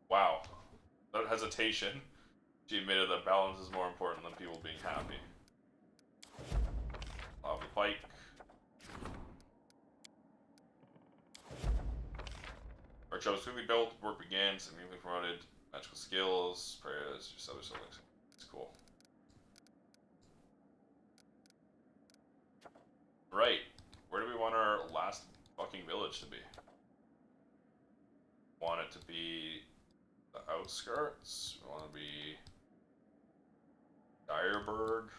Wow. Without hesitation, she admitted that balance is more important than people being happy. Lava Pike. Workshop was quickly built, work began, significantly promoted, magical skills, prayers, just other subjects. It's cool. Right. Where do we want our last fucking village to be? Want it to be the outskirts? We want to be Direburg?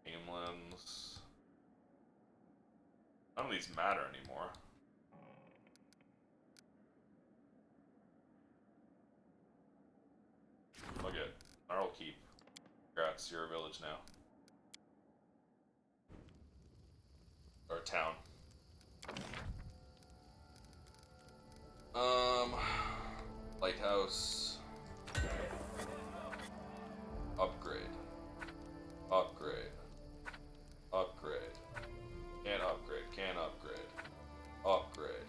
Aimlands? None of these matter anymore. Look at Gnarl Keep. Congrats, you're a village now. Or a town. Lighthouse. Upgrade. Upgrade. Upgrade. Can't upgrade. Can't upgrade. Upgrade.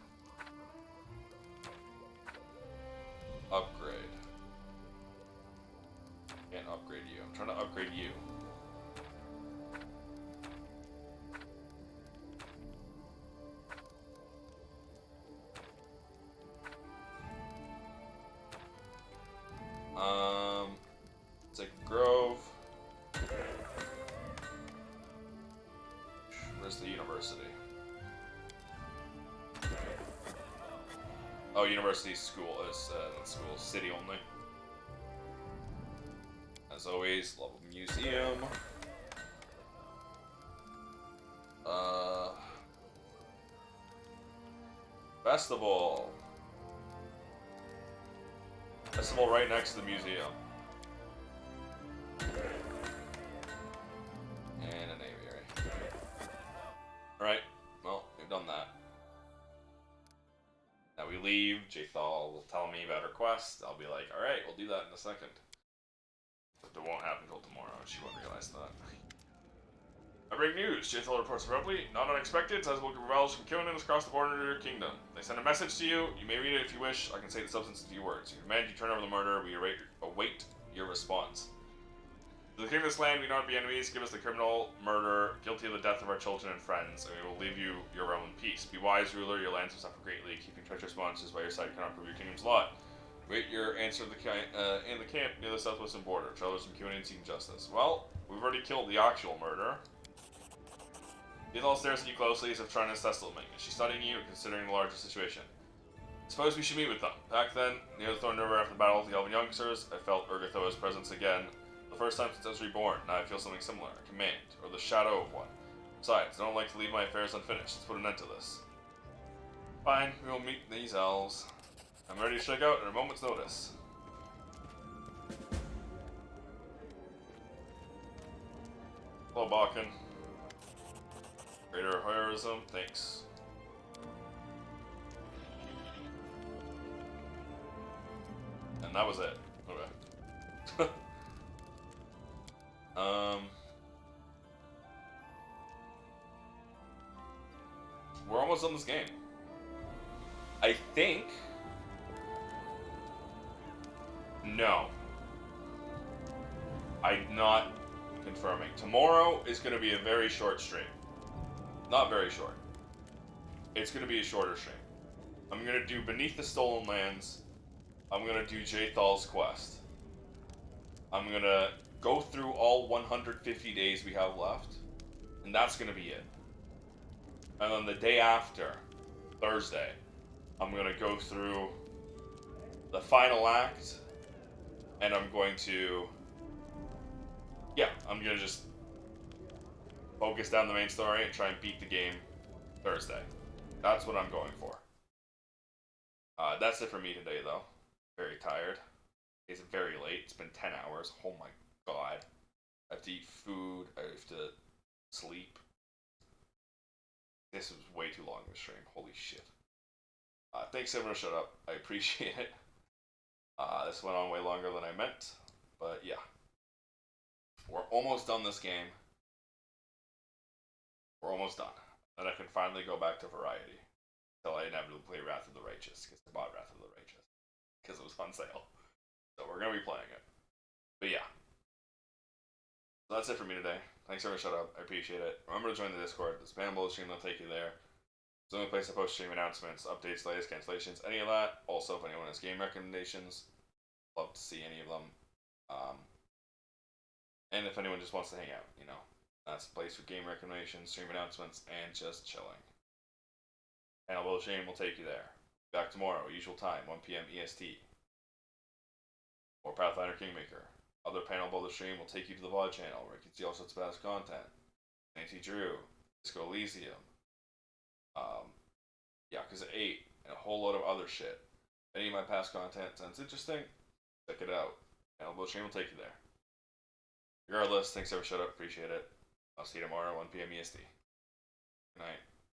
Upgrade. Can't upgrade you. I'm trying to upgrade you. It's like Grove. Where's the university? Oh, university school is not school, city only. As always, level museum. Festival. Festival right next to the museum. And an aviary. Alright, well, we've done that. Now we leave, Jathal will tell me about her quest. I'll be like, alright, we'll do that in a second. But it won't happen until tomorrow, she won't realize that. I bring news. Jathal reports abruptly, not unexpected, sizable group of rebels from Killen's across the border to your kingdom. They send a message to you. You may read it if you wish. I can say the substance in a few words. You command you turn over the murder. We await your response. To the king of this land, we not be enemies. Give us the criminal, murder, guilty of the death of our children and friends, and we will leave you your realm in peace. Be wise, ruler. Your lands will suffer greatly. Keeping treacherous monsters by your side cannot prove your kingdom's lot. Wait your answer in the camp near the southwestern border. Travelers from Killen seeking justice. Well, we've already killed the actual murderer. Jathal stares at you closely as if trying to assess the settlement. Is she studying you or considering the larger situation? Suppose we should meet with them. Back then, near the Thorn River after the Battle of the Elven Youngsters, I felt Urgathoa's presence again. The first time since I was reborn. Now I feel something similar. A command, or the shadow of one. Besides, I don't like to leave my affairs unfinished. Let's put an end to this. Fine, we will meet these elves. I'm ready to check out at a moment's notice. Hello, Bakken. Greater heroism, thanks. And that was it. Okay. We're almost done this game. I think. No. I'm not confirming. Tomorrow is going to be a very short stream. Not very short. It's going to be a shorter stream. I'm going to do Beneath the Stolen Lands. I'm going to do Jathal's quest. I'm going to go through all 150 days we have left. And that's going to be it. And then the day after, Thursday, I'm gonna go through the final act, and I'm going to, yeah, I'm gonna just focus down the main story and try and beat the game Thursday. That's what I'm going for. That's it for me today, though. Very tired. It's very late. It's been 10 hours. Oh my god. I have to eat food. I have to sleep. This was way too long of a stream. Holy shit. Thanks everyone who showed up. I appreciate it. This went on way longer than I meant. But yeah. We're almost done this game. We're almost done. Then I can finally go back to variety. Until I inevitably play Wrath of the Righteous. Because I bought Wrath of the Righteous. Because it was on sale. So we're going to be playing it. But yeah. So that's it for me today. Thanks everyone shut up. I appreciate it. Remember to join the Discord. The spam bullet stream will take you there. It's the only place I post stream announcements, updates, latest cancellations, any of that. Also, if anyone has game recommendations, love to see any of them. And if anyone just wants to hang out, you know, that's the place for game recommendations, stream announcements, and just chilling. Panel Build Stream will take you there. Back tomorrow, usual time, 1 p.m. EST. Or Pathfinder Kingmaker. Other Panel Builder Stream will take you to the VOD channel, where you can see all sorts of past content. Nancy Drew, Disco Elysium, Yakuza 8, and a whole lot of other shit. If any of my past content sounds interesting, check it out. Panel Builder Stream will take you there. Regardless, thanks for shut up, appreciate it. I'll see you tomorrow, 1 p.m. EST. Good night.